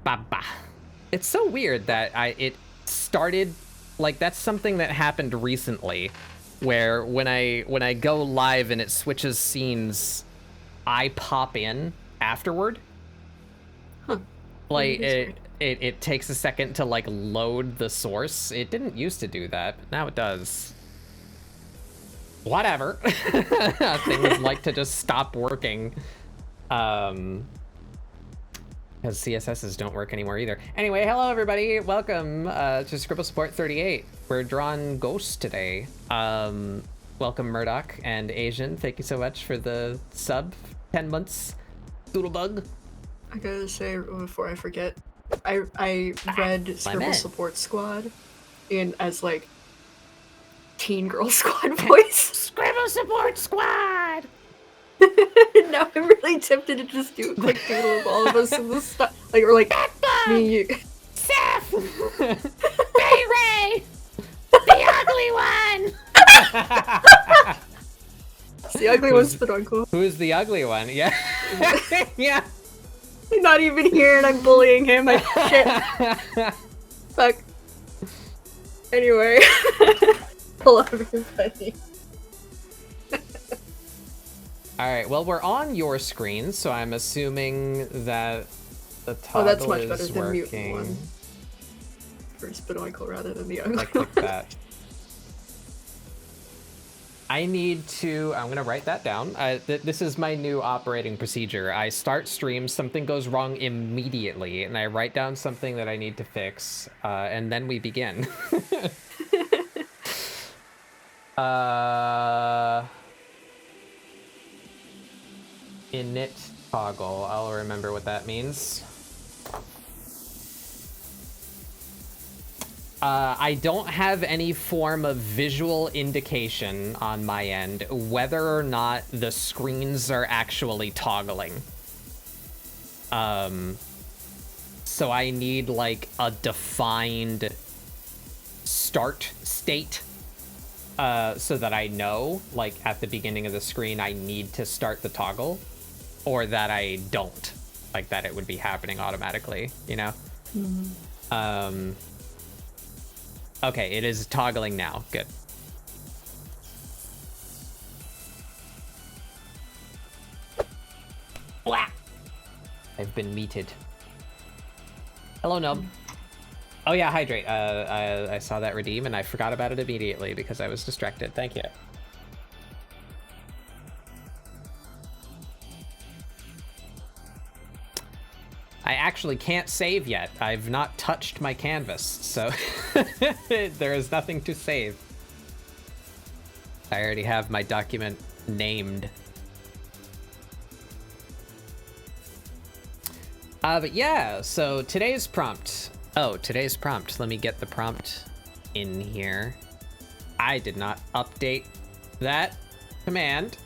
Baba. It's so weird that it started, like, that's something that happened recently, where when I go live and it switches scenes, I pop in afterward. Huh. Like, it takes a second to, like, load the source. It didn't used to do that, but now it does. Whatever. Things like to just stop working. Because CSSs don't work anymore either. Anyway, hello everybody. Welcome to ScribbleSupport 38. We're drawing ghosts today. Welcome Murdoch and Asian. Thank you so much for the sub. 10 months. Doodlebug. I gotta say before I forget, I read ScribbleSupport Squad as like teen girl squad voice. ScribbleSupport Squad! Now I'm really tempted to just do a quick doodle of all of us in the stuff. Like, or like, me, you. Seth! Ray Ray! The ugly one! It's the ugly one, Speduncle. Who's the ugly one? Yeah. Yeah. I'm not even here and I'm bullying him. Shit. Fuck. Anyway. Hello, everybody. Alright, well, we're on your screen, so I'm assuming that the toggle that's much better is than working. mutant one. For Speduncle rather than the ugly I click that. I need to, I'm gonna write that down. This is my new operating procedure. I start streams, something goes wrong immediately, and I write down something that I need to fix, and then we begin. Init toggle, I'll remember what that means. I don't have any form of visual indication on my end whether or not the screens are actually toggling. So I need like a defined start state so that I know, like at the beginning of the screen, I need to start the toggle, or that I don't, like that it would be happening automatically, you know? Mm-hmm. Okay, it is toggling now. Good. Blah! I've been meated. Hello, Nub. Oh yeah, hydrate. I saw that redeem and I forgot about it immediately because I was distracted. Thank you. I actually can't save yet. I've not touched my canvas, so there is nothing to save. I already have my document named. But yeah, so today's prompt. Oh, today's prompt. Let me get the prompt in here. I did not update that command.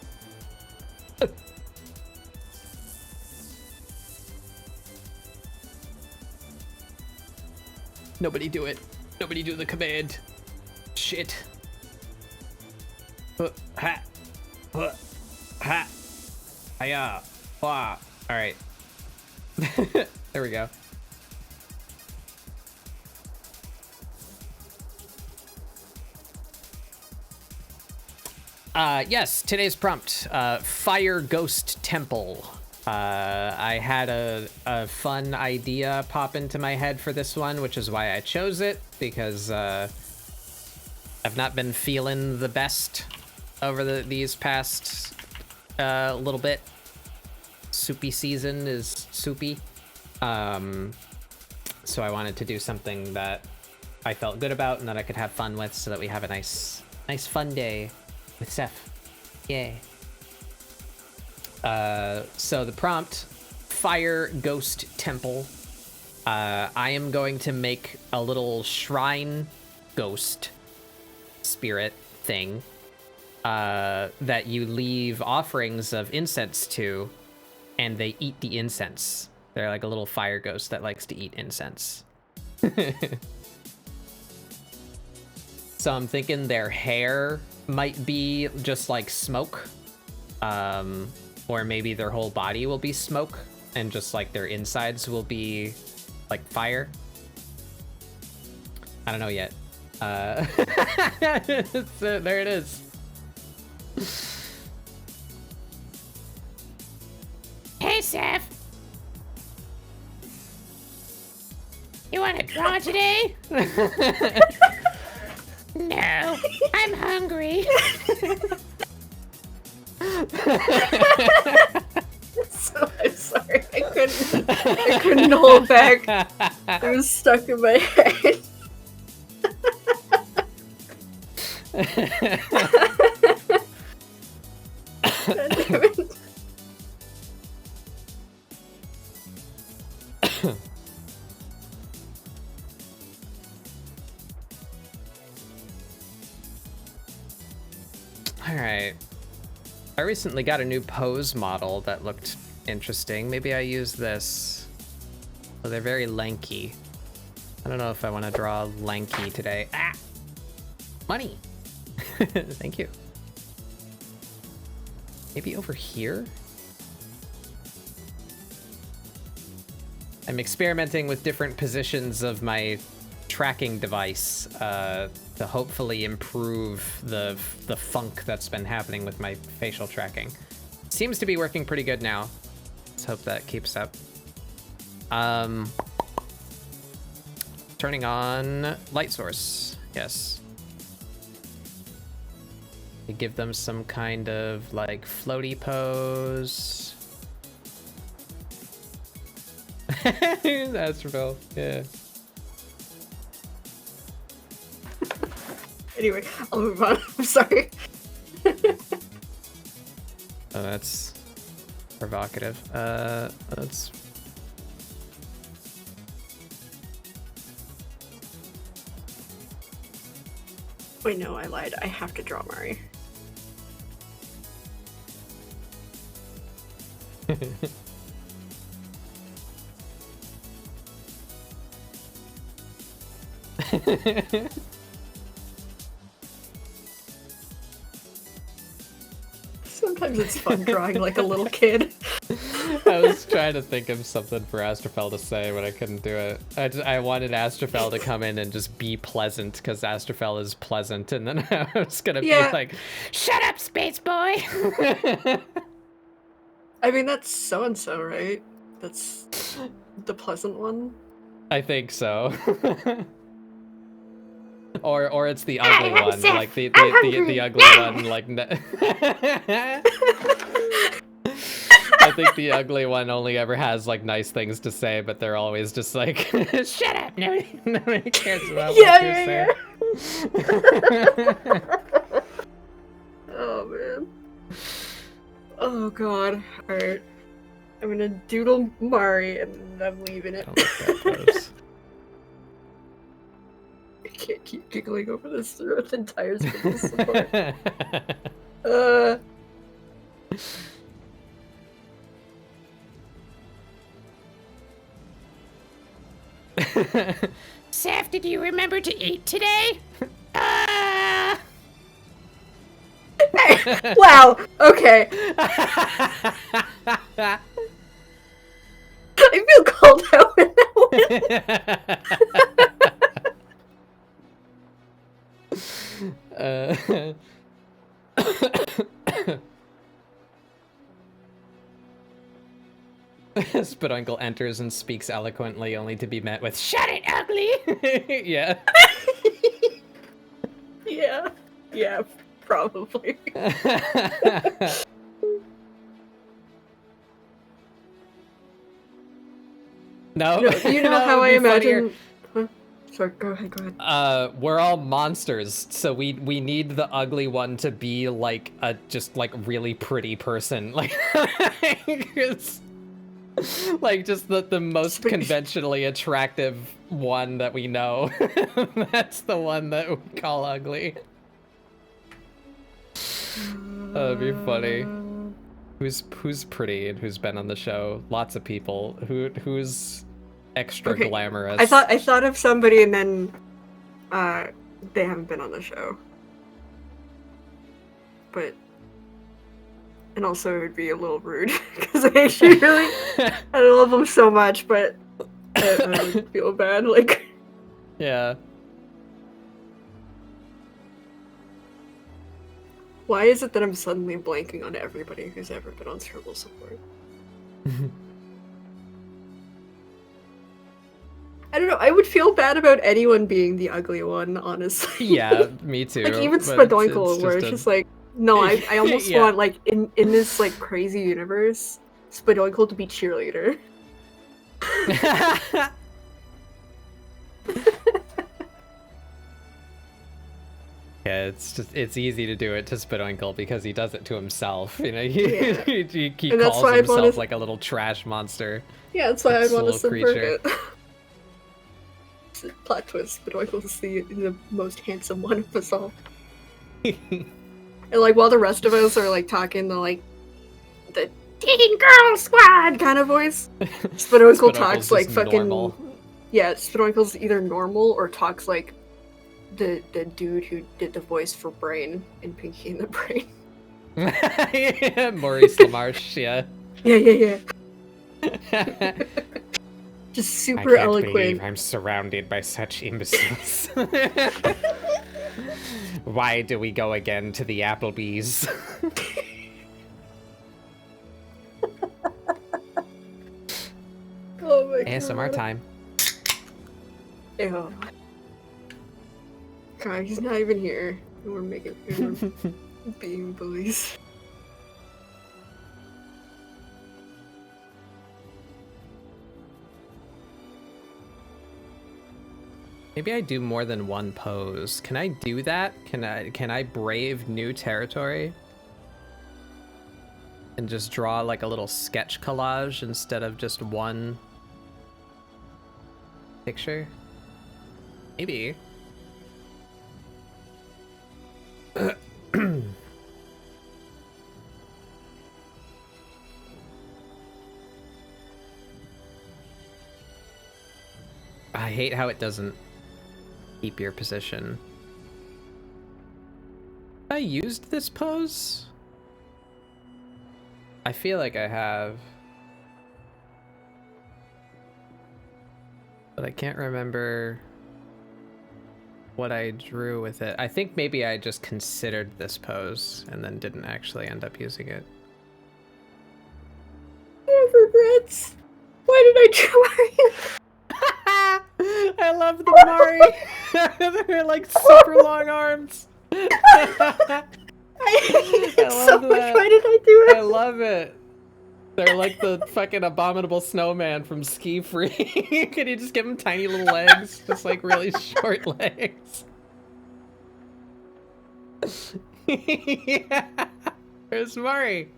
Nobody do it. Nobody do the command. Shit. Ha. Ha. Hiya. Wah. All right. There we go. Yes, today's prompt, Fire Ghost Temple. I had a fun idea pop into my head for this one, which is why I chose it, because I've not been feeling the best over these past little bit. Soupy season is soupy. So I wanted to do something that I felt good about and that I could have fun with, so that we have a nice fun day with Seth. Yay. So the prompt, Fire Ghost Temple. I am going to make a little shrine ghost spirit thing that you leave offerings of incense to, and they eat the incense. They're like a little fire ghost that likes to eat incense. So I'm thinking their hair might be just like smoke. Or maybe their whole body will be smoke, and just like their insides will be Like fire? I don't know yet. So there it is. Hey, Seth. You want to draw today? No, I'm hungry. So I'm sorry, I couldn't hold back. It was stuck in my head. God damn it. Alright. I recently got a new pose model that looked interesting. Maybe I use this. Oh, they're very lanky. I don't know if I want to draw lanky today. Ah! Money! Thank you. Maybe over here? I'm experimenting with different positions of my tracking device to hopefully improve the funk that's been happening with my facial tracking. Seems to be working pretty good now. Let's hope that keeps up. Turning on light source. Yes. To give them some kind of like floaty pose. Astroville, yeah. Anyway, I'll move on. I'm sorry. Oh, that's provocative. Let's... Wait, no, I lied. I have to draw Mari. Sometimes it's fun drawing like a little kid. I was trying to think of something for Astrophel to say, but I couldn't do it. I wanted Astrophel to come in and just be pleasant, because Astrophel is pleasant, and then I was gonna be like, shut up, space boy! I mean, that's so-and-so, right? That's the pleasant one? I think so. Or it's the ugly one, like the ugly one, like. I think the ugly one only ever has like nice things to say, but they're always just like, shut up, nobody cares about what you're saying. Oh man. Oh god. Alright. I'm gonna doodle Mari and then I'm leaving it. I don't like that pose. I can't keep giggling over this throughout the entire support. Seth, did you remember to eat today? Wow, okay. I feel called out in that one. Spuduncle enters and speaks eloquently, only to be met with, shut it, ugly! Yeah. Yeah, probably. No, you know how I imagine... Huh? Sorry, go ahead. We're all monsters, so we need the ugly one to be like a just like really pretty person, like it's like just the most conventionally attractive one that we know. That's the one that we call ugly. That'd be funny. Who's pretty and who's been on the show? Lots of people. Who's extra glamorous? I thought of somebody and then they haven't been on the show. But and also it would be a little rude because I actually really I love them so much, but I would feel bad. Like, Yeah. why is it that I'm suddenly blanking on everybody who's ever been on ScribbleSupport? I don't know. I would feel bad about anyone being the ugly one, honestly. Yeah, me too. Like even but Spadoinkle, where it's just like, no, I almost Yeah. want like in this like crazy universe, Spadoinkle to be cheerleader. Yeah, it's easy to do it to Spadoinkle because he does it to himself. You know, he, Yeah. he And that's calls why I'd wanna- himself like a little trash monster. Yeah, that's why I'd want to Little subvert creature. it. It's a plot twist, Spadoinkle is the most handsome one of us all. And like while the rest of us are like talking the like the teen girl squad kind of voice, Spadoinkle talks Spadoinkle's like just fucking normal. yeah. Spadoinkle's either normal or talks like the dude who did the voice for Brain in Pinky and the Brain. Yeah, Maurice LaMarche, yeah. Yeah. Just super eloquent. I'm surrounded by such imbeciles. Why do we go again to the Applebee's? Oh my god. ASMR time. Ew. God, he's not even here. And we're being bullies. Maybe I do more than one pose. Can I do that? Can I brave new territory? And just draw like a little sketch collage instead of just one picture? Maybe. I hate how it doesn't keep your position. I used this pose? I feel like I have. But I can't remember what I drew with it. I think maybe I just considered this pose and then didn't actually end up using it. I have regrets. Why did I draw you? I love the Mari. They're like super long arms. I hate it so much. that. Why did I do I it? love it. They're like the fucking abominable snowman from Ski Free. Can you just give him tiny little legs? Just like really short legs. Yeah. There's Mari.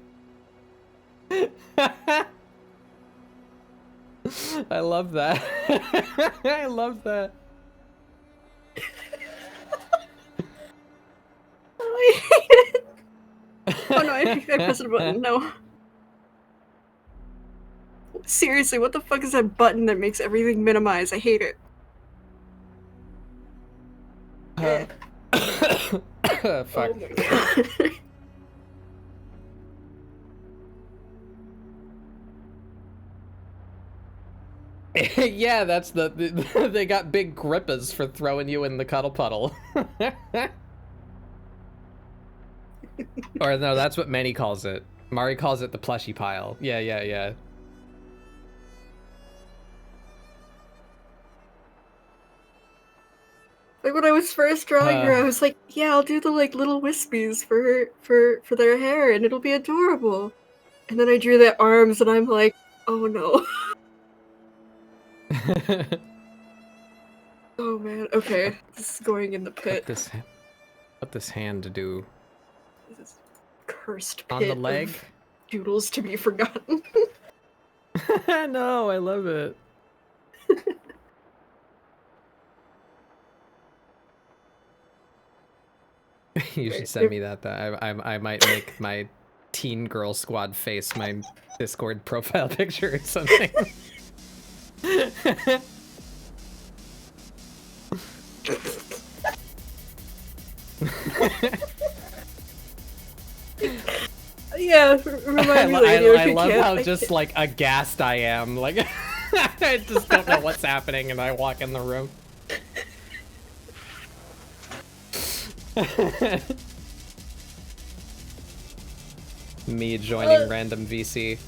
I love that. I love that. Oh, I hate it. Oh no, I pressed a button. No. Seriously, what the fuck is that button that makes everything minimize? I hate it. Fuck. Oh my god. Yeah, that's they got big grippas for throwing you in the cuddle puddle. Or no, that's what Manny calls it. Mari calls it the plushy pile. Yeah. Like when I was first drawing her, I was like, yeah, I'll do the like little wispies for their hair and it'll be adorable. And then I drew their arms and I'm like, oh no. Oh man, okay. This is going in the pit. What this hand to do This is cursed pit on the leg? of doodles to be forgotten. No, I love it. You should send me that. I might make my teen girl squad face my Discord profile picture or something. Yeah, remind me later if I you love can. how just like aghast I am. Like I just don't know what's happening, and I walk in the room. Me joining random VC.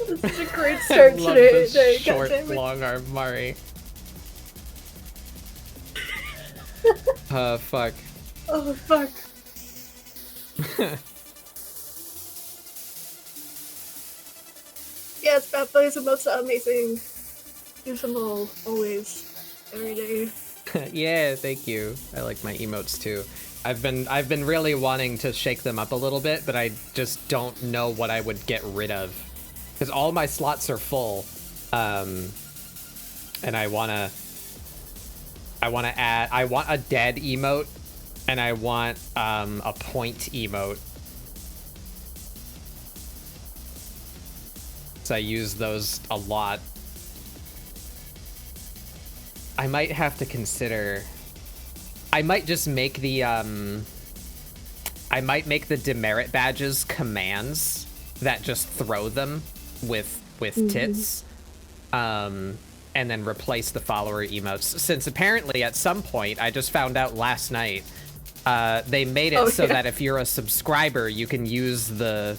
This is a great start love today. this God short, damn it. long arm Mari. Fuck. Oh, fuck. Yes, Bad Boys are most amazing. Use them all, always, every day. Yeah, thank you. I like my emotes too. I've been really wanting to shake them up a little bit, but I just don't know what I would get rid of. Because all my slots are full. And I want a dead emote, and I want a point emote. So I use those a lot. I might have to consider. I might just make the I might make the demerit badges commands that just throw them with tits. And then replace the follower emotes. Since apparently at some point, I just found out last night, they made it that if you're a subscriber, you can use the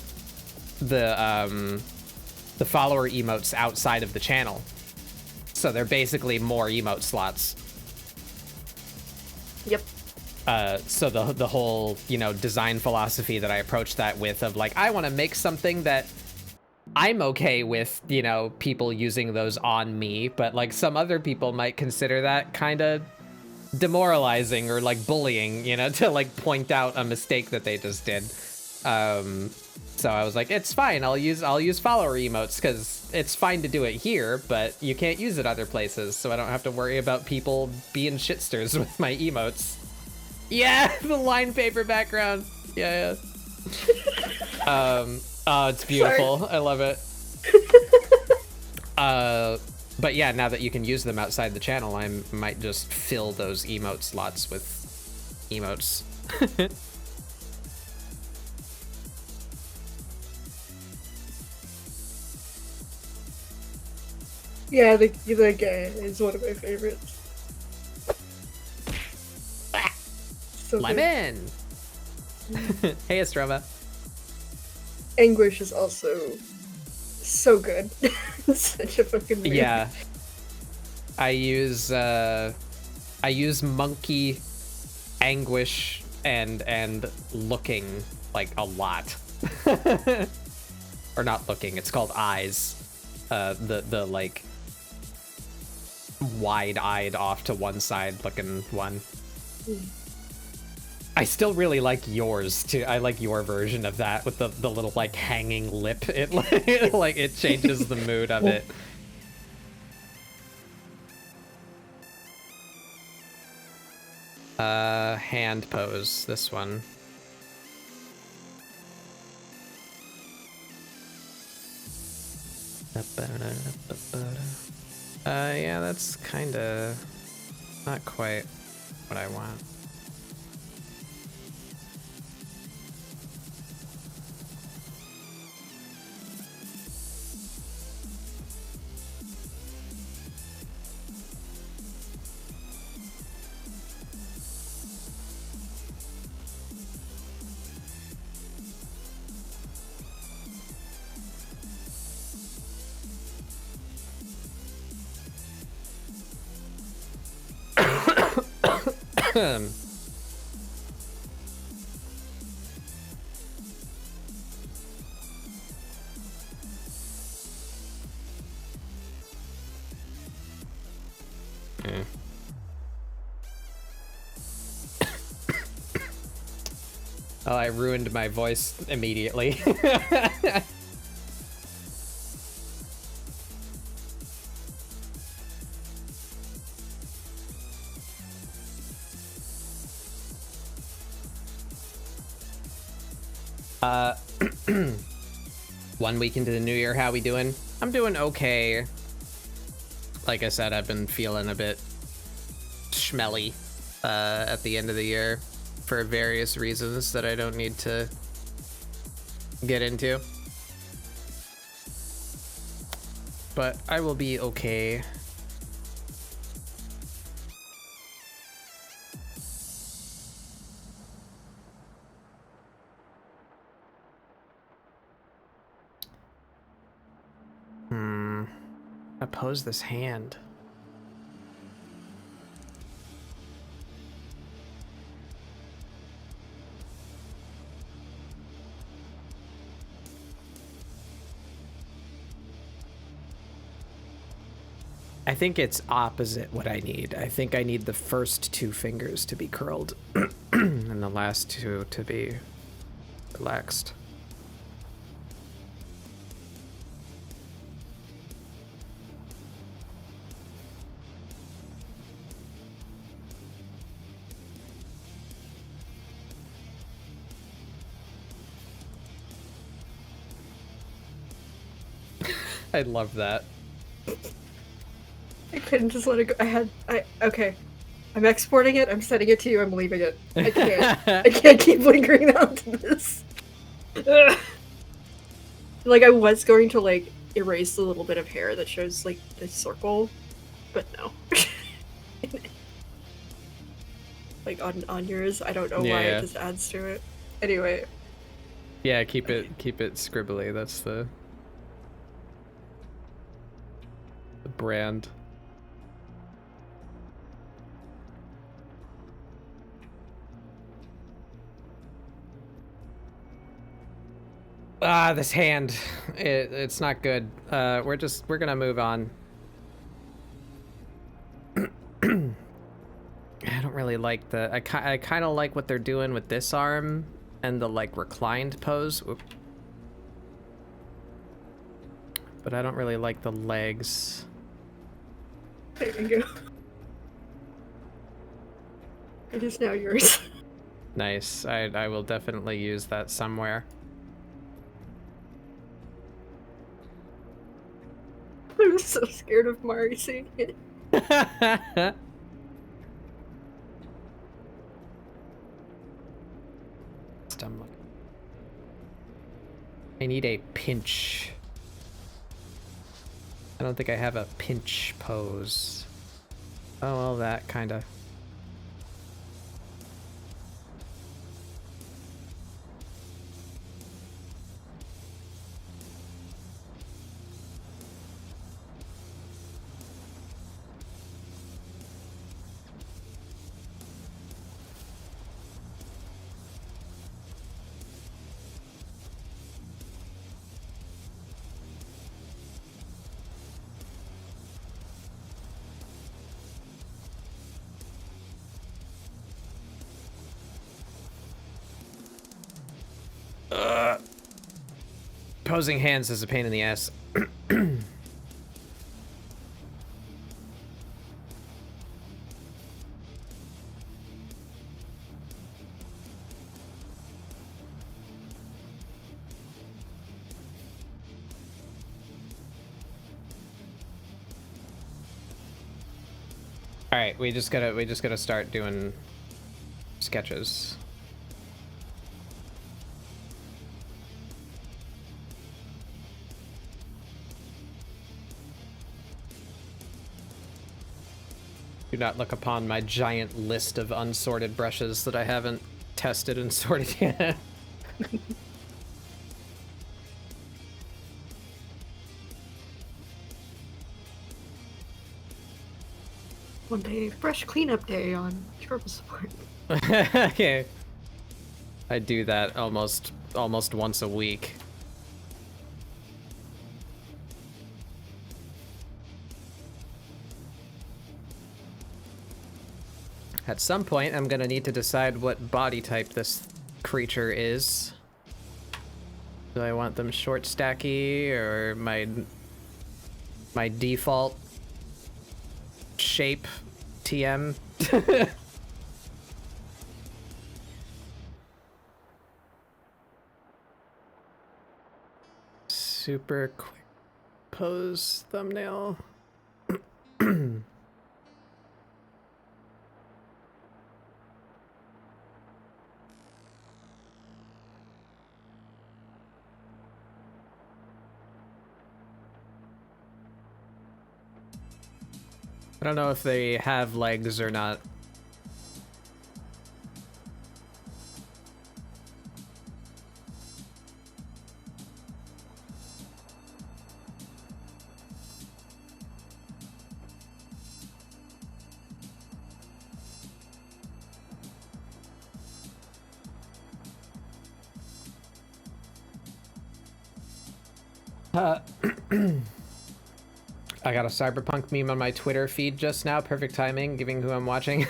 follower emotes outside of the channel. So they're basically more emote slots. Yep. So the whole, design philosophy that I approached that with of like, I want to make something that I'm okay with, people using those on me, but like some other people might consider that kind of demoralizing or like bullying, to like point out a mistake that they just did. So I was like, it's fine. I'll use follower emotes because it's fine to do it here, but you can't use it other places. So I don't have to worry about people being shitsters with my emotes. Yeah, the line paper background. Yeah. Oh, it's beautiful. Sorry. I love it. But yeah, now that you can use them outside the channel, I might just fill those emote slots with emotes. Yeah, the guy is one of my favorites. So Lemon! Hey, Astroma. Anguish is also so good. Such a fucking name. Yeah. I use monkey, anguish, and looking like a lot. Or not looking, it's called eyes. The like wide-eyed off to one side looking one. I still really like yours too. I like your version of that with the little like hanging lip. It like it changes the mood of it. Hand pose, this one. Yeah, that's kinda not quite what I want. Oh, I ruined my voice immediately. One week into the new year, how we doing? I'm doing okay. Like I said, I've been feeling a bit schmelly at the end of the year for various reasons that I don't need to get into. But I will be okay. Oppose this hand. I think it's opposite what I need. I think I need the first two fingers to be curled and the last two to be relaxed. I love that. I couldn't just let it go. Okay. I'm exporting it, I'm sending it to you, I'm leaving it. I can't. I can't keep lingering on to this. Ugh. Like, I was going to, like, erase the little bit of hair that shows, like, the circle, but no. Like, on yours, I don't know why it just adds to it. Anyway. Yeah, keep it scribbly, that's the brand. This hand, it's not good. We're gonna move on. I don't really like I kind of like what they're doing with this arm and the like reclined pose. Oop. But I don't really like the legs. There you go. It is now yours. Nice. I will definitely use that somewhere. I'm so scared of Mari seeing it. I need a pinch. I don't think I have a pinch pose. Oh, well, that kind of. Posing hands is a pain in the ass. All right, we just gotta start doing sketches. Do not look upon my giant list of unsorted brushes that I haven't tested and sorted yet. One day, brush cleanup day on ScribbleSupport. Okay. I do that almost once a week. At some point, I'm gonna need to decide what body type this creature is. Do I want them short stacky or my default shape TM? Super quick pose thumbnail. I don't know if they have legs or not. I got a cyberpunk meme on my Twitter feed just now. Perfect timing, given who I'm watching.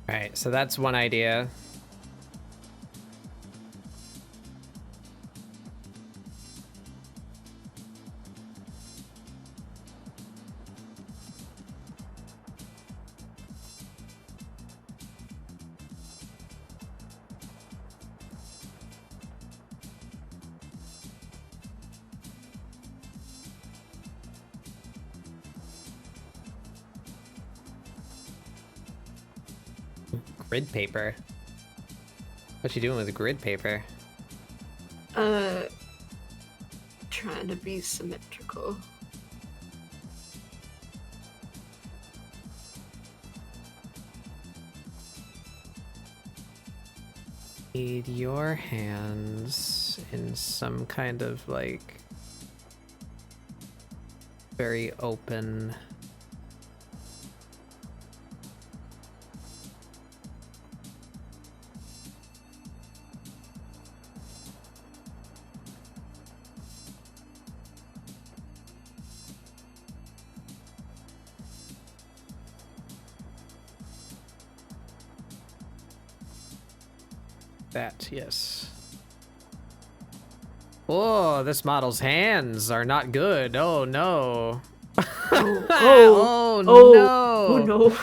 Alright, so that's one idea. Grid paper. What you doing with grid paper? Trying to be symmetrical. Need your hands in some kind of like very open. That, yes. Oh, this model's hands are not good. Oh no. Oh no. Oh no.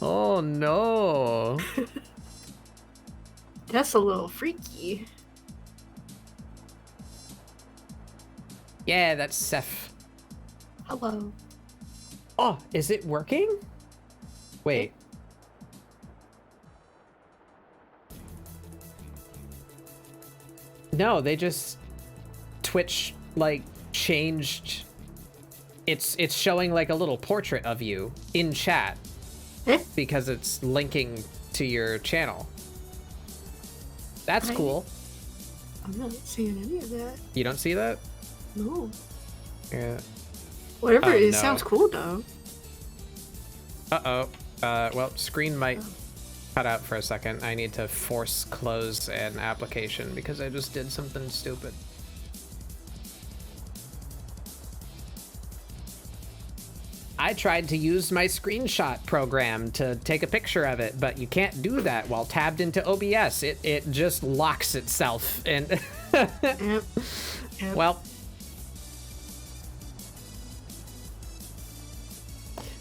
Oh no. That's a little freaky. Yeah, that's Seth. Hello. Oh, is it working? Wait. No, they just Twitch like changed. It's showing like a little portrait of you in chat because it's linking to your channel. That's cool. I'm not seeing any of that. You don't see that? No. Yeah. Whatever it is, no. sounds cool though. Uh-oh. Well, screen might cut out for a second. I need to force close an application because I just did something stupid. I tried to use my screenshot program to take a picture of it, but you can't do that while tabbed into OBS. It just locks itself and Yep. well.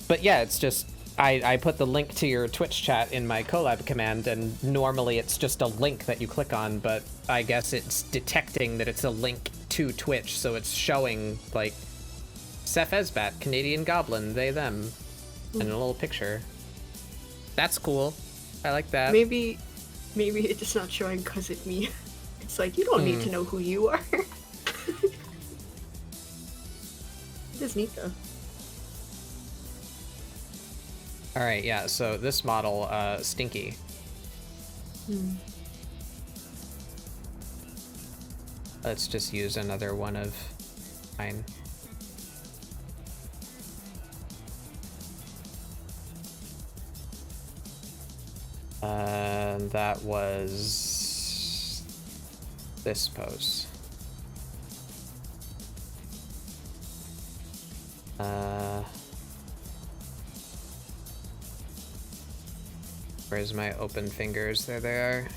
But yeah, it's just I put the link to your Twitch chat in my collab command, and normally it's just a link that you click on, but I guess it's detecting that it's a link to Twitch, so it's showing, like, Seth Esbat, Canadian Goblin, they, them, and a little picture. That's cool. I like that. Maybe it's just not showing because it's me. It's like, you don't need to know who you are. It is neat though. Alright, yeah, so this model, Stinky. Let's just use another one of mine. That was this pose. Where's my open fingers? There they are.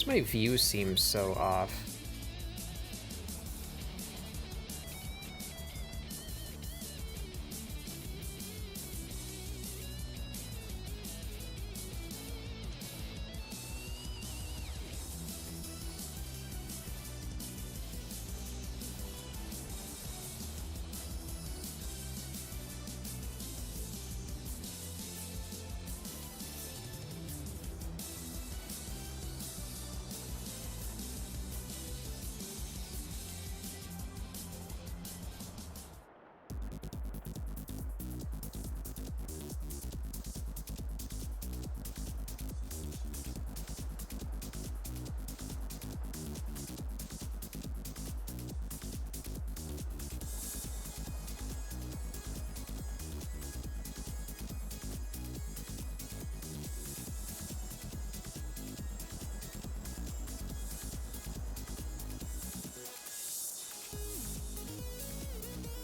My view seems so off.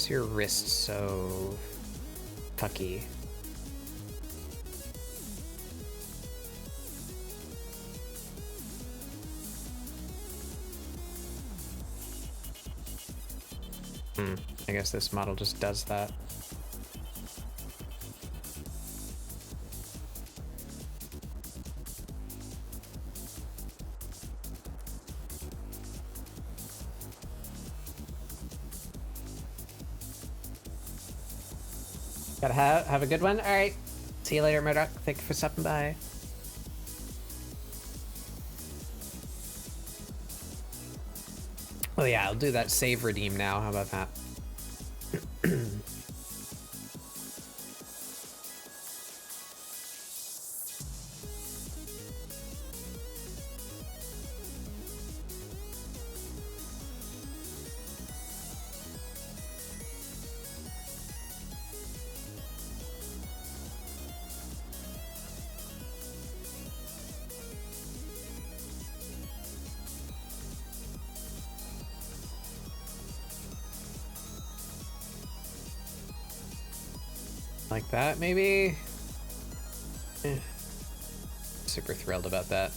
Your wrist so pucky. I guess this model just does that. Gotta have a good one. All right. See you later, Murdoch. Thank you for stopping by. Oh yeah, I'll do that save redeem now. How about that? Like that, maybe? Super thrilled about that.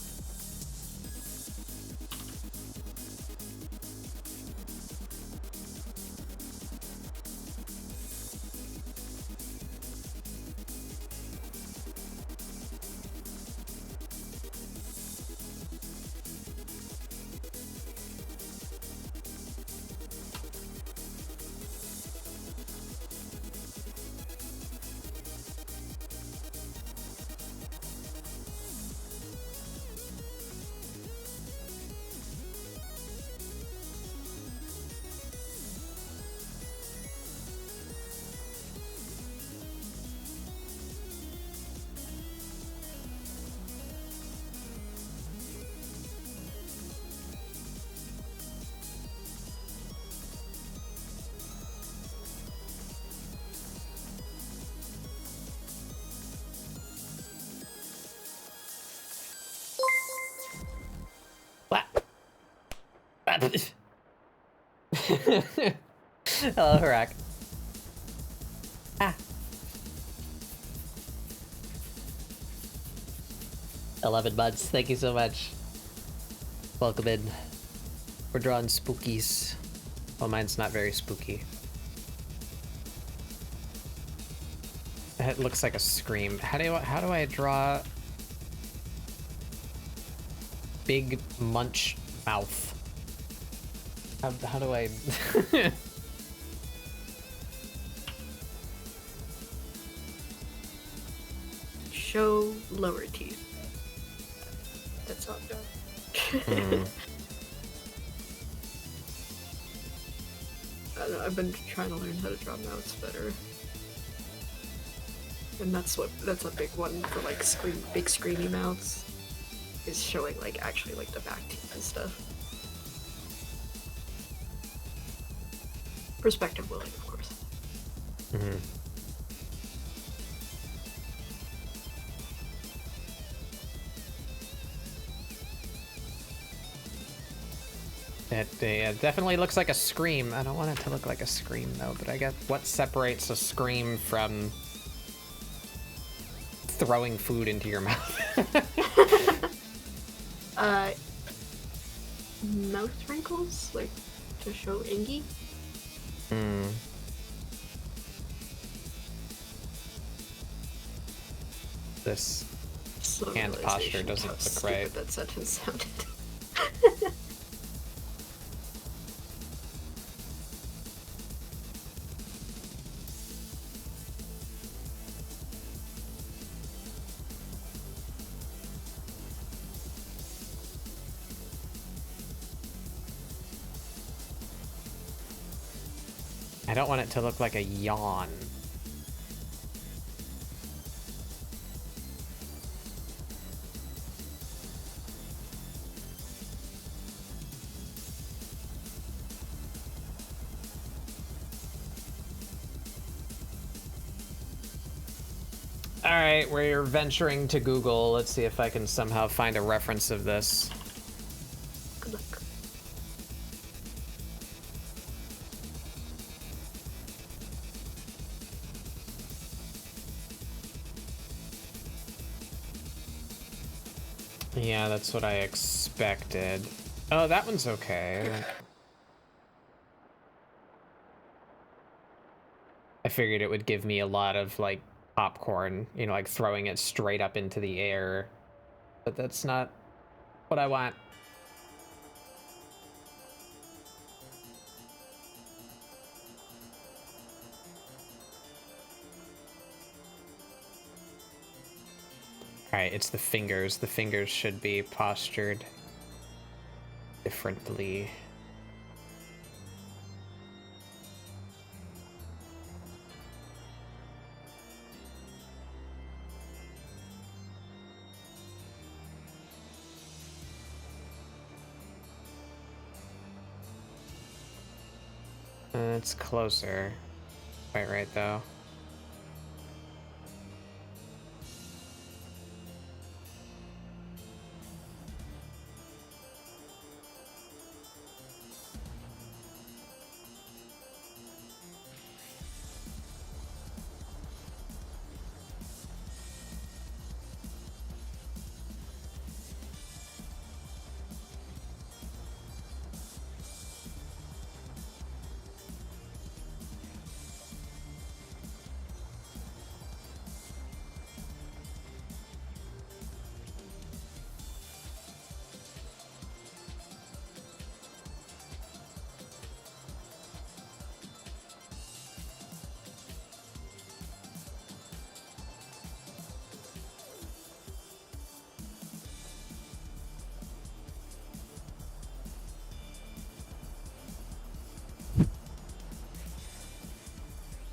Hello, Harak. Ah. 11 months. Thank you so much. Welcome in. We're drawing spookies. Well, mine's not very spooky. It looks like a scream. How do I draw big munch mouth? How do I? Show lower teeth. That's how it goes. Mm. I don't know, I've been trying to learn how to draw mouths better. And that's a big one for like big screamy mouths. Is showing like actually like the back teeth and stuff. Perspective willing, of course. Mm-hmm. It definitely looks like a scream. I don't want it to look like a scream though, but I guess what separates a scream from throwing food into your mouth? Mouth wrinkles, like to show Ingy. Hmm. This hand posture doesn't look right. That sentence sounded. I don't want it to look like a yawn. Alright, we're venturing to Google. Let's see if I can somehow find a reference of this. Good luck. Yeah, that's what I expected. Oh, that one's okay. I figured it would give me a lot of, like, popcorn, you know, like throwing it straight up into the air. But that's not what I want. Alright, it's the fingers. The fingers should be postured differently. It's closer. Quite right, though.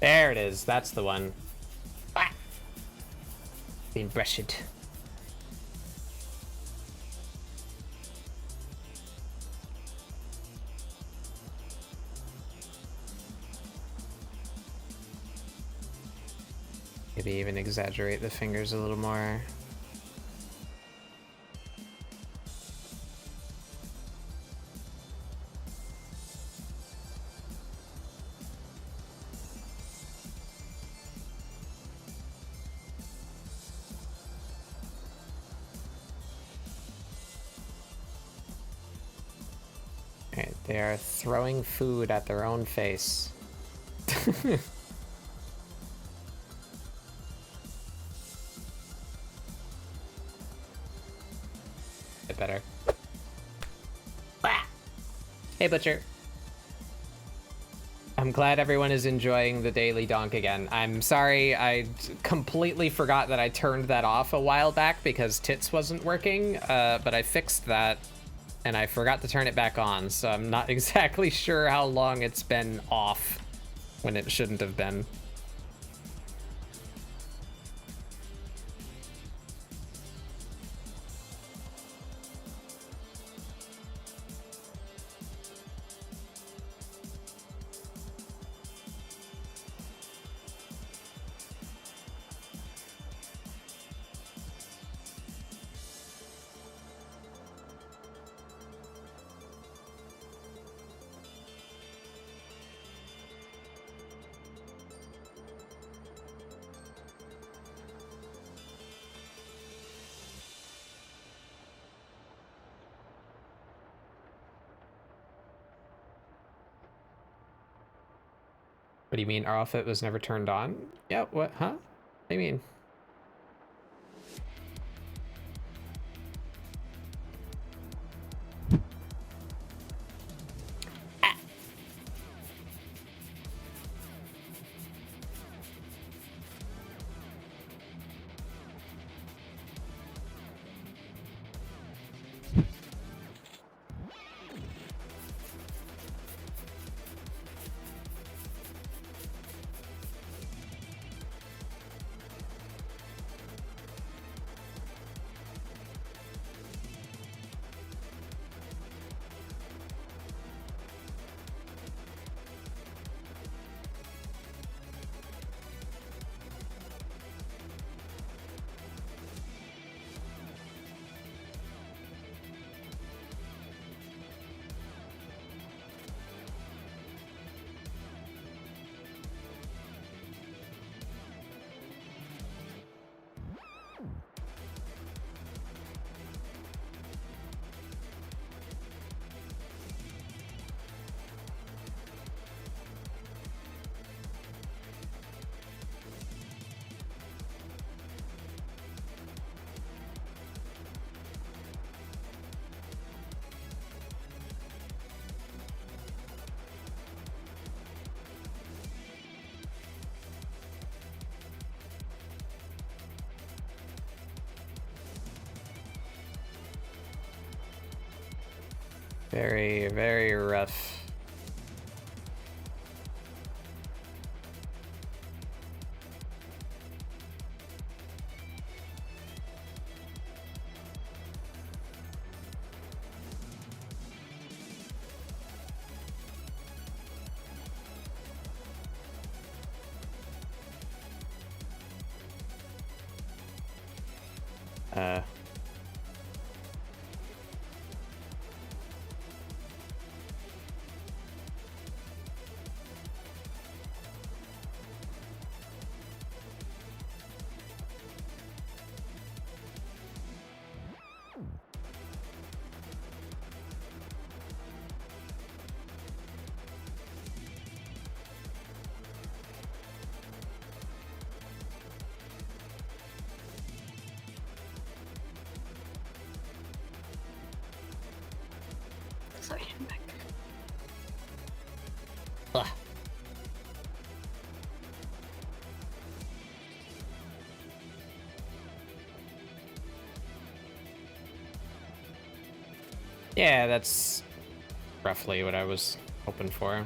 There it is. That's the one. Ah! Being brushed. Maybe even exaggerate the fingers a little more. Alright, they are throwing food at their own face. Bit better. Ah! Hey, Butcher. I'm glad everyone is enjoying the daily donk again. I'm sorry, I completely forgot that I turned that off a while back because Tits wasn't working, but I fixed that, and I forgot to turn it back on, so I'm not exactly sure how long it's been off when it shouldn't have been. What do you mean our outfit was never turned on? Yeah, what, huh? What do you mean? Very, very rough. Uh... Sorry, I'm back. Ugh. Yeah, that's roughly what I was hoping for.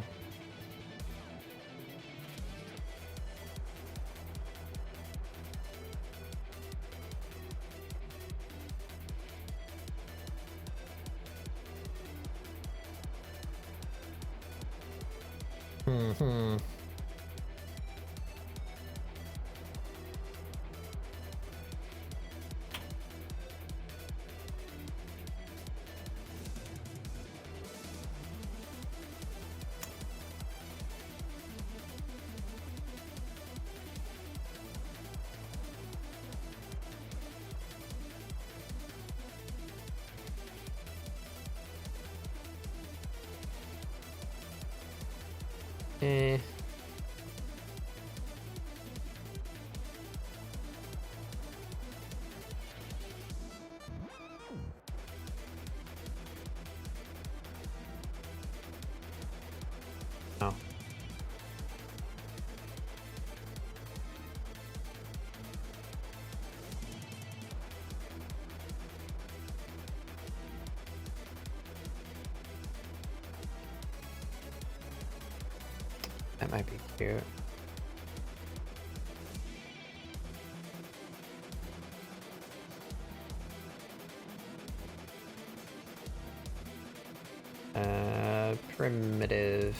Mm-hmm. Eh. Oh. That might be cute. Primitive.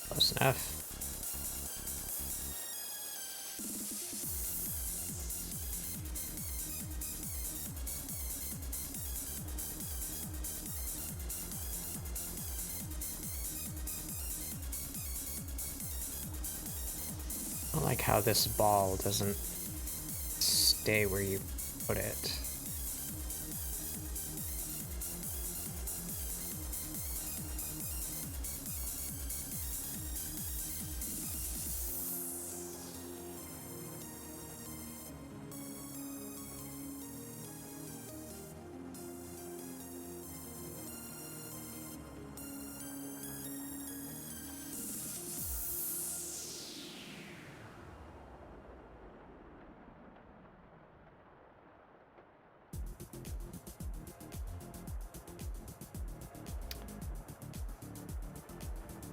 Close enough. I don't like how this ball doesn't stay where you put it.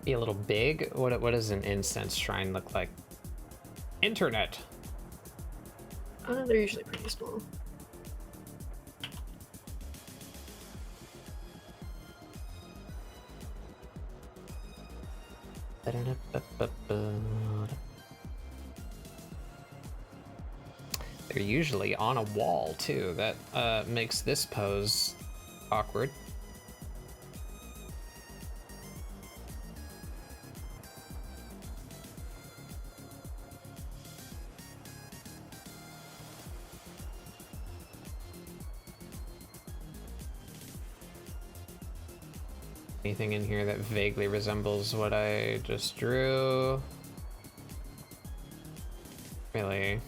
Be a little big. What does an incense shrine look like? Internet. They're usually pretty small. They're usually on a wall too. That makes this pose awkward. Anything in here that vaguely resembles what I just drew? Really?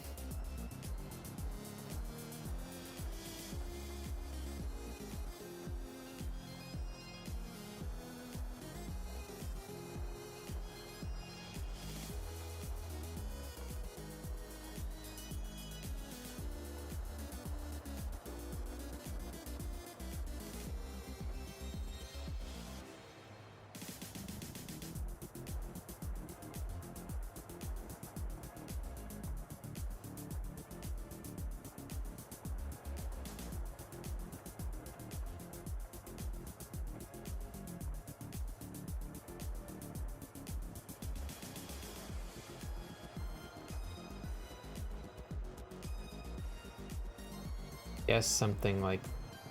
Yes, something like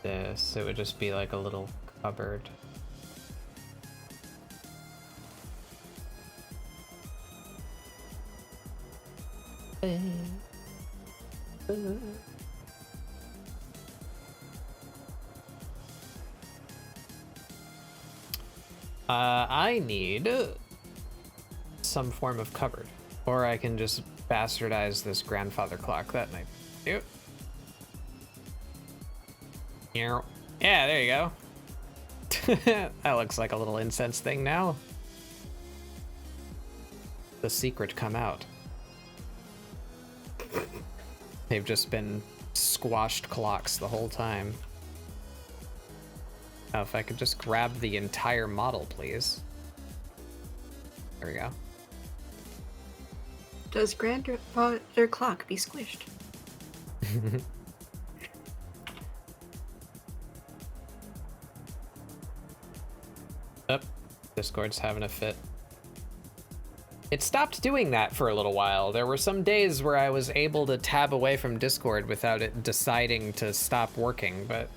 this. It would just be like a little cupboard. I need some form of cupboard, or I can just bastardize this grandfather clock. That might do. Yeah, there you go. That looks like a little incense thing now. The secret come out. They've just been squashed clocks the whole time. Oh, if I could just grab the entire model, please. There we go. Does grandfather clock be squished? Yep, Discord's having a fit. It stopped doing that for a little while. There were some days where I was able to tab away from Discord without it deciding to stop working, but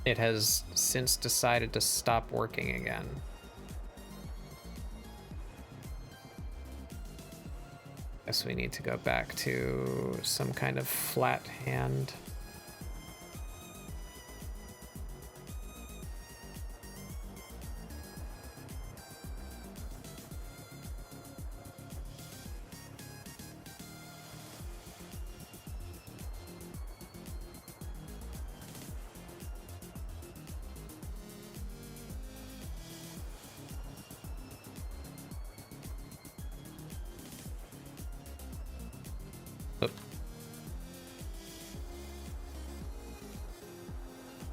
it has since decided to stop working again. Guess we need to go back to some kind of flat hand.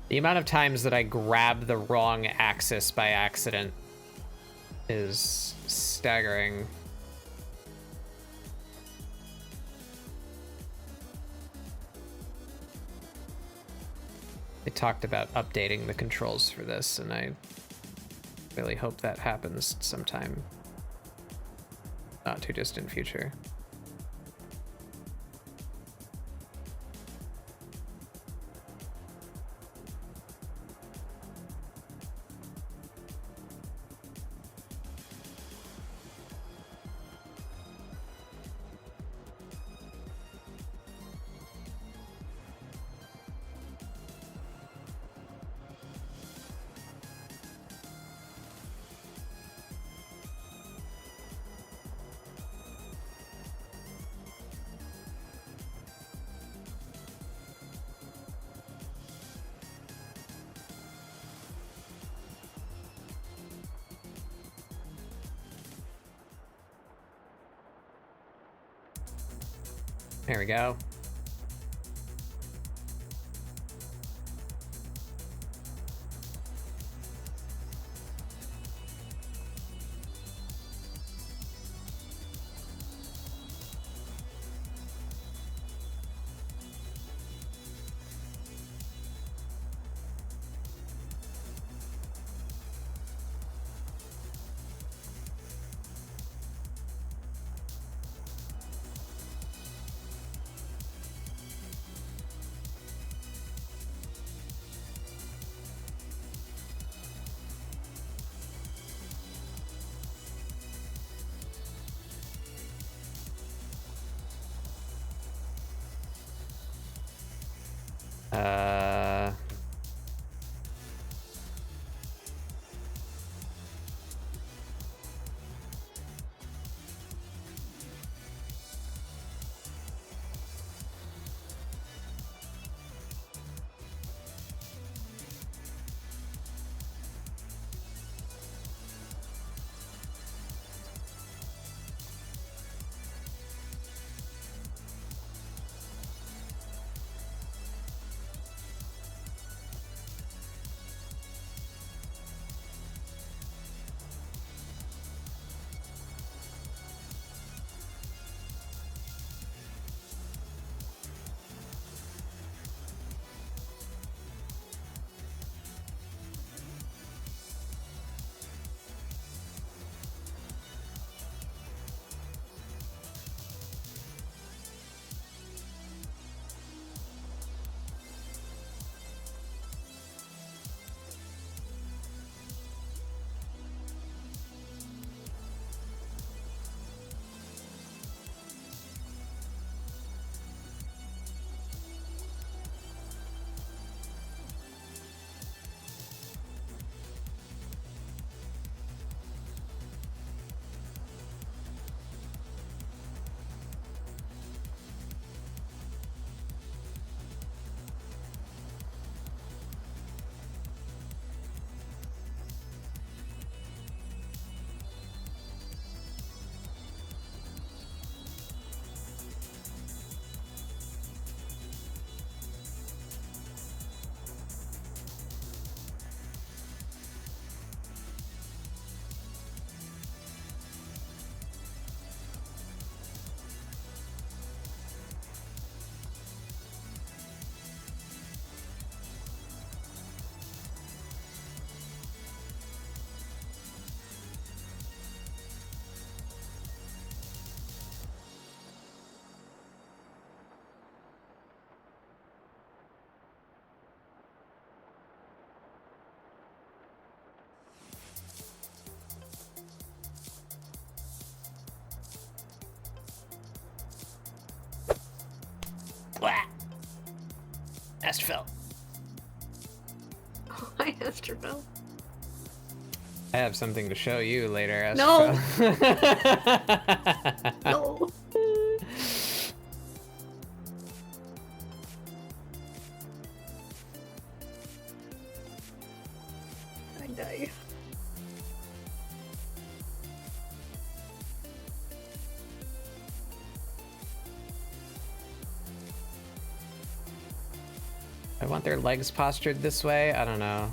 The amount of times that I grab the wrong axis by accident is staggering. They talked about updating the controls for this, and I really hope that happens sometime not too distant future. There we go. Uh, Astrophil. Hi, Astrophil. I have something to show you later, No. Astrophil. No. I die. I want their legs postured this way. I don't know.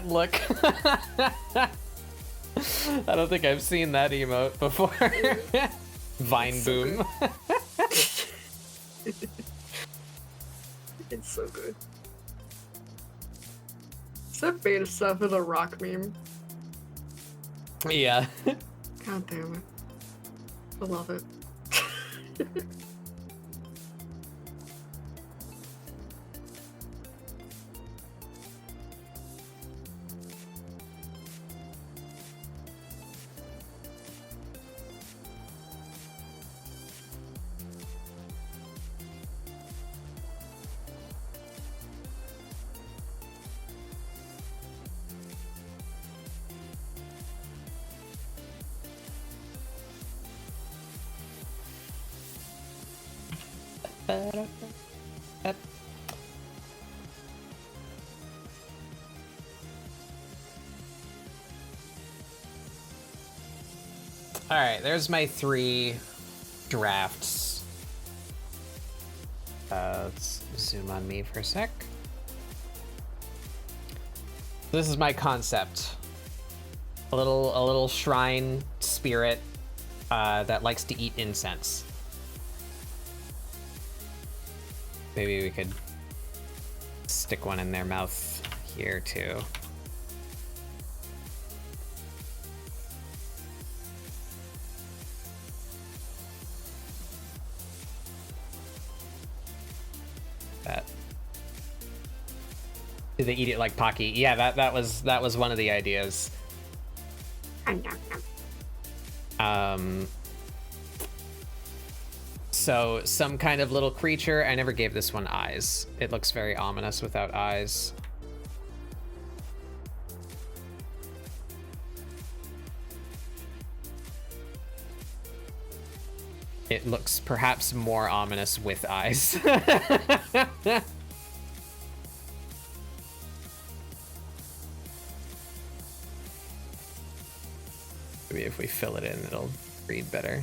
Look. I don't think I've seen that emote before. Vine It's so boom. It's so good. Is that beta stuff with a rock meme? Yeah. God damn it. I love it. All right, there's my 3 drafts. Let's zoom on me for a sec. This is my concept. A little shrine spirit that likes to eat incense. Maybe we could stick one in their mouth here too. That. Do they eat it like Pocky? Yeah, that was one of the ideas. So some kind of little creature. I never gave this one eyes. It looks very ominous without eyes. It looks perhaps more ominous with eyes. Maybe if we fill it in, it'll read better.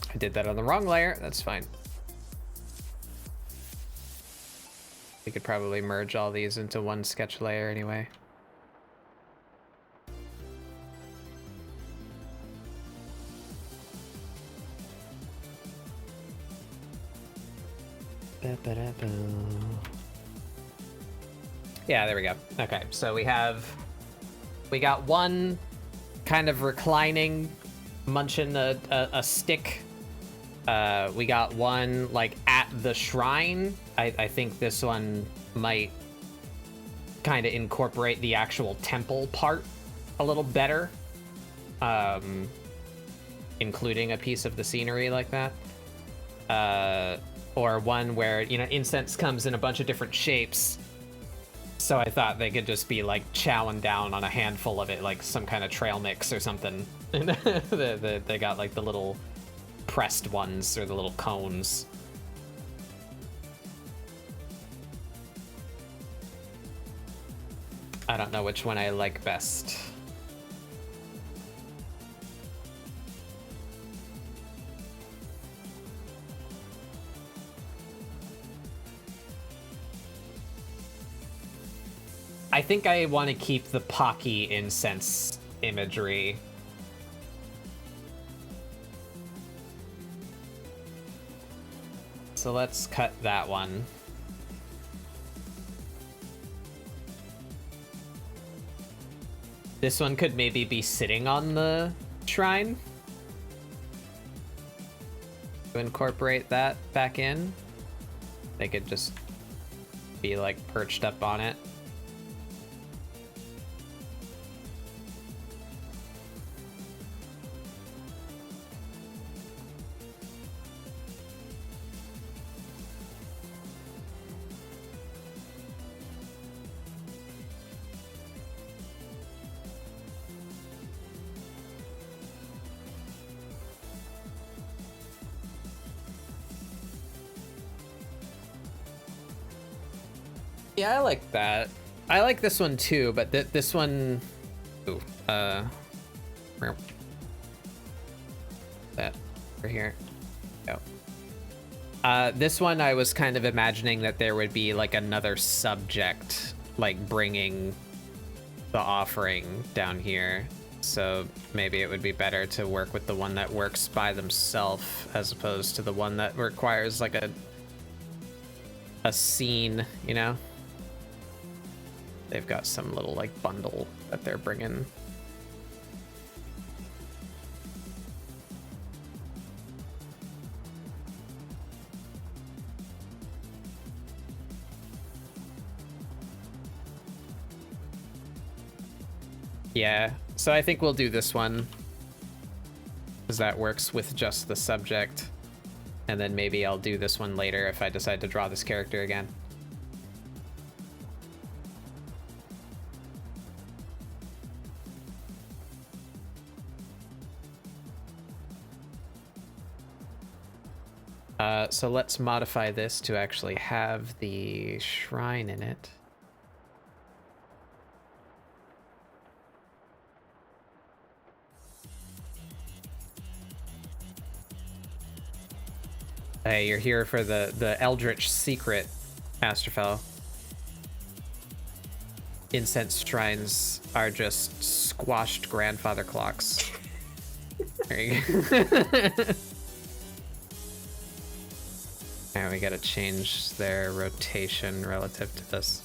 I did that on the wrong layer. That's fine. We could probably merge all these into one sketch layer anyway. Yeah, there we go. Okay, so we got one kind of reclining, munching a stick. We got one like at the shrine. I think this one might kind of incorporate the actual temple part a little better. including a piece of the scenery like that. Or one where, you know, incense comes in a bunch of different shapes. So I thought they could just be like chowing down on a handful of it, like some kind of trail mix or something. And they got like the little pressed ones or the little cones. I don't know which one I like best. I think I want to keep the Pocky incense imagery. So let's cut that one. This one could maybe be sitting on the shrine. To incorporate that back in. They could just be like perched up on it. Yeah, I like that. I like this one too, but this one... Ooh, that over here. Go. This one I was kind of imagining that there would be like another subject, like bringing the offering down here. So maybe it would be better to work with the one that works by themselves as opposed to the one that requires like a scene, you know? They've got some little like bundle that they're bringing. Yeah, so I think we'll do this one because that works with just the subject. And then maybe I'll do this one later if I decide to draw this character again. So let's modify this to actually have the shrine in it. Hey, you're here for the Eldritch secret, Astrophel. Incense shrines are just squashed grandfather clocks. There you go. Alright, we gotta change their rotation relative to this.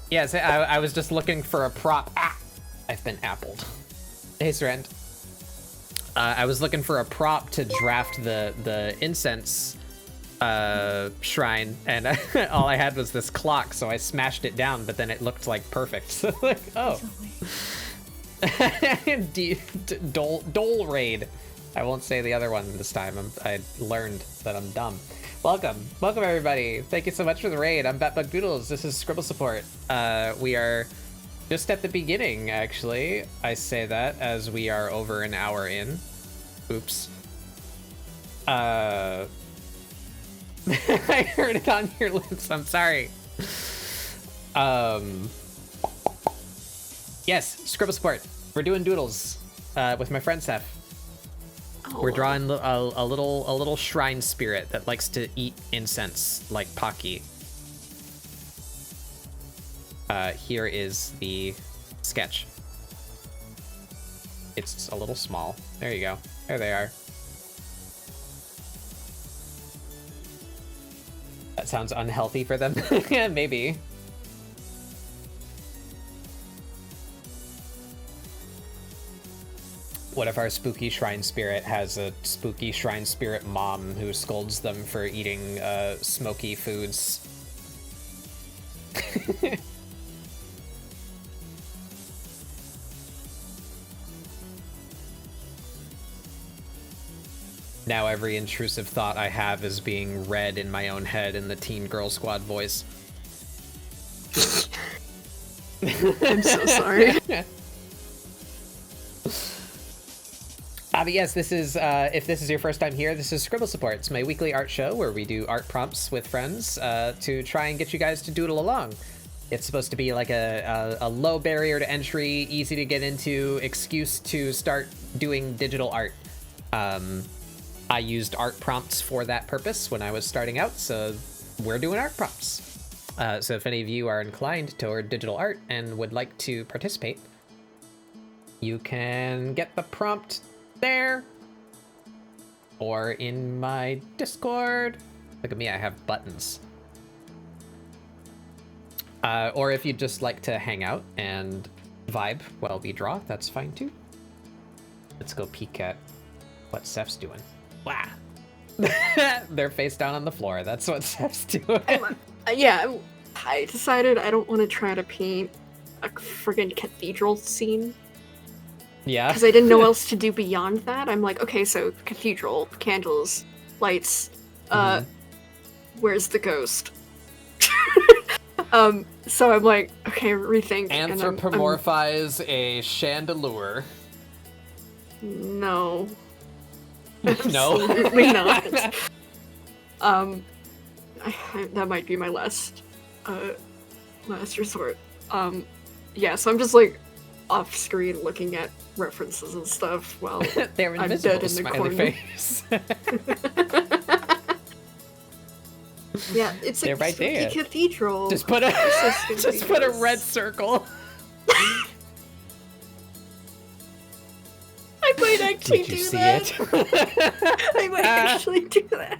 Yes, I was just looking for a prop. Ah! I've been appled. Hey, Surrend. I was looking for a prop to draft the incense shrine, and all I had was this clock, so I smashed it down, but then it looked like perfect. So like, oh. Dole raid. I won't say the other one this time. I learned that I'm dumb. Welcome everybody. Thank you so much for the raid. I'm Batbug Doodles. This is ScribbleSupport. We are just at the beginning, actually. I say that as we are over an hour in. Oops. I heard it on your lips. I'm sorry. Yes, ScribbleSupport. We're doing doodles with my friend Seth. Oh. We're drawing a little shrine spirit that likes to eat incense like Pocky. Here is the sketch. It's a little small. There you go. There they are. That sounds unhealthy for them. Yeah, maybe. What if our spooky shrine spirit has a spooky shrine spirit mom who scolds them for eating smoky foods? Now every intrusive thought I have is being read in my own head in the Teen Girl Squad voice. I'm so sorry. But yes, this is, if this is your first time here, this is ScribbleSupport. It's my weekly art show where we do art prompts with friends to try and get you guys to doodle along. It's supposed to be like a low barrier to entry, easy to get into excuse to start doing digital art. I used art prompts for that purpose when I was starting out, so we're doing art prompts. So if any of you are inclined toward digital art and would like to participate, you can get the prompt there or in my Discord. Look at me, I have buttons. Or if you'd just like to hang out and vibe while we draw, that's fine too. Let's go peek at what Seph's doing. Wow. They're face down on the floor. That's what Seph's doing. I decided I don't want to try to paint a friggin' cathedral scene. Yeah. Because I didn't know what else to do beyond that. I'm like, okay, so cathedral, candles, lights, where's the ghost? So I'm like, okay, rethink. Anthropomorphize a chandelier. No. No? Absolutely not. That might be my last resort. Yeah, so I'm just like off screen looking at references and stuff while They're I'm invisible, dead in the smiley corner. face. Yeah, it's They're like right spooky there. cathedral. Just put a just put a red circle. I might actually Did you do see that. it? I might actually do that.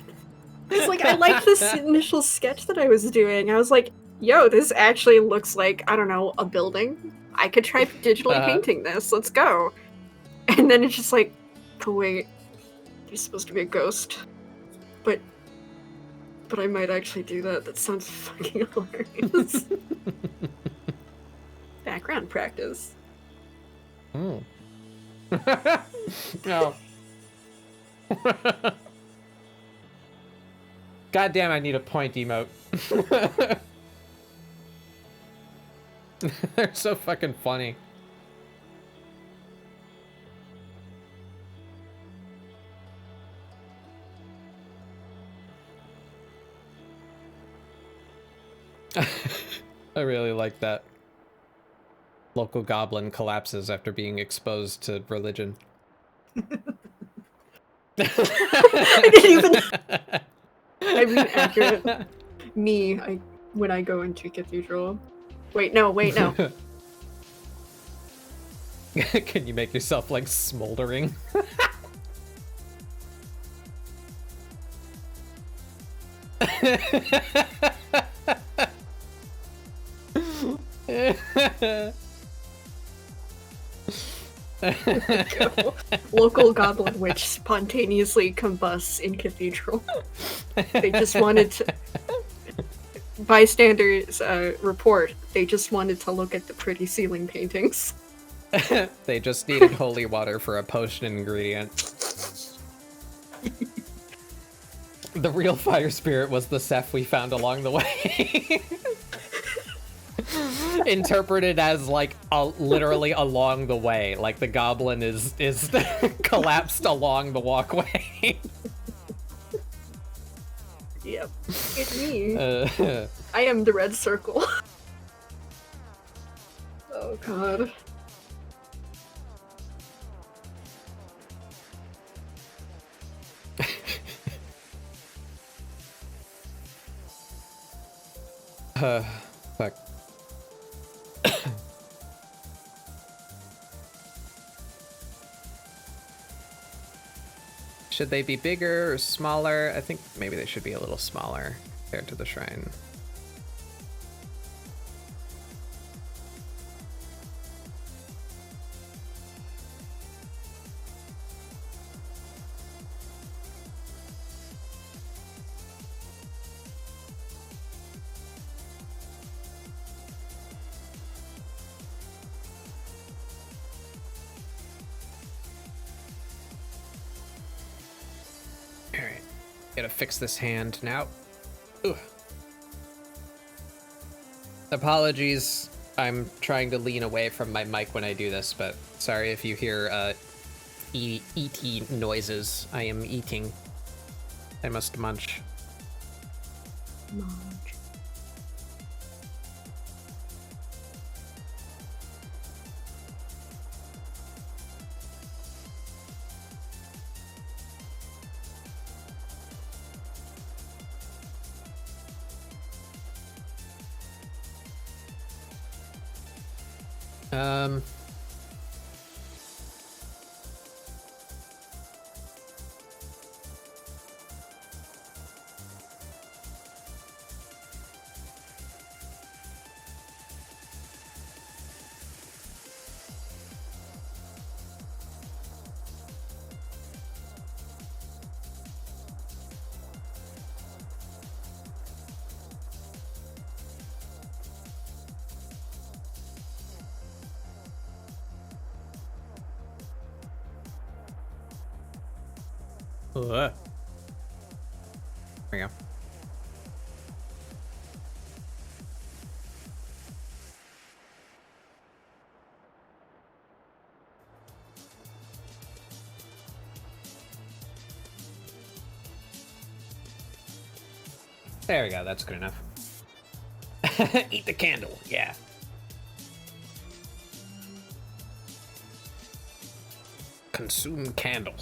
It's like I liked this initial sketch that I was doing. I was like, yo, this actually looks like, I don't know, a building. I could try digitally painting this. Let's go. And then it's just like, oh wait, there's supposed to be a ghost. But I might actually do that. That sounds fucking hilarious. Background practice. No. God damn, I need a point emote. They're so fucking funny. I really like that. Local goblin collapses after being exposed to religion. I didn't even. I mean, accurate. When I go into cathedral. Wait, no. Can you make yourself like smoldering? Local goblin witch spontaneously combusts in cathedral. They just wanted to. Bystanders report. They just wanted to look at the pretty ceiling paintings. They just needed holy water for a potion ingredient. The real fire spirit was the Seph we found along the way. Interpreted as like literally along the way, like the goblin is collapsed along the walkway. Yep, it's me. I am the red circle. Oh god. Fuck. Should they be bigger or smaller? I think maybe they should be a little smaller compared to the shrine. Gotta fix this hand now. Ugh. Apologies. I'm trying to lean away from my mic when I do this, but sorry if you hear ET noises. I am eating. I must munch. Munch. Um, There we go. There we go, that's good enough. Eat the candle, yeah. Consume candle.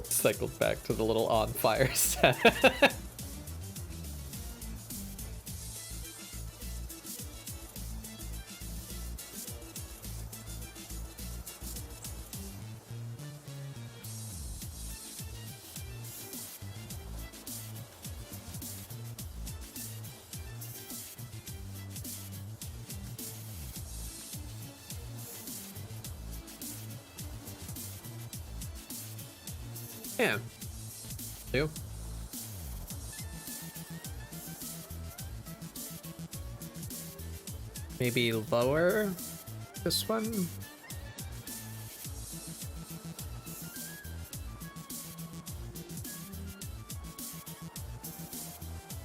Cycled back to the little on fire set. Yeah. Do. Maybe lower this one.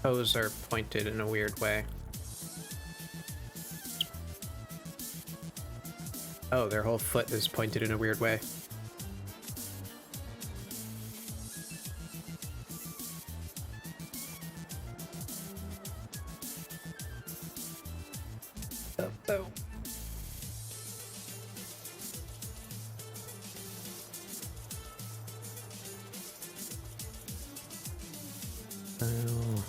Toes are pointed in a weird way. Oh, their whole foot is pointed in a weird way. Oh. Oh.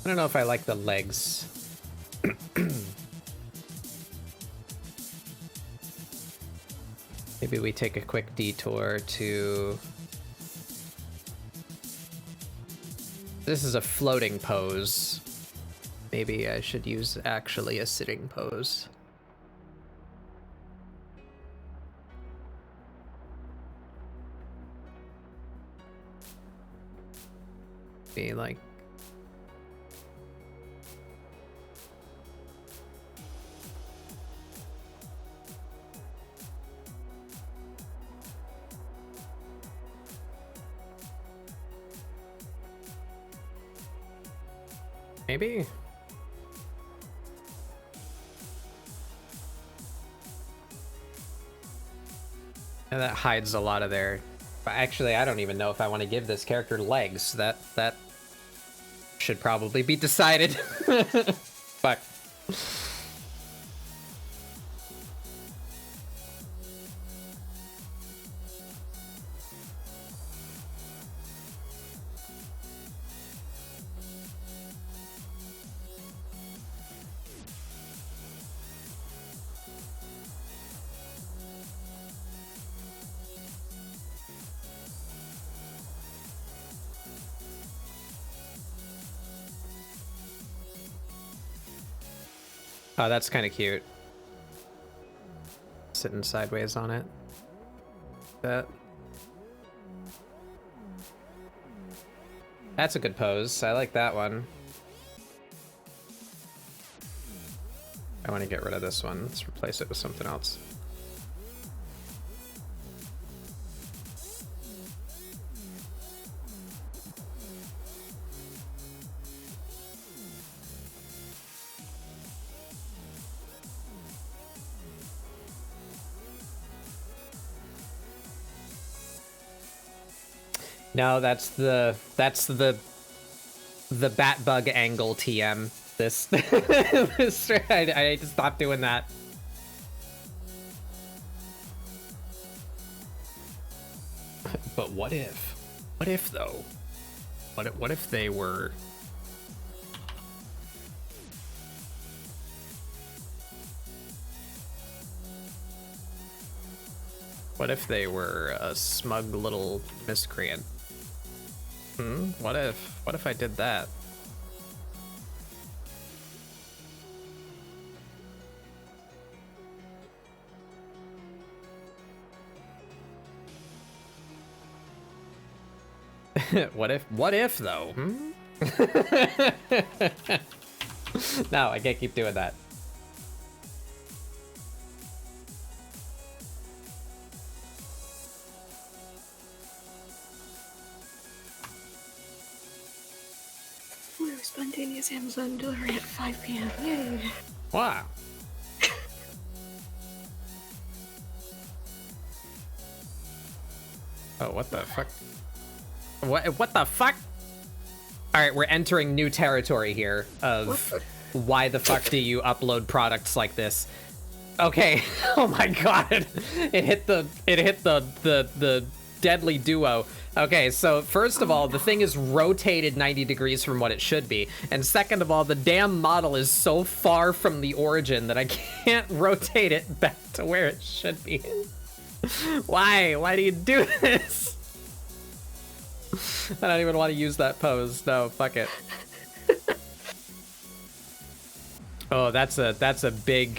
I don't know if I like the legs. Maybe we take a quick detour to... This is a floating pose. Maybe I should use actually a sitting pose. Be like... Maybe? And that hides a lot of their... But actually, I don't even know if I want to give this character legs. That should probably be decided. Fuck. Oh, that's kind of cute. Sitting sideways on it. That's a good pose. I like that one. I want to get rid of this one. Let's replace it with something else. No, that's the bat bug angle TM. This, I need to stop doing that. But what if? What if though? What if they were? What if they were a smug little miscreant? What if I did that? What if though? No, I can't keep doing that. Spontaneous Amazon delivery at 5 p.m. Yay! Wow. Oh, what the fuck? What the fuck? All right, we're entering new territory here of why the fuck do you upload products like this? Okay. Oh my god. It hit the deadly duo. Okay, so first of all, the thing is rotated 90 degrees from what it should be. And second of all, the damn model is so far from the origin that I can't rotate it back to where it should be. Why? Why do you do this? I don't even want to use that pose. No, fuck it. Oh, that's a big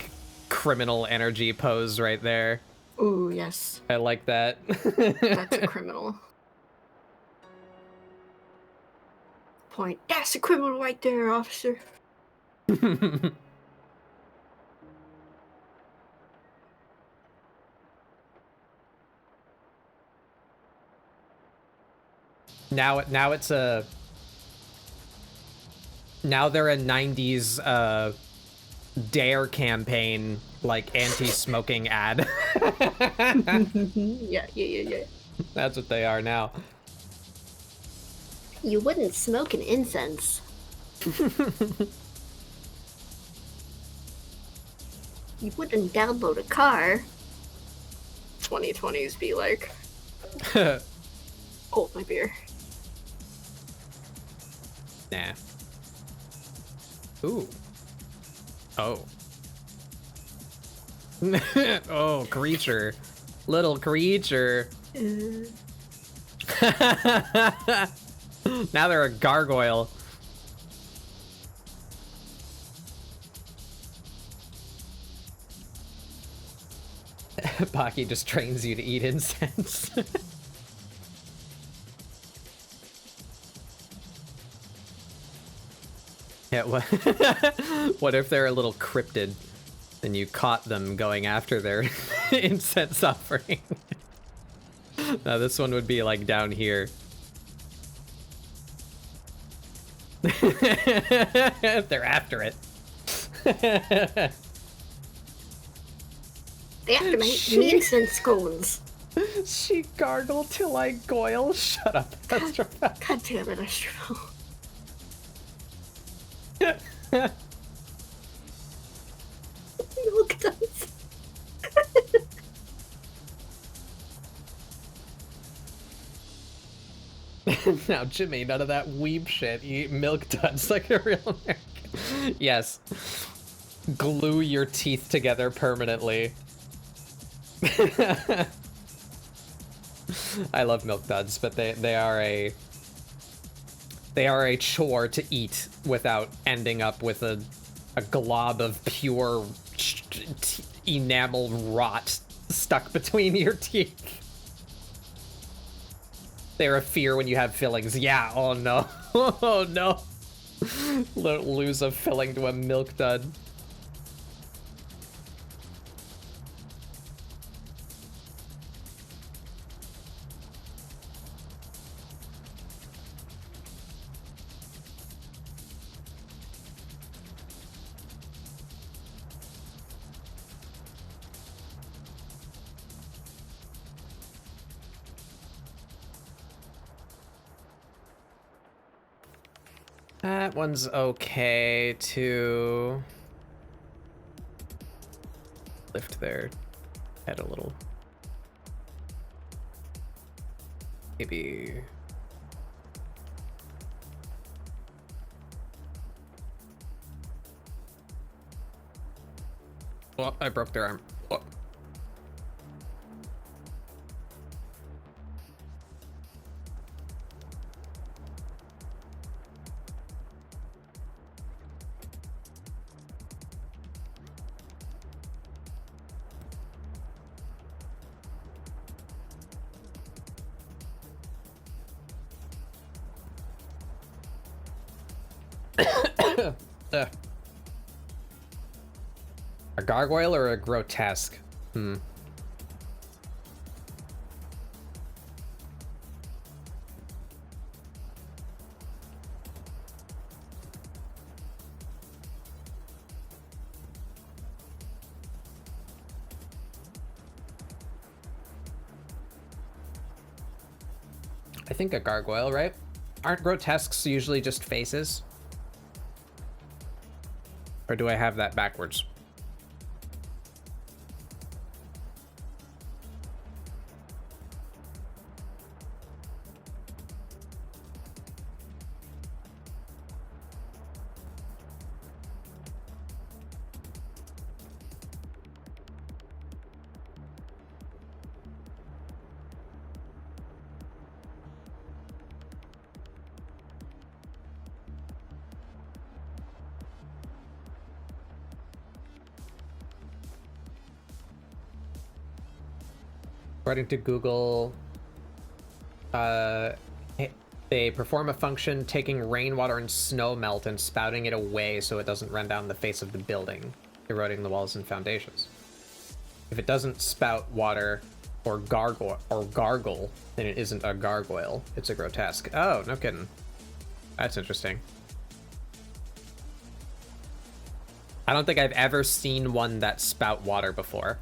criminal energy pose right there. Ooh, yes. I like that. That's a criminal. Point. That's a criminal right there, officer. Now it's a. Now they're a 90s dare campaign, like anti-smoking ad. Yeah. That's what they are now. You wouldn't smoke an incense. You wouldn't download a car. 2020s be like. Hold my beer. Nah. Ooh. Oh. Oh, creature. Little creature. Now they're a gargoyle. Pocky just trains you to eat incense. Yeah, what if they're a little cryptid and you caught them going after their incense offering? Now this one would be like down here. They're after it. They have to make incense cones. She gargled till I goyle. Shut up, Astrophel. God damn it, Astrophel. Milk duds. Now, Jimmy, none of that weeb shit. You eat milk duds like a real American. Yes. Glue your teeth together permanently. I love milk duds, but they are a chore to eat without ending up with a glob of pure enamel rot stuck between your teeth. They're a fear when you have fillings. Yeah, oh no. Oh no. Lose a filling to a milk dud. That one's okay to lift their head a little. Maybe. Oh, I broke their arm. Oh. A gargoyle or a grotesque? I think a gargoyle, right? Aren't grotesques usually just faces? Or do I have that backwards? According to Google, they perform a function taking rainwater and snow melt and spouting it away so it doesn't run down the face of the building, eroding the walls and foundations. If it doesn't spout water or gargle, then it isn't a gargoyle. It's a grotesque. Oh, no kidding. That's interesting. I don't think I've ever seen one that spout water before.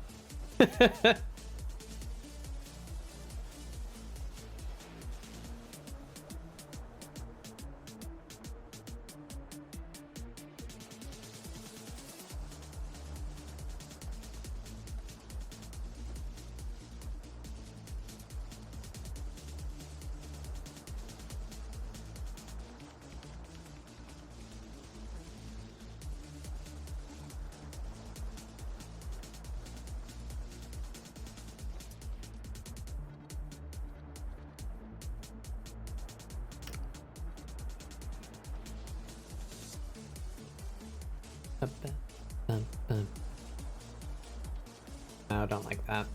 No, I don't like that.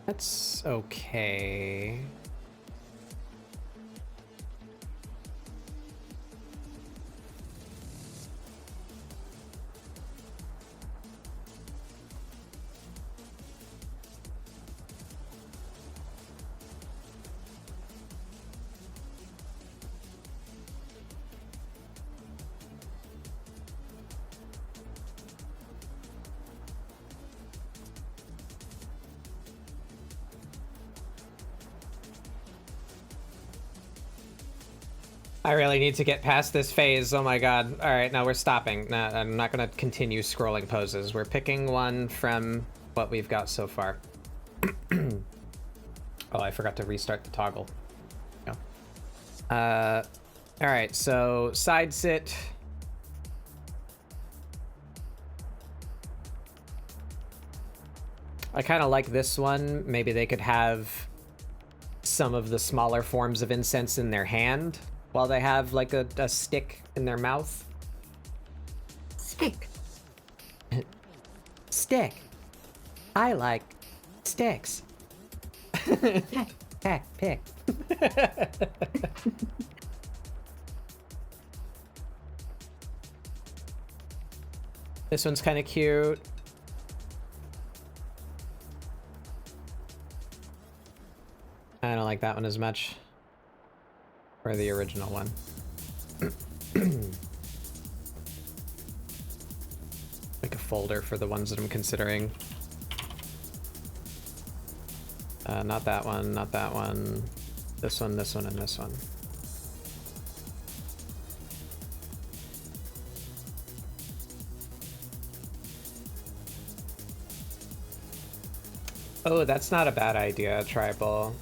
That's okay. I really need to get past this phase. Oh my god. Alright, now we're stopping. No, I'm not going to continue scrolling poses. We're picking one from what we've got so far. Oh, I forgot to restart the toggle. No. Alright, so side sit. I kind of like this one. Maybe they could have some of the smaller forms of incense in their hand while they have like a stick in their mouth. Stick. Stick. I like sticks. Pick. This one's kind of cute. I don't like that one as much. Or the original one. folder for the ones that I'm considering. Not that one, not that one. This one, this one, and this one. Oh, that's not a bad idea, Tribal.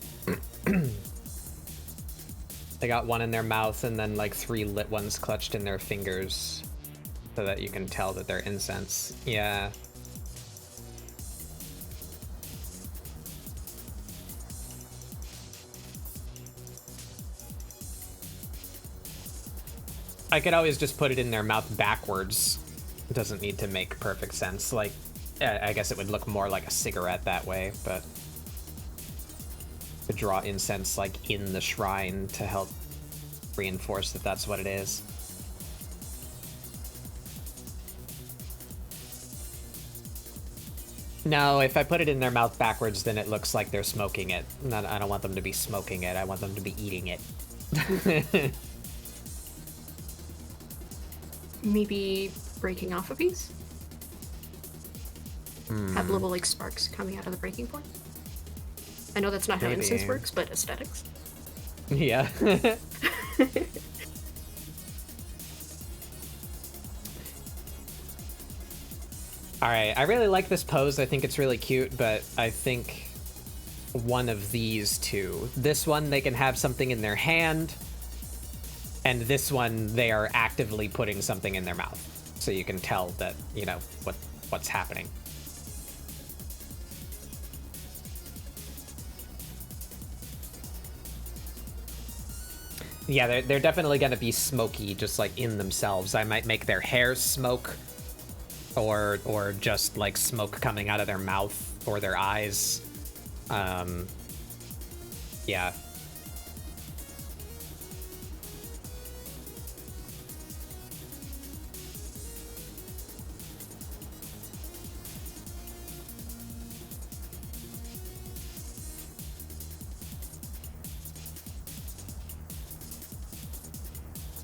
They got one in their mouth and then like 3 lit ones clutched in their fingers so that you can tell that they're incense. Yeah. I could always just put it in their mouth backwards. It doesn't need to make perfect sense. Like, I guess it would look more like a cigarette that way, but to draw incense like in the shrine to help reinforce that that's what it is. No, if I put it in their mouth backwards, then it looks like they're smoking it. I don't want them to be smoking it. I want them to be eating it. Maybe breaking off a piece? Have little like sparks coming out of the breaking point? I know that's not how incense works, but aesthetics. Yeah. Alright, I really like this pose. I think it's really cute, but I think one of these two. This one, they can have something in their hand, and this one, they are actively putting something in their mouth. So you can tell that, you know, what's happening. Yeah, they're definitely gonna be smoky, just like in themselves. I might make their hair smoke, or just like smoke coming out of their mouth or their eyes. Yeah.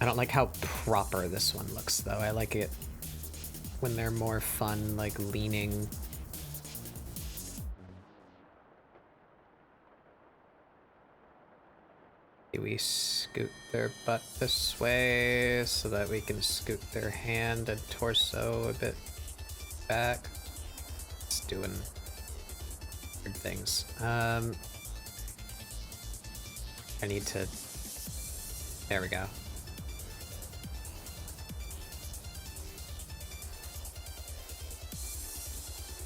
I don't like how proper this one looks, though. I like it when they're more fun, like leaning. We scoot their butt this way so that we can scoot their hand and torso a bit back. It's doing weird things. I need to... There we go.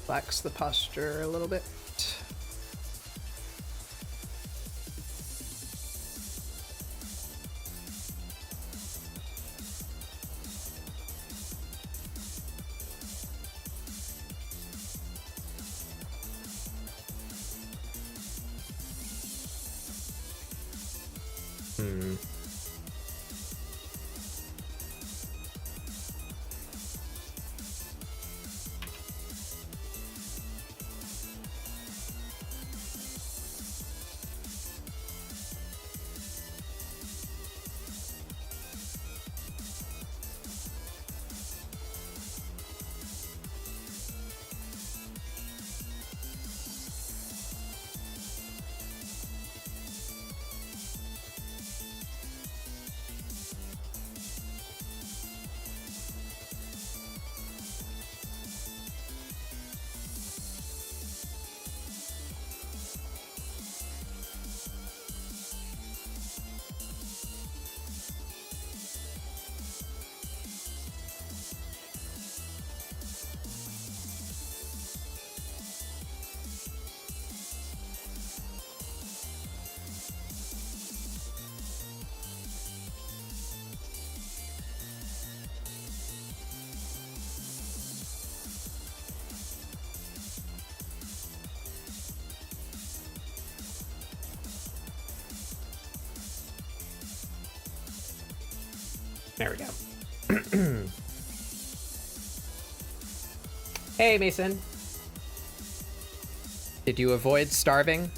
Relax the posture a little bit. There we go. Hey, Mason. Did you avoid starving?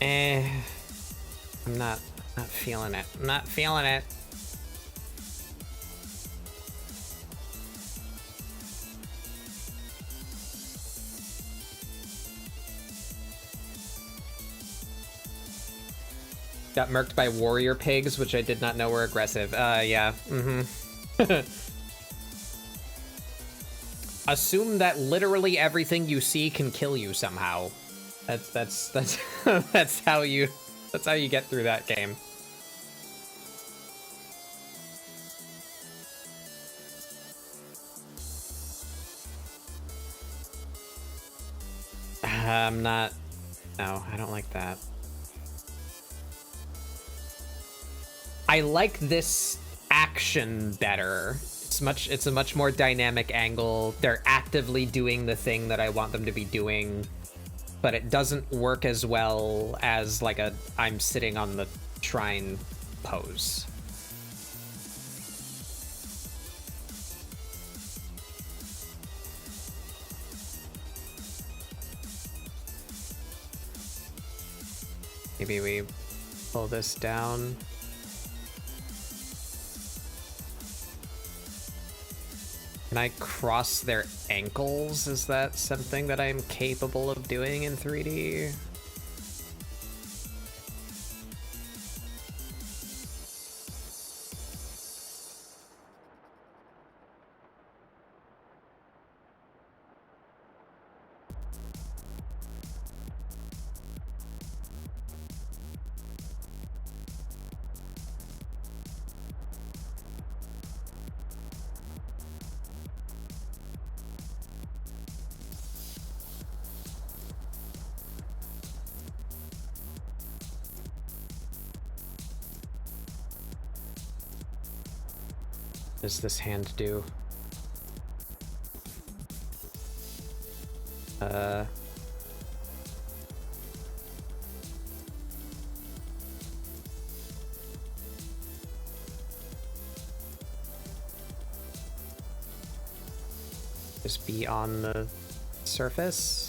I'm not feeling it. I'm not feeling it. Got murked by warrior pigs, which I did not know were aggressive. Yeah. Assume that literally everything you see can kill you somehow. That's that's how you get through that game. I'm not. No, I don't like that. I like this action better. It's a much more dynamic angle. They're actively doing the thing that I want them to be doing, but it doesn't work as well as like a I'm sitting on the shrine pose. Maybe we pull this down. Can I cross their ankles? Is that something that I'm capable of doing in 3D? What does this hand do? Just be on the surface.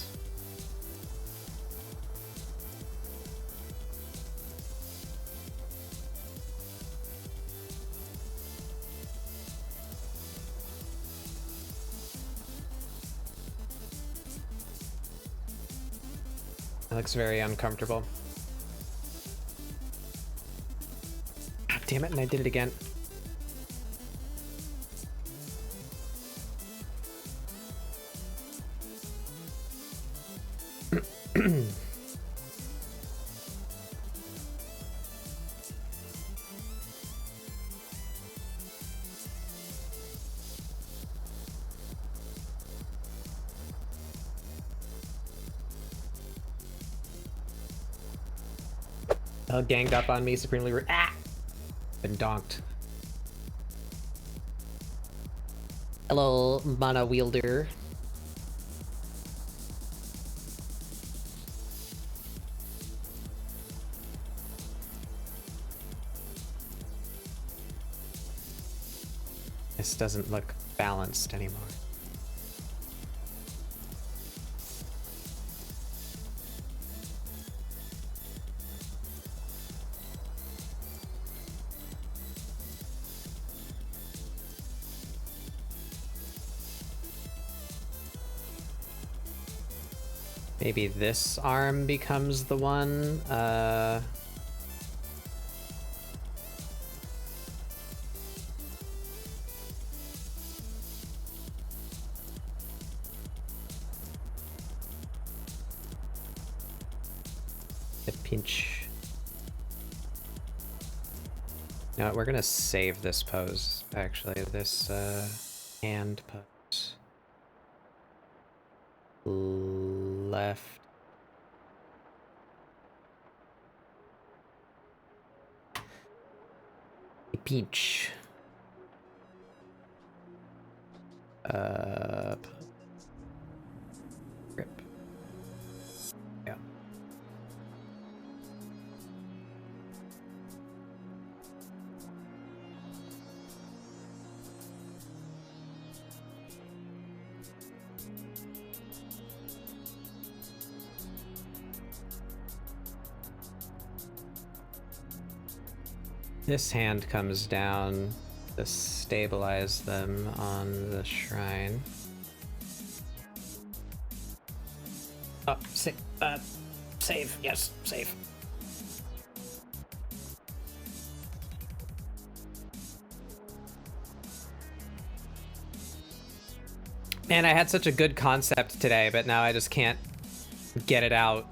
That looks very uncomfortable. God damn it, and I did it again. Ganged up on me, supremely rude. Ah! Been donked. Hello, mana wielder. This doesn't look balanced anymore. Maybe this arm becomes the one. A pinch. You know what, we're gonna save this pose, actually. This hand pose. Left. Peach. Grip. Yeah. This hand comes down to stabilize them on the shrine. Oh, save. Yes, save. Man, I had such a good concept today, but now I just can't get it out.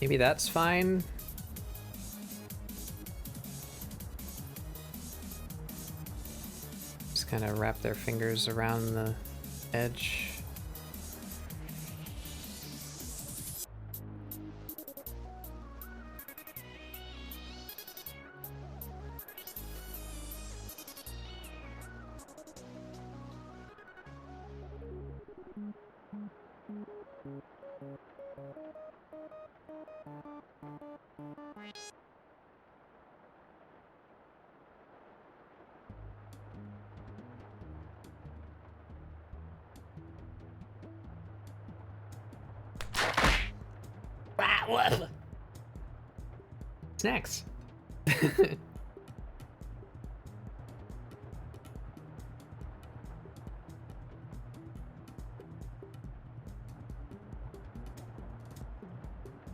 Maybe that's fine. Just kind of wrap their fingers around the edge. Snacks. I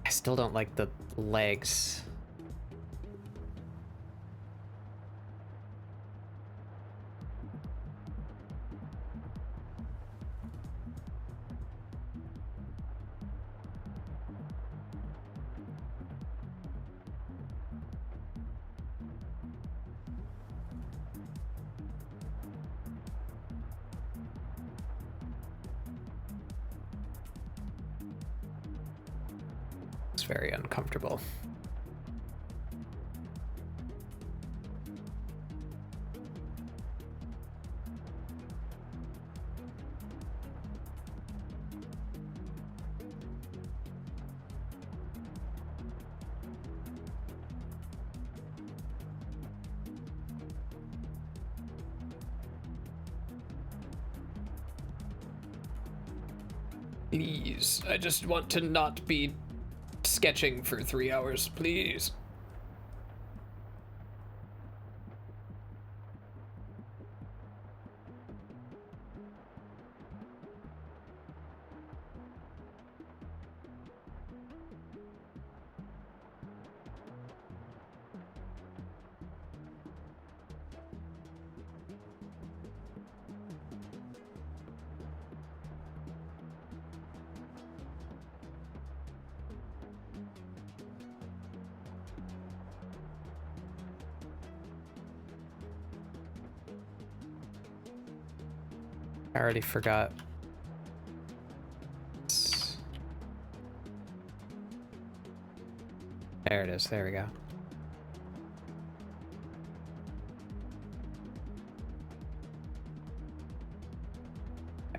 still don't like the legs. Very uncomfortable. Please, I just want to not be sketching for 3 hours, please. I already forgot. There it is. There we go.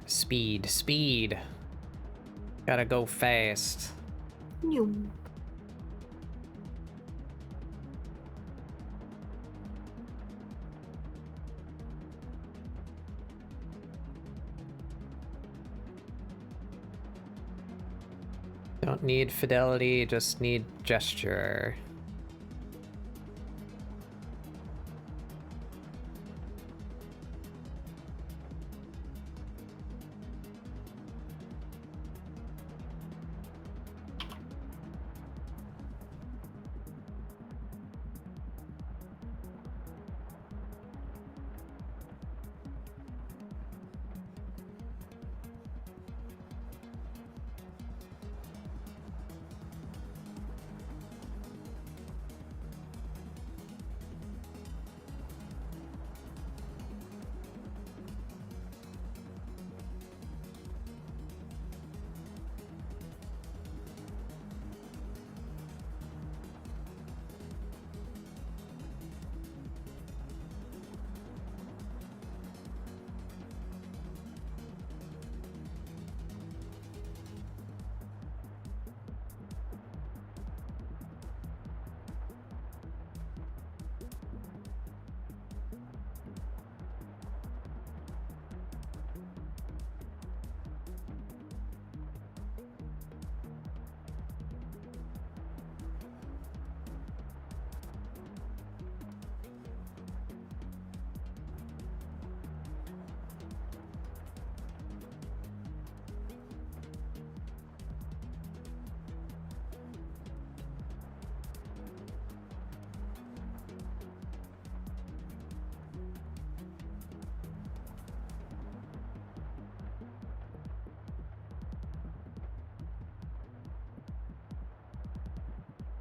Speed, speed. Gotta go fast. Noom. Don't need fidelity, just need gesture.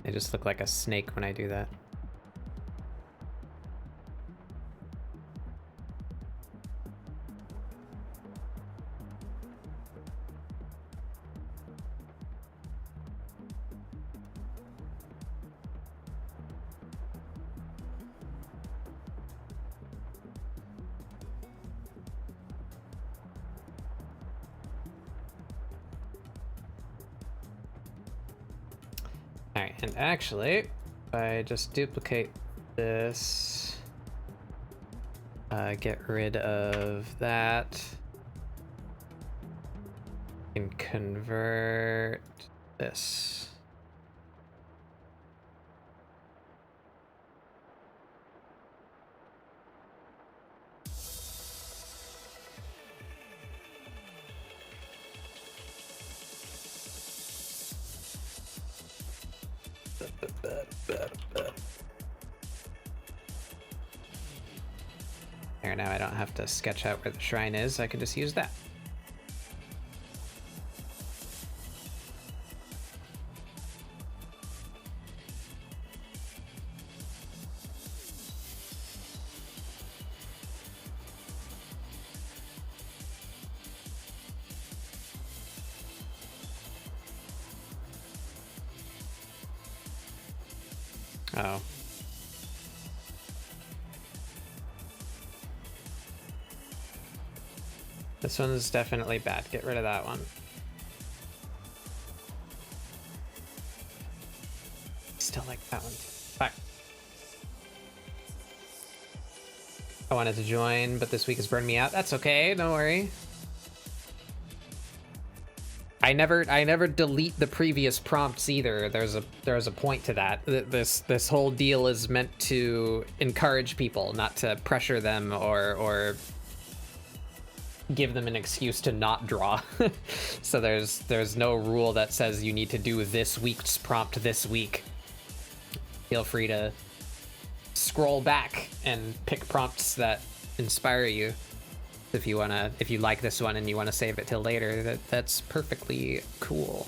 I just look like a snake when I do that. Alright, and actually, if I just duplicate this, get rid of that, and convert this. There, now I don't have to sketch out where the shrine is, I can just use that. Oh. This one's definitely bad. Get rid of that one. Still like that one too. Fuck. I wanted to join, but this week has burned me out. That's okay, don't worry. I never delete the previous prompts either. There's a point to that. This whole deal is meant to encourage people, not to pressure them or give them an excuse to not draw. So there's no rule that says you need to do this week's prompt this week. Feel free to scroll back and pick prompts that inspire you. If you like this one and you want to save it till later, that's perfectly cool.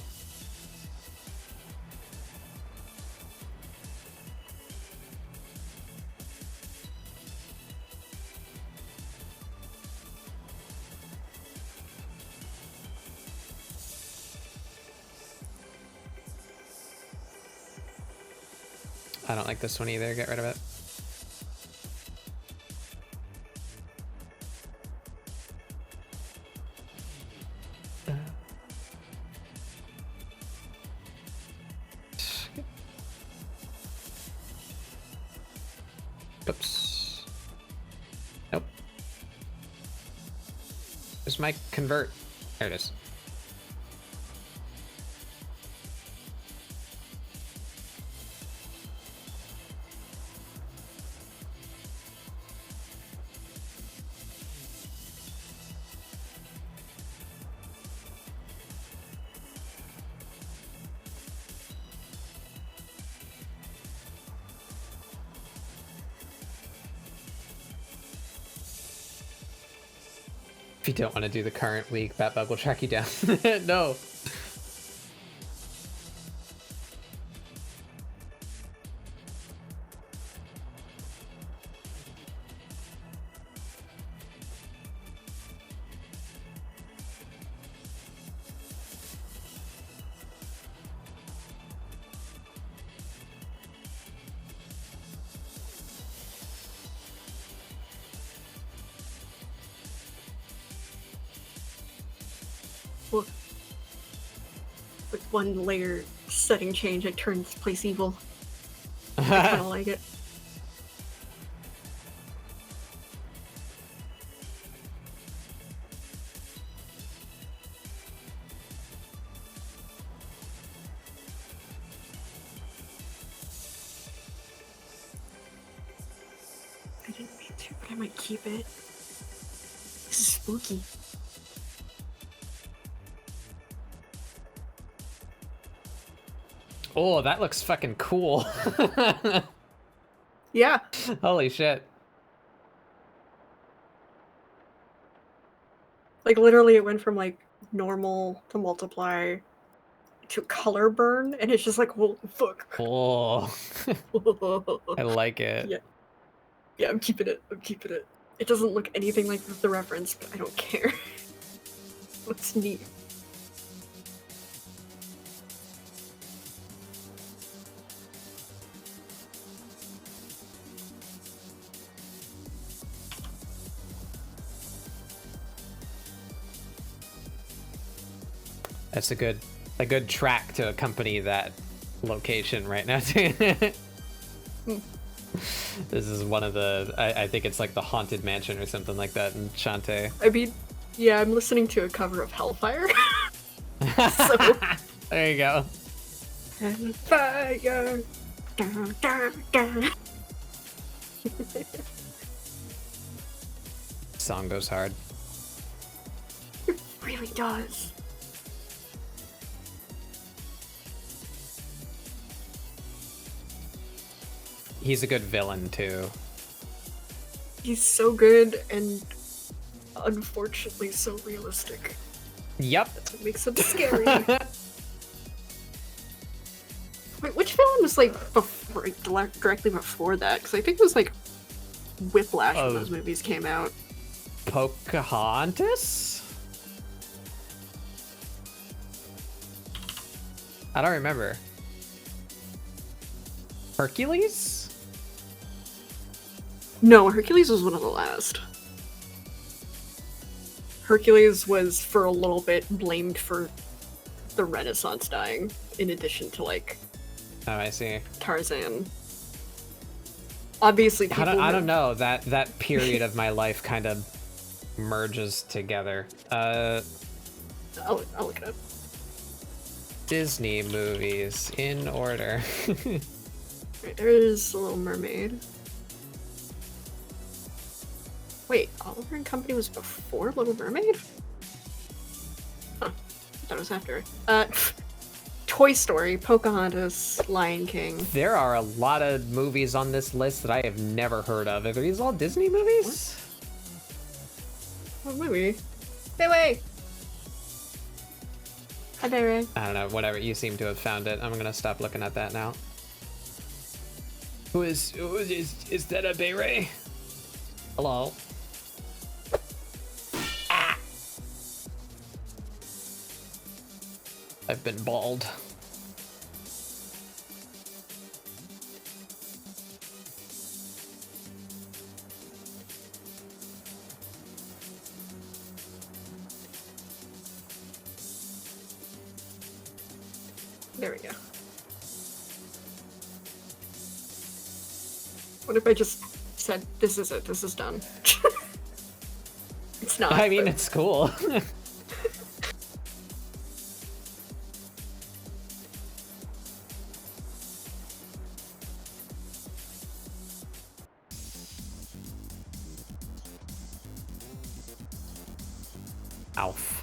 I don't like this one either. Get rid of it. Oops. Nope. Where's my convert? There it is. If you don't want to do the current week, Batbug will track you down. No. Well, with one layer setting change, it turns place evil. I kind of like it. I didn't mean to, but I might keep it. This is spooky. Oh, that looks fucking cool. Yeah. Holy shit. Like, literally, it went from, like, normal to multiply to color burn, and it's just like, well, fuck. Oh, I like it. Yeah. Yeah, I'm keeping it. I'm keeping it. It doesn't look anything like the reference, but I don't care. Looks neat. That's a good track to accompany that location right now. This is one of the, I think it's like the Haunted Mansion or something like that in Shantae. I mean, yeah, I'm listening to a cover of Hellfire. So. There you go. Hellfire. Dun, dun, dun. Song goes hard. It really does. He's a good villain too. He's so good and unfortunately so realistic. Yep. That's what makes him scary. Wait, which villain was like before, directly before that? Because I think it was like Whiplash when those movies came out. Pocahontas? I don't remember. Hercules? No, Hercules was one of the last. Hercules was for a little bit blamed for the Renaissance dying, in addition to like Oh, I see. Tarzan. Obviously, people I don't know. That period of my life kind of merges together. I'll look it up. Disney movies in order. Right, there's The Little Mermaid. Wait, Oliver and Company was before Little Mermaid? Huh. That was after. Toy Story, Pocahontas, Lion King. There are a lot of movies on this list that I have never heard of. Are these all Disney movies? What movie? Wait. Hi, Barry. I don't know. Whatever. You seem to have found it. I'm gonna stop looking at that now. Who is that a Bay Ray? Hello. Ah! I've been bald. There we go. What if I just said, this is it, this is done? It's not. I mean, but... it's cool. Alf.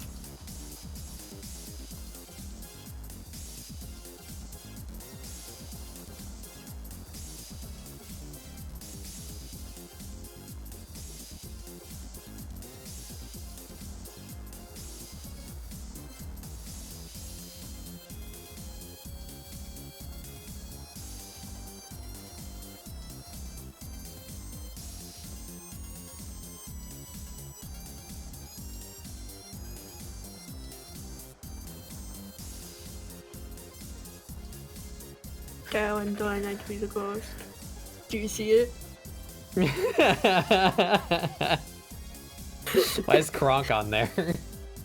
Cow and dying to be the ghost. Do you see it? Why is Kronk on there?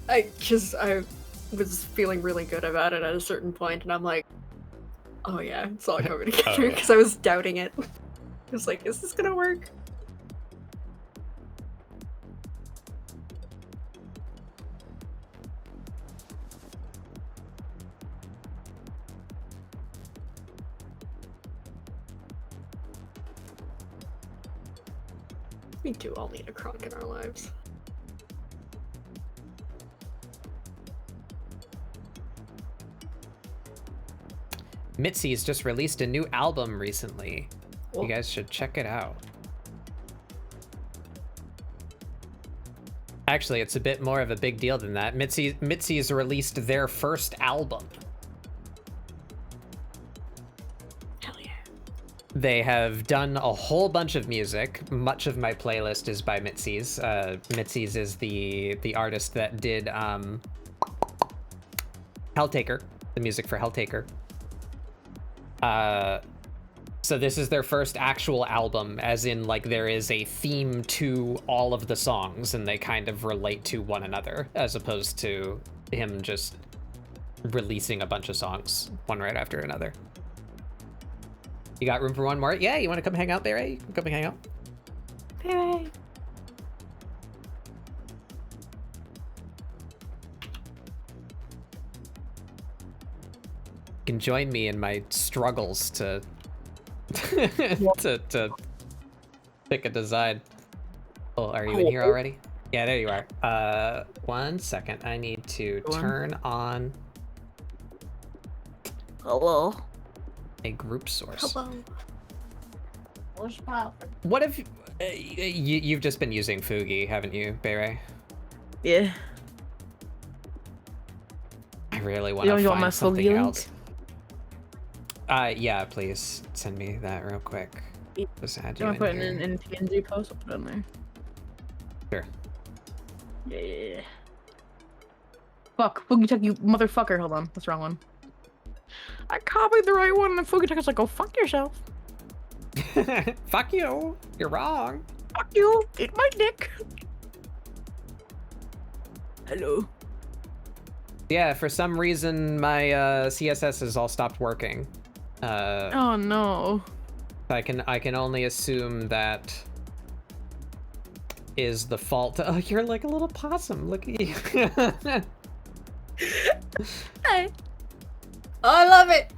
Cause I was feeling really good about it at a certain point, and I'm like, oh yeah, it's all coming together, because I was doubting it. I was like, is this gonna work? We do all need a Kronk in our lives. Mitzi's just released a new album recently. Cool. You guys should check it out. Actually, it's a bit more of a big deal than that. Mitzi's released their first album. Hell yeah. They have done a whole bunch of music. Much of my playlist is by Mitzi's. Mitzi's is the artist that did Helltaker, the music for Helltaker. So this is their first actual album, as in, like, there is a theme to all of the songs, and they kind of relate to one another, as opposed to him just releasing a bunch of songs, one right after another. You got room for one more? Yeah, you want to come hang out, Barry? Come hang out. Barry. You can join me in my struggles to to pick a design. Oh, are you in here already? Yeah, there you are. 1 second. I need to turn on a group source. Hello. What if you've just been using Fugi, haven't you, Beret? Yeah. I really want to want my find something Fugi else. Yeah, please send me that real quick. Just add you You want to put in it here. in PNG post? I'll put it on there. Sure. Yeah. Fuck, Fugitek, you motherfucker. Hold on, that's the wrong one. I copied the right one, and Fugitek's like, go fuck yourself. Fuck you. You're wrong. Fuck you. Eat my dick. Hello. Yeah, for some reason my CSS has all stopped working. Oh no. I can only assume that is the fault. Oh, you're like a little possum. Look at you. Hey. Oh, I love it.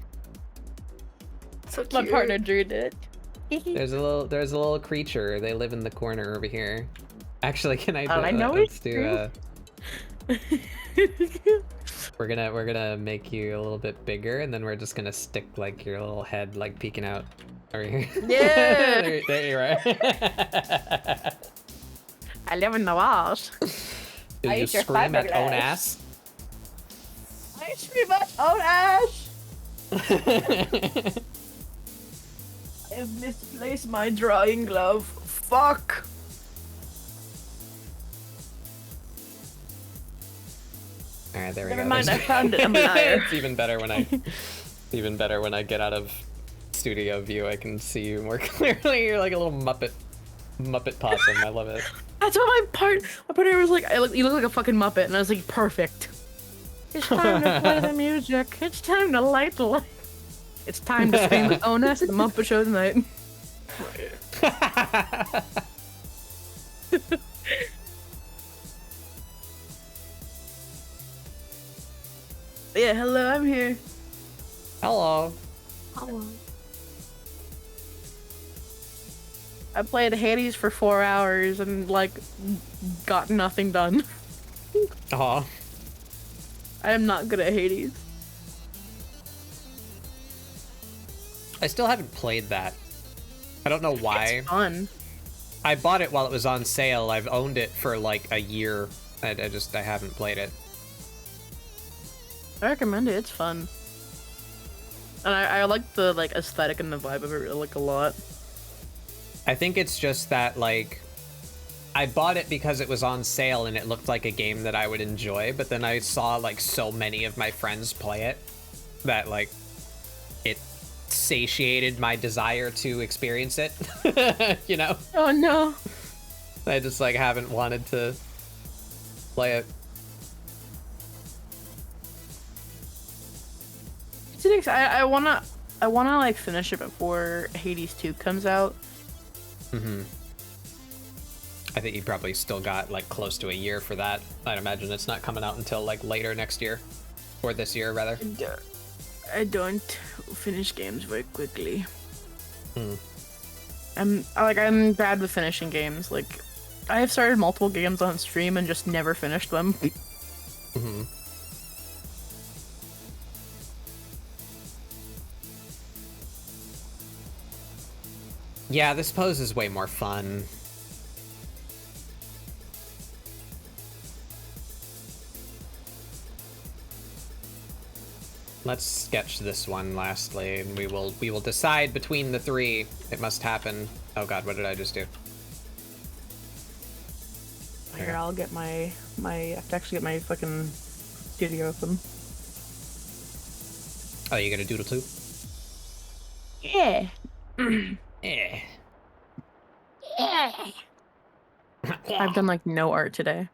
So My cute. partner drew it. There's a little creature. They live in the corner over here. Actually, can I do I know let's it's do we're gonna make you a little bit bigger, and then we're just gonna stick like your little head like peeking out over here. Yeah. there you are. I live in the walls. Do I you ate your scream at own fiberglass. ass? I scream at own ass. I have misplaced my drawing glove. Fuck. All right, there we Never go. mind, There's- I found it. I'm a liar. It's even better when I get out of studio view. I can see you more clearly. You're like a little Muppet possum. I love it. That's what my partner was like. You look like a fucking Muppet, and I was like, perfect. It's time to play the music. It's time to light the light. It's time to scream Onus at the Muppet Show tonight. Yeah, hello, I'm here. Hello. Hello. I played Hades for 4 hours and, like, got nothing done. Aw. I am not good at Hades. I still haven't played that. I don't know why. It's fun. I bought it while it was on sale. I've owned it for like a year. I haven't played it. I recommend it. It's fun. And I like the like aesthetic and the vibe of it like a lot. I think it's just that like I bought it because it was on sale and it looked like a game that I would enjoy, but then I saw like so many of my friends play it that like it satiated my desire to experience it. You know? Oh no. I just like haven't wanted to play it. I wanna like finish it before Hades 2 comes out. Mm-hmm. I think you probably still got like close to a year for that. I'd imagine it's not coming out until like later next year. Or this year, rather. I don't finish games very quickly. Hmm. I'm bad with finishing games. Like, I have started multiple games on stream and just never finished them. Mm-hmm. Yeah, this pose is way more fun. Let's sketch this one lastly, and we will decide between the three. It must happen. Oh god, what did I just do? Here, I'll get my I have to actually get my fucking studio open. Oh, you gonna doodle too? Yeah. Yeah. I've done like no art today.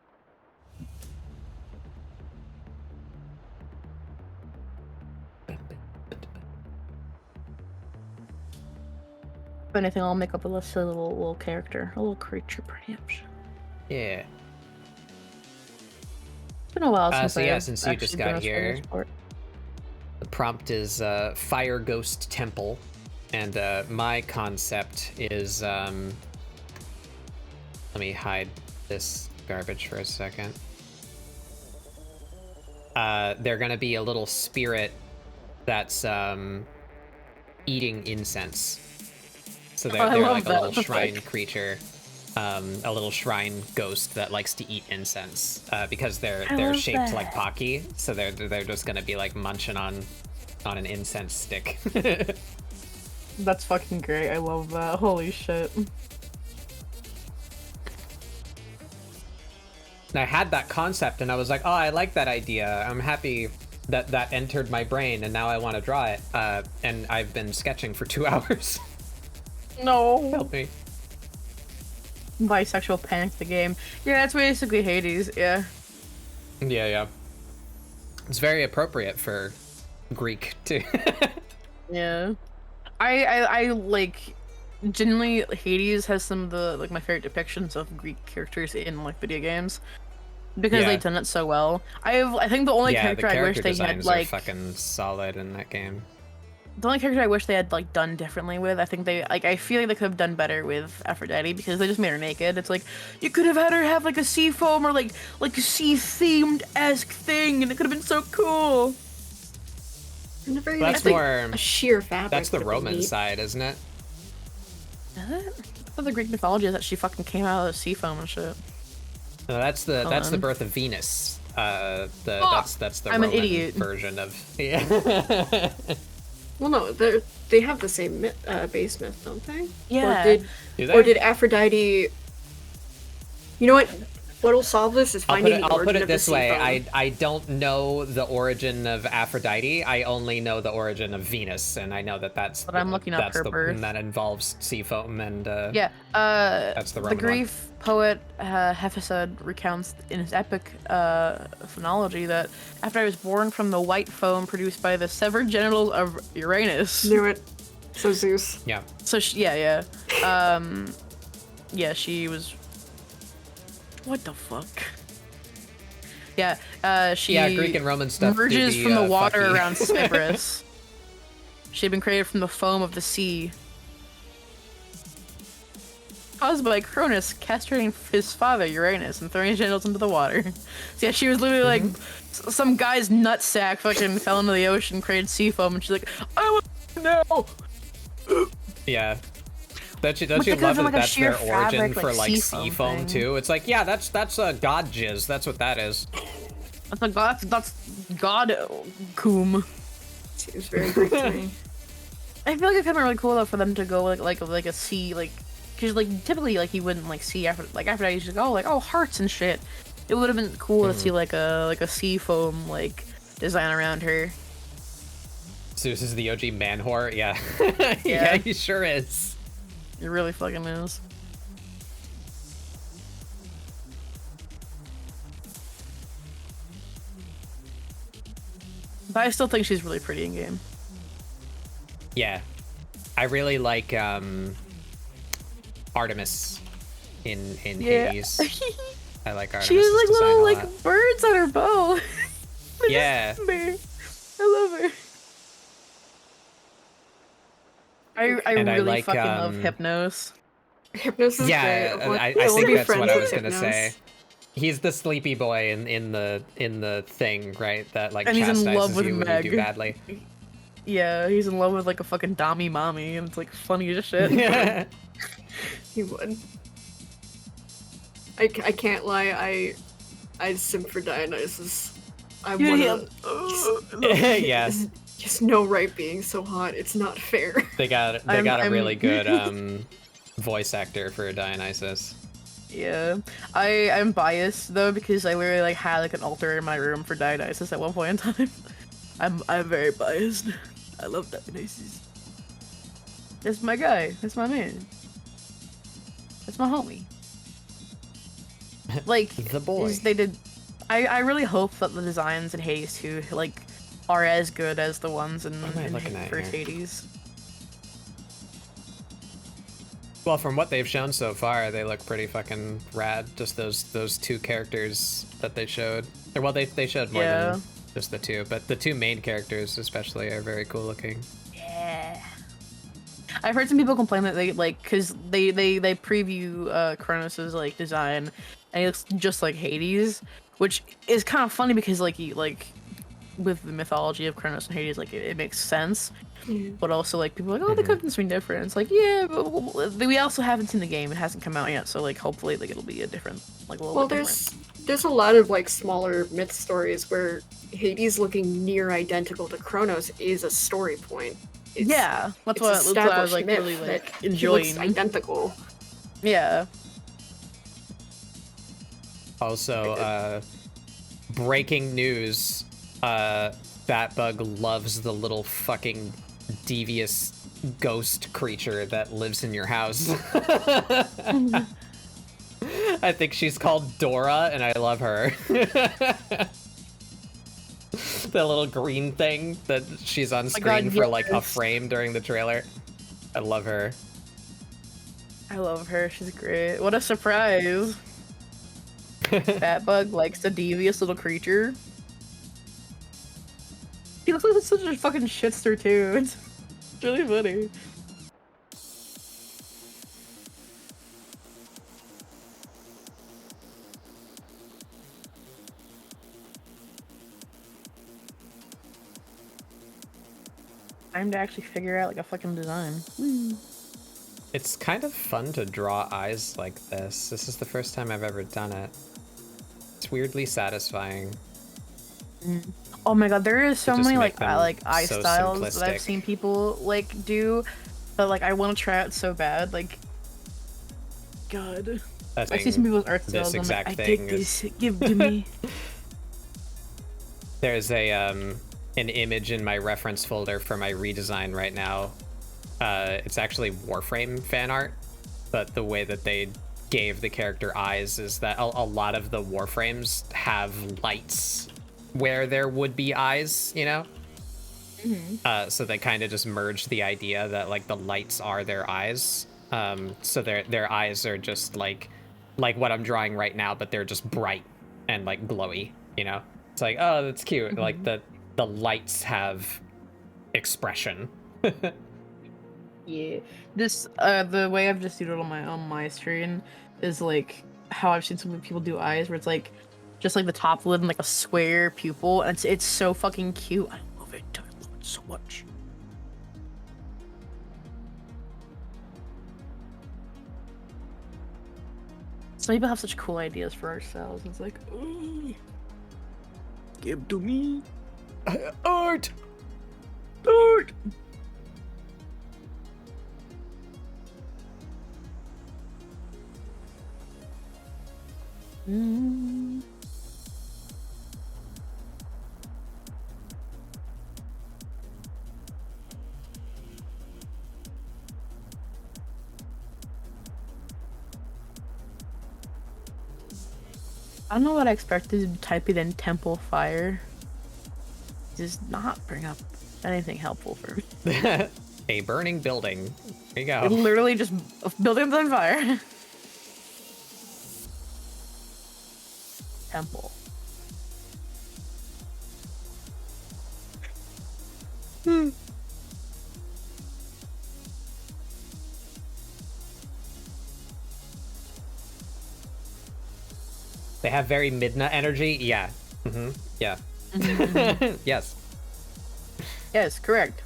If anything, I'll make up a little character, a little creature, perhaps. Yeah. It's been a while since So I've yeah, since you just actually done got a here, ScribbleSupport. the prompt is Fire Ghost Temple, and my concept is let me hide this garbage for a second. They're gonna be a little spirit that's eating incense. So they're I love like a that. little shrine creature, a little shrine ghost that likes to eat incense because they're love shaped that. like Pocky, so they're just gonna be like munching on an incense stick. That's fucking great. I love that. Holy shit. And I had that concept and I was like, oh, I like that idea. I'm happy that that entered my brain and now I want to draw it. And I've been sketching for 2 hours. No. Help me. Bisexual Panic the game. Yeah, that's basically Hades, yeah. Yeah. It's very appropriate for Greek too. Yeah. I like generally Hades has some of the like my favorite depictions of Greek characters in like video games. Because Yeah. they've done it so well. I think the only Yeah, character the I wish character they designs had like are fucking solid in that game. the only character I wish they had like done differently with, I think they like I feel like they could have done better with Aphrodite because they just made her naked. It's like you could have had her have like a sea foam or like a sea themed esque thing and it could have been so cool. And a very, That's like, more. a sheer fabric. That's the would be Roman neat. side, isn't it? Is it? I thought the Greek mythology is that she fucking came out of the sea foam and shit. No, that's the on. birth of Venus. That's the I'm an Roman idiot. version of yeah. Well, no, they have the same base myth, don't they? Yeah. Or did, Do they? or did Aphrodite? You know what? What'll solve this is finding the I'll origin put it of the this way. seafoam. I don't know the origin of Aphrodite. I only know the origin of Venus, and I know that that's But I'm looking up that's her the birth. one that involves sea foam and Yeah, that's the the Roman Greek poet Hesiod recounts in his epic phonology that after I was born from the white foam produced by the severed genitals of Uranus. Knew it. So Zeus. one. Yeah. So yeah. Yeah, she was. What the fuck? Yeah, she. Yeah, Greek and Roman stuff do emerges be, from the water fucky. around Cyprus. She had been created from the foam of the sea. Caused by Cronus castrating his father Uranus and throwing his genitals into the water. So yeah, she was literally like some guy's nutsack fucking fell into the ocean, created sea foam, and she's like, I want to know. Yeah. Don't you But they love could've that done, like, a that's sheer their origin fabric, for like, like sea sea foam foam thing. too? It's like, yeah, that's god jizz. That's what that is. That's like that's god coom. Seems very Greek to me. I feel like it could be really cool though for them to go like a sea like, cause like typically like you wouldn't like see after that you just go like, oh, hearts and shit. It would have been cool to see like a sea foam like design around her. Zeus is the OG man whore. Yeah. Yeah. Yeah, he sure is. It really fucking is. But I still think she's really pretty in game. Yeah. I really like Artemis in Hades. I like Artemis. She has like little like birds on her bow. Yeah. I love her. I And I really like, fucking love Hypnos. Hypnos is Yeah, great. I wanna think be that's friends what I with was gonna Hypnos. say. He's the sleepy boy in the thing, right? That like And he's in chastises love with you when Meg. you do badly. Yeah, he's in love with like a fucking Dommy mommy, and it's like funny as shit. He would. I can't lie. I simp for Dionysus. I Yeah, wanna. Yeah, Just no right being so hot. It's not fair. they got a I'm- really good voice actor for Dionysus. Yeah, I'm biased though because I literally like had like an altar in my room for Dionysus at one point in time. I'm very biased. I love Dionysus. That's my guy. That's my man. That's my homie. Like The boy. they did. I really hope that the designs in Hades 2 like are as good as the ones in What am I looking at first here? Hades. Well, from what they've shown so far, they look pretty fucking rad. Just those two characters that they showed. Or, well, they showed more Yeah. than just the two, but the two main characters especially are very cool looking. Yeah. I've heard some people complain that they like because they preview Kronos's like design and he looks just like Hades, which is kind of funny because like with the mythology of Kronos and Hades, like it makes sense. But also like people are like, oh, they could do something different. It's like, yeah, but we also haven't seen the game. It hasn't come out yet, so like hopefully like it'll be a different like a little Well, bit different. there's a lot of like smaller myth stories where Hades looking near identical to Kronos is a story point. It's, Yeah, it's that's what I was like myth really like that he looks enjoying. identical. Yeah. Also, breaking news, Batbug loves the little fucking devious ghost creature that lives in your house. I think she's called Dora, and I love her. The little green thing that she's on screen God, for like a yes. frame during the trailer. I love her. I love her. She's great. What a surprise. Batbug likes the devious little creature. He looks like such a fucking shitster too. It's really funny. Time to actually figure out like a fucking design. It's kind of fun to draw eyes like this. This is the first time I've ever done it. It's weirdly satisfying. Oh my god, there is so just many make them like eye so styles that I've simplistic. seen people like do, but like I want to try it so bad. Like, God. I see some people's art styles. this I'm exact like, I thing dig is... this. Give to me. There's a an image in my reference folder for my redesign right now. It's actually Warframe fan art, but the way that they gave the character eyes is that a lot of the Warframes have lights where there would be eyes, you know? So they kind of just merged the idea that like the lights are their eyes. So their eyes are just like what I'm drawing right now, but they're just bright and like glowy, you know? It's like, oh, that's cute. Like the lights have expression. Yeah. This the way I've just seen it on my screen is like how I've seen some people do eyes, where it's like just like the top lid and like a square pupil, and it's so fucking cute. I love it. I love it so much. Some people have such cool ideas for art styles. It's like, "Ooh, give to me Art! art." I don't know what I expected typing in Temple Fire. Does not bring up anything helpful for me. A burning building. There you It go. literally just buildings on fire. Temple. They have very Midna energy. Yeah. Yeah. Yes. Yes, correct.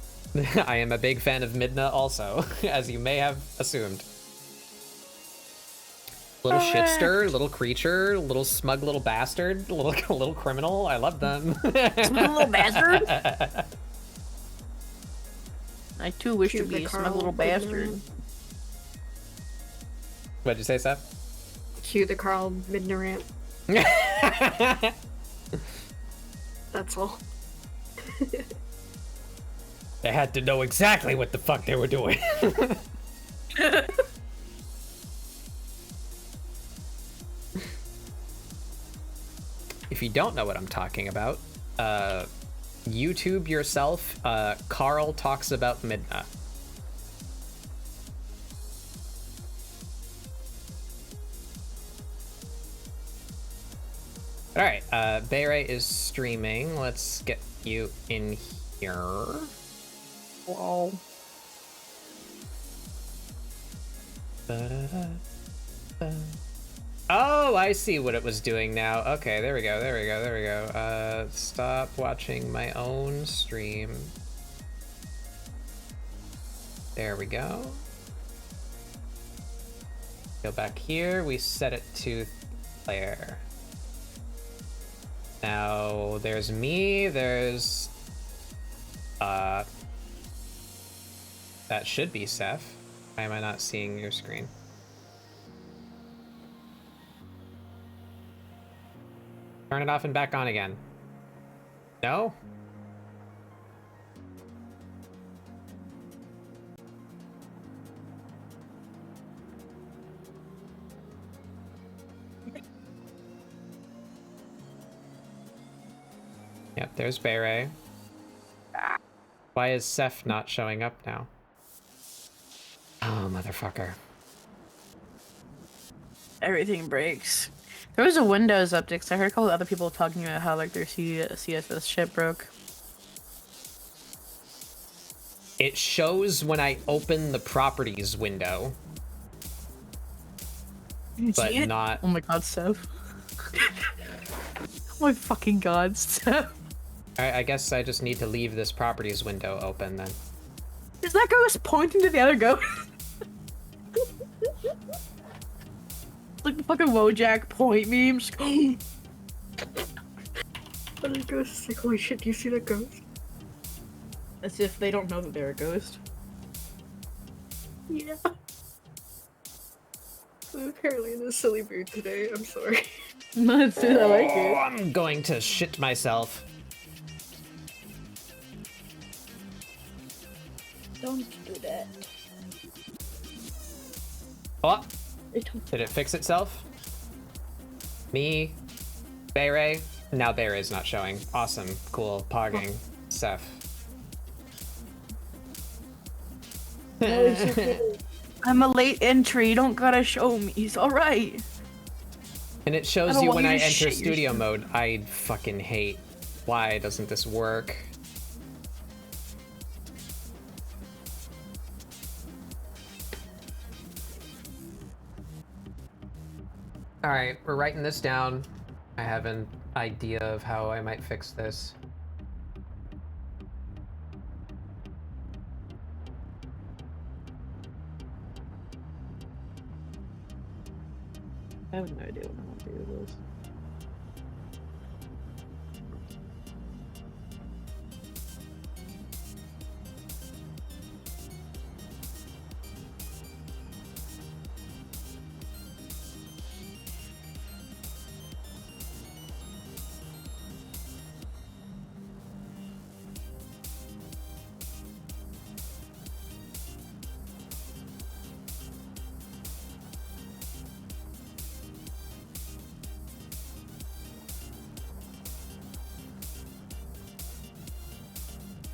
I am a big fan of Midna also, as you may have assumed. Little shitster, little creature, little smug little bastard, little criminal. I love them. Smug little bastard. I too wish to be a smug little bastard. What'd you say, Seth? Cue the Carl Midna rant. That's all. They had to know exactly what the fuck they were doing. If you don't know what I'm talking about, YouTube yourself, Carl talks about Midna. Alright, Bayray is streaming. Let's get you in here. Wow. Oh, I see what it was doing now. Okay, there we go. Stop watching my own stream. There we go. Go back here, we set it to player. Now, there's me, there's... that should be Seth. Why am I not seeing your screen? Turn it off and back on again. No? Yep, there's Bayray. Why is Seth not showing up now? Oh, motherfucker. Everything breaks. There was a Windows update, 'cause I heard a couple of other people talking about how like their CSS shit broke. It shows when I open the properties window, but See it? not... Oh my god, Steph. Oh my fucking god, Steph. I guess I just need to leave this properties window open then. Is that ghost pointing to the other ghost? Like the fucking Wojak point meme. Just Other ghosts like, holy shit, do you see that ghost? as if they don't know that they're a ghost. Yeah. I'm apparently in a silly mood today. I'm sorry. That's it. I like Oh, it. I'm going to shit myself. Don't do that. Oh, did it fix itself? Me, Beret. Now Beret's not showing. Awesome, cool, pogging, Seth. I'm a late entry. You don't gotta show me. He's all right. And it shows don't you want when you I to enter shit studio yourself. mode. I fucking hate. Why doesn't this work? All right, we're writing this down. I have an idea of how I might fix this. I have no idea what I want to do with this.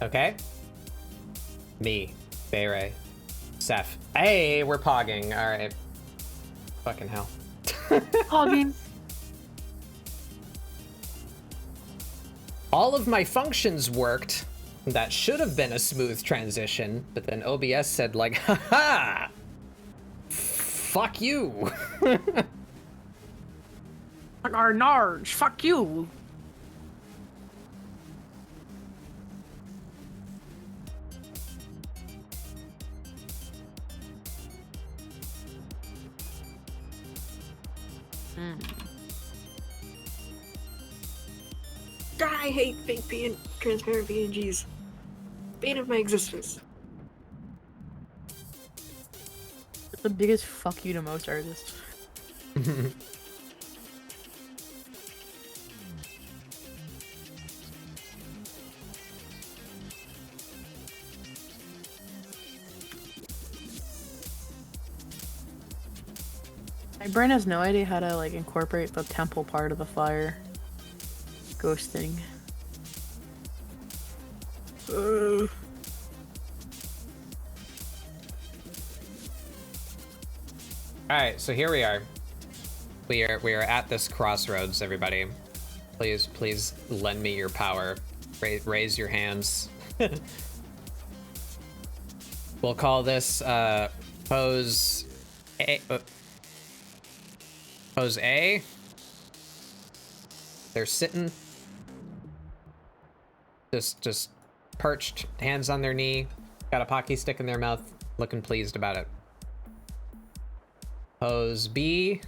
Okay. Me, Beret, Seth. Hey, we're pogging. All right. Fucking hell. Hogging. All of my functions worked. That should have been a smooth transition, but then OBS said like, haha! Fuck you! Our nards. Fuck you. I hate fake transparent PNGs. Bane of my existence. The biggest fuck you to most artists. My brain has no idea how to like incorporate the temple part of the fire ghost thing. Alright, so here we are. We are at this crossroads, everybody. Please lend me your power. Raise your hands. We'll call this pose A. Pose A. They're sitting. Just perched, hands on their knee, got a Pocky stick in their mouth, looking pleased about it. Pose B.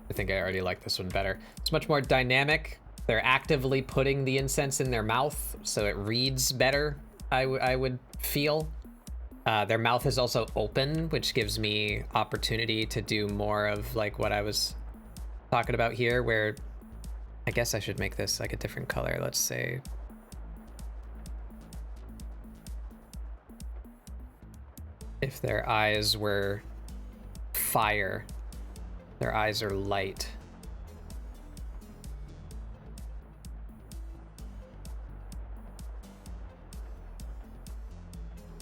I think I already like this one better. It's much more dynamic. They're actively putting the incense in their mouth, so it reads better, I would feel. Their mouth is also open, which gives me opportunity to do more of like what I was talking about here, where I guess I should make this like a different color. Let's say if their eyes were fire, their eyes are light.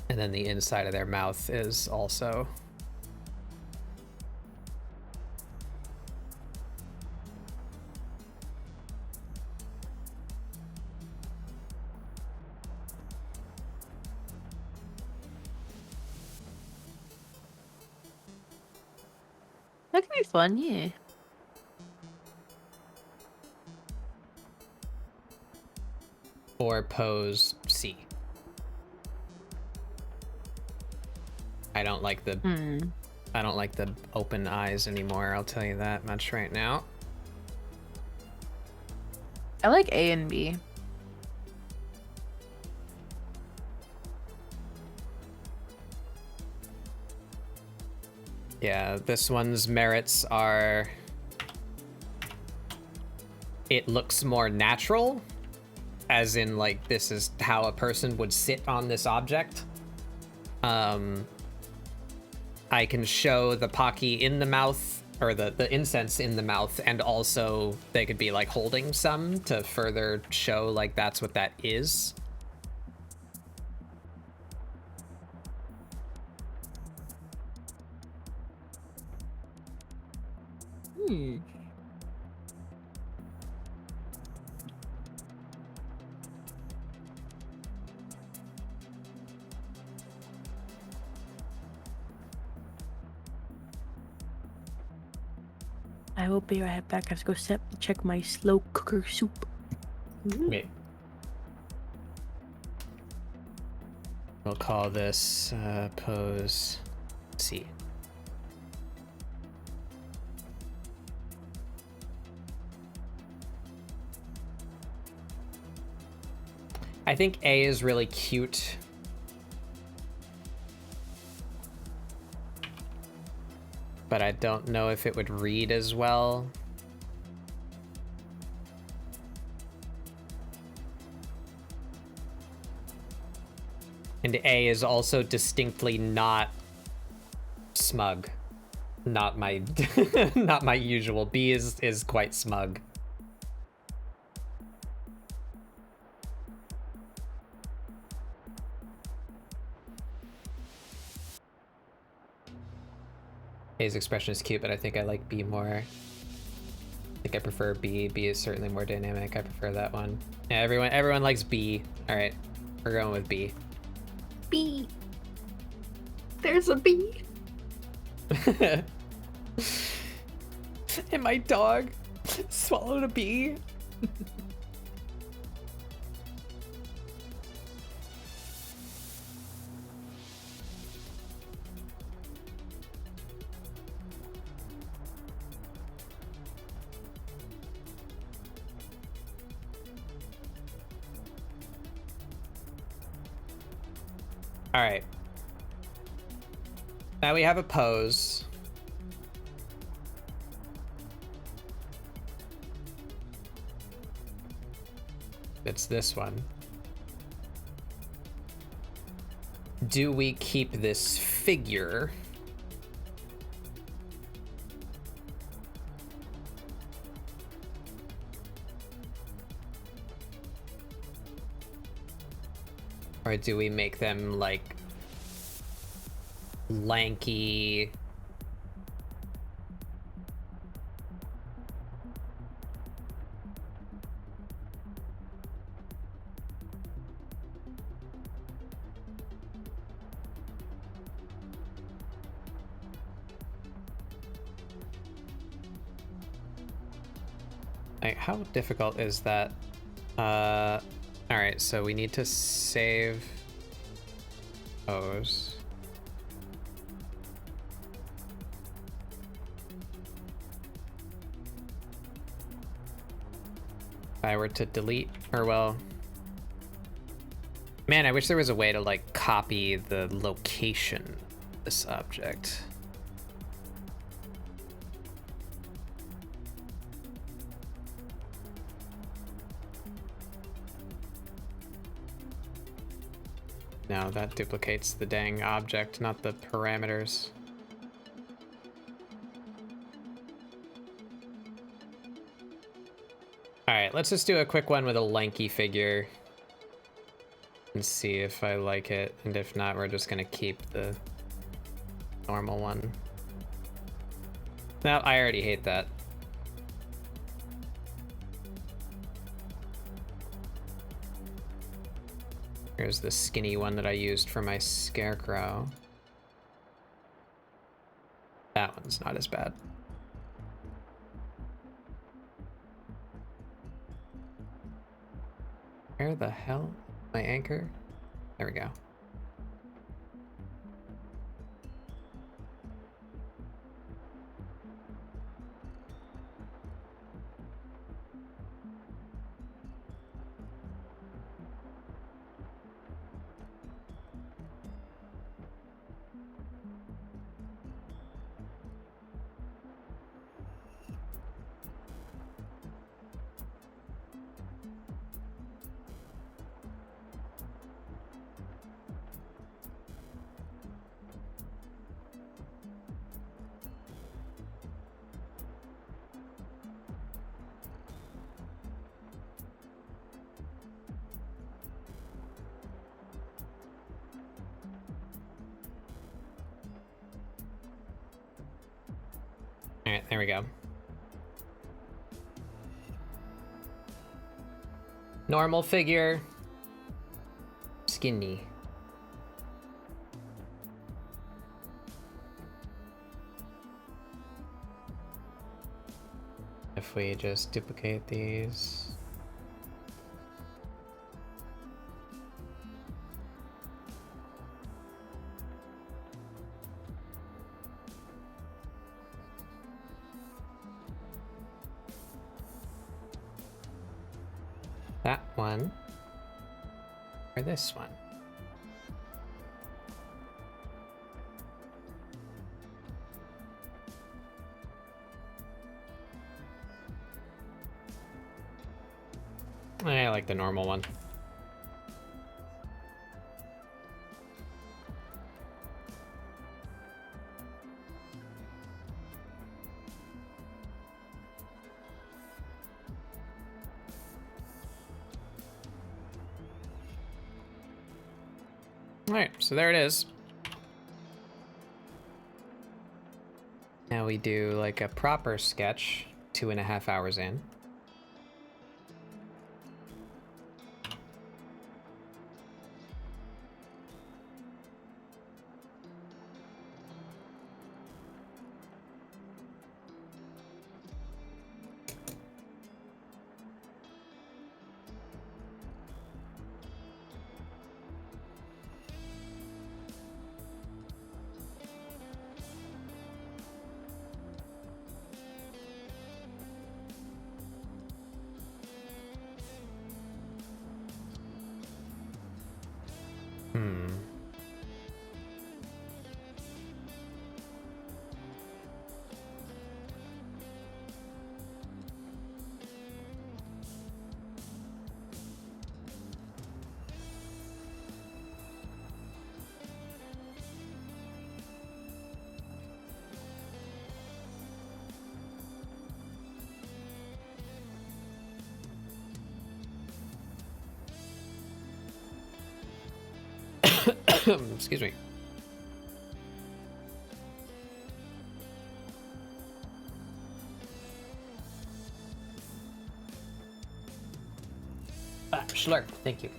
And then the inside of their mouth is also That could be fun, yeah. or pose C. I don't like the I don't like the open eyes anymore, I'll tell you that much right now. I like A and B. Yeah, this one's merits are... It looks more natural, as in, like, this is how a person would sit on this object. I can show the Pocky in the mouth, or the incense in the mouth, and also they could be, like, holding some to further show, like, that's what that is. I will be right back. I have to go check my slow cooker soup. Wait. We'll call this pose C. I think A is really cute. But I don't know if it would read as well. And A is also distinctly not smug. Not my not my usual. B is quite smug. A's expression is cute, but I think I like B more. I think I prefer B. B is certainly more dynamic. I prefer that one. Yeah, everyone likes B. All right, we're going with B. B. There's a bee. And my dog swallowed a bee. All right. Now we have a pose. It's this one. Do we keep this figure? Or do we make them, like, lanky? Like, how difficult is that? Alright, so we need to save those. If I were to delete, or well... Man, I wish there was a way to, like, copy the location of this object. No, that duplicates the dang object, not the parameters. Alright, let's just do a quick one with a lanky figure. And see if I like it, and if not, we're just gonna keep the normal one. No, I already hate that. Here's the skinny one that I used for my scarecrow. That one's not as bad. Where the hell? My anchor? There we go. Alright, there we go. Normal figure. Skinny. If we just duplicate these. That one. Or this one. I like the normal one. Alright, so there it is. Now we do like a proper sketch 2.5 hours in. Excuse me. Schlurp, thank you.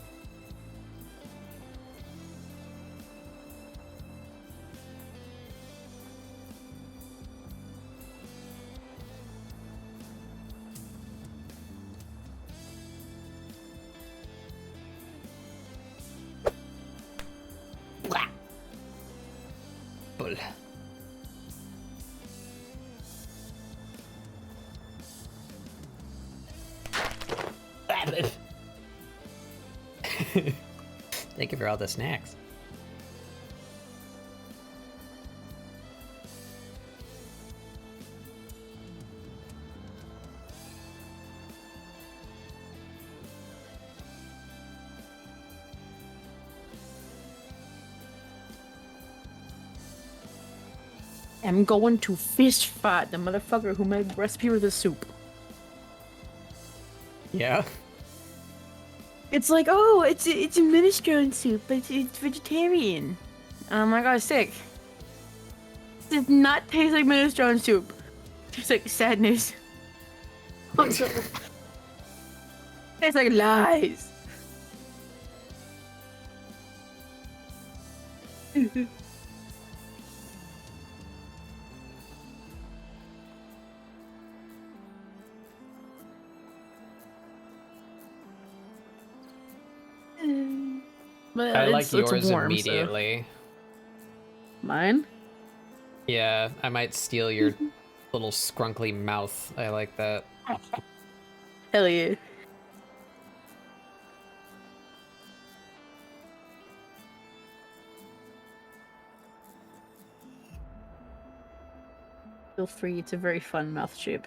Bull. Thank you for all the snacks. I'm going to fist fight the motherfucker who made the recipe for the soup. Yeah. It's like, oh, it's a minestrone soup, but it's vegetarian. Oh my god, sick. It does not taste like minestrone soup. It tastes like sadness. Tastes like lies. But I like yours warm, so- immediately. Mine? Yeah, I might steal your little scrunkly mouth. I like that. Hell yeah. Feel free, it's a very fun mouth shape.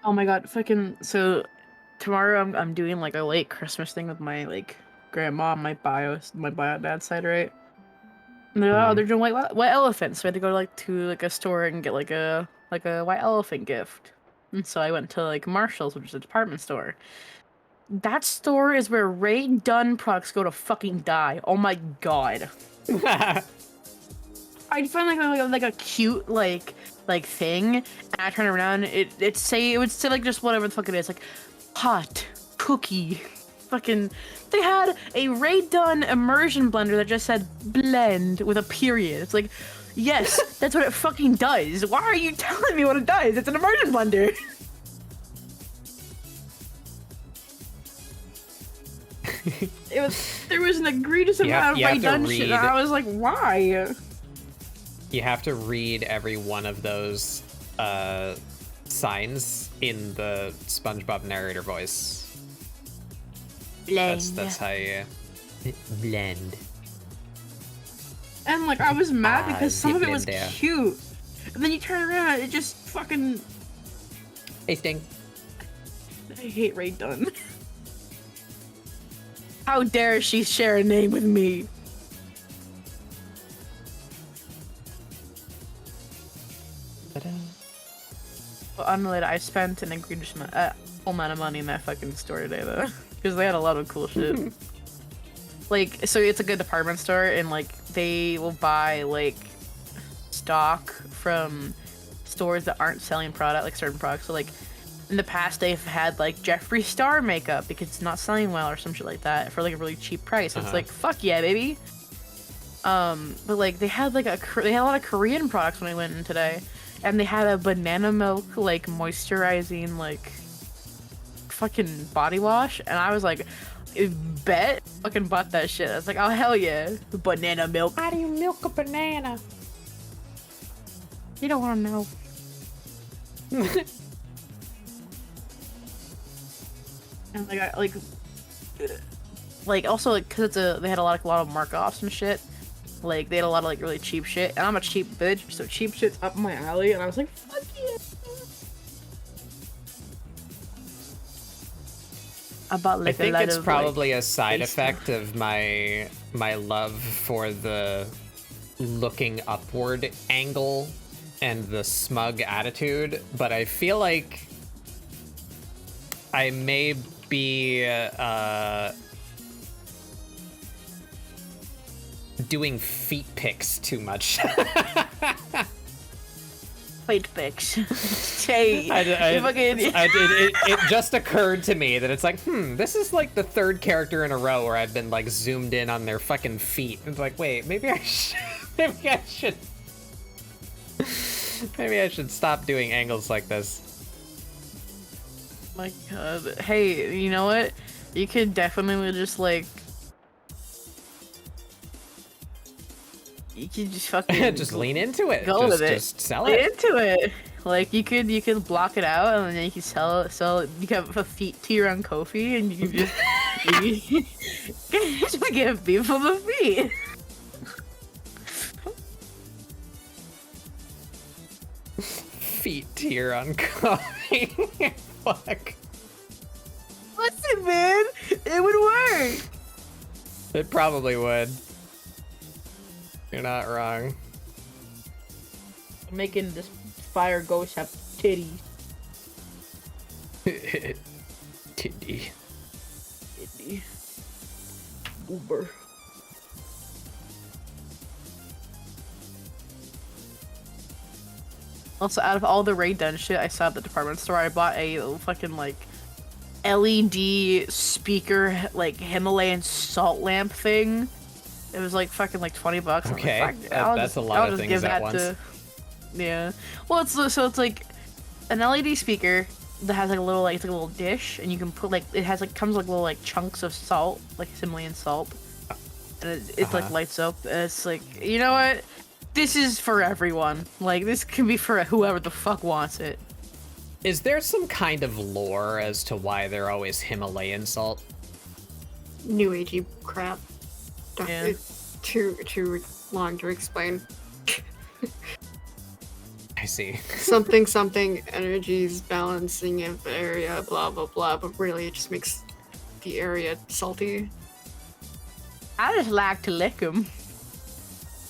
Oh my god, fucking so tomorrow I'm doing like a late Christmas thing with my like grandma on my bio dad's side, right? And they're, oh, they're doing white elephants, so I had to go to a store and get like a white elephant gift. And so I went to like Marshall's, which is a department store. That store is where Ray Dunn products go to fucking die. Oh my god. I'd find like a cute like thing, and I turn around, it would say like just whatever the fuck it is, like hot cookie. Fucking, they had a Ray Dunn immersion blender that just said blend with a period. It's like, yes, that's what it fucking does. Why are you telling me what it does? It's an immersion blender. There was an egregious amount of Ray Dunn shit, and I was like, why? You have to read every one of those signs in the SpongeBob narrator voice. Blend. That's how you blend. And like I was mad because some of it was there. cute, and then you turn around, it just fucking. Hey, Sting. I hate Ray Dunn. How dare she share a name with me? Well, unrelated, I spent an egregious amount of money in that fucking store today, though. Because they had a lot of cool shit. Like, so it's a good department store, and, like, they will buy, like, stock from stores that aren't selling product, like, certain products. So, like, in the past, they've had, like, Jeffree Star makeup because it's not selling well or some shit like that for, like, a really cheap price. So it's like, fuck yeah, baby. But, like, they had, like, they had a lot of Korean products when I went in today. And they had a banana milk, like, moisturizing, like, fucking body wash. And I was like, bet. Fucking bought that shit. I was like, oh, hell yeah. Banana milk. How do you milk a banana? You don't want to know. And, like, also, like, because they had a lot of mark-offs and shit. Like, they had a lot of, like, really cheap shit. And I'm a cheap bitch, so cheap shit's up my alley. And I was like, fuck yeah. I bought, like, I think it's probably like, a side effect of my love for the looking upward angle and the smug attitude. But I feel like I may be doing feet pics too much. Feet pics. Hey, it just occurred to me that it's like, this is like the third character in a row where I've been like zoomed in on their fucking feet. It's like, wait, maybe I should stop doing angles like this. My god. Hey, you know what? You could definitely just like you could just fucking just lean into it. Go with it. Just sell lean it. into it. Like you could block it out and then you can sell it. You can have a feet tier on Ko-fi and you can just give people the feet. Feet tier on Ko-fi. Fuck. Listen, man, it would work. It probably would. You're not wrong. Making this fire ghost have titties. Titty. Uber. Also, out of all the Ray Dunn shit I saw at the department store, I bought a fucking like LED speaker, like Himalayan salt lamp thing. It was like fucking like $20. Okay, like, that's a lot of things at once. Yeah. Well, it's like an LED speaker that has like a little it's like a little dish, and you can put like it has like comes like little like chunks of salt, like Himalayan salt, and it like lights up. And it's like, you know what? This is for everyone. Like this can be for whoever the fuck wants it. Is there some kind of lore as to why they're always Himalayan salt? New agey crap. Yeah. It's too long to explain. I see. something energies balancing of area, blah blah blah, but really it just makes the area salty. I just like to lick them.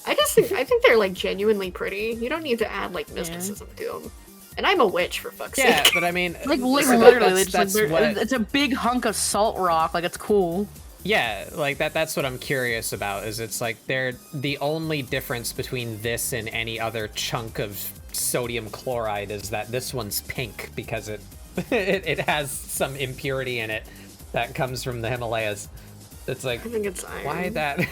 I think they're like genuinely pretty. You don't need to add like mysticism to them. And I'm a witch, for fuck's Yeah, sake. but I mean, Like so literally, that's like, what it's a big hunk of salt rock. Like it's cool. yeah, like that's what I'm curious about. Is it's like they're the only difference between this and any other chunk of sodium chloride is that this one's pink because it has some impurity in it that comes from the Himalayas. It's like, I think it's iron. why that? I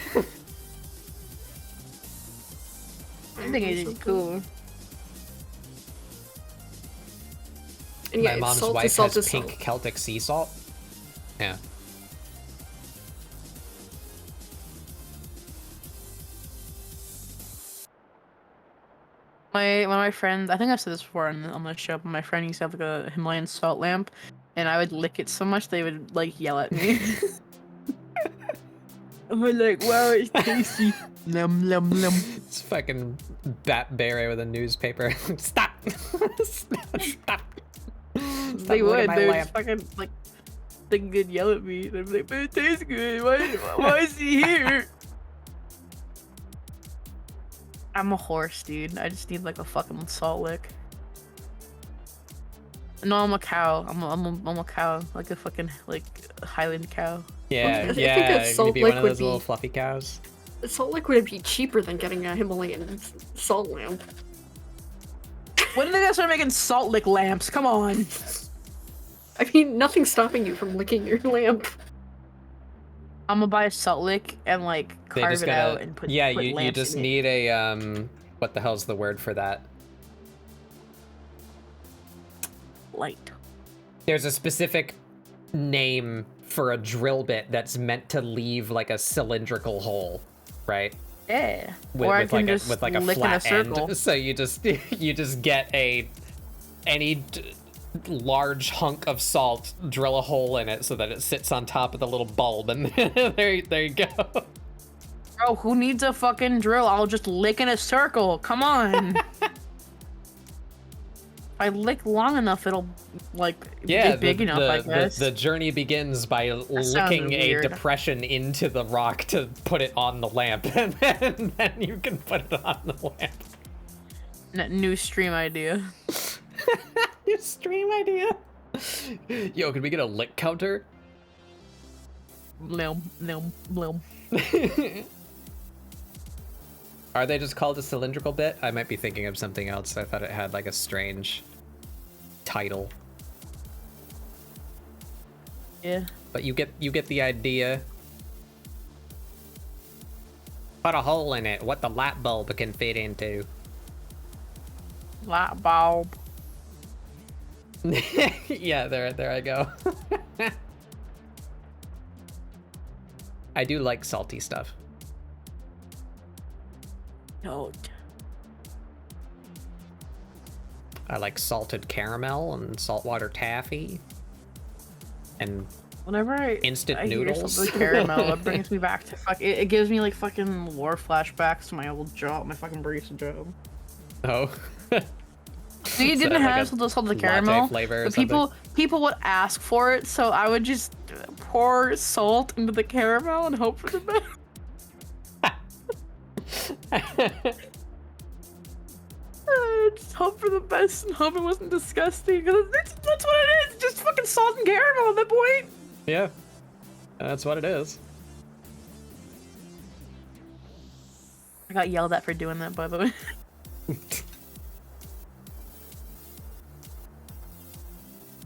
think it's cool. And yeah, My it's mom's salt wife is salt has is pink salt. Celtic sea salt. Yeah. One of my friends, I think I've said this before on the show, but my friend used to have like a Himalayan salt lamp, and I would lick it so much they would like yell at me. I'm like, wow, it's tasty. Lum lum lum. It's fucking Bat Beret with a newspaper. Stop! Stop! They would. They would just fucking like, they could yell at me. They'd be like, but it tastes good. Why is he here? I'm a horse, dude. I just need like a fucking salt lick. No, I'm a cow. I'm a cow, like a fucking like Highland cow. Yeah, I think yeah. a You're salt gonna be one lick of would those little be- fluffy cows. The salt lick would be cheaper than getting a Himalayan salt lamp. When did they start making salt lick lamps? Come on. I mean, nothing's stopping you from licking your lamp. I'm gonna buy a salt lick and like They carve just it gotta, out and put yeah, put you lamps just in it. need a what the hell's the word for that? Light. There's a specific name for a drill bit that's meant to leave like a cylindrical hole, right? Yeah. With, or I with can like just a with like a lick in a flat circle. end. So you just get any large hunk of salt, drill a hole in it so that it sits on top of the little bulb, and there you go. Bro, who needs a fucking drill? I'll just lick in a circle. Come on. If I lick long enough, it'll like Yeah, be big enough, I guess. the journey begins by sounds licking a weird. depression into the rock to put it on the lamp, and then you can put it on the lamp. New stream idea. Your stream idea. Yo, can we get a lick counter? Blum, blum, blum. Are they just called a cylindrical bit? I might be thinking of something else. I thought it had like a strange title. Yeah. But you get the idea. Put a hole in it, what the light bulb can fit into. Light bulb. Yeah, there I go. I do like salty stuff. Don't. I like salted caramel and saltwater taffy. And Whenever I Instant I hear noodles. something caramel, it brings me back to it gives me like fucking war flashbacks to my old job, my fucking barista job. oh. So you Is didn't that like have a salted latte caramel. flavor or But people would ask for it, so I would just pour salt into the caramel and hope for the best. Just hope for the best and hope it wasn't disgusting. Because that's what it is. Just fucking salt and caramel at that point. Yeah. That's what it is. I got yelled at for doing that, by the way.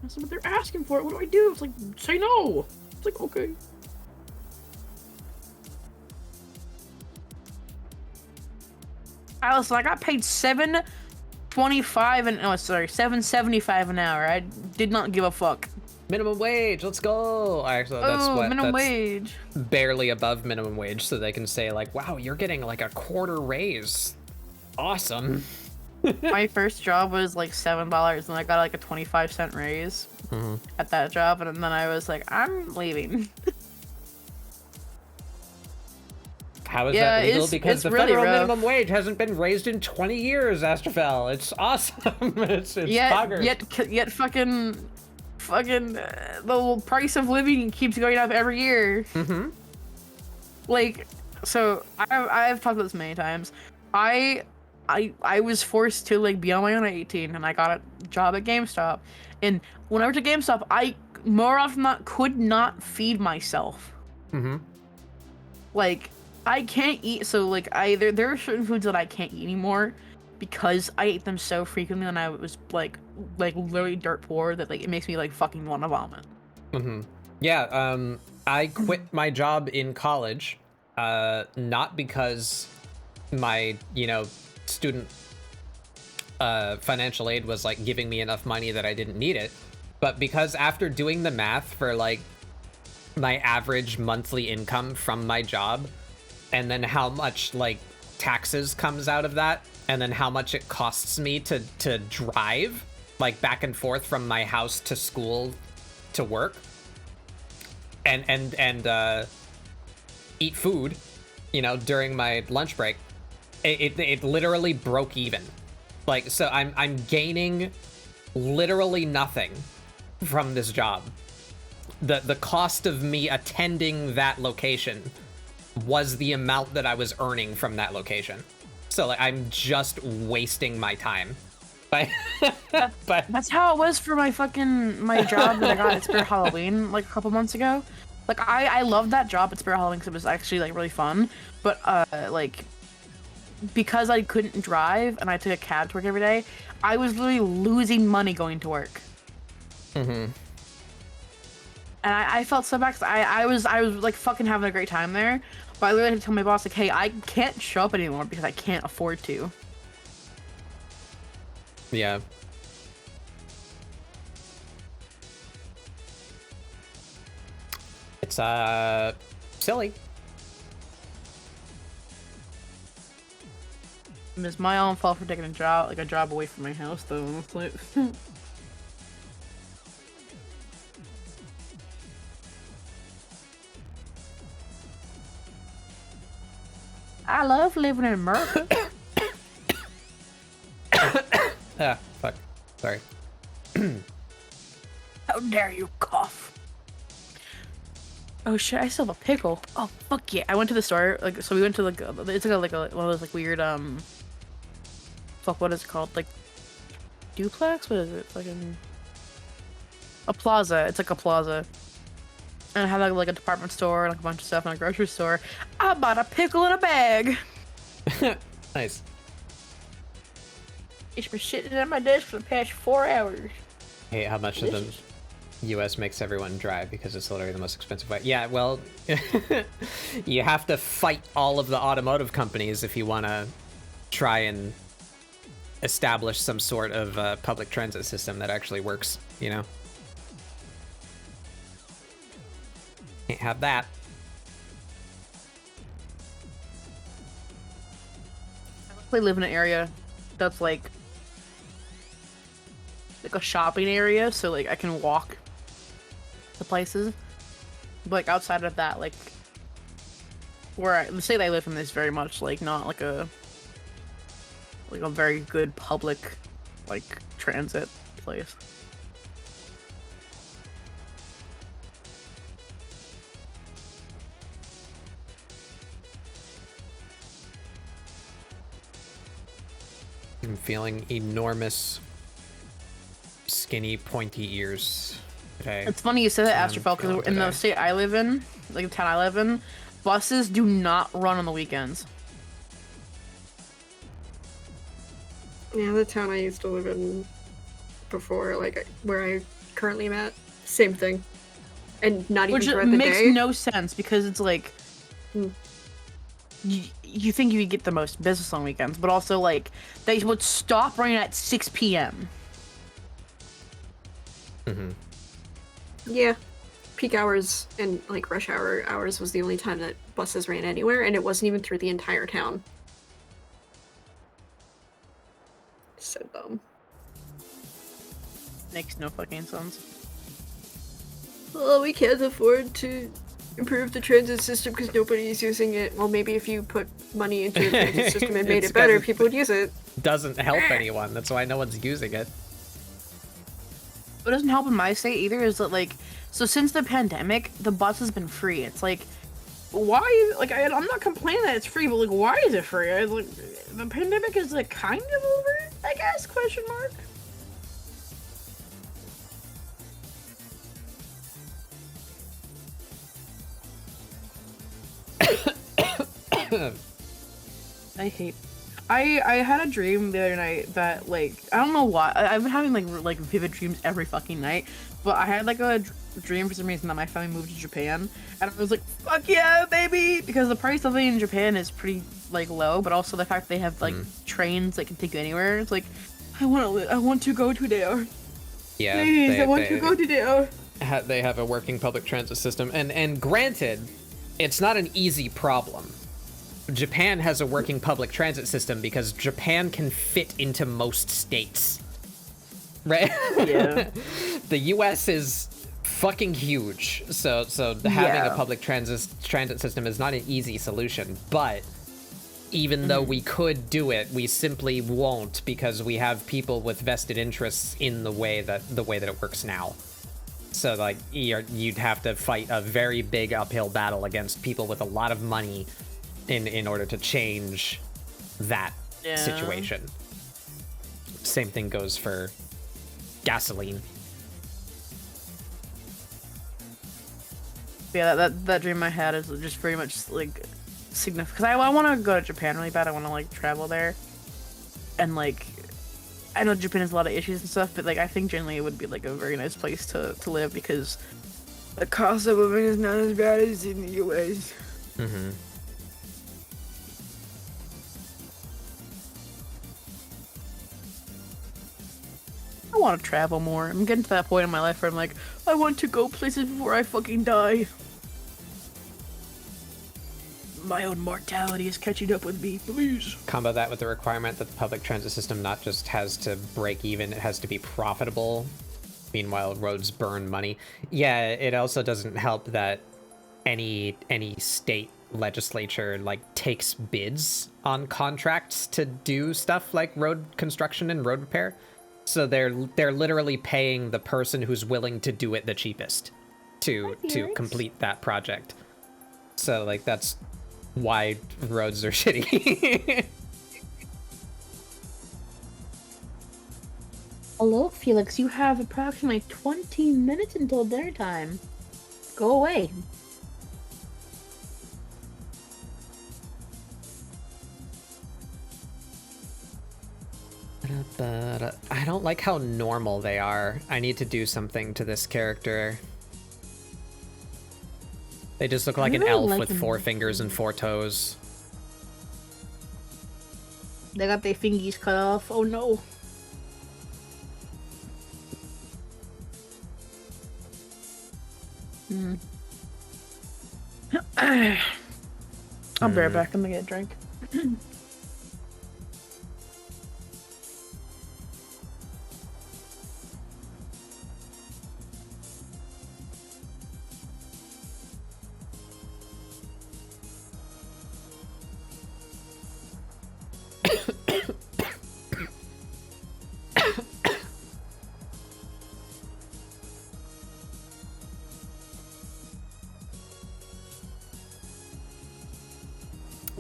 I said, but they're asking for it. What do I do? It's like, say no. It's like, okay. Allison, I got paid $7.25 and $7.75 an hour. I did not give a fuck. Minimum wage, let's go. Actually, that's minimum that's wage. barely above minimum wage, so they can say like, wow, you're getting like a quarter raise. Awesome. My first job was like $7 and I got like a 25-cent raise at that job, and then I was like, I'm leaving. How is Yeah, that legal? it's Because the really federal rough. minimum wage hasn't been raised in 20 years, Astrofel. It's awesome. it's boggers. Yet fucking the price of living keeps going up every year. Mm-hmm. Like, so I've talked about this many times. I I was forced to like be on my own at 18, and I got a job at GameStop. And when I worked at GameStop, I more often than not could not feed myself. Mm-hmm. Like I can't eat, so like there are certain foods that I can't eat anymore because I ate them so frequently when I was like literally dirt poor that like it makes me like fucking want to vomit. Mm-hmm. Yeah. I quit my job in college, not because my student financial aid was like giving me enough money that I didn't need it, but because after doing the math for like my average monthly income from my job, and then how much like taxes comes out of that, and then how much it costs me to drive like back and forth from my house to school to work and eat food, during my lunch break, it literally broke even. Like, so I'm gaining literally nothing from this job. The cost of me attending that location was the amount that I was earning from that location. So like I'm just wasting my time. But That's how it was for my job that I got at Spirit Halloween like a couple months ago. Like I loved that job at Spirit Halloween because it was actually like really fun. But like because I couldn't drive and I took a cab to work every day, I was literally losing money going to work. Mm-hmm. And I felt so bad 'cause I was like fucking having a great time there. But I literally had to tell my boss like, hey, I can't show up anymore because I can't afford to. Yeah. It's silly. It's my own fault for taking a job away from my house though. Honestly. I love living in America. Ah, fuck. Sorry. How dare you cough? Oh shit, I still have a pickle. Oh fuck yeah. I went to the store, like, so we went to like, it's like a one of those like weird, fuck, what is it called? Like, duplex? What is it? Fucking... a plaza. It's like a plaza. And I had like a department store and like a bunch of stuff and a grocery store. I bought a pickle in a bag. Nice. It's been sitting on my desk for the past 4 hours. Hey, how much of the US makes everyone drive because it's literally the most expensive way. Yeah, well, you have to fight all of the automotive companies if you want to try and establish some sort of public transit system that actually works, Can't have that. I live in an area that's like a shopping area, so like I can walk to places. But like outside of that, like the state I live in is very much like not like a very good public like transit place. I'm feeling enormous, skinny, pointy ears today. It's funny you said that, Astrofel, because in the state I live in, like the town I live in, buses do not run on the weekends. Yeah, the town I used to live in before, like where I currently am at, same thing. And not even throughout the day. Which makes no sense because it's like... You think you could get the most business on weekends, but also like they would stop running at 6 p.m. Mm-hmm. Yeah, peak hours and like rush hour hours was the only time that buses ran anywhere, and it wasn't even through the entire town. So dumb. Makes no fucking sense. Well, we can't afford to improve the transit system because nobody's using it. Well, maybe if you put money into the transit system and made it better, people would use it. Doesn't help anyone. That's why no one's using it. What doesn't help in my state either is that like, so since the pandemic, the bus has been free. It's like, why? Like, I'm not complaining that it's free, but like, why is it free? Like, the pandemic is like kind of over, I guess? Question mark. I had a dream the other night that, like, I don't know why, I've been having like vivid dreams every fucking night, but I had like a dream for some reason that my family moved to Japan, and I was like, fuck yeah, baby, because the price of living in Japan is pretty like low, but also the fact they have like trains that can take you anywhere. It's like, I want to go to there. Yeah, please, I want to go to there. They have a working public transit system, and granted, it's not an easy problem. Japan has a working public transit system because Japan can fit into most states. Right? Yeah. The US is fucking huge. So having a public transit system is not an easy solution, but even though we could do it, we simply won't because we have people with vested interests in the way that it works now. So like you'd have to fight a very big uphill battle against people with a lot of money in order to change that situation. Same thing goes for gasoline. Yeah, that dream I had is just very much like significant, because I want to go to Japan really bad. I want to like travel there, and like I know Japan has a lot of issues and stuff, but like I think generally it would be like a very nice place to live because the cost of living is not as bad as in the US. Mm-hmm. I want to travel more. I'm getting to that point in my life where I'm like, I want to go places before I fucking die. My own mortality is catching up with me, please. Combo that with the requirement that the public transit system not just has to break even, it has to be profitable. Meanwhile, roads burn money. Yeah, it also doesn't help that any state legislature like takes bids on contracts to do stuff like road construction and road repair. So they're literally paying the person who's willing to do it the cheapest to complete that project. So like that's why roads are shitty. Hello, Felix. You have approximately 20 minutes until dinner time. Go away. I don't like how normal they are. I need to do something to this character. They just look like an elf with 4 fingers and 4 toes. They got their fingies cut off. Oh no. I'll be right back. I'm gonna get a drink.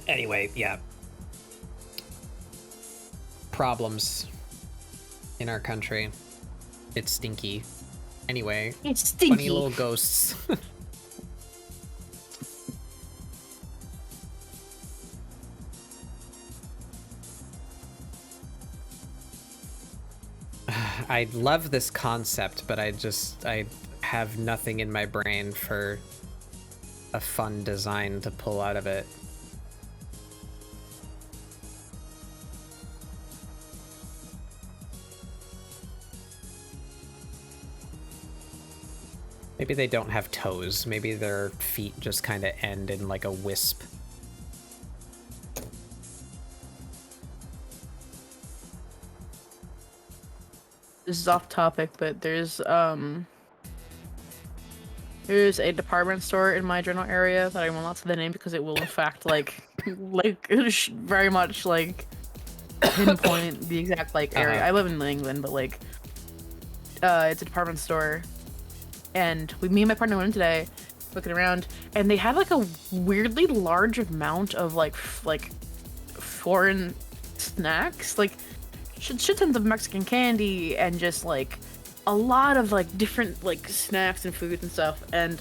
Anyway, yeah. Problems in our country. It's stinky. Anyway, it's stinky. Funny little ghosts. I love this concept, but I have nothing in my brain for a fun design to pull out of it. Maybe they don't have toes. Maybe their feet just kind of end in like a wisp. This is off topic, but there's a department store in my general area that I will not say the name because it will in fact like very much like pinpoint the exact like area. I live in England, but like it's a department store, and me and my partner went in today, looking around, and they had like a weirdly large amount of like foreign snacks, like shit tons of Mexican candy and just like a lot of like different like snacks and foods and stuff. And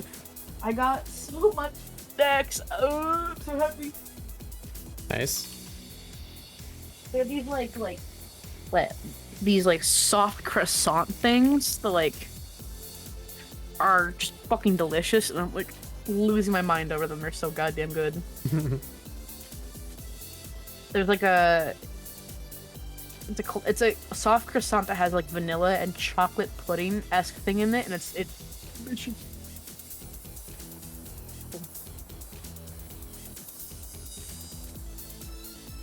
I got so much snacks. Oh, I'm so happy. Nice. They're these these like soft croissant things that like are just fucking delicious, and I'm like losing my mind over them. They're so goddamn good. There's like it's a soft croissant that has like vanilla and chocolate pudding-esque thing in it, and it's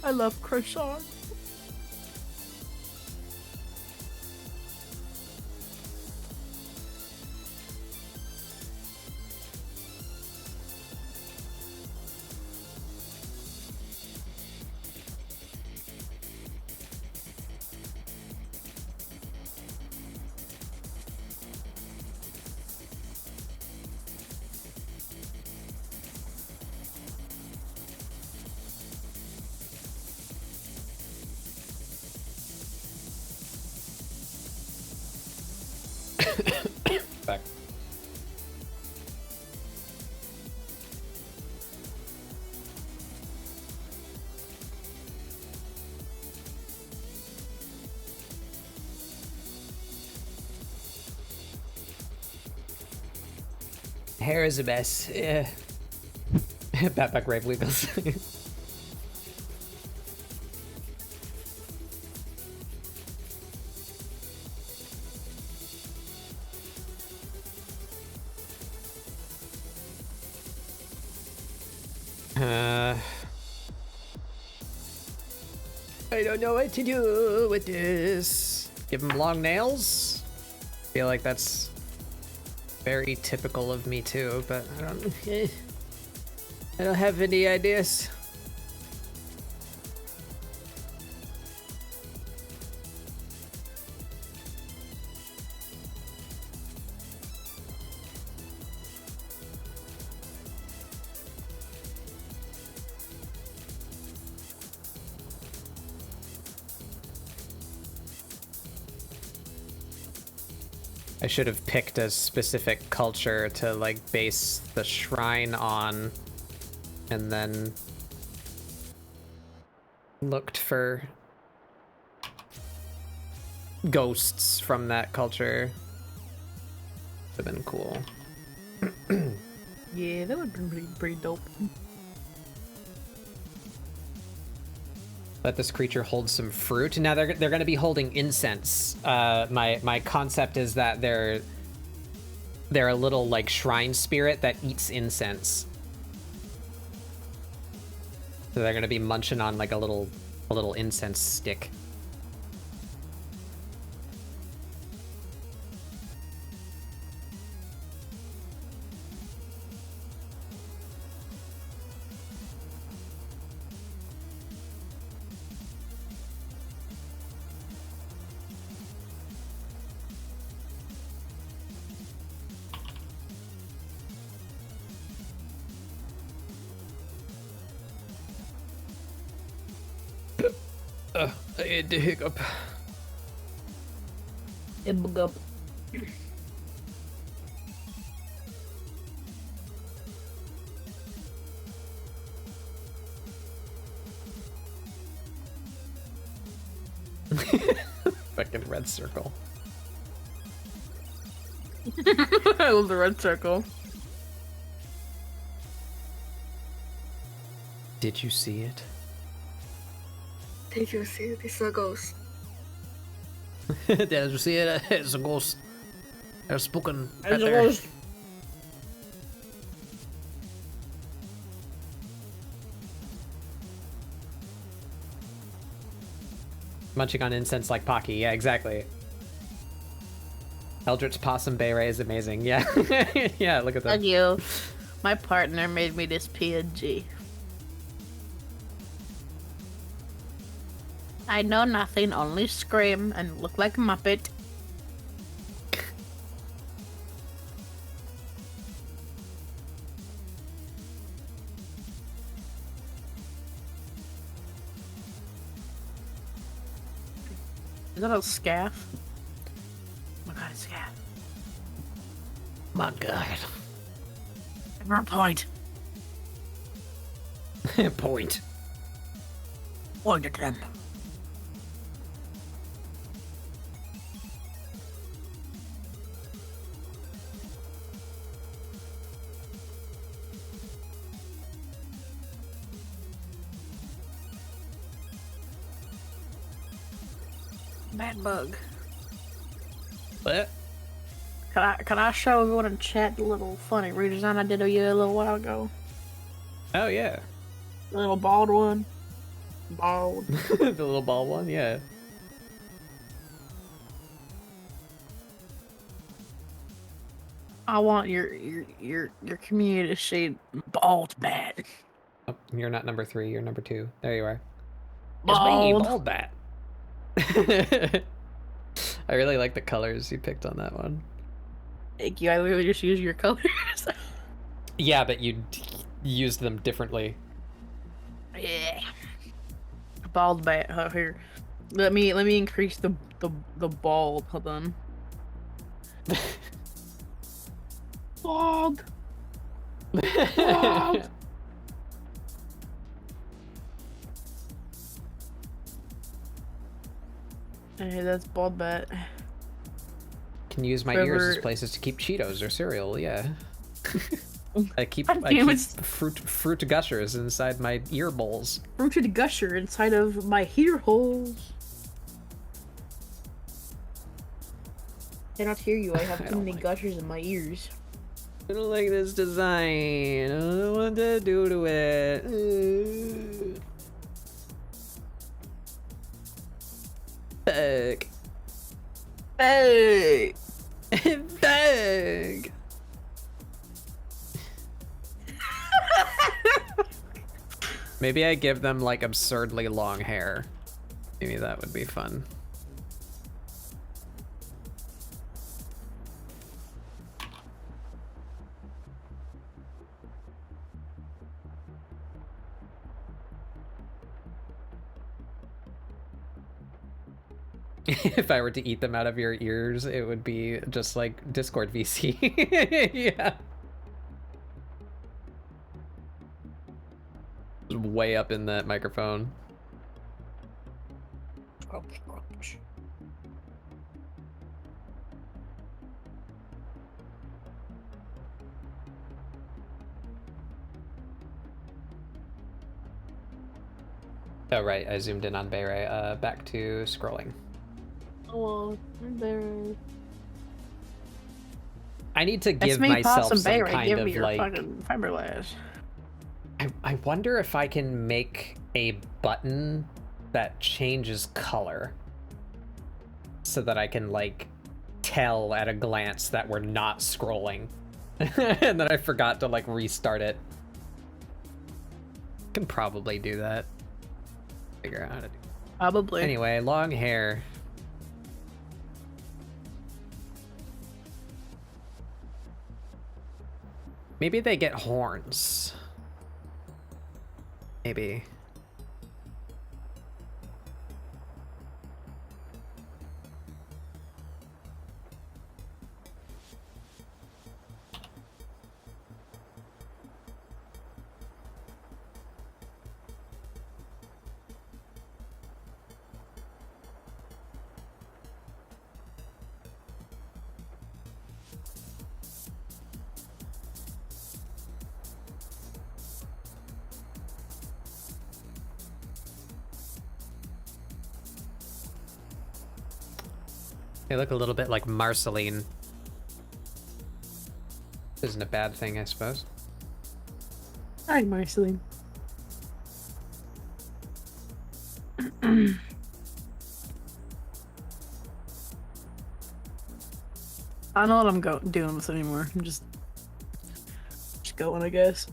I love croissant. Back. Hair is a mess. Yeah. Backpack Rave Wiggles. I don't know what to do with this. Give him long nails? Feel like that's very typical of me too, but I don't have any ideas. I should have picked a specific culture to like base the shrine on, and then looked for ghosts from that culture. Would have been cool. Yeah, that would have been pretty dope. Let this creature hold some fruit. Now they're going to be holding incense. My concept is that they're a little like shrine spirit that eats incense. So they're going to be munching on like a little incense stick. I had to hiccup. Hiccup. Fucking red circle. I love the red circle. Did you see it? Did you see this a ghost? Did you see it? It's a ghost. They're spoken. It's a ghost. Munching on incense like Pocky. Yeah, exactly. Eldritch Possum Beret is amazing. Yeah. Yeah, look at that. Thank you. My partner made me this PNG. I know nothing, only scream and look like a Muppet. Is that a scaff? Oh my god, it's scaff. My god. Never point. Point. Point at them. Bad bug. What? Can I show everyone in chat the little funny redesign I did of you a little while ago? Oh yeah. The little bald one. Bald. The little ball one, yeah. I want your community to see bald bat. Oh, you're not number 3, you're number 2. There you are. Bald. It's me, bald bat. I really like the colors you picked on that one. Thank you. I literally just use your colors. Yeah, but you used them differently. Yeah. Bald bat. Oh, here. Let me increase the bald. Hold on. Bald. Bald. Hey, that's bald bat. Can use my ears as places to keep Cheetos or cereal, yeah. I keep fruit gushers inside my ear bowls. Fruited gusher inside of my ear holes. Cannot hear you. I have too many gushers in my ears. I don't like this design. I don't know what to do to it. Fuck. Hey! Fuck. Maybe I give them like absurdly long hair. Maybe that would be fun. If I were to eat them out of your ears, it would be just like Discord VC. Yeah. Way up in that microphone. Oh right, I zoomed in on Beret. Back to scrolling. Oh, Beret. I need to give myself some Beret. kind Give of me your like fucking fiberglass. I wonder if I can make a button that changes color so that I can like tell at a glance that we're not scrolling and then I forgot to like restart it. Can probably do that. Figure out how to do it. Probably. Anyway, long hair. Maybe they get horns. Maybe. They look a little bit like Marceline. Isn't a bad thing, I suppose. Hi, Marceline. I don't know what I'm doing with anymore. I'm just going, I guess.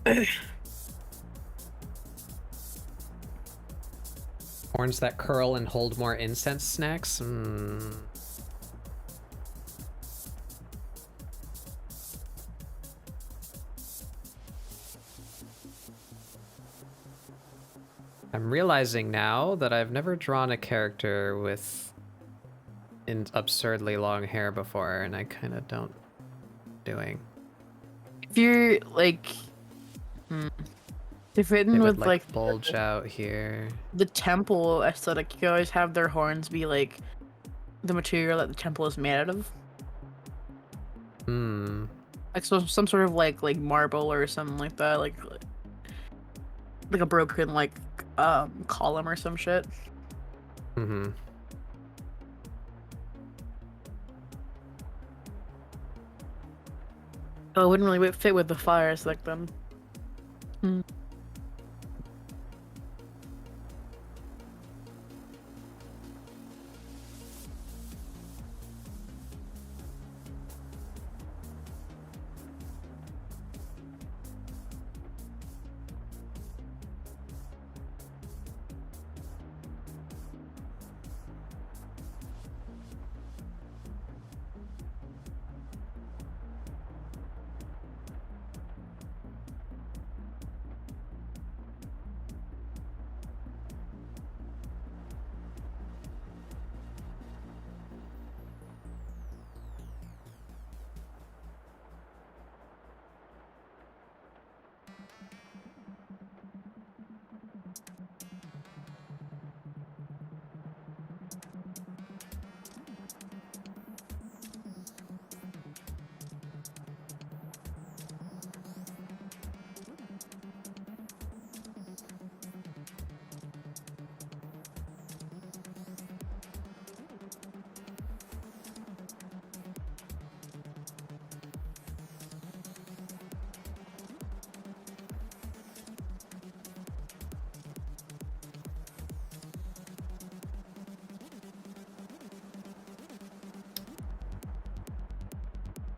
Horns that curl and hold more incense snacks? I'm realizing now that I've never drawn a character with absurdly long hair before, and I kind of don't doing. If you're like, if They written would with like bulge out here. the temple aesthetic, you can always have their horns be like the material that the temple is made out of. Hmm. Like some sort of like marble or something like that, like a broken like column or some shit. Mm-hmm. Oh, it wouldn't really fit with the fire aesthetic then.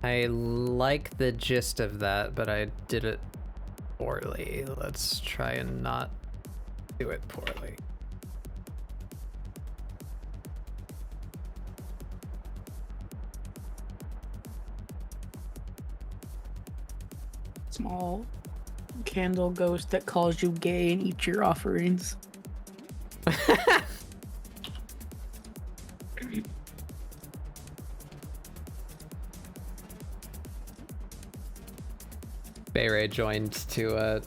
I like the gist of that, but I did it poorly. Let's try and not do it poorly. Small candle ghost that calls you gay and eats your offerings. Bayray joined to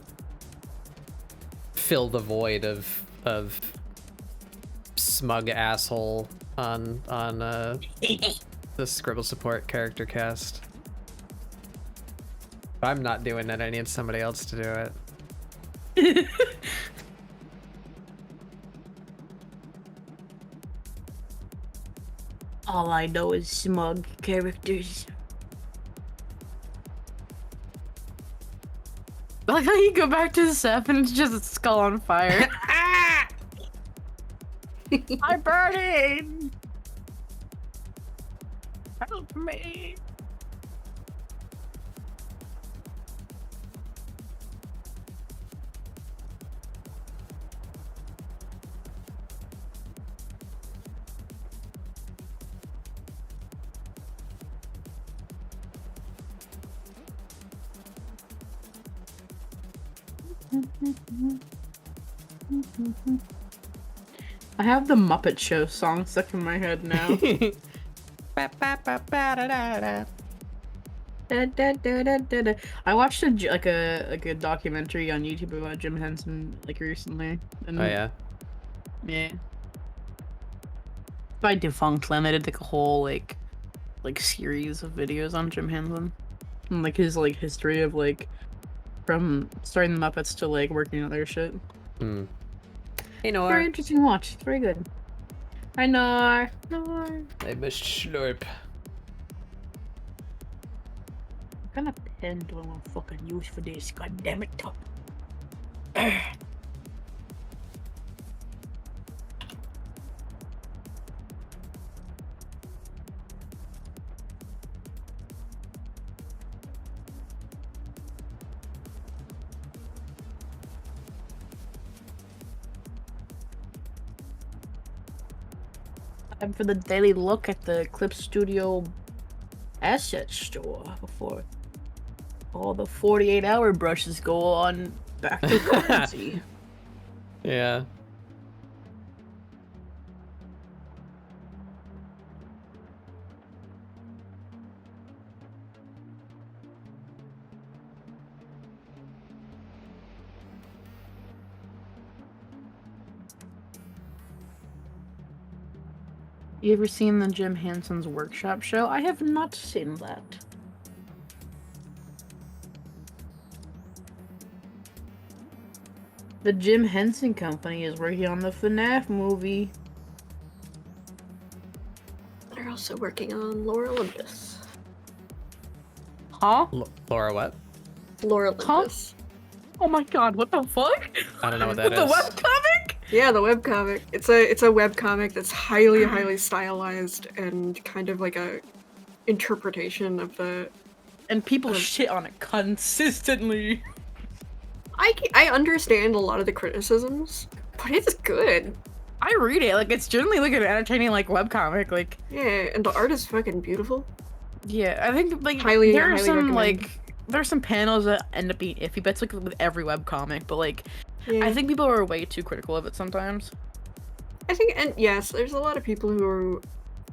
fill the void of smug asshole on the ScribbleSupport character cast. I'm not doing it. I need somebody else to do it. All I know is smug characters. I like how you go back to Seth and it's just a skull on fire. I'm burning! Help me! I have the Muppet Show song stuck in my head now. I watched a documentary on YouTube about Jim Henson like recently. And Oh yeah. yeah. By defunct Len, they did like a whole like series of videos on Jim Henson and like his like history of like from starting the Muppets to like working on their shit. Hmm. Hey Nor. Very interesting watch. It's very good. Hi Nor. Nor. I must slurp. What kind of pen do I want to fucking use for this? God damn it, top. Time for the daily look at the Clip Studio asset store before all the 48-hour brushes go on back to currency. Yeah. You ever seen the Jim Henson's Workshop show? I have not seen that. The Jim Henson Company is working on the FNAF movie. They're also working on Lore Olympus. Huh? Laura, what? Lore Olympus. Oh my god, what the fuck? I don't know what that The is. webcomic? Yeah, the webcomic. It's a webcomic that's highly stylized and kind of like a interpretation of the. And people shit on it consistently. I understand a lot of the criticisms, but it's good. I read it, like it's generally like an entertaining like webcomic, like Yeah, and the art is fucking beautiful. yeah, I think like Highly some recommend. like there's some panels that end up being iffy, but it's like with every webcomic, but like Yeah. I think people are way too critical of it sometimes. I think, and yes, there's a lot of people who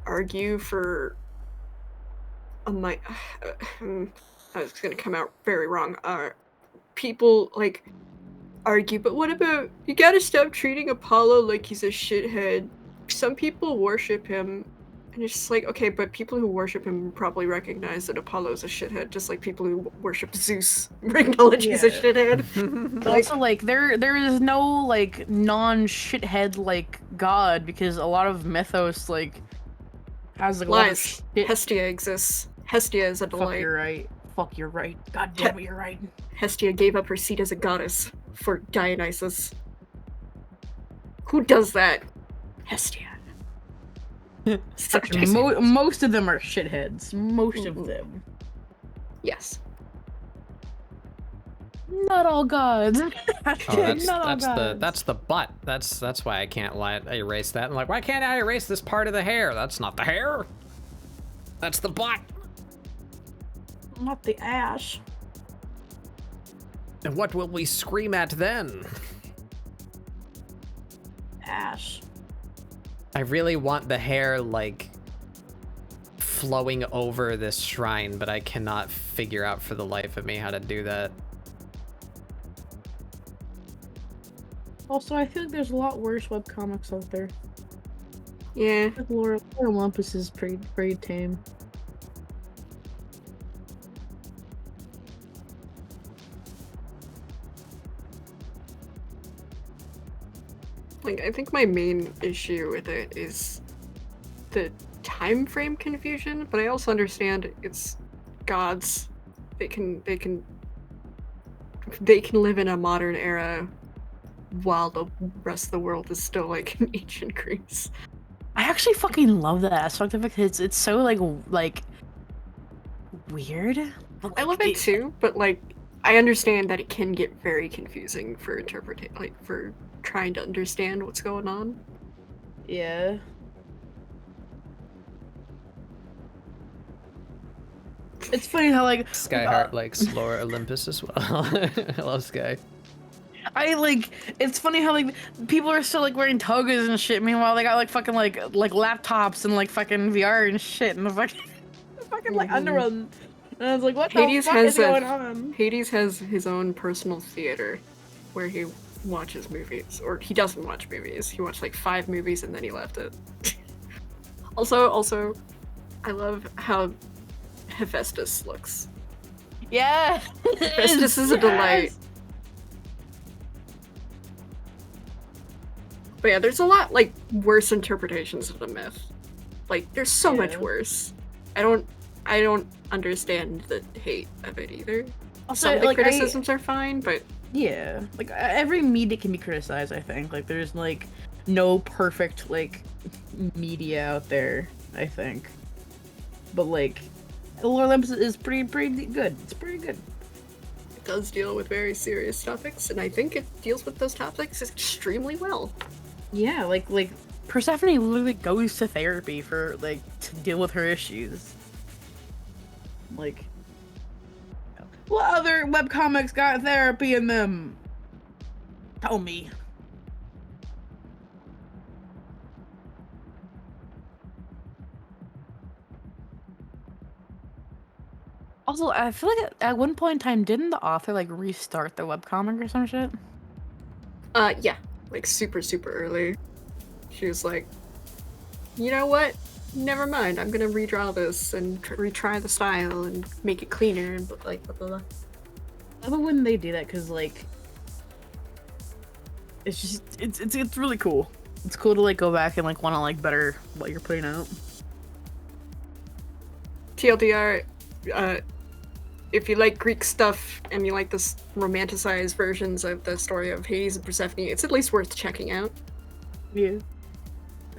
argue for I was gonna come out very wrong. People like argue, but what about you gotta stop treating Apollo like he's a shithead. Some people worship him, and it's just like, okay, but people who worship him probably recognize that Apollo's a shithead, just like people who worship Zeus acknowledge he's a Yeah. shithead. But also like there is no like non-shithead like god, because a lot of mythos like has like a lot of Lies. shit. Hestia exists. Hestia is a Fuck, delight. you're right. Fuck, you're right. God damn it, you're right. Hestia gave up her seat as a goddess for Dionysus. Who does that? Hestia. Such a Most of them are shitheads. Most of them. Yes. Not all gods. Oh, Not all gods. that's the butt. That's why I can't erase that. I'm like, why can't I erase this part of the hair? That's not the hair. That's the butt. Not the ash. And what will we scream at then? Ash. I really want the hair like flowing over this shrine, but I cannot figure out for the life of me how to do that. Also, I feel like there's a lot worse webcomics out there. Yeah. Like Lore Olympus is pretty tame. Like, I think my main issue with it is the time frame confusion, but I also understand it's gods. They can live in a modern era while the rest of the world is still like in ancient Greece. I actually fucking love that aspect of it because it's so like weird. I love it too, but like I understand that it can get very confusing for for trying to understand what's going on. Yeah. It's funny how like Skyheart likes Lore Olympus as well. I love Sky. It's funny how like people are still like wearing togas and shit, meanwhile they got like fucking like laptops and like fucking VR and shit and the fucking like underworld. And I was like, what the fuck is going on? Hades has his own personal theater where he watches movies, or he doesn't watch movies. He watched like 5 movies and then he left it. also, I love how Hephaestus looks. Yeah. Hephaestus is a delight. But yeah, there's a lot like worse interpretations of the myth. Like there's so much worse. I don't understand the hate of it either. Also, some of the like, criticisms are fine, but yeah, like every media can be criticized. I think like there's like no perfect like media out there. I think, but like Lore Olympus is pretty good. It's pretty good. it does deal with very serious topics, and I think it deals with those topics extremely well. Yeah, like Persephone literally goes to therapy for like to deal with her issues. Like, what other webcomics got therapy in them? Tell me. Also, I feel like at one point in time, didn't the author like restart the webcomic or some shit? Yeah, like super early. She was like, you know what? Never mind. I'm gonna redraw this and retry the style and make it cleaner and like blah blah blah. I love when they do that because like it's just it's really cool. It's cool to like go back and like want to like better what you're putting out. TLDR, if you like Greek stuff and you like this romanticized versions of the story of Hades and Persephone, it's at least worth checking out. Yeah.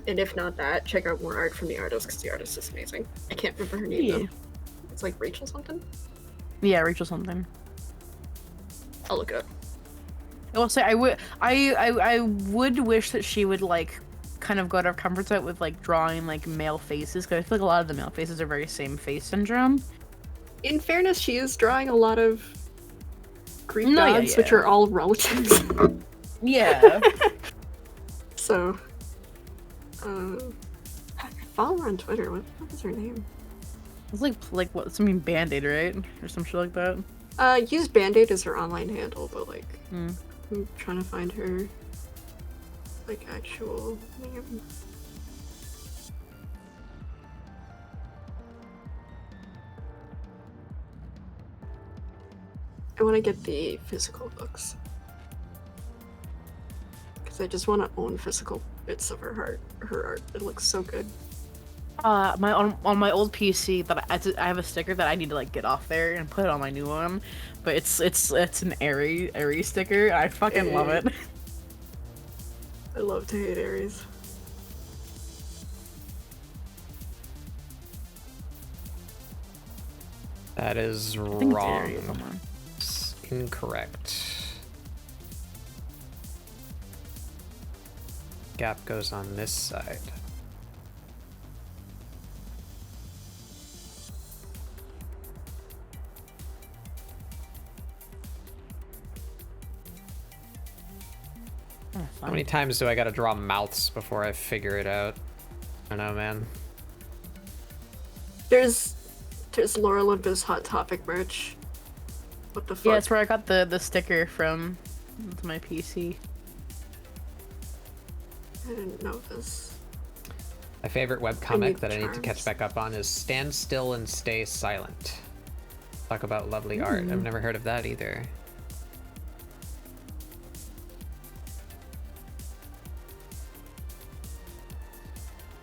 And if not that, check out more art from the artist because the artist is amazing. I can't remember her name though. It's like Rachel something. Yeah, Rachel something. I'll look it up. I will say I would wish that she would like kind of go out of her comfort zone with like drawing like male faces because I feel like a lot of the male faces are very same face syndrome. In fairness, she is drawing a lot of Greek No, yeah, gods, yeah. which are all relatives. Yeah. So, I follow her on Twitter. What is her name? It's like what something Band-Aid, right? Or some shit like that. Use Band-Aid as her online handle, but like, Hmm. I'm trying to find her, like, actual name. I want to get the physical books. Because I just want to own physical bits of her art. It looks so good. On my old PC that I have a sticker that I need to like get off there and put it on my new one, but it's an Aries sticker. I fucking love it. I love to hate Aries. That is I think it's wrong. Aries, hold on. It's incorrect. Gap goes on this side. Oh, How fine. many times do I gotta draw mouths before I figure it out? I don't know, man. There's Laura Olympus Hot Topic merch. What the fuck? Yeah, that's where I got the sticker from to my PC. I didn't know this. My favorite need webcomic that I need to charms. catch back up on is Stand Still and Stay Silent. Talk about lovely art. I've never heard of that either.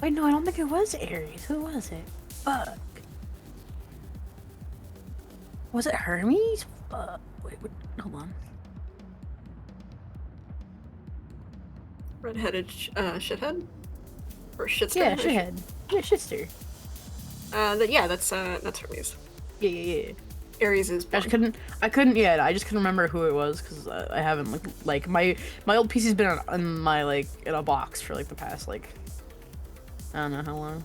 Wait, no, I don't think it was Aries. Who was it? Fuck. Was it Hermes? Fuck. Wait, hold on. Redheaded shithead? Or shitster? Yeah, shithead. Yeah, shitster. Yeah, that's Hermes. Yeah. Aries is I couldn't yet. I just couldn't remember who it was because I haven't like my old PC's been on my like in a box for like the past like I don't know how long.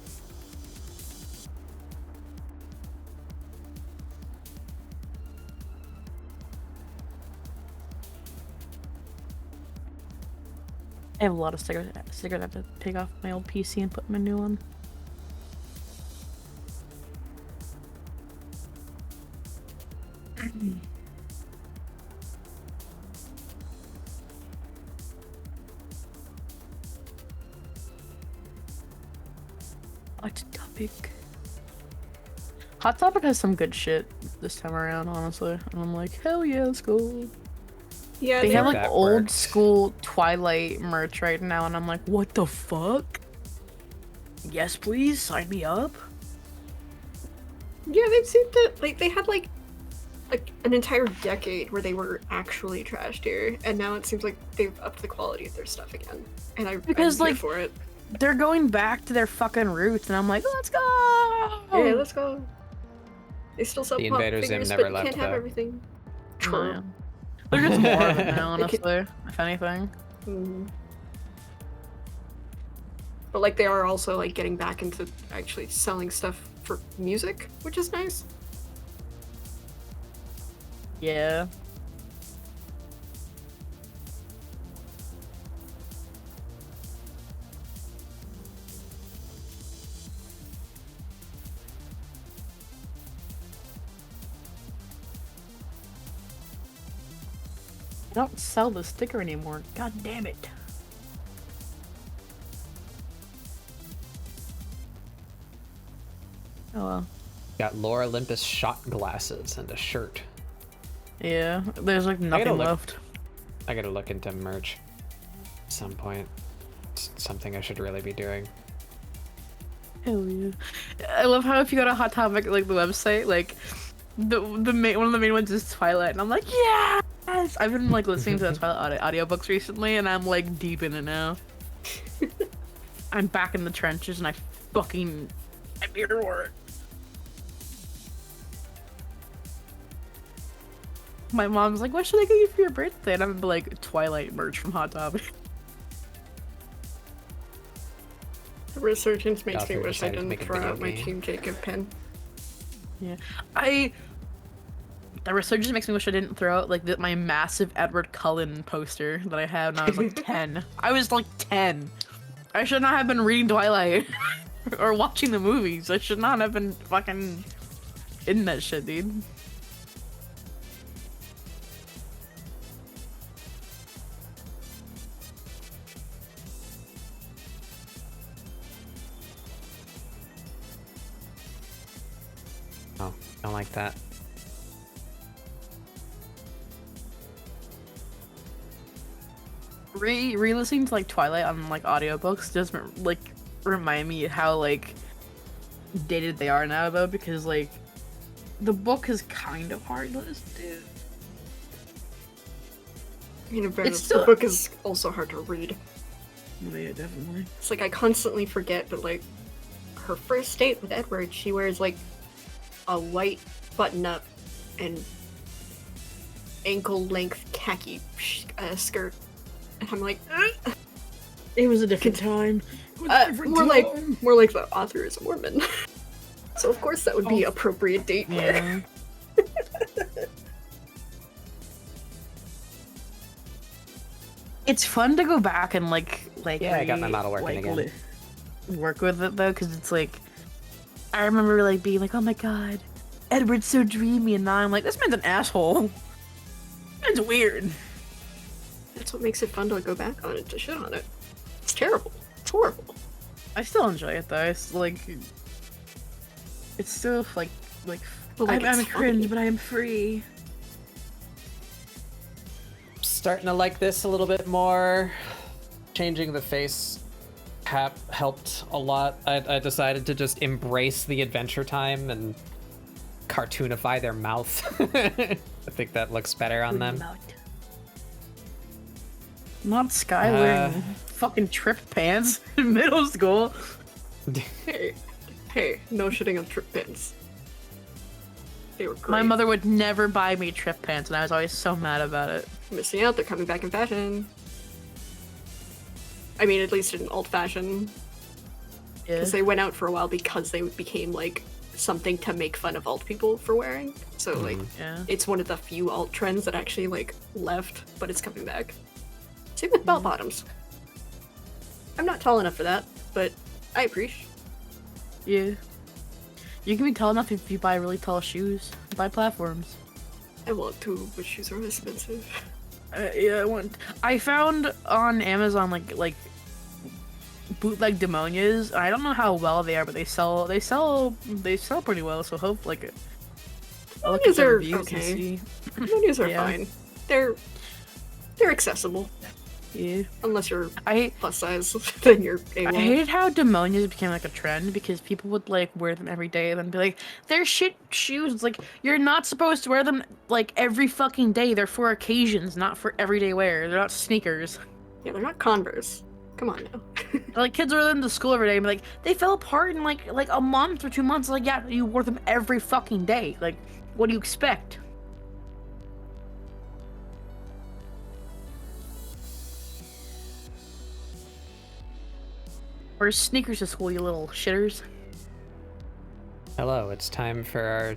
I have a lot of stickers I have to take off my old PC and put in my new one. Hot Topic. Hot Topic has some good shit this time around, honestly. And I'm like, hell yeah, let's go. Yeah, They have like that old works. school Twilight merch right now, and I'm like, what the fuck? Yes, please, sign me up. yeah, they've seemed to like they had like an entire decade where they were actually trash tier, and now it seems like they've upped the quality of their stuff again. And I'm Because, here like, for it. They're going back to their fucking roots, and I'm like, let's go! Yeah, let's go. They still sell The pop Invaders figures, have never but you left, can't have though. everything. Oh, True. yeah. They're just more of it now, honestly, if anything. Mhm. But like they are also like getting back into actually selling stuff for music, which is nice. Yeah. I don't sell the sticker anymore. God damn it. Oh well. Got Lore Olympus shot glasses and a shirt. Yeah, there's like nothing left. I gotta look into merch at some point. It's something I should really be doing. Hell yeah. I love how if you go to Hot Topic, like the website, like the main, one of the main ones is Twilight, and I'm like, yes! I've been like listening to the Twilight audiobooks recently, and I'm like deep in it now. I'm back in the trenches, and I'm here for it. My mom's like, what should I get you for your birthday? And I'm like, Twilight merch from Hot Topic. The resurgence makes me Valkyrie wish I decided to didn't make a throw video out my game. Team Jacob pen. Yeah, the resurgence makes me wish I didn't throw out like my massive Edward Cullen poster that I had when I was like 10. I was like 10. I should not have been reading Twilight or watching the movies. I should not have been fucking in that shit, dude. Oh, don't like that. Re-listening to like Twilight on like audiobooks does like remind me how like dated they are now though, because like the book is kind of hard to listen to. I mean, in fairness, still- the book is also hard to read. Yeah, definitely. It's like I constantly forget, but like her first date with Edward, she wears like a white button-up and ankle-length khaki skirt, and I'm like, ugh. It was a different time. more like the author is a Mormon, so of course that would be appropriate date wear. Yeah. It's fun to go back and like Yeah, I got my model working again. Work with it though, because it's like I remember like being like, oh my god, Edward's so dreamy, and now I'm like, this man's an asshole. It's weird. That's what makes it fun to go back on it, to shit on it. It's terrible. It's horrible. I still enjoy it though. It's like it's still like But, like, I'm it's cringe, funny. but I am free. Starting to like this a little bit more. Changing the face helped a lot. I decided to just embrace the Adventure Time and cartoonify their mouth. I think that looks better on them. Not Sky wearing fucking trip pants in middle school. Hey, no shitting on trip pins. They were great. My mother would never buy me trip pants, and I was always so mad about it. Missing out, they're coming back in fashion. I mean, at least in old fashion. Yeah. Because they went out for a while because they became, like, something to make fun of alt people for wearing. So, like, Yeah. it's one of the few alt trends that actually, like, left, but it's coming back. Same with belt bottoms. I'm not tall enough for that, but I appreciate. Yeah. You can be tall enough if you buy really tall shoes. Buy platforms. I want to, but shoes are expensive. Yeah, I found on Amazon like bootleg demonias. I don't know how well they are, but they sell pretty well. So hope like I'll look at Demonias the are reviews okay. and see. Menus are Yeah. fine. They're accessible. Yeah. Unless you're I plus size, then you're I AWOL. hated how demonias became like a trend because people would like wear them every day and then be like, they're shit shoes. It's like, you're not supposed to wear them like every fucking day. They're for occasions, not for everyday wear. They're not sneakers. Yeah, they're not Converse. Come on now. Like kids wear them to school every day and be like, they fell apart in like a month or 2 months. Like, yeah, you wore them every fucking day. Like, what do you expect? Wear sneakers to school, you little shitters. Hello, it's time for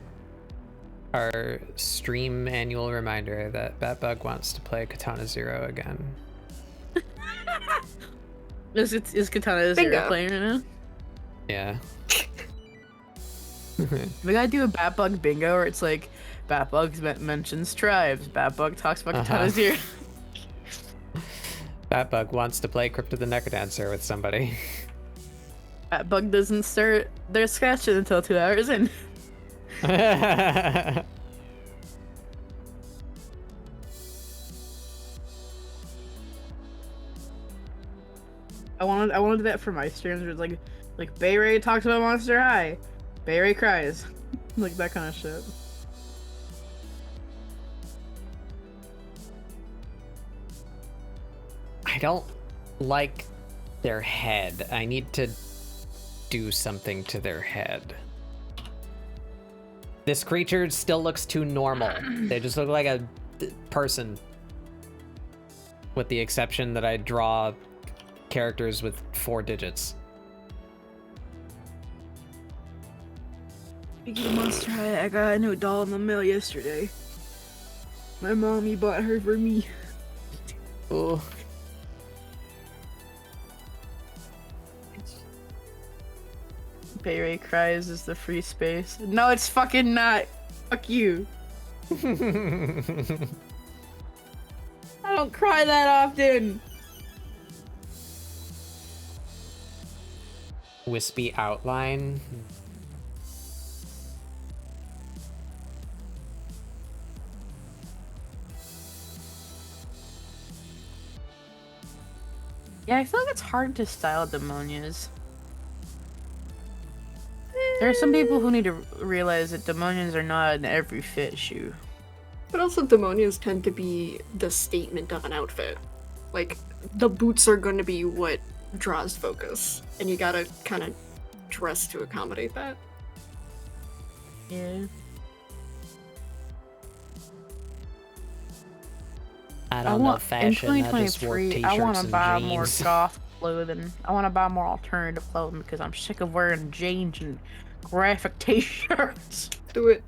our stream annual reminder that Batbug wants to play Katana Zero again. Is Katana Bingo. Zero playing right now? Yeah. We gotta do a Batbug bingo where it's like, Batbug mentions tribes, Batbug talks about Katana Zero. Batbug wants to play Crypt of the Necrodancer with somebody. That bug doesn't start their scratching until 2 hours in. I wanted that for my streams where it's like Bay Ray talks about Monster High, Bay Ray cries. Like that kind of shit. I don't like their head. I need to do something to their head. This creature still looks too normal. They just look like a person. With the exception that I draw characters with 4 digits. Speaking of Monster High, I got a new doll in the mail yesterday. My mommy bought her for me. Oh. Bay Ray cries is the free space. No, it's fucking not. Fuck you. I don't cry that often. Wispy outline. Yeah, I feel like it's hard to style demonias. There are some people who need to realize that demonias are not in every fit shoe. But also, demonias tend to be the statement of an outfit. Like, the boots are going to be what draws focus, and you gotta kind of dress to accommodate that. Yeah. I don't know fashion. In I just wore 2023, t-shirts I want to and buy jeans. more goth clothing. I want to buy more alternative clothing because I'm sick of wearing jeans and graphic t-shirts. Do it.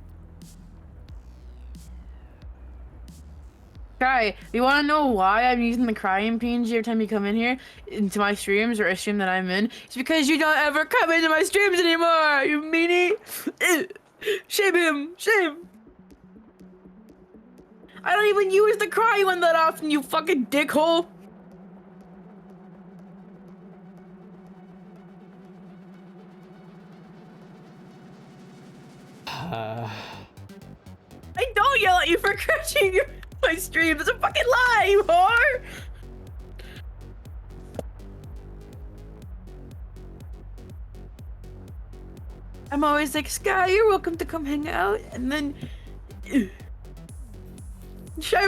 Cry. You want to know why I'm using the crying PNG every time you come in here into my streams or a stream that I'm in? It's because you don't ever come into my streams anymore, you meanie. Shame him. Shame. I don't even use the cry one that often, you fucking dickhole. I don't yell at you for crashing my stream. It's a fucking lie, you whore. I'm always like, Sky, you're welcome to come hang out, and then shame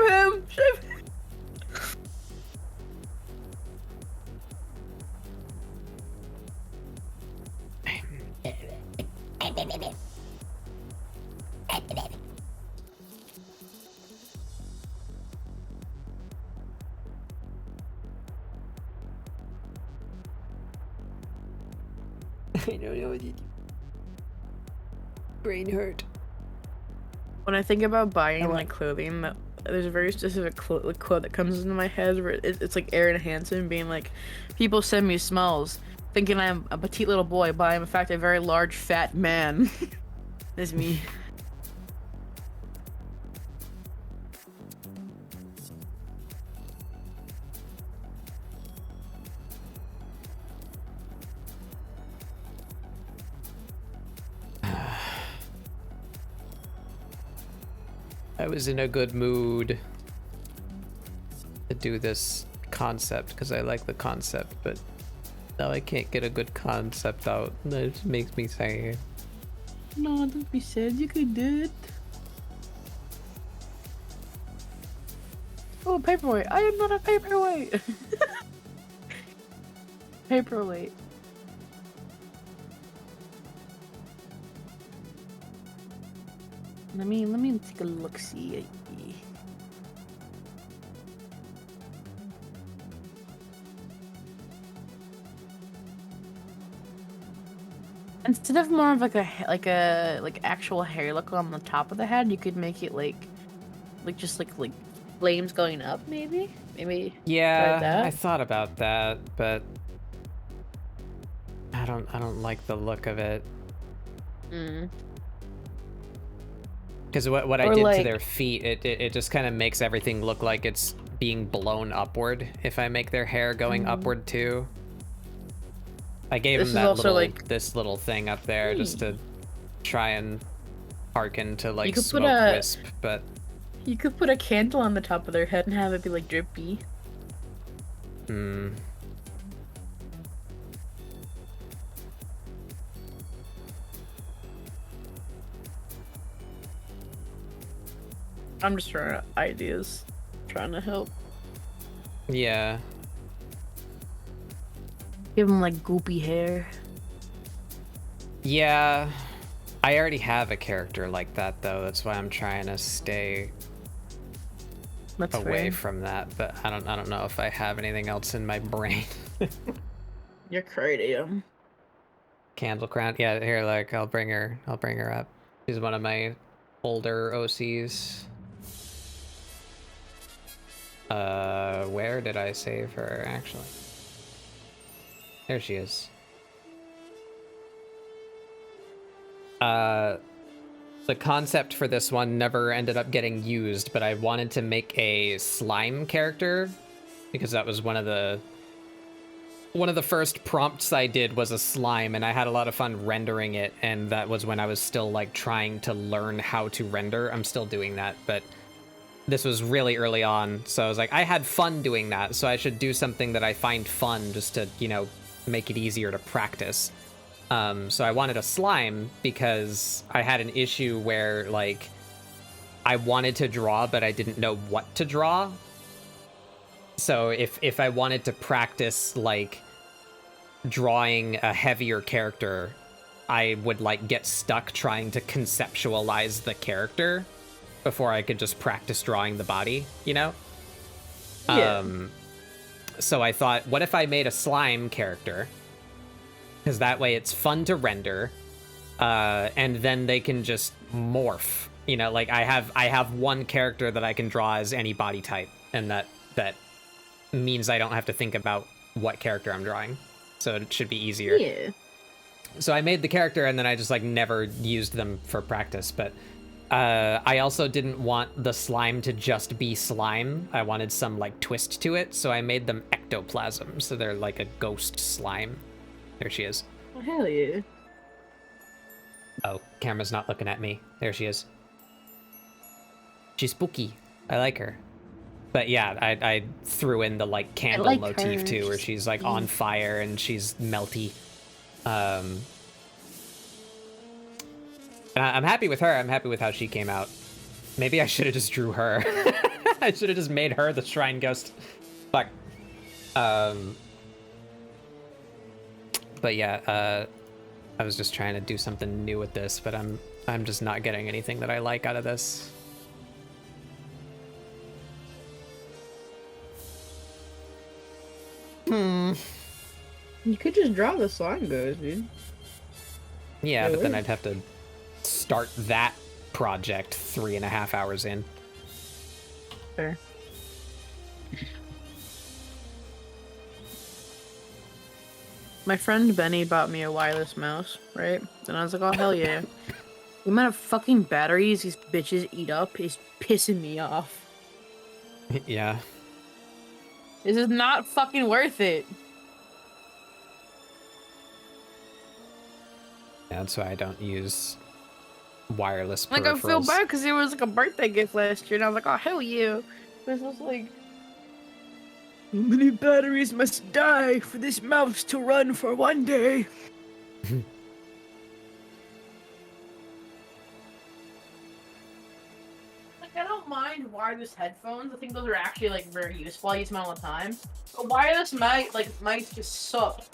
him. Shame him. I don't know. Brain hurt. When I think about buying like clothing, there's a very specific quote that comes into my head where it's like Aaron Hansen being like, people send me smells thinking I'm a petite little boy, but I'm in fact a very large fat man. That's me. I was in a good mood to do this concept because I like the concept, but now I can't get a good concept out. That just makes me sad. No, don't be sad. You could do it. Oh, paperweight. I am not a paperweight. Paperweight. Let me take a look. See. Instead of more of like a actual hair look on the top of the head, you could make it like just like flames going up, maybe. Yeah, I thought about that, but I don't like the look of it. Because what I did to their feet, it just kind of makes everything look like it's being blown upward if I make their hair going upward too. I gave This him is that also, little like- this little thing up there just to try and hearken to like could put Smoke a- Wisp, but You could put a candle on the top of their head and have it be like drippy. I'm just throwing out ideas, trying to help. yeah. Give them like goopy hair. Yeah. I already have a character like that though. That's why I'm trying to stay That's away fair. from that, but I don't know if I have anything else in my brain. You're cranium. Candle Crown. Yeah, here, like I'll bring her up. She's one of my older OCs. Where did I save her actually? There she is. The concept for this one never ended up getting used, but I wanted to make a slime character because that was one of the first prompts I did was a slime, and I had a lot of fun rendering it, and that was when I was still like trying to learn how to render. I'm still doing that, but this was really early on, so I was like, I had fun doing that, so I should do something that I find fun just to, you know, make it easier to practice. So I wanted a slime because I had an issue where, like, I wanted to draw, but I didn't know what to draw. So if I wanted to practice, like, drawing a heavier character, I would, like, get stuck trying to conceptualize the character before I could just practice drawing the body, you know? Yeah. So I thought, what if I made a slime character? Because that way it's fun to render, and then they can just morph. You know, like I have one character that I can draw as any body type, and that means I don't have to think about what character I'm drawing. So it should be easier. Yeah. So I made the character, and then I just like never used them for practice. But I also didn't want the slime to just be slime. I wanted some like twist to it, so I made them ectoplasm. So they're like a ghost slime. There she is. Oh, hell yeah. Oh, camera's not looking at me. There she is. She's spooky. I like her. But yeah, I threw in the like candle like motif her. too, where she's like on fire and she's melty. And I'm happy with her. I'm happy with how she came out. Maybe I should have just drew her. I should have just made her the shrine ghost. Fuck. But yeah, I was just trying to do something new with this, but I'm just not getting anything that I like out of this. You could just draw the slime ghost, dude. Yeah, Yeah, but then weird. I'd have to start that project 3.5 hours in. Fair. My friend Benny bought me a wireless mouse, right? And I was like, oh, hell yeah. The amount of fucking batteries these bitches eat up is pissing me off. Yeah. This is not fucking worth it. That's why I don't use wireless Like, peripherals. I feel bad because it was like a birthday gift last year, and I was like, oh, hell yeah. This was like, how many batteries must die for this mouse to run for one day? Like, I don't mind wireless headphones. I think those are actually like very useful. I use them all the time. But wireless might just suck.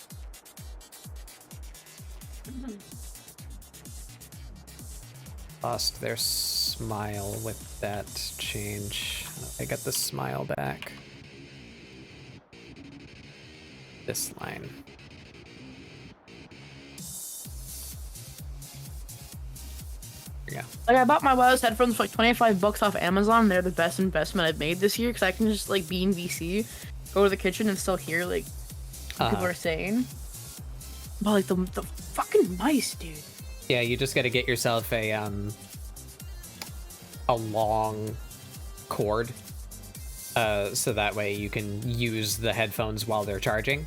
Lost their smile with that change. I got the smile back. This line. Yeah. Like, I bought my wireless headphones for like $25 off Amazon. They're the best investment I've made this year because I can just like be in VC, go to the kitchen, and still hear like what people are saying. But like the fucking mice, dude. Yeah, you just got to get yourself a long cord, so that way you can use the headphones while they're charging.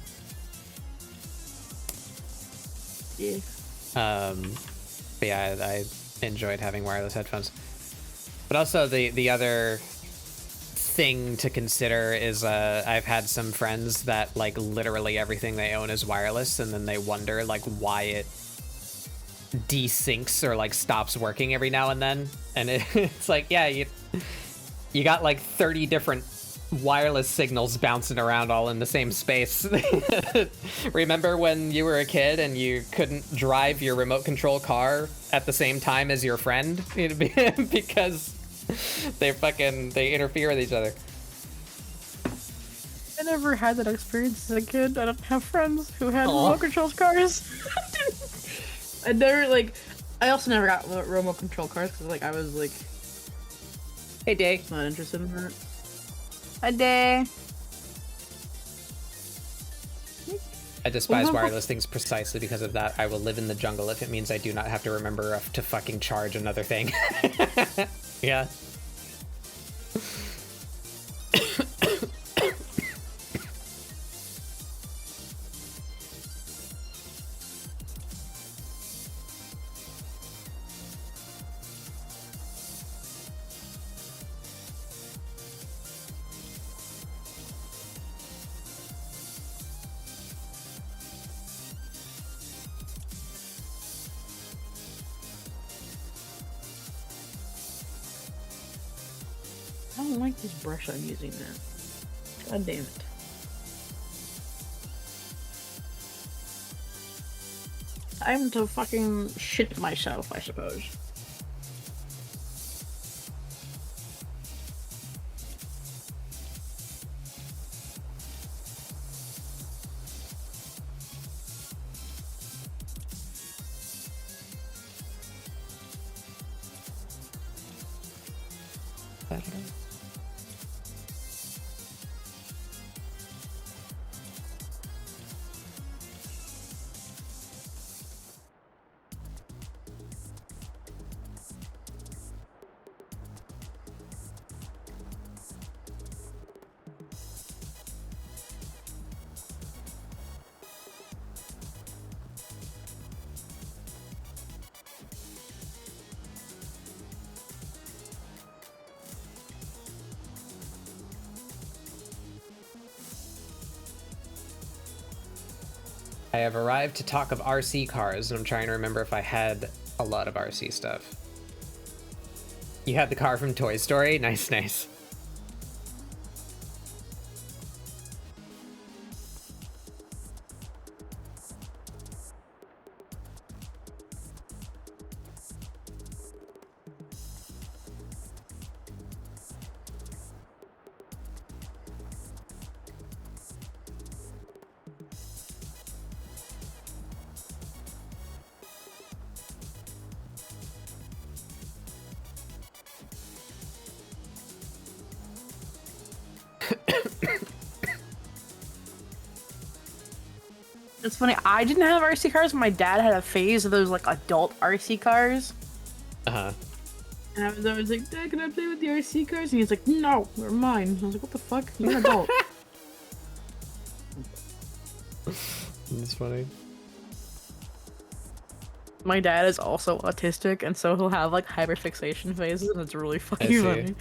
Yeah. But yeah, I enjoyed having wireless headphones. But also the other thing to consider is I've had some friends that like literally everything they own is wireless, and then they wonder like why it desyncs or like stops working every now and then. And it's like, yeah, you got like 30 different wireless signals bouncing around all in the same space. Remember when you were a kid and you couldn't drive your remote control car at the same time as your friend because they interfere with each other? I never had that experience as a kid. I don't have friends who had remote control cars. I also never got remote control cars because like I was like, hey Day, not interested in that. Hi Day. I despise wireless things precisely because of that. I will live in the jungle if it means I do not have to remember to fucking charge another thing. Yeah. I don't like this brush I'm using now. God damn it. Time to fucking shit myself, I suppose. I have arrived to talk of RC cars, and I'm trying to remember if I had a lot of RC stuff. You had the car from Toy Story? Nice, nice. It's funny, I didn't have RC cars, but my dad had a phase of those like adult RC cars. Uh-huh. And I was always like, Dad, can I play with the RC cars? And he's like, no, they're mine. I was like, what the fuck? You're an adult. That's funny. My dad is also autistic, and so he'll have like hyperfixation phases, and it's really fucking funny.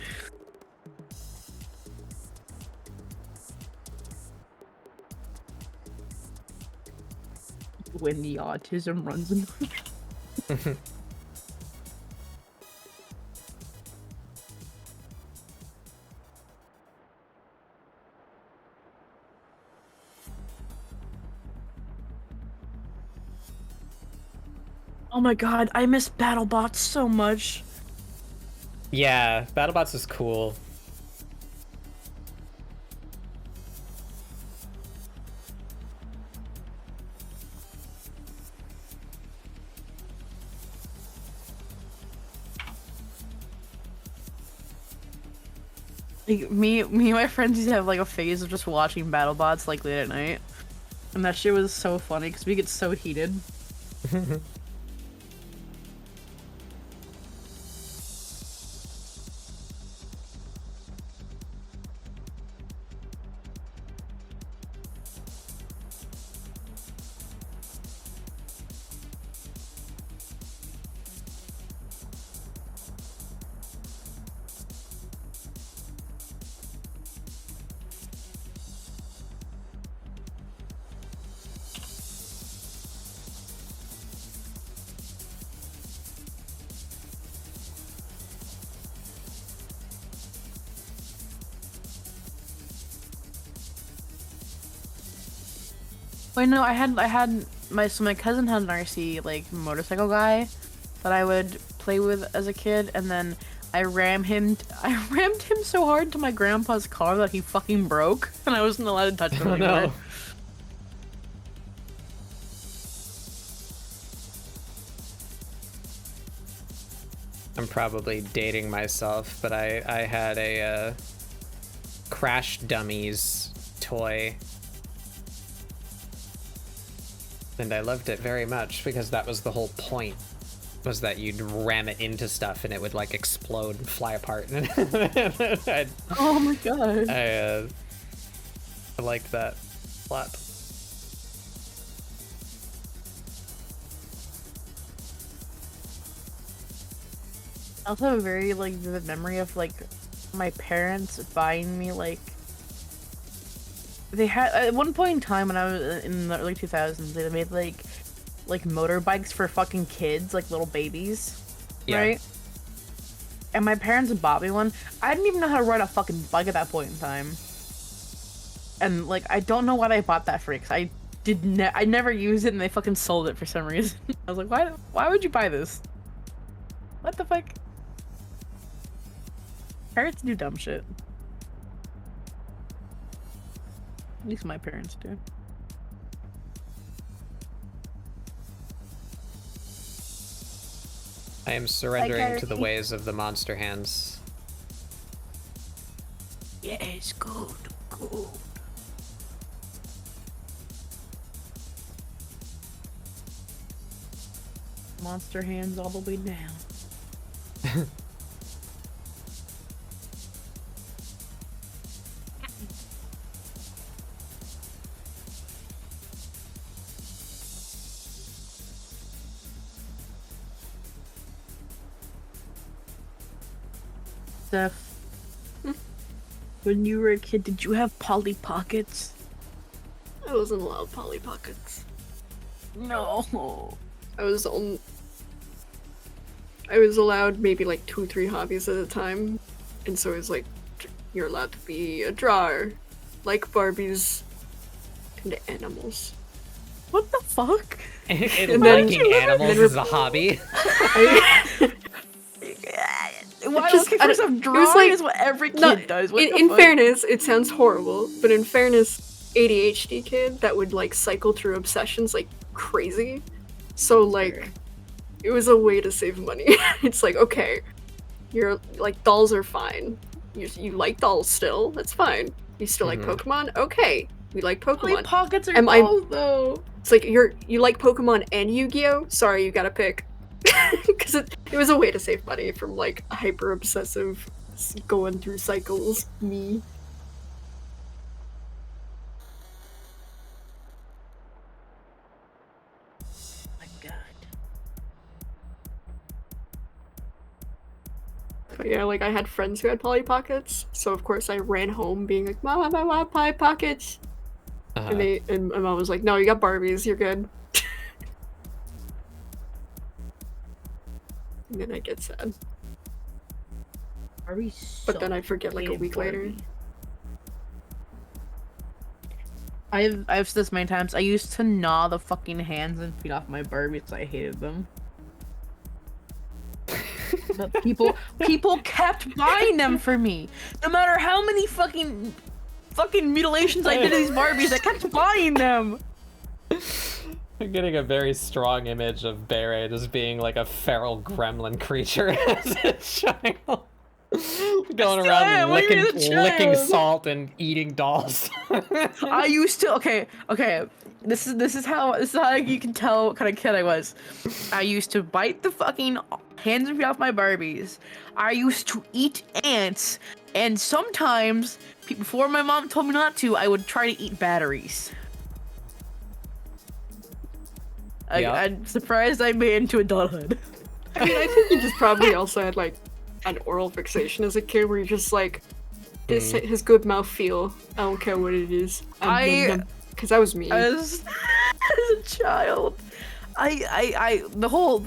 When the autism runs in Oh my god, I miss BattleBots so much. Yeah, BattleBots is cool. Like, me and my friends used to have like a phase of just watching BattleBots like late at night. And that shit was so funny because we get so heated. Wait, no, I had my cousin had an RC like motorcycle guy that I would play with as a kid, and then I rammed him so hard to my grandpa's car that he fucking broke, and I wasn't allowed to touch him anymore. No. I'm probably dating myself, but I had a Crash Dummies toy. And I loved it very much because that was the whole point, was that you'd ram it into stuff and it would like explode and fly apart. Oh my god. I liked that a lot. I also have a very like vivid memory of like my parents buying me like they had at one point in time when I was in the early 2000s they made like motorbikes for fucking kids, like little babies, Yeah. right? And my parents bought me one. I didn't even know how to ride a fucking bike at that point in time. And like I don't know what I bought that for, because I never used it and they fucking sold it for some reason. I was like, why would you buy this? What the fuck? Parents do dumb shit. At least my parents do. I am surrendering to the ways of the monster hands. Yes, good, good. Monster hands all the way down. Steph, when you were a kid, did you have Polly Pockets? I wasn't allowed Polly Pockets. No. I was allowed maybe like 2-3 hobbies at a time, and so it was like you're allowed to be a drawer, like Barbies, and animals. What the fuck? And And then- liking animals is a hobby. Why just- looking I for don't- some it was drawing like- is what every kid No, does. What the in fuck? fairness, it sounds horrible, but in fairness, ADHD kid that would like cycle through obsessions like crazy. So like, it was a way to save money. It's like, okay, you're like dolls are fine. You like dolls still. That's fine. You still like Pokemon. Okay, we like Polly Pokemon. Pockets are Am I- dolls, though. It's like you like Pokemon and Yu-Gi-Oh. Sorry, you gotta pick. Because it was a way to save money from like hyper obsessive going through cycles me. My god. But yeah, like I had friends who had Polly Pockets, so of course I ran home being like, "Mom, I want Polly Pockets," and my mom was like, "No, you got Barbies, you're good." And then I get sad, but then I forget like a week later. I've said this many times. I used to gnaw the fucking hands and feet off my Barbies because I hated them. But people kept buying them for me. No matter how many fucking mutilations I did to these Barbies, I kept buying them. I'm getting a very strong image of Beret as being like a feral gremlin creature as a child. Going around licking salt and eating dolls. I used to okay. This is how you can tell what kind of kid I was. I used to bite the fucking hands and feet off my Barbies. I used to eat ants, and sometimes before my mom told me not to, I would try to eat batteries. Yeah. I'm surprised I made it into adulthood. I mean, I think you just probably also had like an oral fixation as a kid, where you're just like, this his good mouth feel. I don't care what it is. Because that was me. As a child,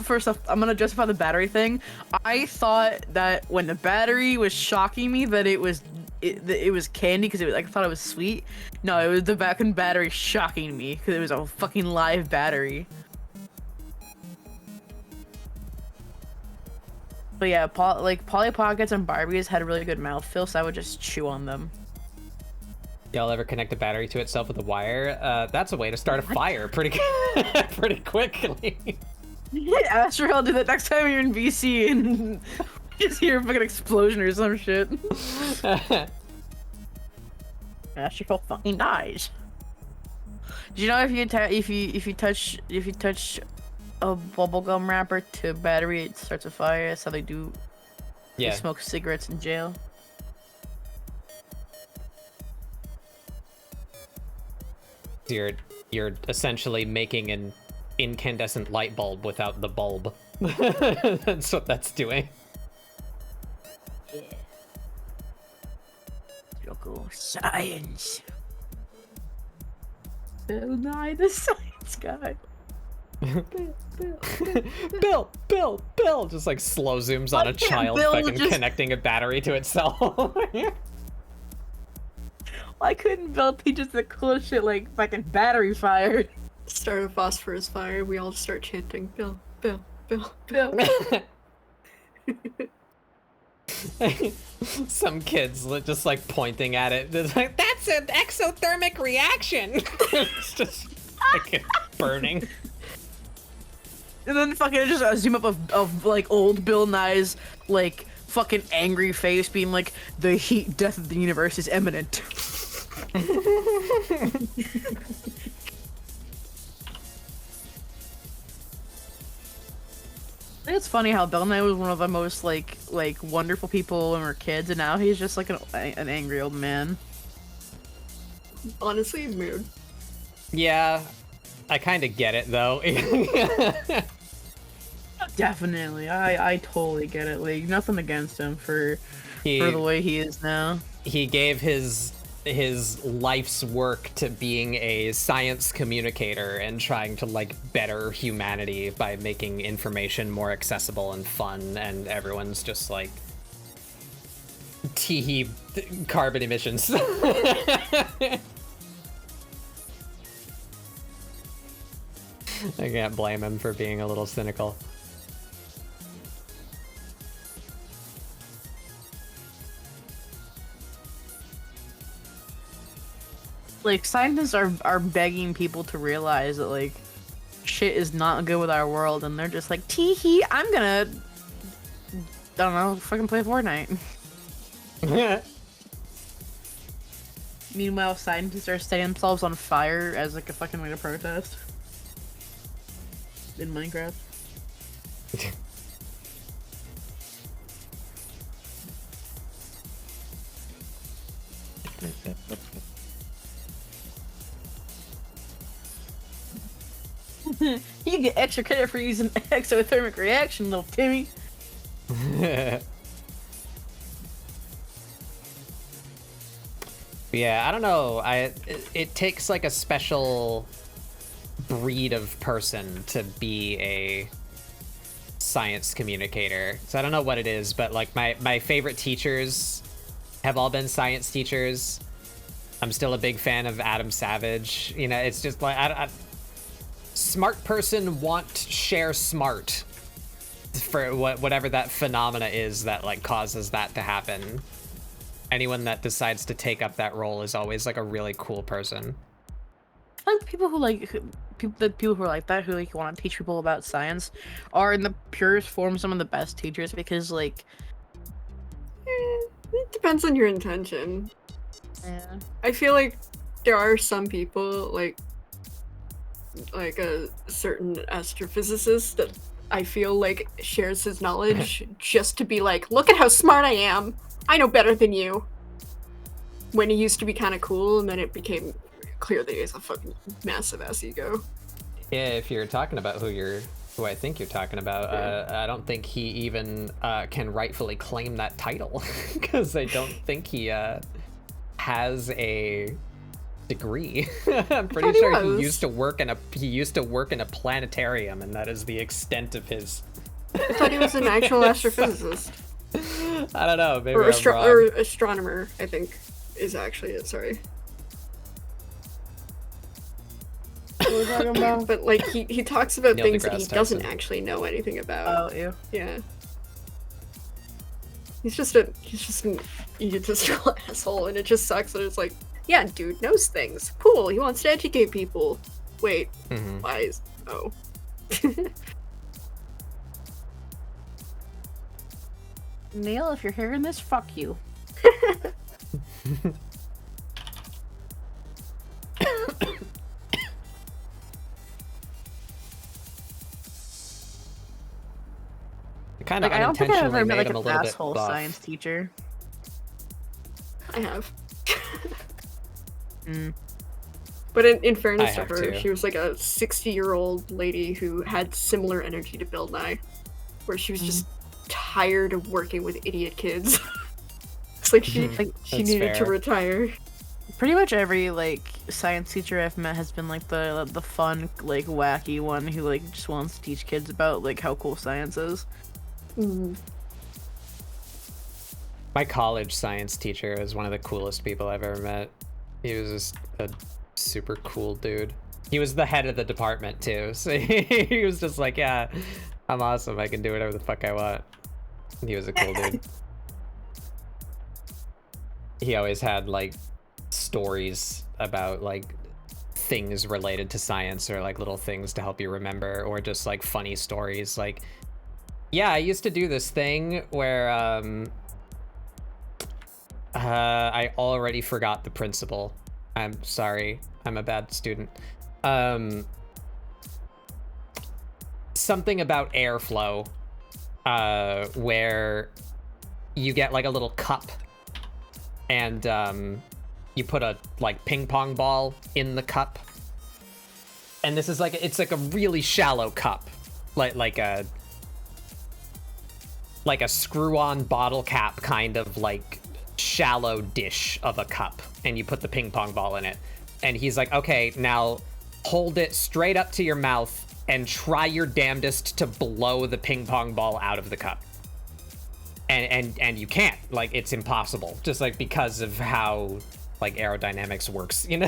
first off, I'm gonna justify the battery thing. I thought that when the battery was shocking me, that it was it was candy because I thought it was sweet. No, it was the fucking battery shocking me because it was a fucking live battery. But yeah, Polly Pockets and Barbies had a really good mouthfeel, so I would just chew on them. Y'all ever connect a battery to itself with a wire? That's a way to start a fire pretty pretty quickly. Yeah, sure, I'll do that next time you're in BC and just hear a fucking explosion or some shit. Astral fucking dies. Do you know if you touch a bubblegum wrapper to a battery, it starts a fire? That's how they do. Yeah. They smoke cigarettes in jail. You're essentially making an incandescent light bulb without the bulb. That's what that's doing. Yeah. So cool. Science. Bill Nye the Science Guy. Bill! Just like slow zooms on Why a can't child Bill fucking just- connecting a battery to itself. Why couldn't Bill teach us the cool shit like fucking battery fire? Start a phosphorus fire. We all start chanting, Bill, Bill, Bill. Bill. Some kids just like pointing at it. It's like, that's an exothermic reaction. It's just fucking burning. And then fucking just a zoom up of like old Bill Nye's like fucking angry face being like, the heat death of the universe is imminent. It's funny how Bill Nye was one of the most like wonderful people when we were kids, and now he's just like an angry old man. Honestly, mood. Yeah, I kind of get it though. Definitely, I totally get it. Like nothing against him for the way he is now. He gave his life's work to being a science communicator and trying to like better humanity by making information more accessible and fun, and everyone's just like teehee carbon emissions. I can't blame him for being a little cynical. Like scientists are begging people to realize that like shit is not good with our world, and they're just like, tee-hee, I'm gonna, I don't know, fucking play Fortnite. Meanwhile, scientists are setting themselves on fire as like a fucking way to protest in Minecraft. You get extra credit for using exothermic reaction, little Timmy. Yeah, I don't know. It takes like a special breed of person to be a science communicator. So I don't know what it is, but like my favorite teachers have all been science teachers. I'm still a big fan of Adam Savage. You know, it's just like smart person share smart for whatever that phenomena is that like causes that to happen. Anyone that decides to take up that role is always like a really cool person. I like people who people who are like that, who like want to teach people about science, are in the purest form some of the best teachers, because like It depends on your intention. yeah. I feel like there are some people like a certain astrophysicist that I feel like shares his knowledge just to be like, look at how smart I am. I know better than you. When he used to be kind of cool, and then it became clear that he has a fucking massive ass ego. Yeah, if you're talking about who I think you're talking about, I don't think he even can rightfully claim that title, because I don't think he has a degree. I'm pretty sure he used to work in a planetarium, and that is the extent of his. I thought he was an actual astrophysicist. I don't know. Maybe or, I'm wrong. or astronomer, I think, is actually it. Sorry. What are we talking about? But like he talks about Neil things that he deGrasse doesn't Tyson. actually know anything about. Oh, ew. Yeah. He's just an egotistical asshole, and it just sucks that it's like, yeah, dude knows things. Cool, he wants to educate people. Wait, Mhm. why is oh. Neil, if you're hearing this, fuck you. Kind of Like, I don't think I've unintentionally ever met made like him a an little bit asshole buff. science teacher. I have. Mm. But in fairness I to have her, too. she was like a 60-year-old lady who had similar energy to Bill Nye, where she was just tired of working with idiot kids. It's like she That's needed to fair. retire. Pretty much every like science teacher I've met has been like the fun, like wacky one who like just wants to teach kids about like how cool science is. Mm. My college science teacher is one of the coolest people I've ever met. He was just a super cool dude. He was the head of the department too, so he was just like, yeah, I'm awesome. I can do whatever the fuck I want. He was a cool dude. He always had like stories about like things related to science or like little things to help you remember, or just like funny stories like, yeah, I used to do this thing where I already forgot the principle. I'm sorry, I'm a bad student. Something about airflow, where you get like a little cup and you put a like ping pong ball in the cup, and this is like, it's like a really shallow cup, like a screw-on bottle cap kind of like shallow dish of a cup, and you put the ping pong ball in it. And he's like, okay, now hold it straight up to your mouth and try your damnedest to blow the ping pong ball out of the cup. And you can't, like, it's impossible, just like because of how like aerodynamics works, you know.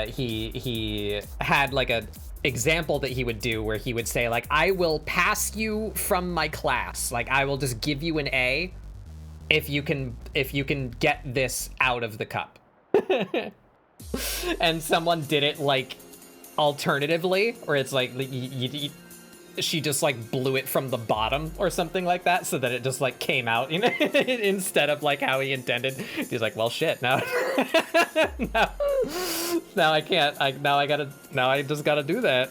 He had like a example that he would do where he would say like, I will pass you from my class, like I will just give you an A if you can get this out of the cup. And someone did it like alternatively, or it's like she just like blew it from the bottom or something like that, so that it just like came out, you know, instead of like how he intended. He's like, well, shit, now now I can't. Now I just gotta do that.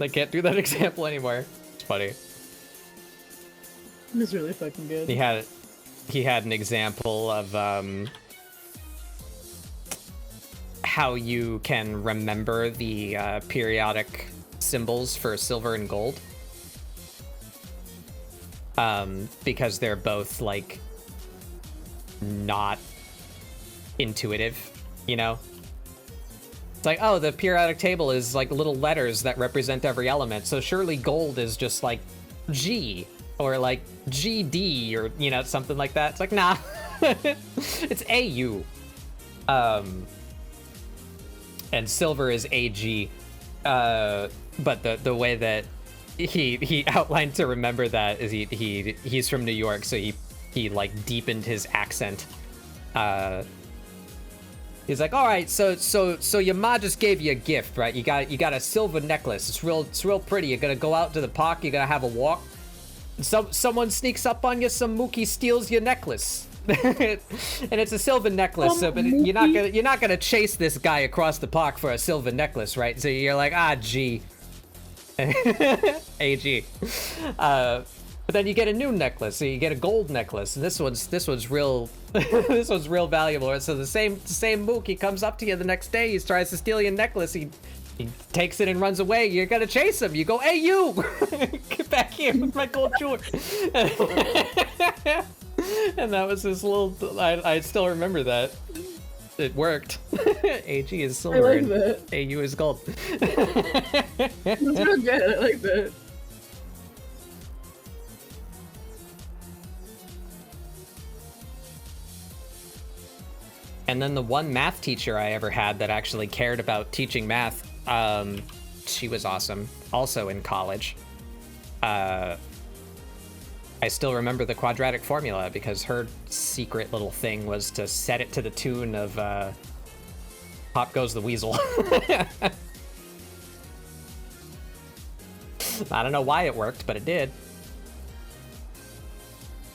I can't do that example anymore. It's funny. It's really fucking good. He had an example of how you can remember the periodic symbols for silver and gold, because they're both like not intuitive, you know. It's like, oh, the periodic table is like little letters that represent every element, so surely gold is just like G or like GD or, you know, something like that. It's like, nah. It's AU. And silver is AG. But the way that he outlined to remember that is he's from New York, so he like deepened his accent. He's like, all right, so your ma just gave you a gift, right? You got a silver necklace. It's real pretty. You're gonna go out to the park. You're gonna have a walk. Someone sneaks up on you. Some mookie steals your necklace. And it's a silver necklace, so, but you're not gonna chase this guy across the park for a silver necklace, right? So you're like, gee. AG. But then you get a new necklace, so you get a gold necklace, and this one's real this one's real valuable. So the same mookie comes up to you the next day, he tries to steal your necklace, he takes it and runs away. You're gonna chase him. You go, hey you, get back here with my gold jewelry. And that was this little, I still remember that. It worked. AG is I silver like and that. AU is gold. That's real good. I like that. And then the one math teacher I ever had that actually cared about teaching math, she was awesome. Also in college. I still remember the quadratic formula because her secret little thing was to set it to the tune of Pop Goes the Weasel. I don't know why it worked, but it did.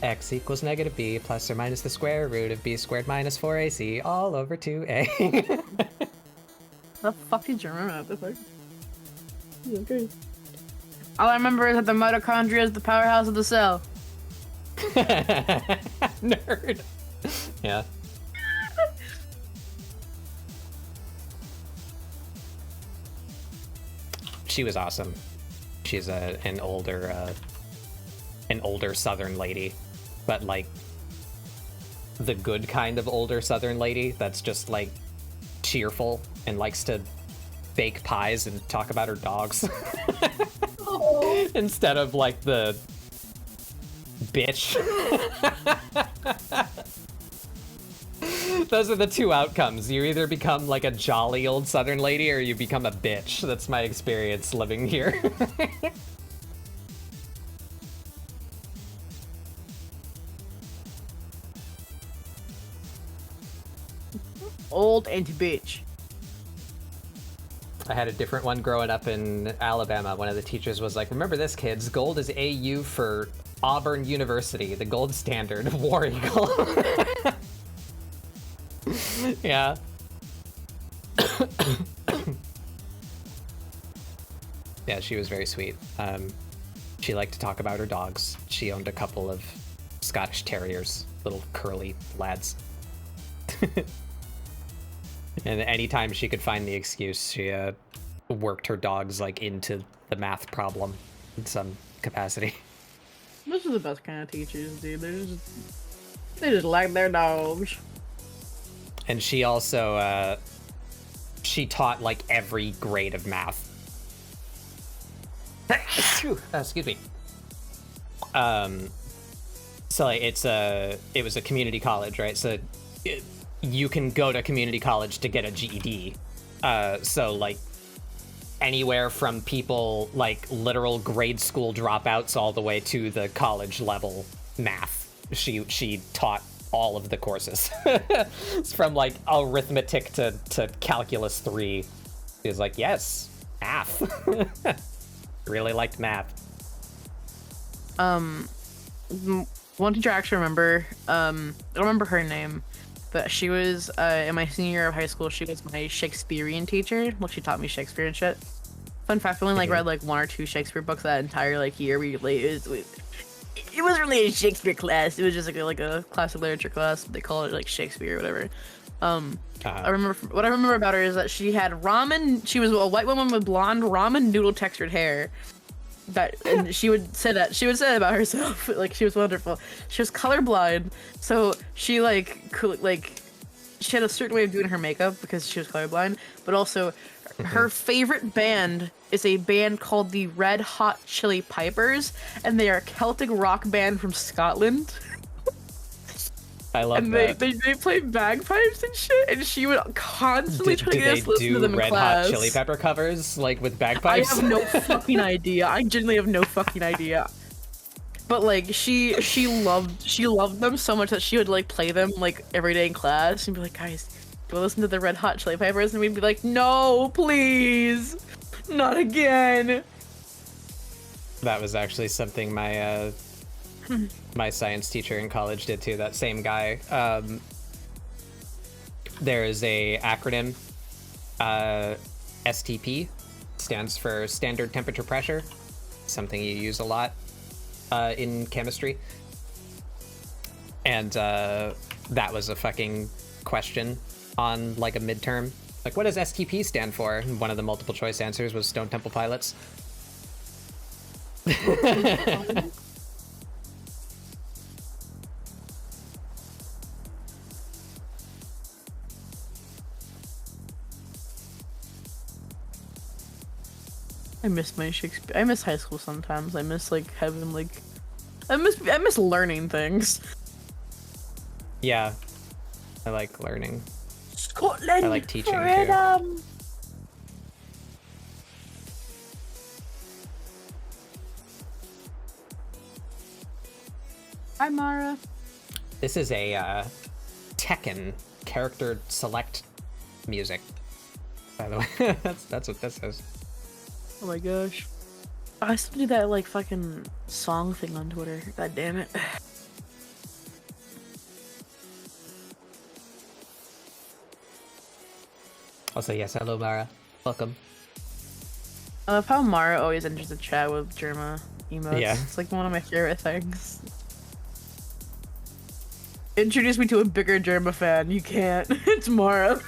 X equals negative b plus or minus the square root of b squared minus 4ac all over 2a. The fuck did you remember that? The fuck? Okay. All I remember is that the mitochondria is the powerhouse of the cell. Nerd. Yeah. She was awesome. She's an older Southern lady, but like the good kind of older Southern lady that's just like cheerful and likes to bake pies and talk about her dogs. Oh. Instead of like the bitch. Those are the two outcomes. You either become like a jolly old Southern lady or you become a bitch. That's my experience living here. Old anti-bitch. I had a different one growing up in Alabama. One of the teachers was like, remember this, kids, gold is AU for Auburn University, the gold standard of War Eagle. Yeah. Yeah, she was very sweet. She liked to talk about her dogs. She owned a couple of Scottish Terriers, little curly lads. And anytime she could find the excuse, she worked her dogs like into the math problem in some capacity. Those are the best kind of teachers, dude. They just like their dogs. And she also she taught like every grade of math. Excuse me. So like, it was a community college, right? So you can go to community college to get a GED. So like anywhere from people like literal grade school dropouts all the way to the college level math. She taught all of the courses. It's from like arithmetic to calculus 3. She was like, yes, math. Really liked math. One teacher I actually remember, I don't remember her name, but she was, in my senior year of high school, she was my Shakespearean teacher. Well, she taught me Shakespeare and shit. Fun fact, I only read like 1 or 2 Shakespeare books that entire like year. It wasn't really a Shakespeare class. It was just like a class of literature class. They call it like Shakespeare or whatever. I remember what I remember about her is that she had ramen. She was a white woman with blonde ramen noodle textured hair. And she would say that about herself. Like, she was wonderful. She was colorblind, so she she had a certain way of doing her makeup because she was colorblind. But also, her favorite band is a band called the Red Hot Chili Peppers, and they are a Celtic rock band from Scotland. I love and that. They play bagpipes and shit, and she would constantly try to get us to listen to them in Red class. Hot Chili Pepper covers like with I bagpipes? have no fucking idea. I genuinely have no fucking idea. But like she loved them so much that she would like play them like every day in class and be like, guys, do I listen to the Red Hot Chili Peppers? And we'd be like, no, please, not again. That was actually something my my science teacher in college did too. That same guy. There is a acronym, STP, stands for standard temperature pressure. Something you use a lot in chemistry. And that was a fucking question on like a midterm. Like, what does STP stand for? And one of the multiple choice answers was Stone Temple Pilots. I miss my Shakespeare. I miss high school sometimes. I miss like having like, I miss learning things. Yeah, I like learning. Scotland. I like teaching too. freedom! Hi, Mara. This is a Tekken character select music, by the way. that's what this is. Oh my gosh. I still do that like fucking song thing on Twitter. God damn it. Also, yes, hello, Mara. Welcome. I love how Mara always enters the chat with Germa emotes. Yeah. It's like one of my favorite things. Introduce me to a bigger Germa fan. You can't. It's Mara.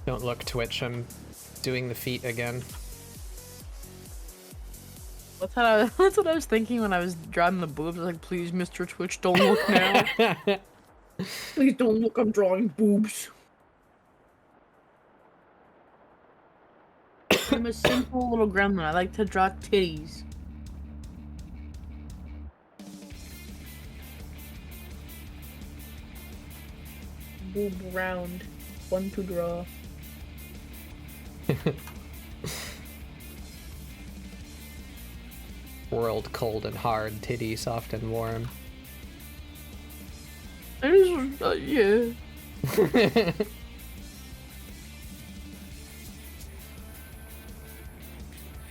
Don't look, Twitch. I'm doing the feet again. That's what I was thinking when I was drawing the boobs. I was like, please, Mr. Twitch, don't look now. Please don't look, I'm drawing boobs. I'm a simple little gremlin. I like to draw titties. Boob round. Fun to draw. World cold and hard, titty soft and warm. I just, yeah.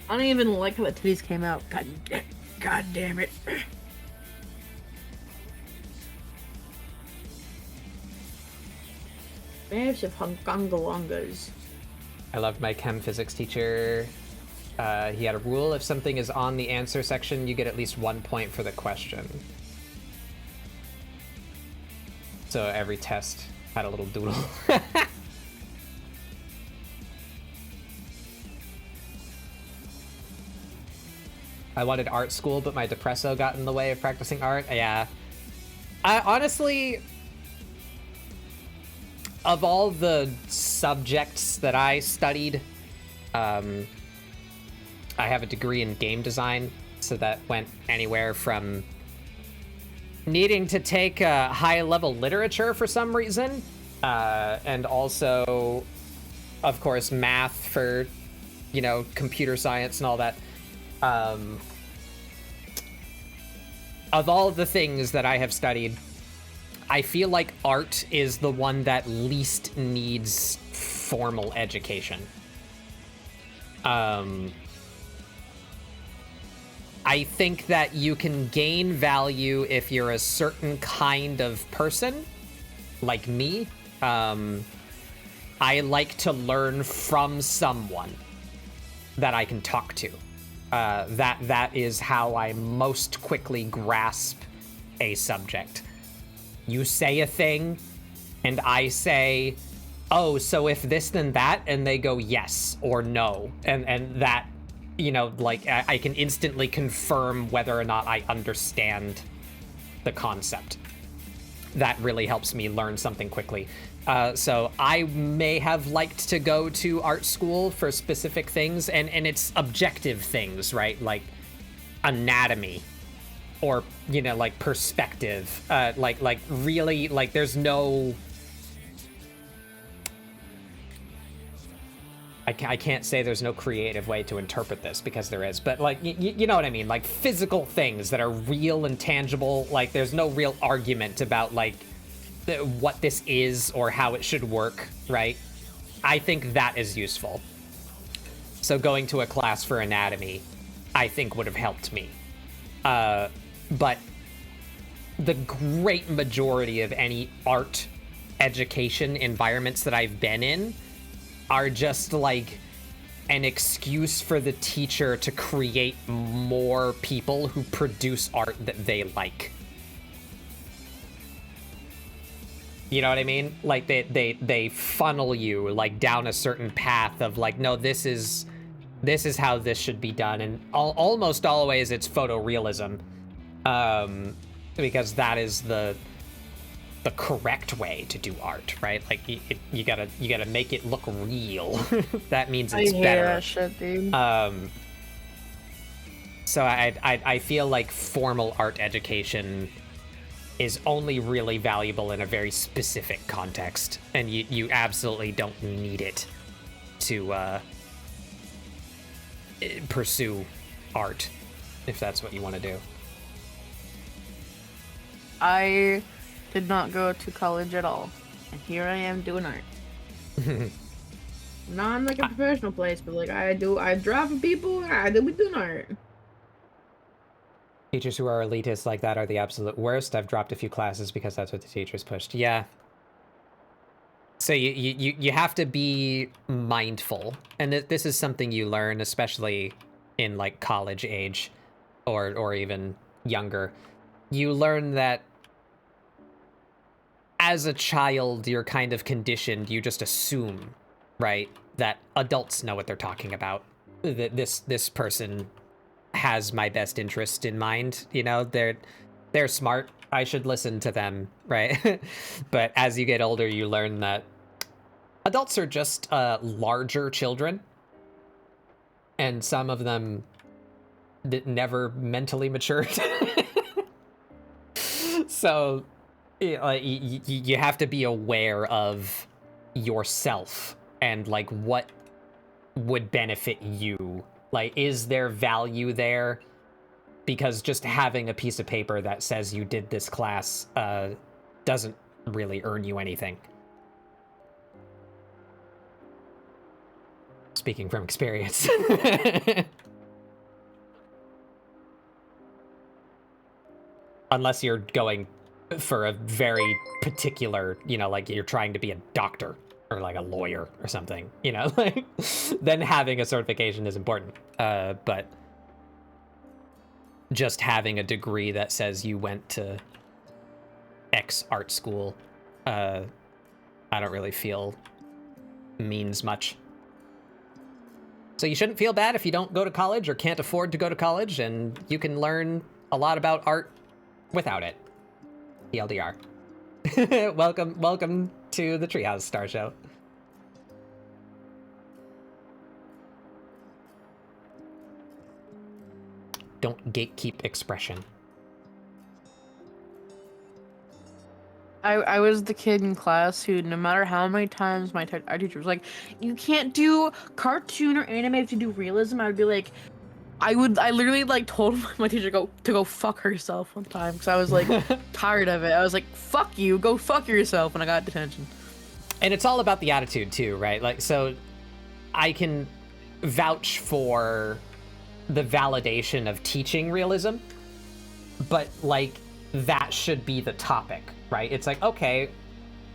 I don't even like how the titties came out. God damn it. Babes of Hungangalongas. I loved my chem physics teacher. He had a rule: if something is on the answer section, you get at least 1 point for the question. So every test had a little doodle. I wanted art school, but my depresso got in the way of practicing art. Yeah. I honestly, of all the subjects that I studied, I have a degree in game design, so that went anywhere from needing to take high-level literature for some reason, and also, of course, math for, you know, computer science and all that. Of all the things that I have studied, I feel like art is the one that least needs formal education. I think that you can gain value if you're a certain kind of person, like me. I like to learn from someone that I can talk to. That is how I most quickly grasp a subject. You say a thing, and I say, oh, so if this, then that, and they go yes or no. And that, you know, like, I can instantly confirm whether or not I understand the concept. That really helps me learn something quickly. So I may have liked to go to art school for specific things, and it's objective things, right? Like anatomy, or, you know, like perspective, like really, like there's no, I can't say there's no creative way to interpret this, because there is, but like, you know what I mean? Like physical things that are real and tangible, like there's no real argument about like what this is or how it should work, right? I think that is useful. So going to a class for anatomy, I think would have helped me. But the great majority of any art education environments that I've been in are just like an excuse for the teacher to create more people who produce art that they like. You know what I mean? Like they funnel you like down a certain path of like, no, this is this is how this should be done, and almost always it's photorealism, because that is the correct way to do art, right? Like you gotta make it look real. That means it's better. That shit, dude. So I feel like formal art education is only really valuable in a very specific context, and you absolutely don't need it to pursue art, if that's what you want to do. I did not go to college at all, and here I am doing art. Not in like a professional place, but like I drive for people, and I do be doing art. Teachers who are elitists like that are the absolute worst. I've dropped a few classes because that's what the teachers pushed. Yeah. So you have to be mindful, and this is something you learn, especially in like college age, or even younger. You learn that as a child, you're kind of conditioned. You just assume, right, that adults know what they're talking about. That this person has my best interest in mind. You know, they're smart. I should listen to them, right? But as you get older, you learn that adults are just larger children, and some of them never mentally matured. So you have to be aware of yourself and like what would benefit you. Like, is there value there? Because just having a piece of paper that says you did this class doesn't really earn you anything. Speaking from experience. Unless you're going for a very particular, you know, like you're trying to be a doctor or like a lawyer or something, you know, like then having a certification is important. But just having a degree that says you went to X art school, I don't really feel means much. So you shouldn't feel bad if you don't go to college or can't afford to go to college, and you can learn a lot about art without it. TLDR. Welcome to the Treehouse Star Show. Don't gatekeep expression. I was the kid in class who, no matter how many times my art teacher was like, you can't do cartoon or anime if you do realism, I would be like, I literally like told my teacher to go fuck herself one time, because I was like tired of it. I was like, fuck you, go fuck yourself, and I got detention. And it's all about the attitude too, right? Like, so I can vouch for the validation of teaching realism, but like that should be the topic, right? It's like, okay,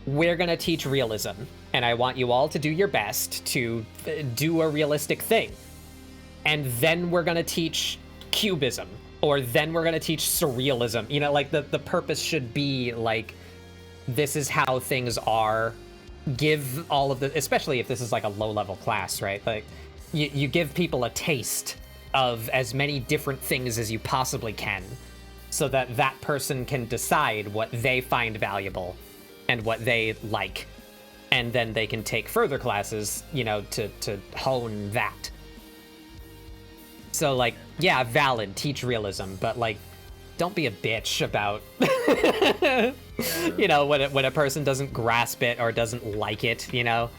we're gonna teach realism, and I want you all to do your best to do a realistic thing. And then we're gonna teach cubism, or then we're gonna teach surrealism. You know, like the purpose should be like, this is how things are. Give all of the, especially if this is like a low-level class, right? Like you give people a taste of as many different things as you possibly can, so that that person can decide what they find valuable and what they like, and then they can take further classes, you know, to hone that. So like, yeah, valid, teach realism, but like, don't be a bitch about, you know, when a person doesn't grasp it or doesn't like it, you know?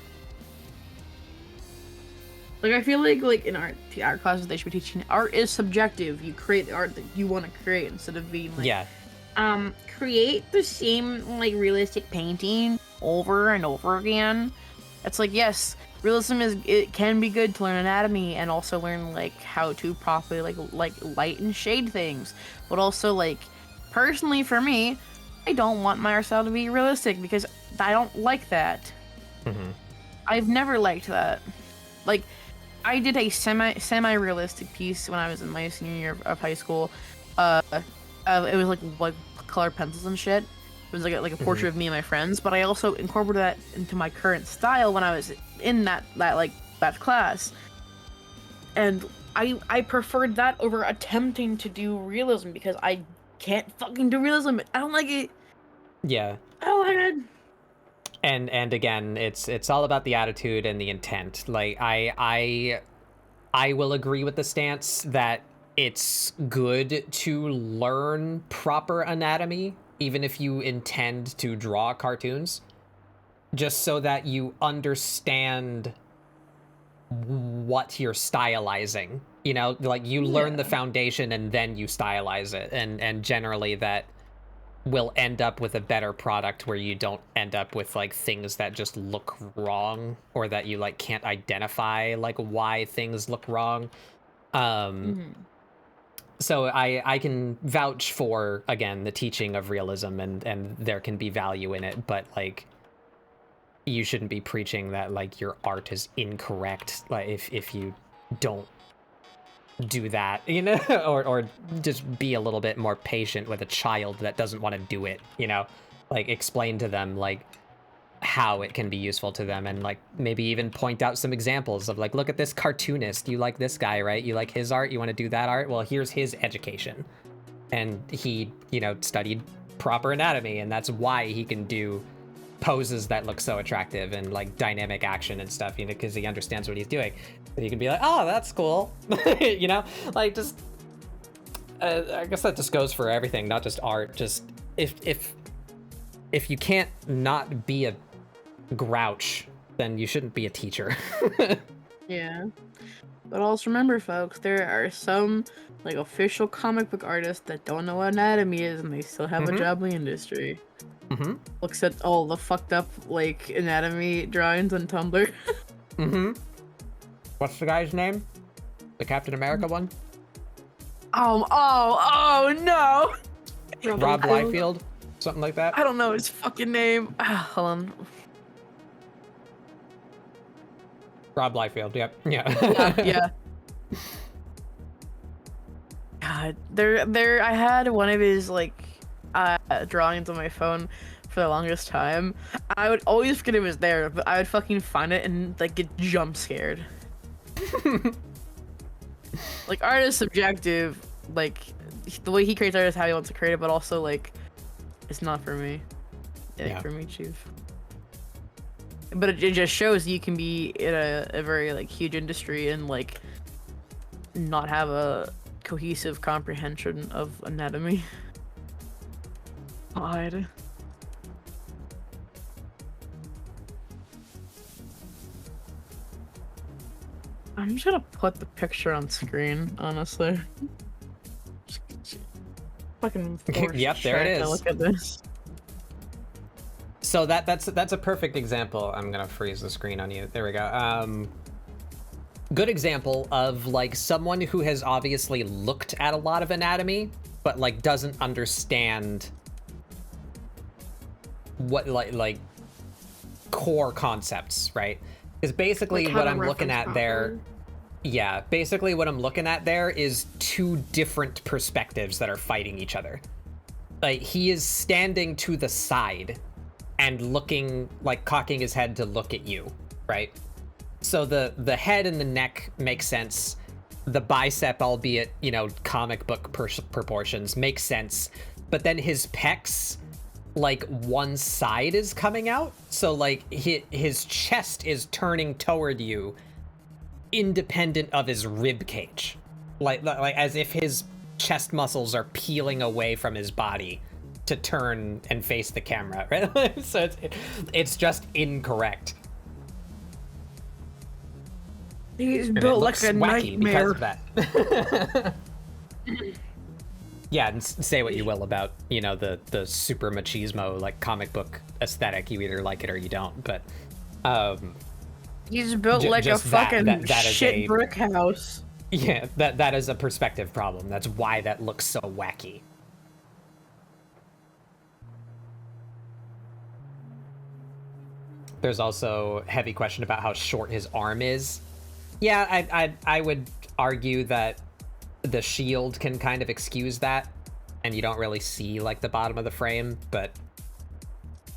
Like, I feel like in art classes they should be teaching art is subjective. You create the art that you want to create, instead of being like, yeah, create the same like realistic painting over and over again. It's like, yes, realism it can be good to learn anatomy and also learn like how to properly like light and shade things, but also like, personally for me, I don't want my art style to be realistic because I don't like that. Mm-hmm. I've never liked that. Like, I did a semi-realistic piece when I was in my senior year of high school. It was like colored pencils and shit. It was like a portrait of me and my friends, but I also incorporated that into my current style when I was in that class. and I preferred that over attempting to do realism because I can't fucking do realism. I don't like it. Yeah. I don't like it. And again, it's all about the attitude and the intent. Like I will agree with the stance that it's good to learn proper anatomy, even if you intend to draw cartoons, just so that you understand what you're stylizing. You know, like you learn the foundation and then you stylize it, and generally that will end up with a better product where you don't end up with like things that just look wrong, or that you like can't identify like why things look wrong. So I can vouch for, again, the teaching of realism, and there can be value in it, but like you shouldn't be preaching that like your art is incorrect, like if you don't do that, you know. or just be a little bit more patient with a child that doesn't want to do it, you know. Like explain to them like how it can be useful to them, and like maybe even point out some examples of like, look at this cartoonist, you like this guy, right? You like his art, you want to do that art? Well, here's his education, and he, you know, studied proper anatomy, and that's why he can do poses that look so attractive and like dynamic action and stuff, you know, because he understands what he's doing. And you can be like, oh, that's cool. You know, like just I guess that just goes for everything, not just art. Just if you can't not be a grouch, then you shouldn't be a teacher. Yeah. But also remember, folks, there are some like official comic book artists that don't know what anatomy is, and they still have a job in the industry. Looks at all the fucked up like anatomy drawings on Tumblr. What's the guy's name? The Captain America one? Oh no! Rob Liefeld? Something like that? I don't know his fucking name. Hold on. Rob Liefeld, yep. Yeah. Yeah. God, there. I had one of his like drawings on my phone for the longest time. I would always forget it was there, but I would fucking find it and like get jump scared. Like art is subjective. Like the way he creates art is how he wants to create it, but also like it's not for me. It ain't for me, Chief. But it just shows you can be in a very like huge industry and like not have a cohesive comprehension of anatomy. God. I'm just gonna put the picture on screen, honestly. Fucking yep, there it is. Look at this. So that's a perfect example. I'm gonna freeze the screen on you. There we go. Good example of like someone who has obviously looked at a lot of anatomy, but like doesn't understand what like core concepts, right? Because basically Like what I'm looking at there, properly. basically what I'm looking at there is two different perspectives that are fighting each other. Like he is standing to the side and looking, like cocking his head to look at you, right? So the head and the neck make sense. The bicep, albeit, you know, comic book proportions, makes sense. But then his pecs, like one side is coming out. So like his chest is turning toward you independent of his rib cage. Like as if his chest muscles are peeling away from his body to turn and face the camera, right? So it's just incorrect. He's And built it like looks a wacky nightmare. because of that. Yeah, and say what you will about, you know, the super machismo like comic book aesthetic. You either like it or you don't. But He's built like a fucking that is shit brick house. Yeah, that is a perspective problem. That's why that looks so wacky. There's also a heavy question about how short his arm is. Yeah, I would argue that the shield can kind of excuse that, and you don't really see like the bottom of the frame, but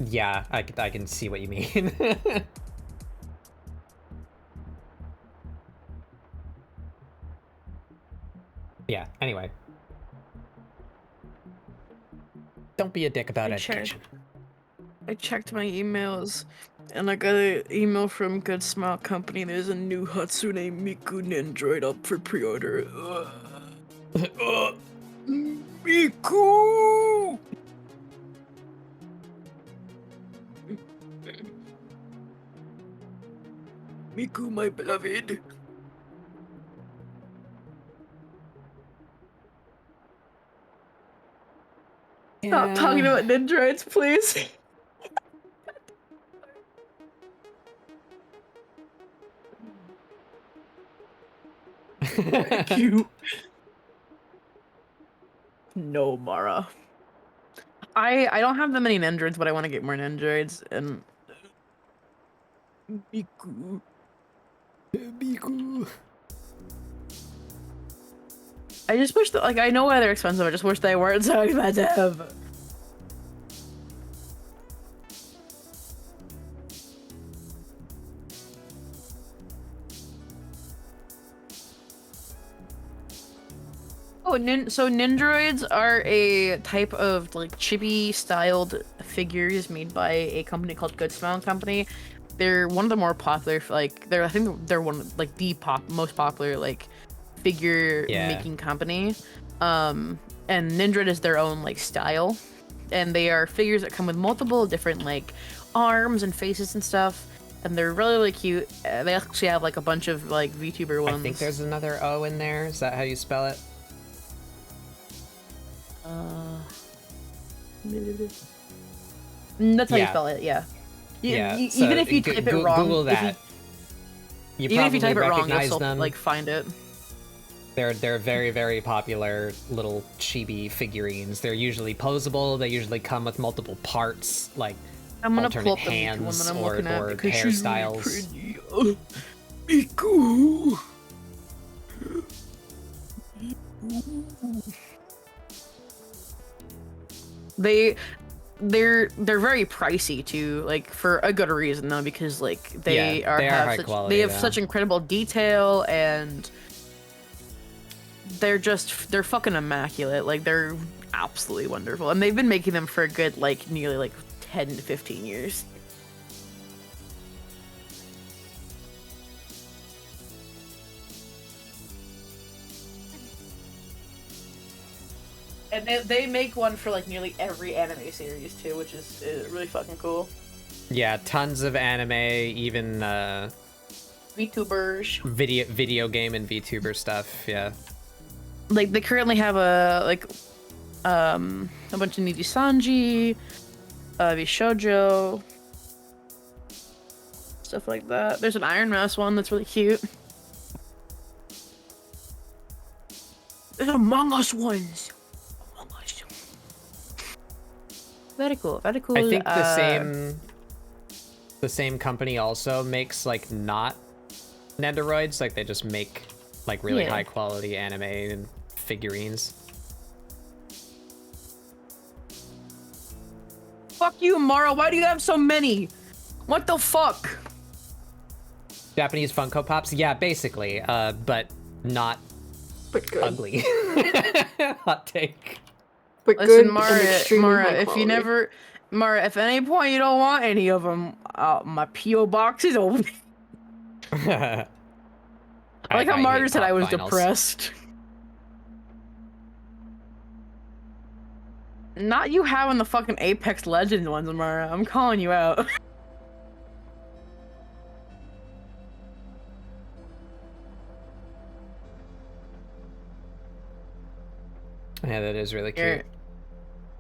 yeah, I can see what you mean. Yeah, anyway. Don't be a dick about I education. checked my emails, and I got an email from Good Smile Company. There's a new Hatsune Miku Nendroid up for pre-order. Miku! Miku, my beloved. Stop talking about Nendroids, please. Thank you. No, Mara. I don't have that many Nendroids, but I want to get more Nendroids, and Miku. Miku. I just wish that, like, I know why they're expensive, I just wish they weren't so expensive. Oh, so Nendroids are a type of, like, chibi-styled figures made by a company called Good Smile Company. They're one of the more popular, like, I think they're one of, like, the most popular, like, figure making company. And Nendroid is their own, like, style. And they are figures that come with multiple different, like, arms and faces and stuff. And they're really, really cute. They actually have, like, a bunch of, like, VTuber ones. I think there's another O in there. Is that how you spell it? That's how you spell it, yeah. So even if you type it wrong, Google that. Even if you type it wrong, you'll still, them. like, find it. They're very, very popular little chibi figurines. They're usually posable. They usually come with multiple parts, like I'm gonna pull alternate up the hands one that I'm or looking at because hairstyles. she's really pretty. Miku. They're very pricey too, like, for a good reason though, because, like, they have such incredible detail, and they're fucking immaculate. Like, they're absolutely wonderful, and they've been making them for a good, like, nearly, like, 10 to 15 years. And they make one for, like, nearly every anime series too, which is really fucking cool. Yeah, tons of anime, even VTubers, video game and VTuber stuff. Yeah, like, they currently have a bunch of Nijisanji, Shoujo, stuff like that. There's an Iron Mouse one that's really cute. There's Among Us ones. Very cool, very cool. I think the same company also makes, like, not Nendoroids. Like, they just make, like, really high quality anime and figurines. Fuck you, Mara. Why do you have so many? What the fuck? Japanese Funko Pops? Yeah, basically. But not But good. ugly. Hot take. But Listen, good Mara, if you never, Mara, if at any point you don't want any of them, my P.O. box is open. I like how Mara said I was depressed. Not you having the fucking Apex Legends ones, Mara. I'm calling you out. Yeah, that is really cute.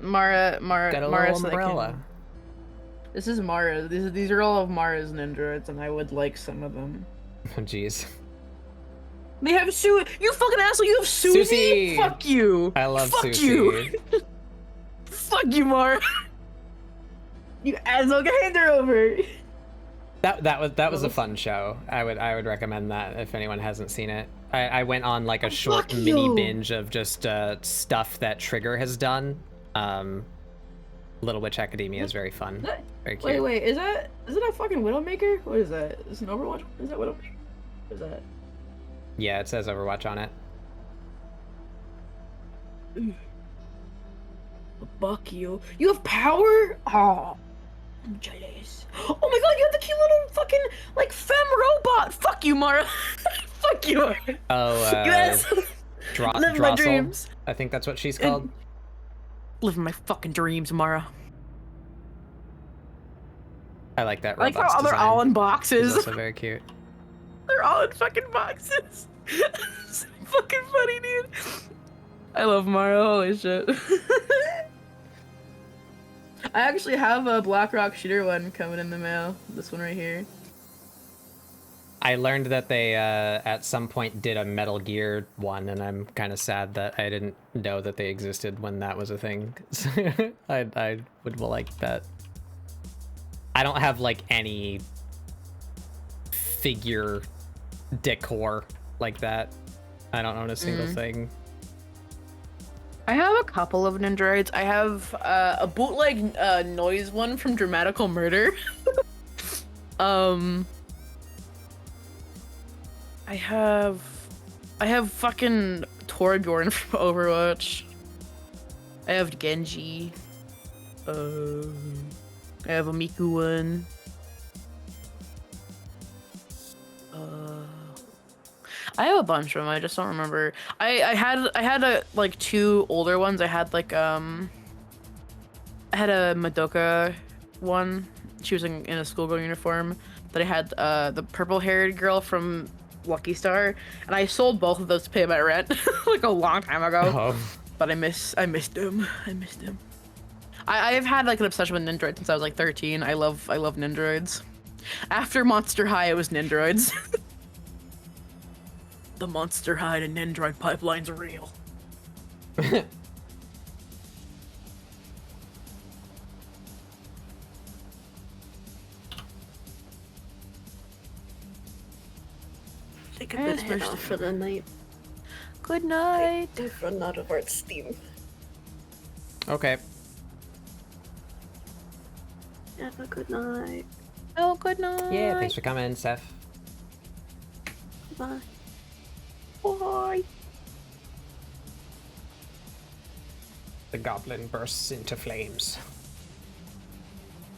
Mara, Got a little umbrella. This is Mara. These are all of Mara's Nendroids, and I would like some of them. Oh, jeez. They have You fucking asshole! You have Susie. Fuck you! I love Fuck Susie. You. Fuck you, Mara. You asshole! Get hand her over. That was a fun show. I would recommend that if anyone hasn't seen it. I went on, like, a short mini binge of just stuff that Trigger has done. Little Witch Academia is very fun. Very cute. Wait, is it a fucking Widowmaker? What is that? Is it an Overwatch? Is that Widowmaker? What is that? Yeah, it says Overwatch on it. Fuck you. You have power? Oh, I'm jealous. Oh my god, you have the cute little fucking, like, femme robot. Fuck you, Mara. Fuck you, Mara. Oh, Yes. Live my Drossel. dreams. I think that's what she's called. Living my fucking dreams, Mara. I like that I like robot's how they're all in design. It's boxes. also very cute. They're all in fucking boxes. So fucking funny, dude. I love Mara. Holy shit. I actually have a Blackrock shooter one coming in the mail. This one right here. I learned that they at some point did a Metal Gear one, and I'm kind of sad that I didn't know that they existed when that was a thing. I would like that. I don't have like any figure decor like that. I don't own a single thing. I have a couple of Nindroids. I have a bootleg noise one from Dramatical Murder. I have fucking Torbjorn from Overwatch. I have Genji. I have a Miku one. I have a bunch of them. I just don't remember. I had a like two older ones. I had like I had a Madoka one. She was in a schoolgirl uniform. But I had the purple-haired girl from Lucky Star, and I sold both of those to pay my rent like a long time ago. Oh. But I missed them. I've had like an obsession with Nindroids since I was like 13. I love Nindroids. After Monster High, it was Nindroids. The Monster High to Nindroid pipeline's real. I think I've been head off for the night. Good night. I've run out of art steam. Okay. Have a good night. Oh, good night. Yeah, thanks for coming, Seth. Bye. Bye. The goblin bursts into flames.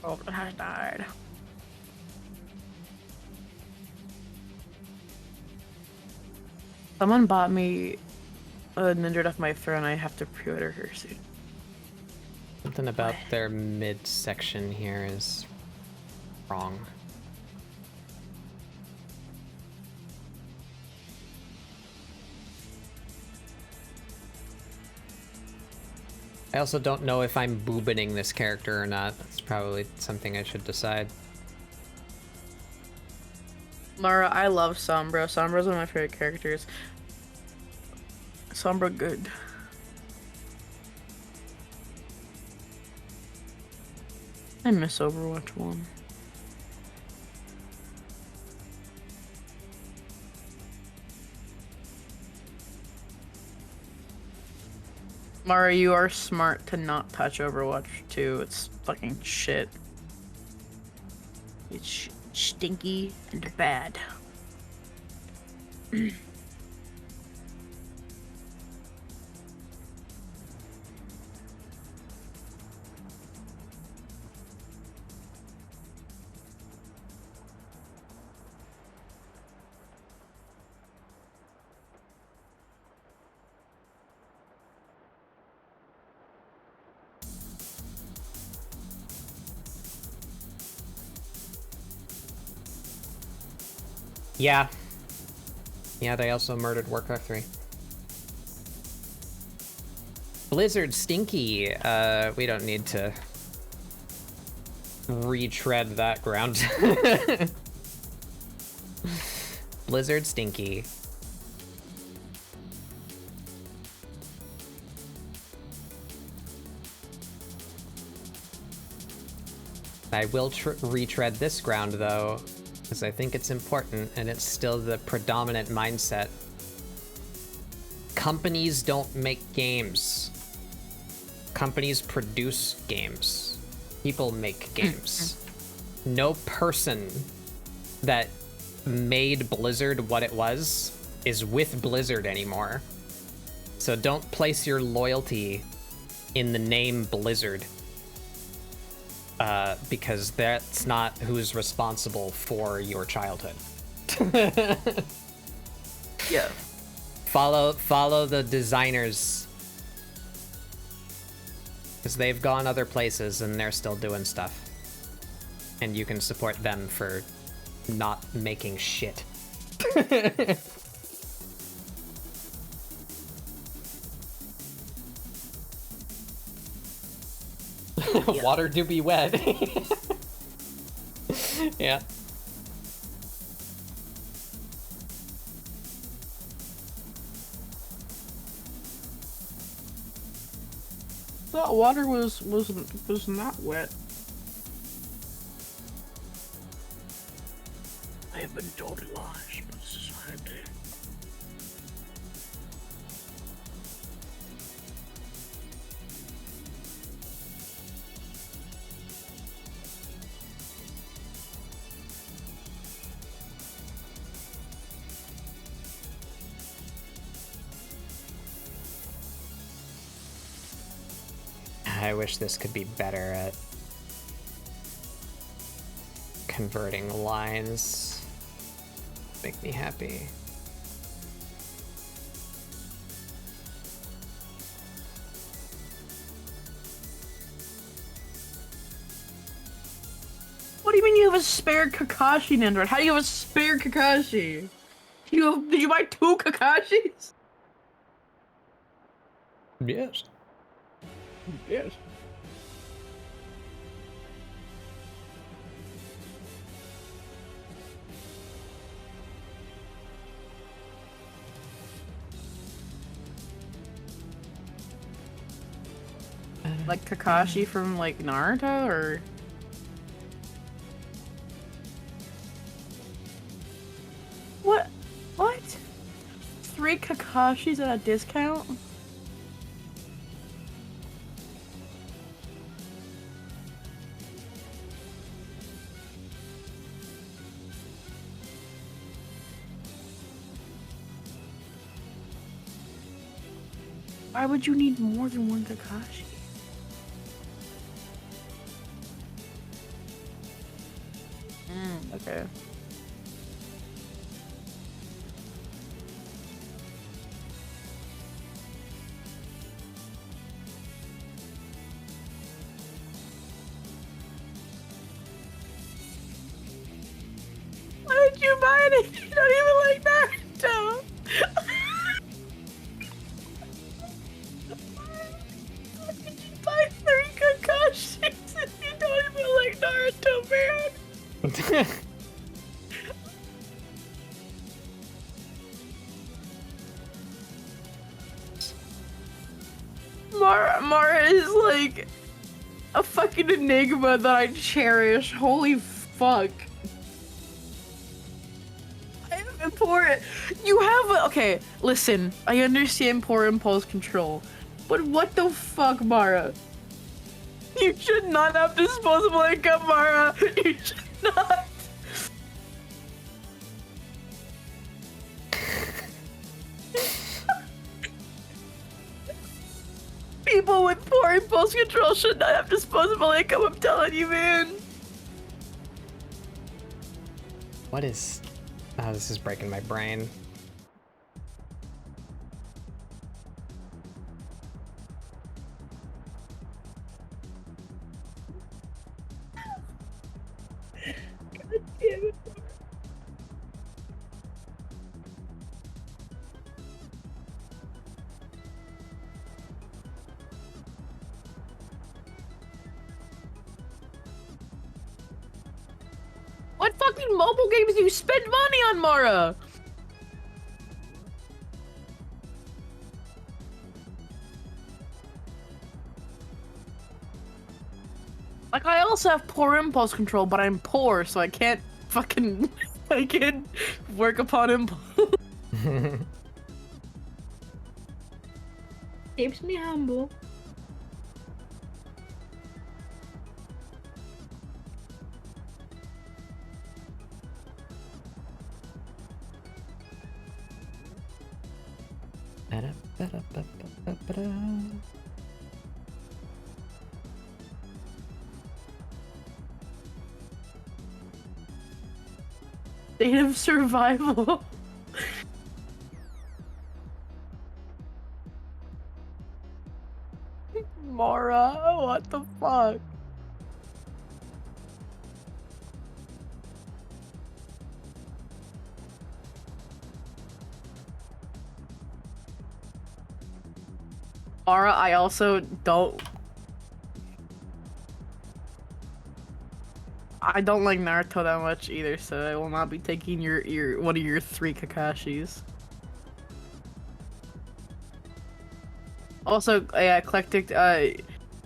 Goblin has died. Someone bought me a Nindroid off my throne. I have to pre-order her soon. Something about their midsection here is wrong. I also don't know if I'm boobining this character or not. That's probably something I should decide. Mara, I love Sombra. Sombra's one of my favorite characters. Sombra good. I miss Overwatch 1. Mara, you are smart to not touch Overwatch 2. It's fucking shit. It's stinky and bad. Yeah. Yeah, they also murdered Warcraft 3. Blizzard Stinky. We don't need to retread that ground. Blizzard Stinky. I will retread this ground, though, because I think it's important, and it's still the predominant mindset. Companies don't make games. Companies produce games. People make games. No person that made Blizzard what it was is with Blizzard anymore. So don't place your loyalty in the name Blizzard. Because that's not who's responsible for your childhood. Yeah. Follow the designers. Because they've gone other places and they're still doing stuff. And you can support them for not making shit. Water do be wet. Yeah. Thought water was not wet. I have been told lies by society. I wish this could be better at converting lines. Make me happy. What do you mean you have a spare Kakashi, Nandor? How do you have a spare Kakashi? Did you buy 2 Kakashis? Yes. Yes. Like Kakashi from like Naruto, or what? What? 3 Kakashis at a discount? Why would you need more than 1 Kakashi? Okay. Why did you buy it if you don't even like Naruto? Why did you buy 3 Kakashis if you don't even like Naruto, man? Mara is like a fucking enigma that I cherish. Holy fuck. I have important. You have okay. Listen, I understand poor impulse control, but what the fuck, Mara? You should not have disposable income, Mara. You should not. People with poor impulse control should not have disposable income, I'm telling you, man. What is... Oh, this is breaking my brain. God damn it. What fucking mobile games do you spend money on, Mara? Like, I also have poor impulse control, but I'm poor, so I can't fucking... I can't work upon impulse. Keeps me humble. Ba-da-ba-da-ba-ba-ba-da. State of survival. Mara, what the fuck? Mara, I also don't. I don't like Naruto that much either, so I will not be taking your one of your 3 Kakashis. Also, yeah, eclectic.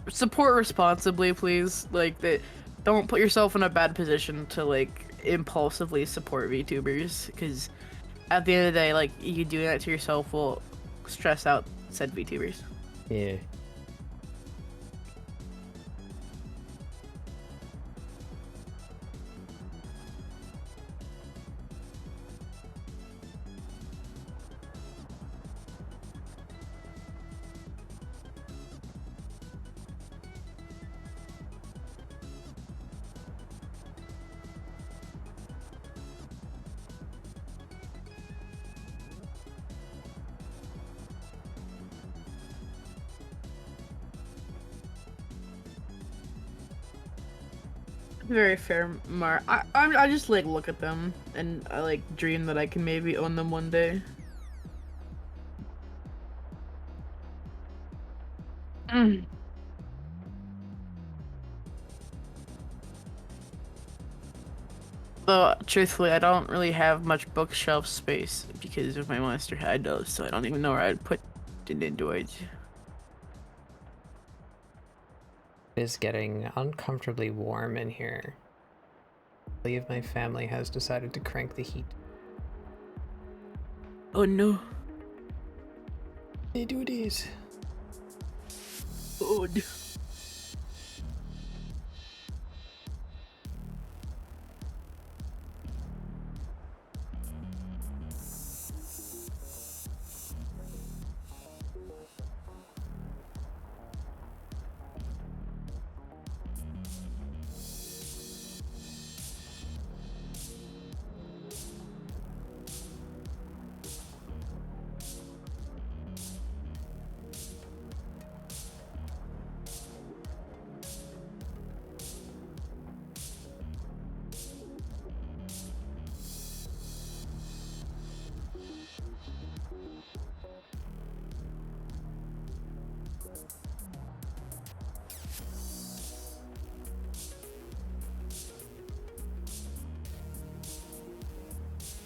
Support responsibly, please. Like that, don't put yourself in a bad position to like impulsively support VTubers, because at the end of the day, like you doing that to yourself will stress out said VTubers. Yeah. Very fair, Mar. I just like look at them and I like dream that I can maybe own them one day. Though, truthfully, I don't really have much bookshelf space because of my monster high dose, so I don't even know where I'd put it into it. It is getting uncomfortably warm in here. I believe my family has decided to crank the heat. Oh no. They do this. Oh no.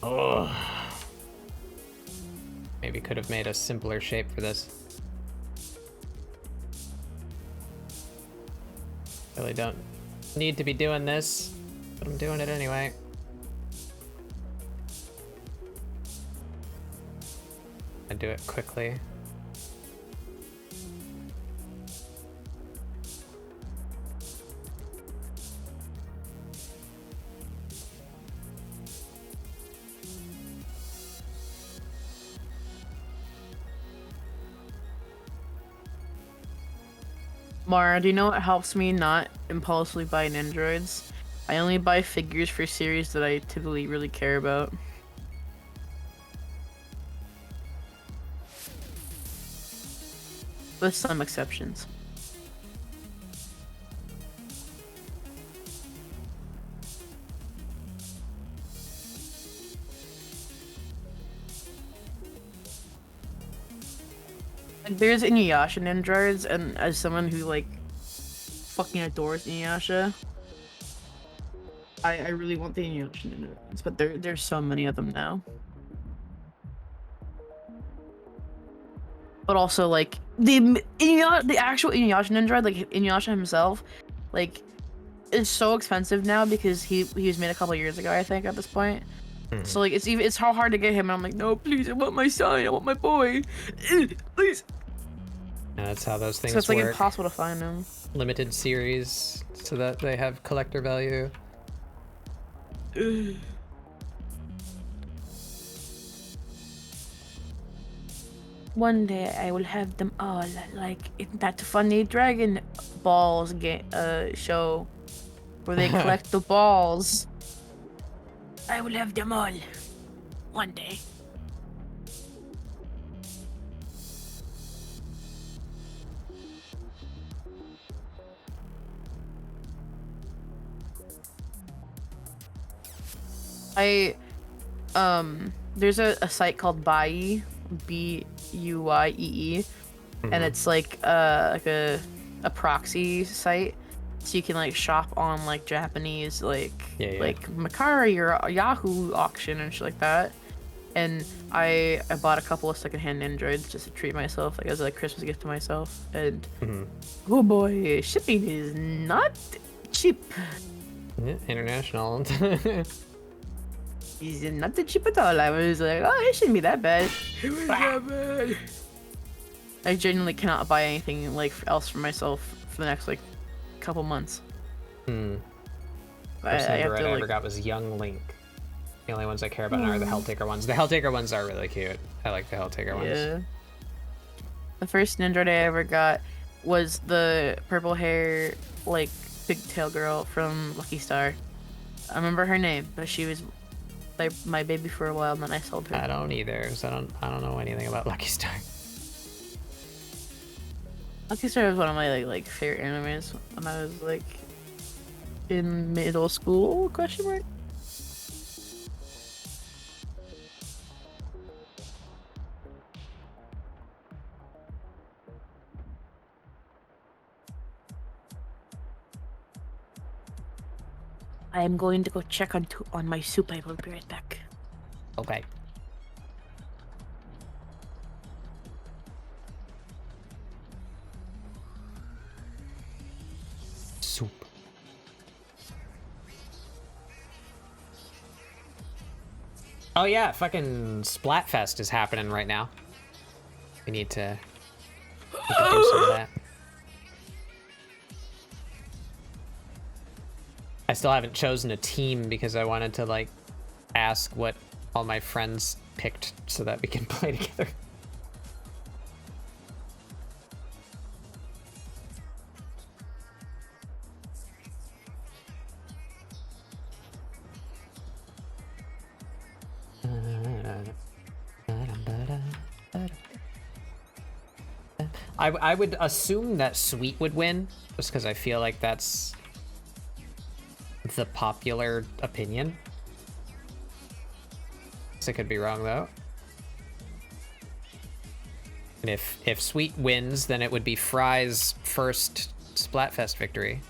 Oh. Maybe could have made a simpler shape for this. Really don't need to be doing this, but I'm doing it anyway. I do it quickly. Mara, do you know what helps me not impulsively buy Nindroids? I only buy figures for series that I typically really care about. With some exceptions. Like, there's Inuyasha Nindroids, and as someone who, like, fucking adores Inuyasha, I really want the Inuyasha Nindroids, but there's so many of them now. But also, like, the actual Inuyasha Nindroid, like, Inuyasha himself, like, is so expensive now because he was made a couple years ago, I think, at this point. So like it's how hard to get him, and I'm like, no, please, I want my son, I want my boy, please. And that's how those things So it's like work. impossible to find him. Limited series so that they have collector value. One day I will have them all, like in that funny Dragon Balls game show where they collect the balls. I will have them all one day. There's a site called Buy, Buyee, and it's like a proxy site, so you can like shop on like Japanese like Mercari or Yahoo auction and shit like that. And I bought a couple of secondhand androids just to treat myself, like as a Christmas gift to myself. And oh boy, shipping is not cheap. Yeah, international. It's not that cheap at all. I was like, oh, it shouldn't be that bad. It was that bad. I genuinely cannot buy anything like else for myself for the next like couple months. First I have to, I ever got was Young Link. The only ones I care about are the Helltaker ones. The Helltaker ones are really cute. I like the Helltaker ones. Yeah. The first android I ever got was the purple hair, like pigtail girl from Lucky Star. I remember her name, but she was like my baby for a while, and then I sold her. I don't either, so I don't know anything about Lucky Star. Lucky Star was one of my like favorite animes when I was like in middle school? Question mark. I am going to go check on my soup. I will be right back. Okay. Soup. Oh yeah, fucking Splatfest is happening right now. We need to do some of that. I still haven't chosen a team because I wanted to like ask what all my friends picked so that we can play together. I would assume that Sweet would win, just because I feel like that's the popular opinion. So I could be wrong though. And if Sweet wins, then it would be Fry's first Splatfest victory.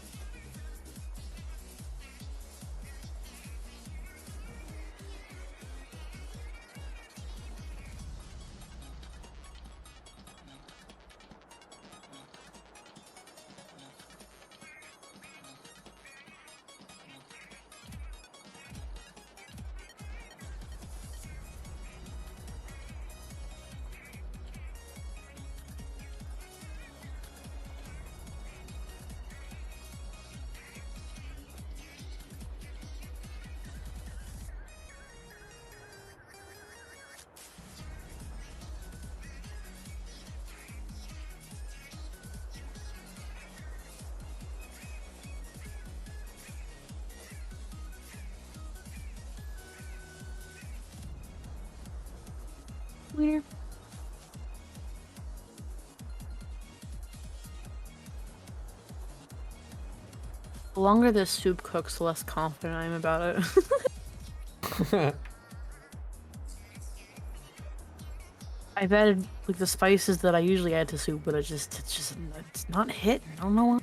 Weird. The longer this soup cooks, the less confident I am about it. I've added like the spices that I usually add to soup, but it's not hitting. I don't know why.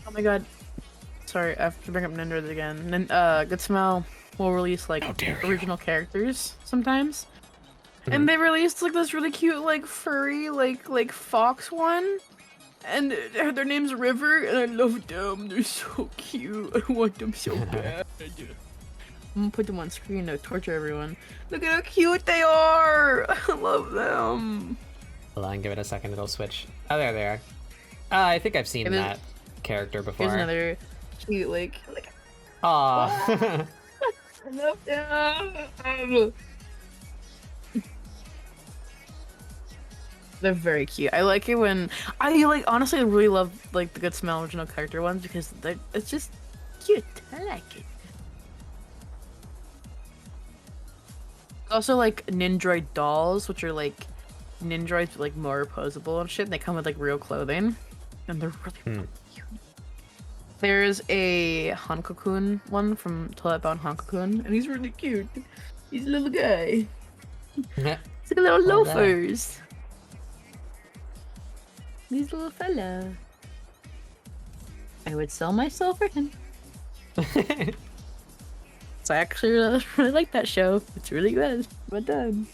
Oh my god. Sorry, I have to bring up Nenders again. Good Smell will release like original characters sometimes. And they released like this really cute like furry like fox one. And their name's River, and I love them. They're so cute. I want them so bad. I'm gonna put them on screen to torture everyone. Look at how cute they are! I love them. Hold on, give it a second, it'll switch. Oh, there they are. I think I've seen that character before. Here's another cute, like Aw. I love them. They're very cute. I like it when honestly I really love like the Good Smell original character ones because it's just cute. I like it. Also like Nindroid dolls, which are like Nindroids but like more posable and shit. And they come with like real clothing, and they're really cute. There's a Hankokun one from Toilet Bound Hankokun, and he's really cute. He's a little guy. He's like a little loafers. These little fella. I would sell myself for him. So I actually really like that show. It's really good. Well done.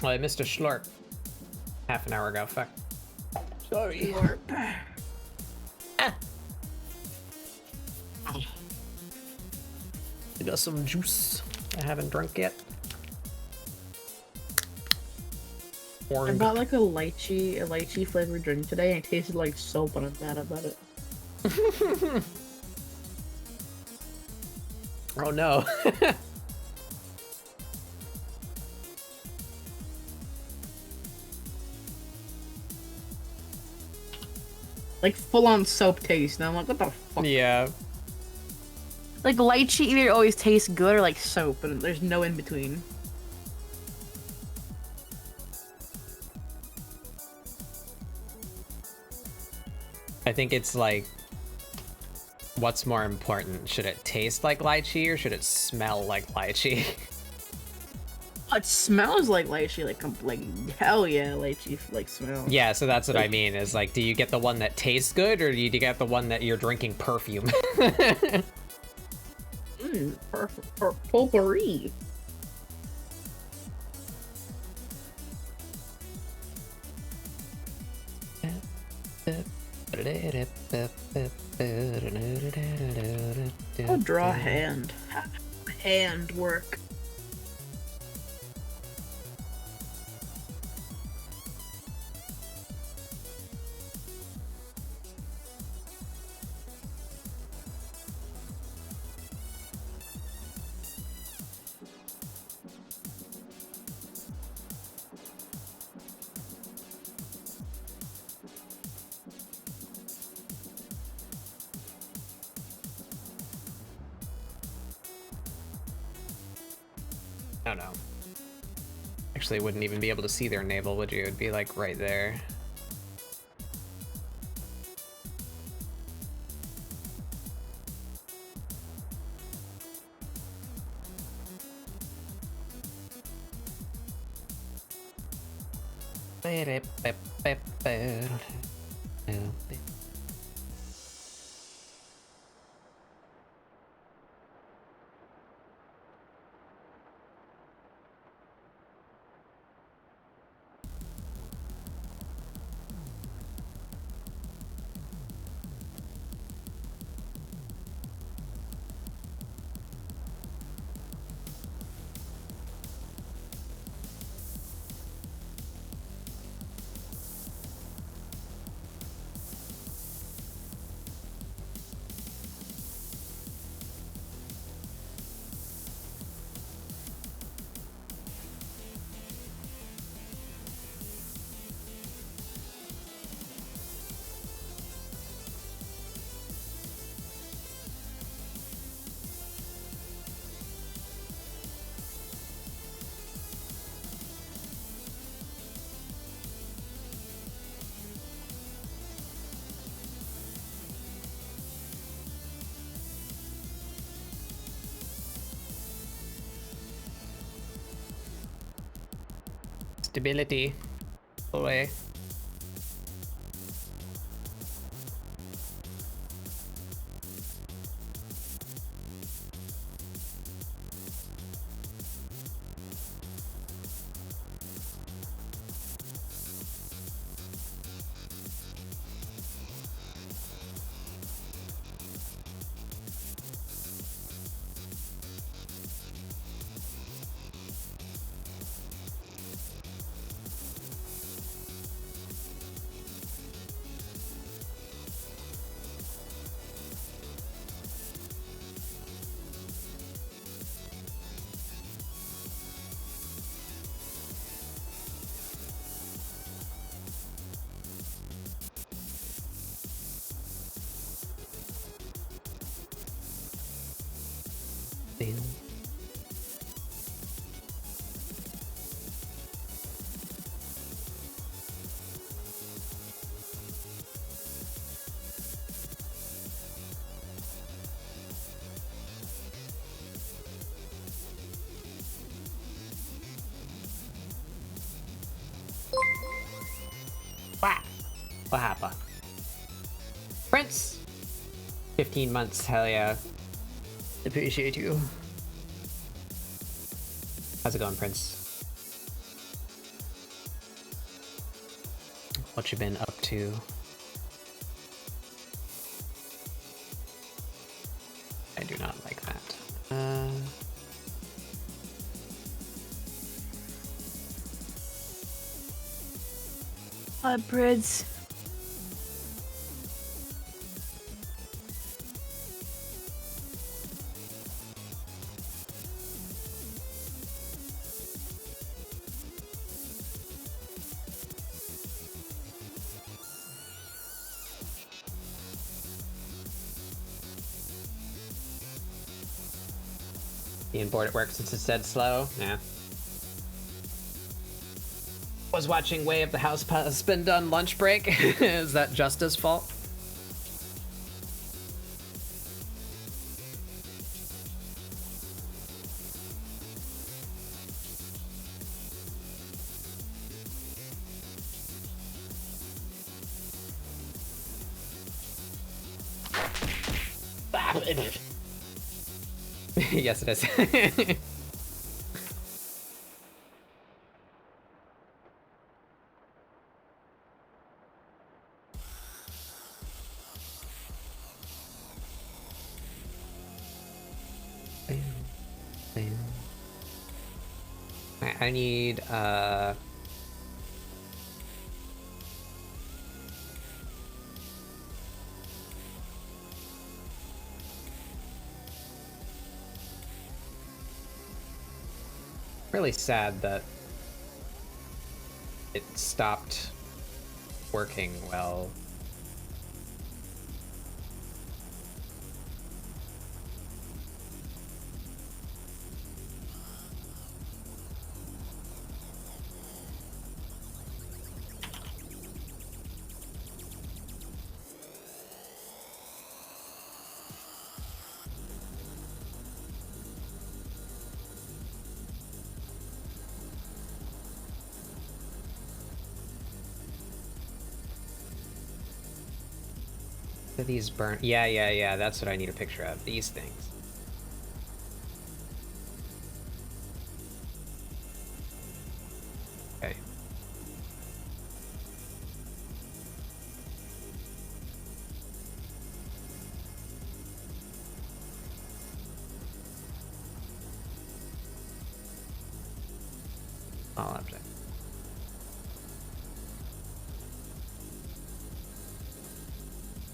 Oh, I missed a slurp half an hour ago. Fuck. Sorry. I got some juice I haven't drunk yet. I bought like a lychee flavored drink today, and it tasted like soap, and I'm mad about it. Oh no. Like full on soap taste, and I'm like, what the fuck? Yeah. Like lychee either always tastes good or like soap, but there's no in between. I think it's like, what's more important? Should it taste like lychee or should it smell like lychee? It smells like lychee, like hell yeah, lychee like smell. Yeah, so that's what I mean, is like, do you get the one that tastes good or do you get the one that you're drinking perfume? Potpourri. I'll draw hand work. Oh no. Actually, wouldn't even be able to see their navel, would you? It'd be like right there. Stability. Away. What happened? Prince! 15 months, hell yeah. Appreciate you. How's it going, Prince? What you been up to? I do not like that. Prince. Being bored at work since it's dead slow? Yeah. Was watching Way of the House Husband on lunch break. Is that Justa's fault? Yes, it is. I need, really sad that it stopped working well. Are these burnt? Yeah, that's what I need a picture of. These things. Okay. All object.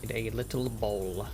A little bowl.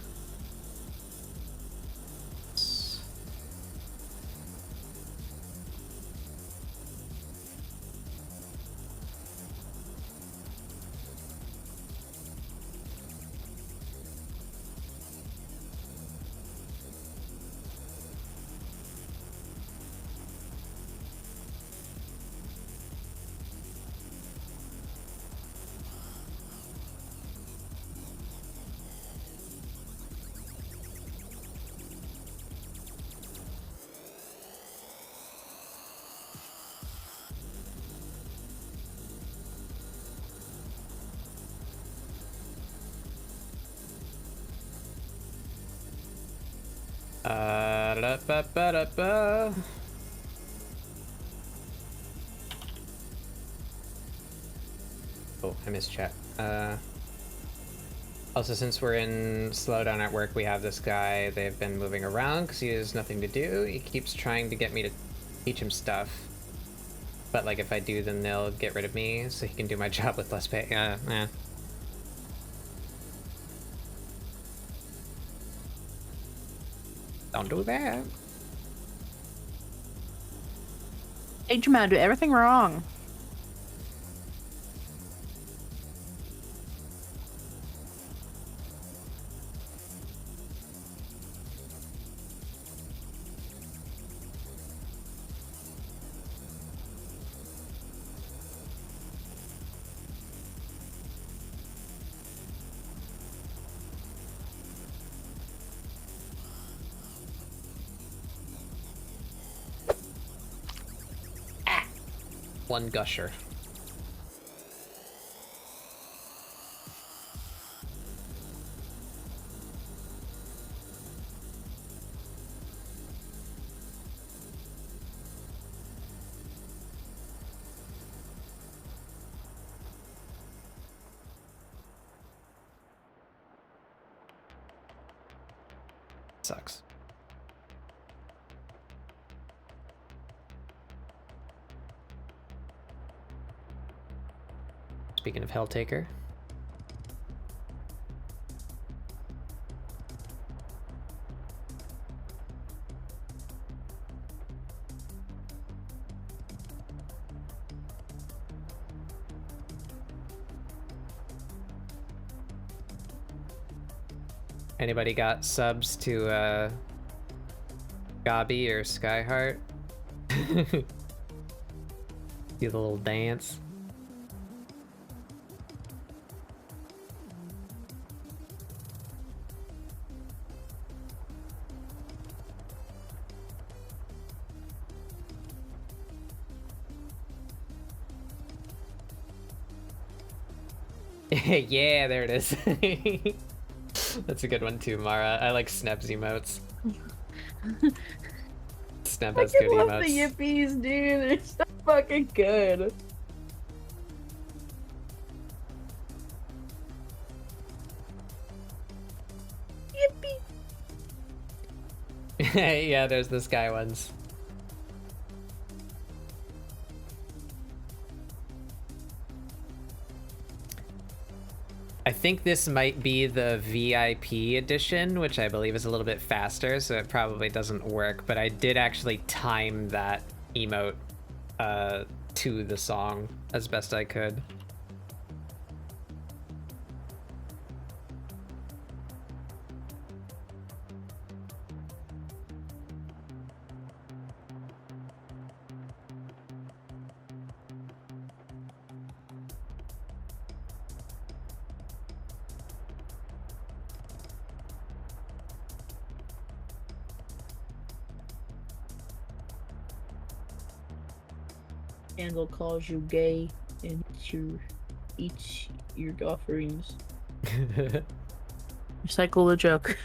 Da-da-ba-ba-da-ba. Oh, I missed chat. Also, since we're in slowdown at work, we have this guy. They've been moving around because he has nothing to do. He keeps trying to get me to teach him stuff. But, like, if I do, then they'll get rid of me so he can do my job with less pay. Yeah. Don't do that. H-Man, do everything wrong. One gusher. Sucks. Speaking of Helltaker. Anybody got subs to Gabi or Skyheart? Do the little dance. Yeah, there it is. That's a good one too, Mara. I like Sneb's emotes. Sneb has good love emotes. the yippies, dude. They're so fucking good. Yippee. Yeah, there's this guy ones. I think this might be the VIP edition, which I believe is a little bit faster, so it probably doesn't work, but I did actually time that emote to the song as best I could. Candle calls you gay and eats your offerings. Recycle the joke.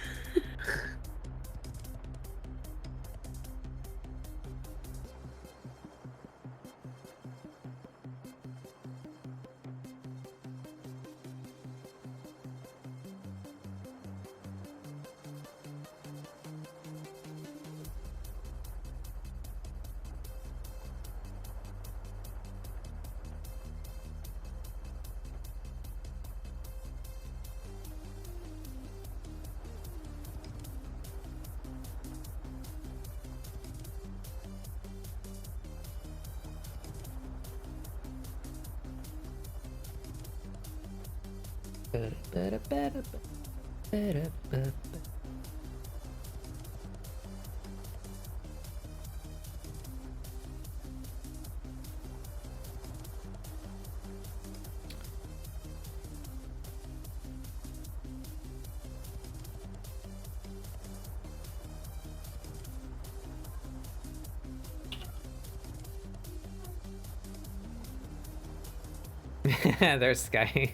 There's Sky.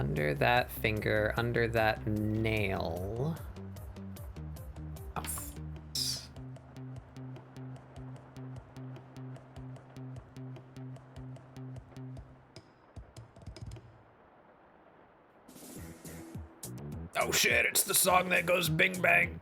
Under that finger, under that nail. Oh shit, it's the song that goes bing bang.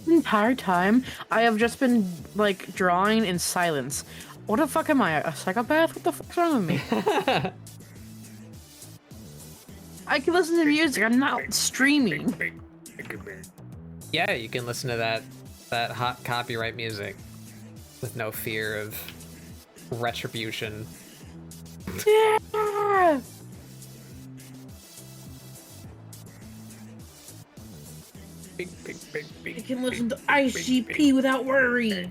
The entire time, I have just been, like, drawing in silence. What the fuck am I, a psychopath? What the fuck's wrong with me? I can listen to music, I'm not streaming. Yeah, you can listen to that hot copyright music with no fear of retribution. Yeah! I can listen to ICP without worry.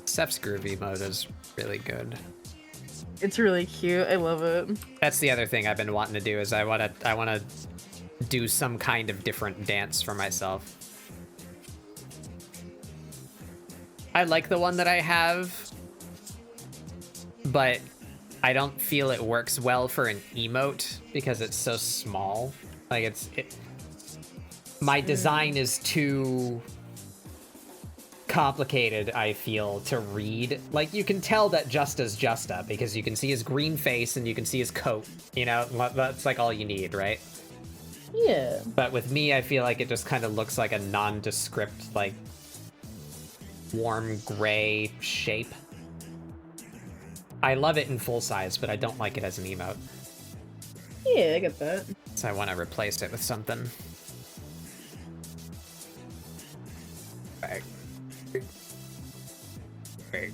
Seph's groovy mode is really good. It's really cute. I love it. That's the other thing I've been wanting to do is I wanna do some kind of different dance for myself. I like the one that I have, but I don't feel it works well for an emote because it's so small. Like my design is too complicated, I feel, to read. Like, you can tell that Justa's Justa because you can see his green face and you can see his coat, you know? That's like all you need, right? Yeah. But with me, I feel like it just kind of looks like a nondescript, like, warm gray shape. I love it in full size, but I don't like it as an emote. Yeah, I get that. So I want to replace it with something. Right. Right.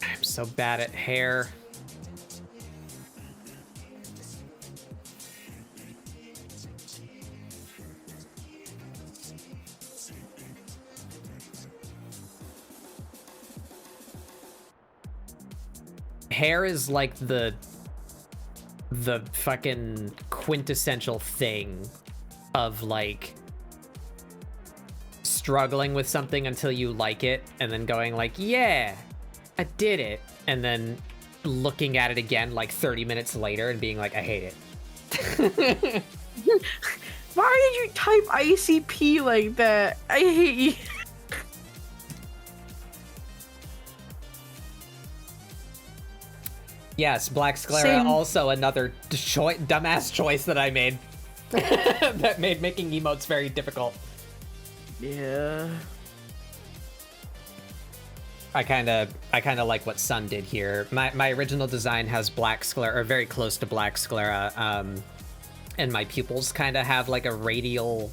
I'm so bad at hair. Hair is like the fucking quintessential thing of like struggling with something until you like it and then going like, yeah, I did it, and then looking at it again like 30 minutes later and being like, I hate it. Why did you type ICP like that? I hate you. Yes, Black Sclera, Same. also another dumbass choice that I made. That made making emotes very difficult. Yeah. I kind of like what Sun did here. My original design has Black Sclera, or very close to Black Sclera, and my pupils kind of have like a radial.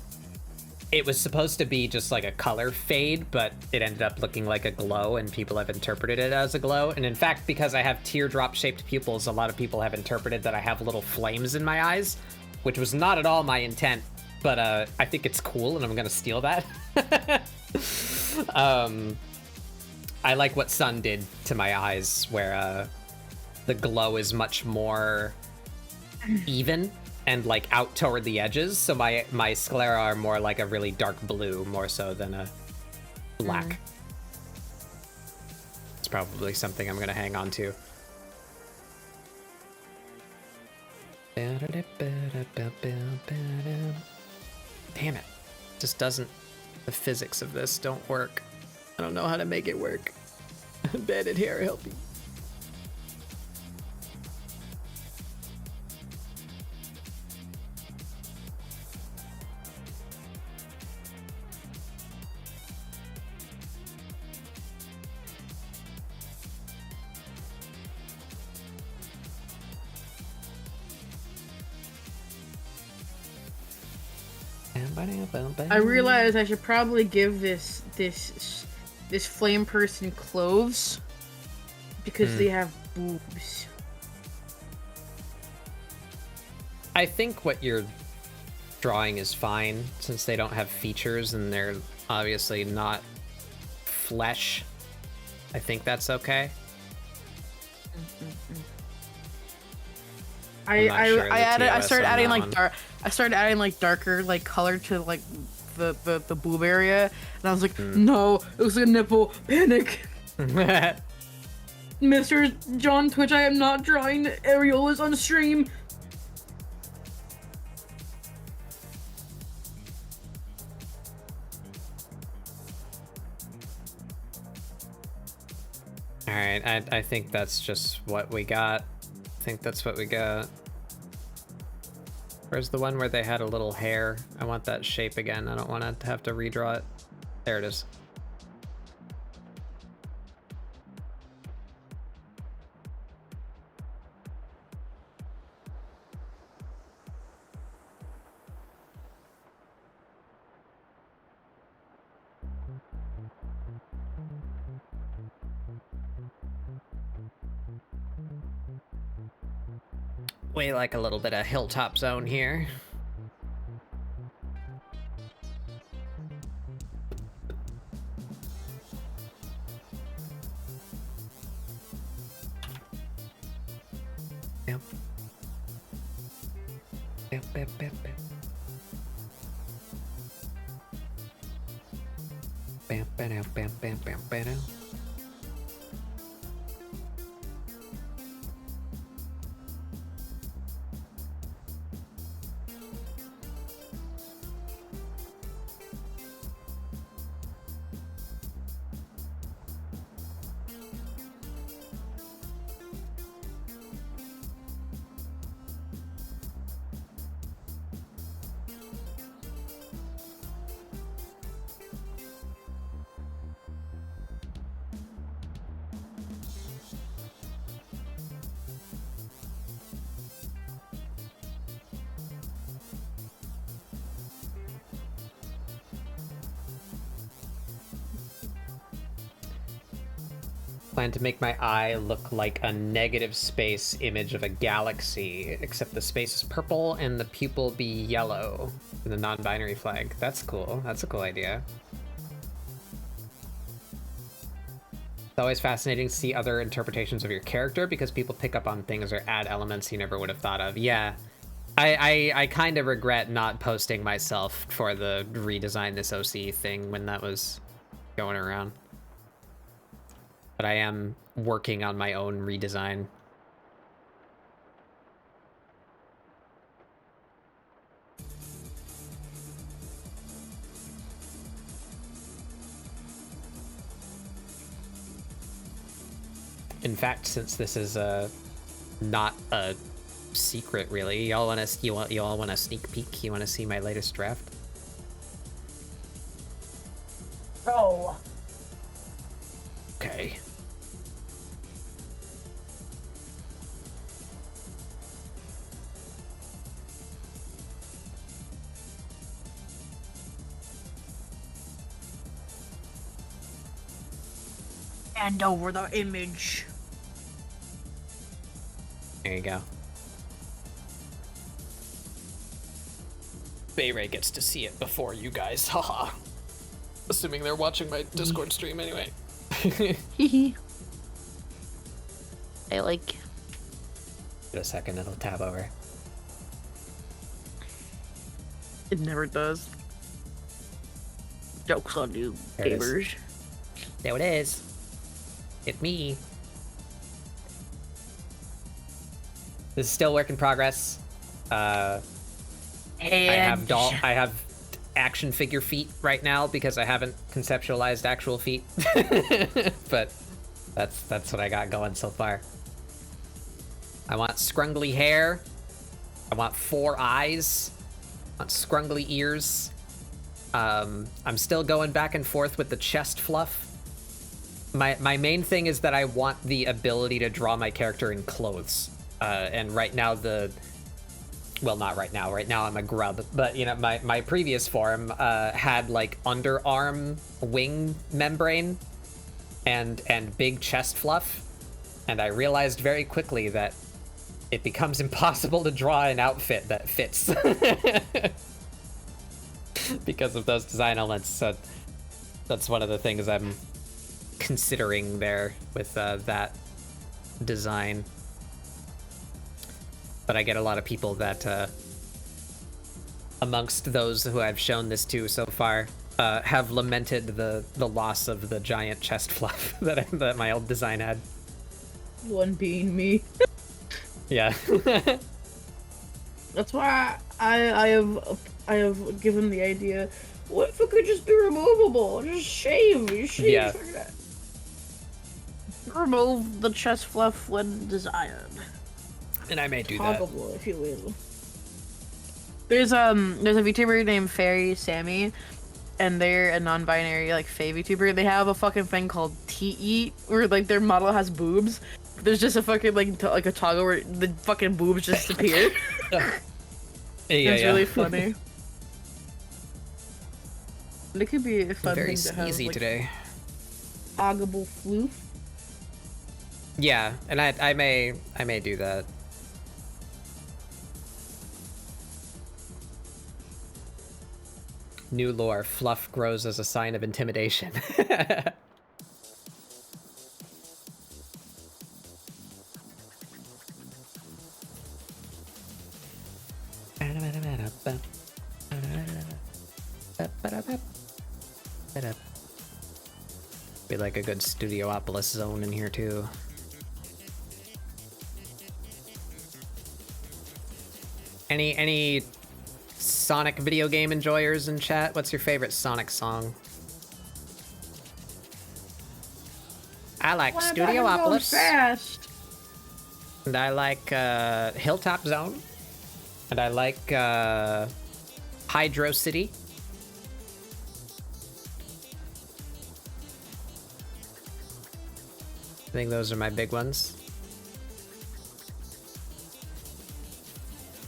It was supposed to be just like a color fade, but it ended up looking like a glow, and people have interpreted it as a glow. And in fact, because I have teardrop-shaped pupils, a lot of people have interpreted that I have little flames in my eyes, which was not at all my intent, but I think it's cool, and I'm gonna steal that. I like what Sun did to my eyes, where the glow is much more even and like out toward the edges. So my sclera are more like a really dark blue, more so than a black. It's probably something I'm gonna hang on to. Damn it. Just doesn't, the physics of this don't work. I don't know how to make it work. Banded hair, help me. I realize I should probably give this flame person clothes because they have boobs. I think what you're drawing is fine since they don't have features and they're obviously not flesh. I think that's okay. I started adding like darker like color to like the boob area, and I was like, no, it was a nipple. Panic. Mr. John Twitch, I am not drawing areolas on stream. All right, I think that's just what we got. I think that's what we got. Where's the one where they had a little hair? I want that shape again. I don't want to have to redraw it. There it is. We like a little bit of hilltop zone here. Yep. Yep, yep, yep, yep. Bam, bam, bam, bam, bam, bam. Plan to make my eye look like a negative space image of a galaxy, except the space is purple and the pupil be yellow. And the non-binary flag. That's cool. That's a cool idea. It's always fascinating to see other interpretations of your character because people pick up on things or add elements you never would have thought of. Yeah. I kind of regret not posting myself for the redesign this OC thing when that was going around. But I am working on my own redesign. In fact, since this is not a secret, really, y'all want a sneak peek? You want to see my latest draft? Oh. Okay. And over the image. There you go. Bayray gets to see it before you guys, haha. Assuming they're watching my Discord stream anyway. Hehe. I like. In a second, it'll tab over. It never does. Jokes on you, gamers. There it is. It's me. This is still work in progress. I have action figure feet right now because I haven't conceptualized actual feet. But that's what I got going so far. I want scrungly hair. I want 4 eyes. I want scrungly ears. I'm still going back and forth with the chest fluff. My main thing is that I want the ability to draw my character in clothes. And right now the well, not right now. Right now I'm a grub, but you know, my previous form had like underarm wing membrane and big chest fluff, and I realized very quickly that it becomes impossible to draw an outfit that fits because of those design elements. So that's one of the things I'm considering there with that design. But I get a lot of people that, amongst those who I've shown this to so far, have lamented the loss of the giant chest fluff that my old design had. One being me. Yeah. That's why I have given the idea. What if it could just be removable? Just shave. Yeah. Remove the chest fluff when desired. And I may do that. Toggleable, if you will. There's a VTuber named Fairy Sammy, and they're a non-binary like Fae VTuber. They have a fucking thing called TE, where like their model has boobs. There's just a fucking like a toggle where the fucking boobs just appear. It's really funny. It could be a fun Very thing to have. sneezy like, today. toggleable floof. Yeah, and I may do that. New lore: fluff grows as a sign of intimidation. Be like a good Studiopolis zone in here too. Any Sonic video game enjoyers in chat? What's your favorite Sonic song? I like Studiopolis. Fast. And I like Hilltop Zone. And I like Hydro City. I think those are my big ones.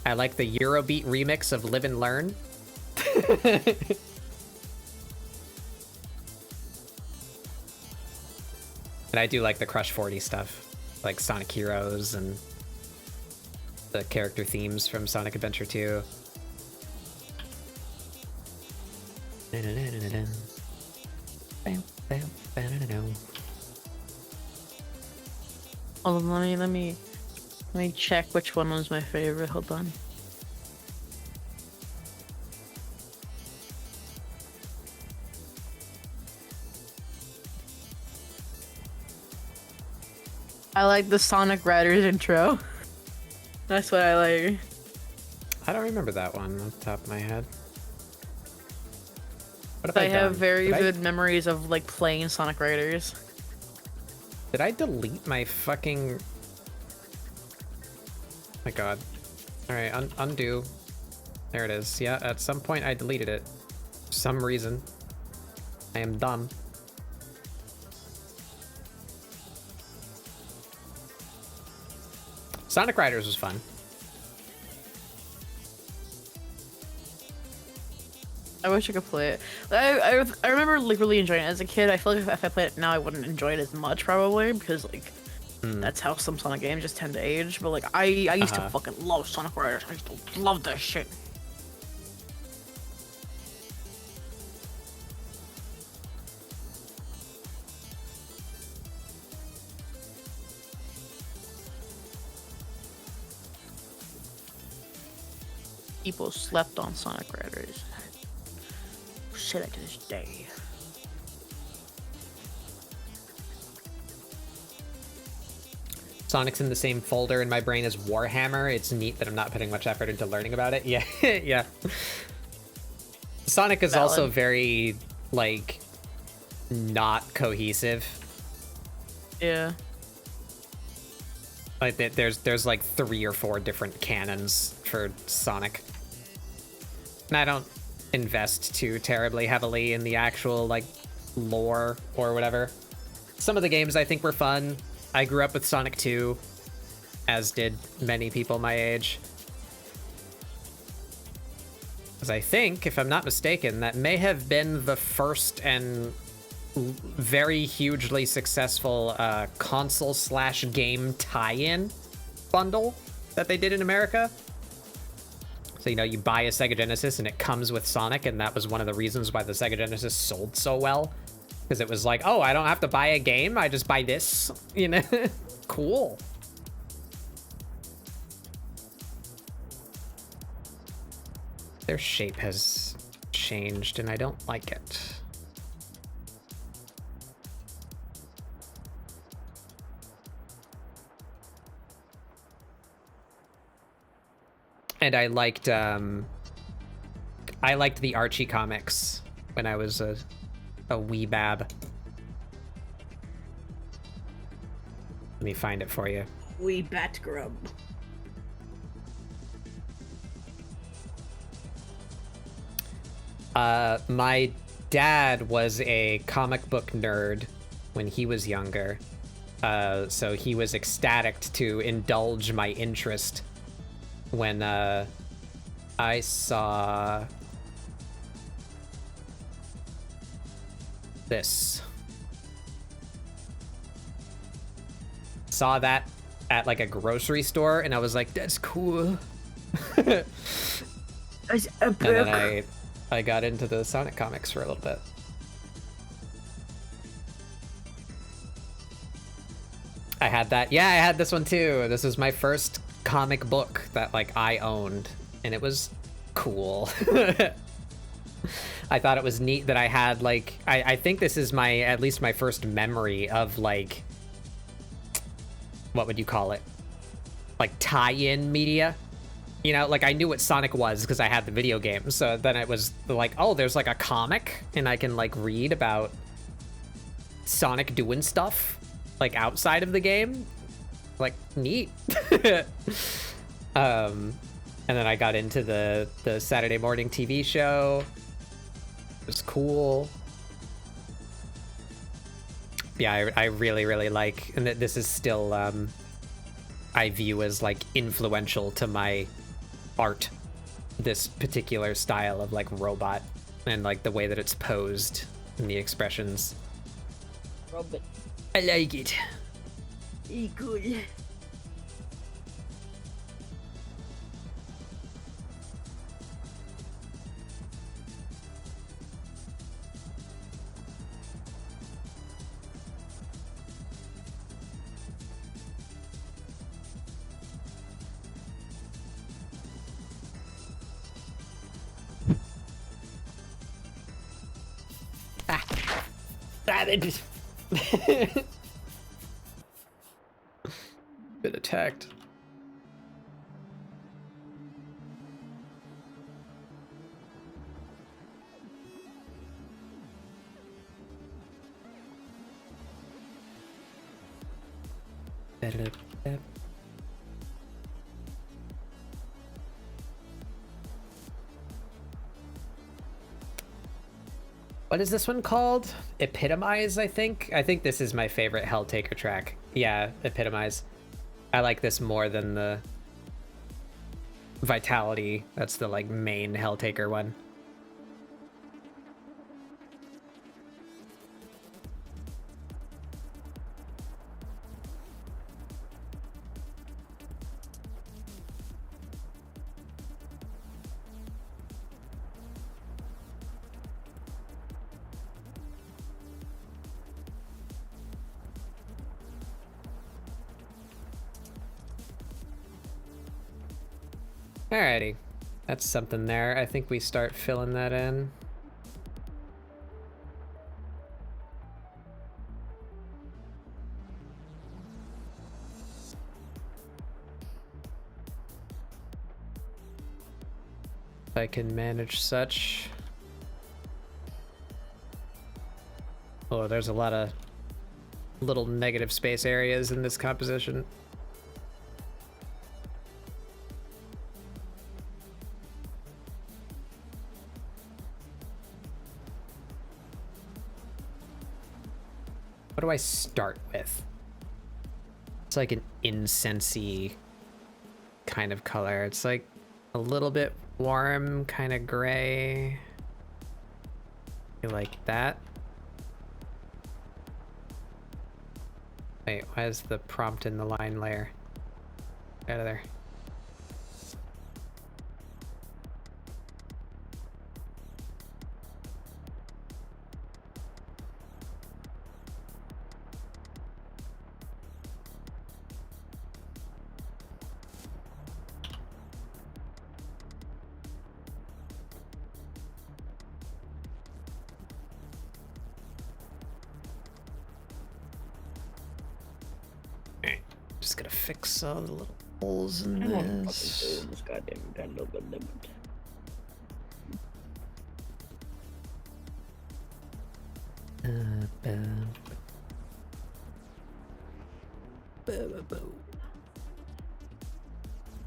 I like the Eurobeat remix of Live and Learn. And I do like the Crush 40 stuff, like Sonic Heroes and the character themes from Sonic Adventure 2. Hold on, let me check which one was my favorite. Hold on. I like the Sonic Riders intro. That's what I like. I don't remember that one off the top of my head. What have I I have done? very vivid memories of like playing Sonic Riders. Did I delete my fucking... My god. Alright, undo. There it is. Yeah, at some point I deleted it. For some reason. I am dumb. Sonic Riders was fun. I wish I could play it. I remember like really enjoying it as a kid. I feel like if I played it now, I wouldn't enjoy it as much probably because like that's how some Sonic games just tend to age. But like I used to fucking love Sonic Riders. I used to love that shit. People slept on Sonic Riders. Say that to this day. Sonic's in the same folder in my brain as Warhammer. It's neat that I'm not putting much effort into learning about it. Yeah, yeah. Sonic is also very, like, not cohesive. Yeah. Like, there's like 3 or 4 different canons for Sonic. And I don't invest too terribly heavily in the actual, like, lore or whatever. Some of the games I think were fun. I grew up with Sonic 2, as did many people my age. Because I think, if I'm not mistaken, that may have been the first and very hugely successful console/game tie-in bundle that they did in America. So, you know, you buy a Sega Genesis and it comes with Sonic, and that was one of the reasons why the Sega Genesis sold so well. Because it was like, oh, I don't have to buy a game, I just buy this, you know? Cool. Their shape has changed, and I don't like it. And I liked the Archie comics when I was a wee bab. Let me find it for you. Wee bat grub. My dad was a comic book nerd when he was younger. So he was ecstatic to indulge my interest when I saw this. Saw that at like a grocery store, and I was like, that's cool. And then I got into the Sonic comics for a little bit. I had that. Yeah, I had this one too. This was my first comic book that like I owned, and it was cool. I thought it was neat that I had like I think this is my at least my first memory of like, what would you call it? Like tie-in media. You know, like I knew what Sonic was because I had the video game. So then it was like, oh, there's like a comic and I can like read about Sonic doing stuff like outside of the game. Like, neat. And then I got into the Saturday morning TV show. It was cool. Yeah, I really, really like, and this is still, I view as like influential to my art, this particular style of like robot and like the way that it's posed and the expressions. Robot. I like it. Cool. Been attacked. What is this one called? Epitomize, I think? I think this is my favorite Helltaker track. Yeah, Epitomize. I like this more than the Vitality. That's the like main Helltaker one. Alrighty, that's something there. I think we start filling that in. If I can manage such. Oh, there's a lot of little negative space areas in this composition. What do I start with? It's like an incensey kind of color. It's like a little bit warm, kind of gray. You like that? Wait, why is the prompt in the line layer? Get out of there. Just gotta fix all the little holes in this. This goddamn limit.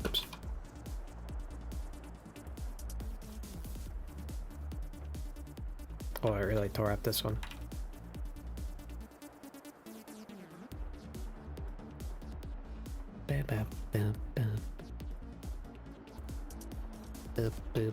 Oops. Oh, I really tore up this one. Boop, boop.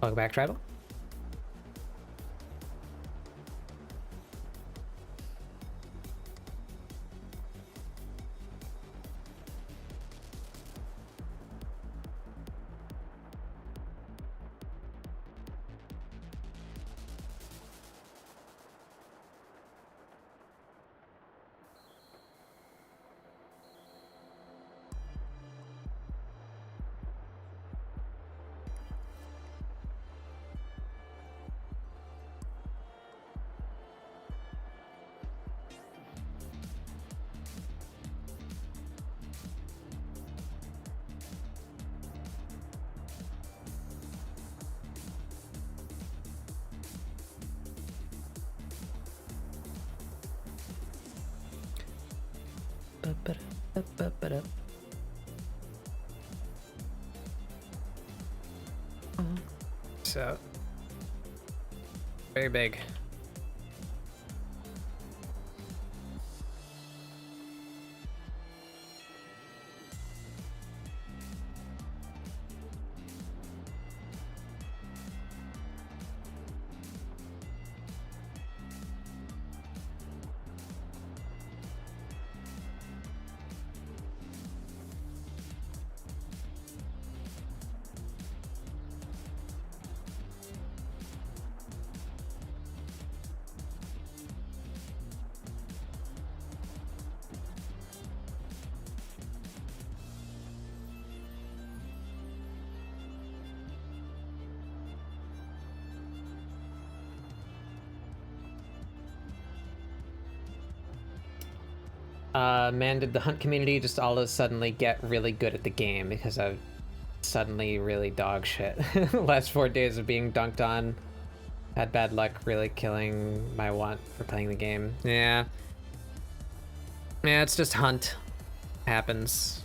Welcome back, Tribal. So, very big. Man, did the hunt community just all of a sudden get really good at the game because I've suddenly really dog shit. Last 4 days of being dunked on. Had bad luck really killing my want for playing the game. Yeah. Yeah, it's just hunt. Happens.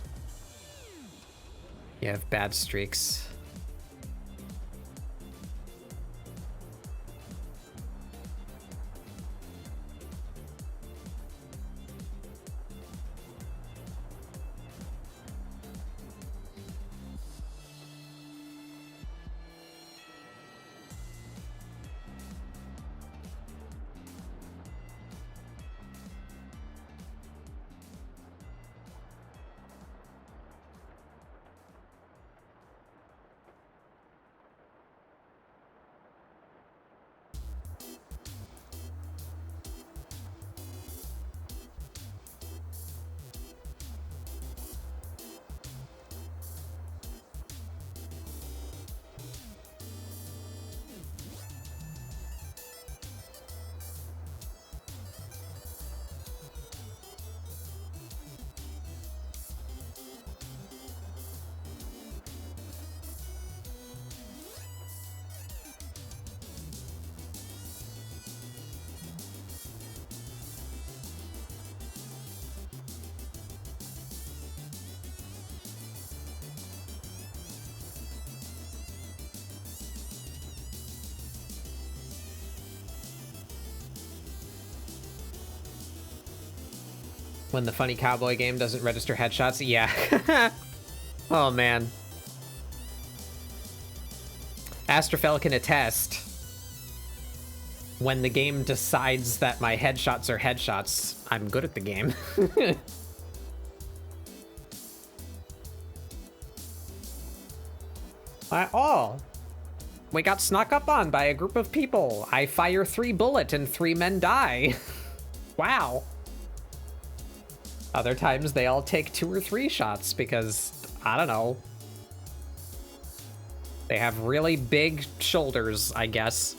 You have bad streaks. When the funny cowboy game doesn't register headshots? Yeah. Oh, man. Astrofel can attest. When the game decides that my headshots are headshots, I'm good at the game. Oh, we got snuck up on by a group of people. I fire 3 bullets and 3 men die. Wow. Other times they all take 2 or 3 shots because, I don't know. They have really big shoulders, I guess.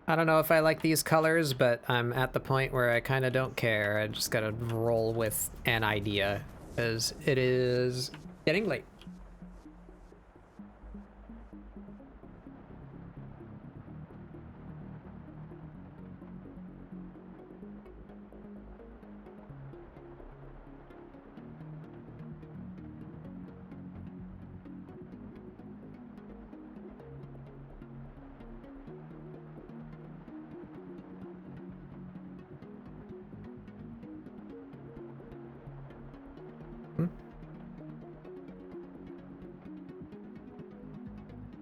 I don't know if I like these colors, but I'm at the point where I kind of don't care. I just gotta roll with an idea, because it is getting late.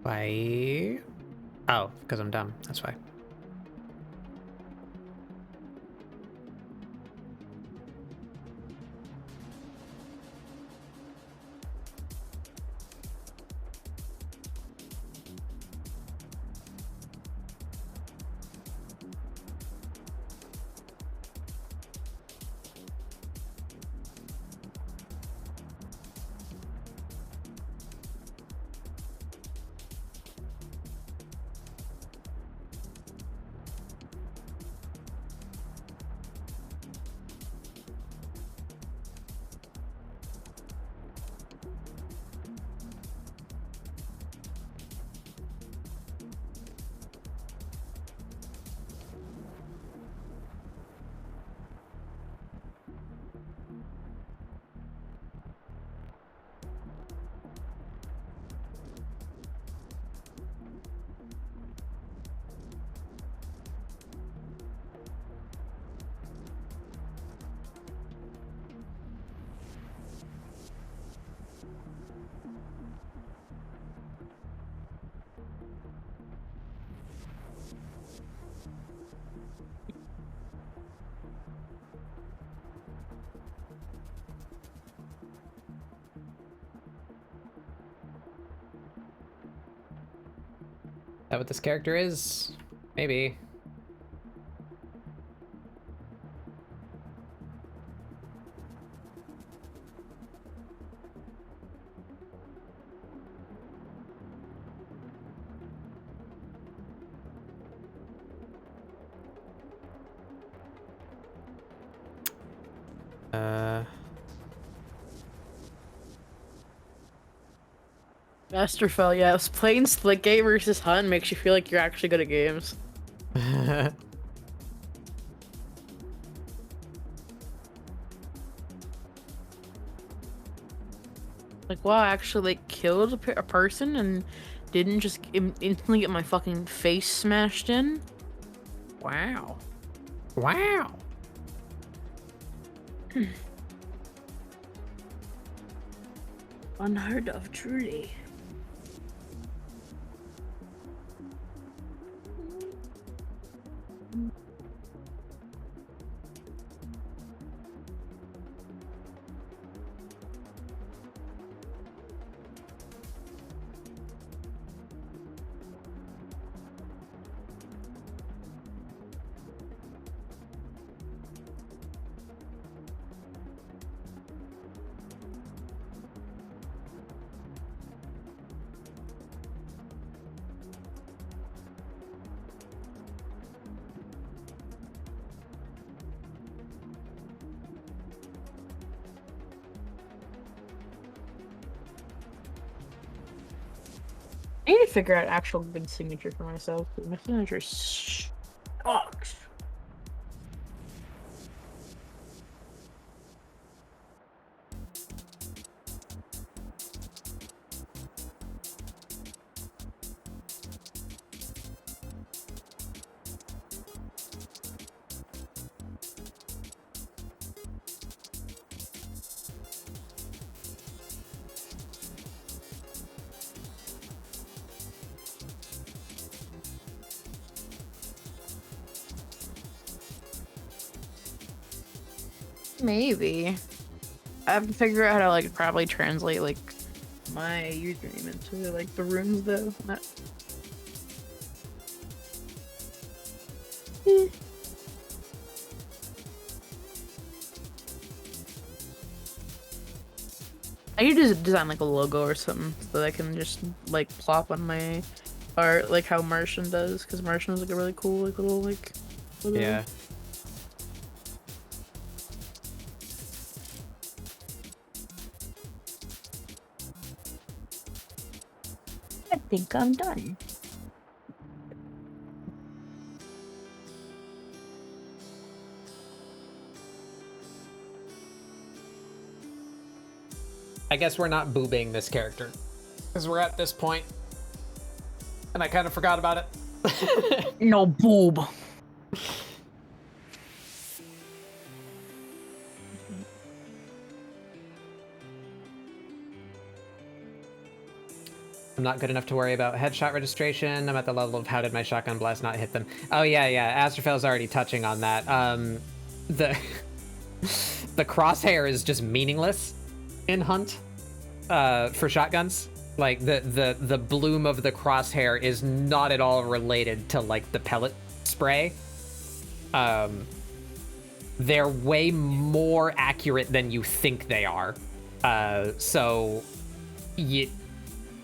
Why? Oh, because I'm dumb. That's why. That what this character is? Maybe. Masterfell, yeah. Playing Splitgate versus Hunt makes you feel like you're actually good at games. Like, wow, I actually like killed a person and didn't just instantly get my fucking face smashed in. Wow. Wow. Unheard of, truly. I need to figure out an actual good signature for myself. My signature sucks. Maybe. I have to figure out how to like probably translate like my username into like the runes though. I need to just design like a logo or something so that I can just like plop on my art like how Martian does, because Martian is like a really cool like little like logo. Yeah. I think I'm done. I guess we're not boobing this character because we're at this point, and I kind of forgot about it. No boob. I'm not good enough to worry about headshot registration. I'm at the level of how did my shotgun blast not hit them? Oh yeah. Astrofell's already touching on that. The the crosshair is just meaningless in Hunt for shotguns. Like the bloom of the crosshair is not at all related to like the pellet spray. They're way more accurate than you think they are. So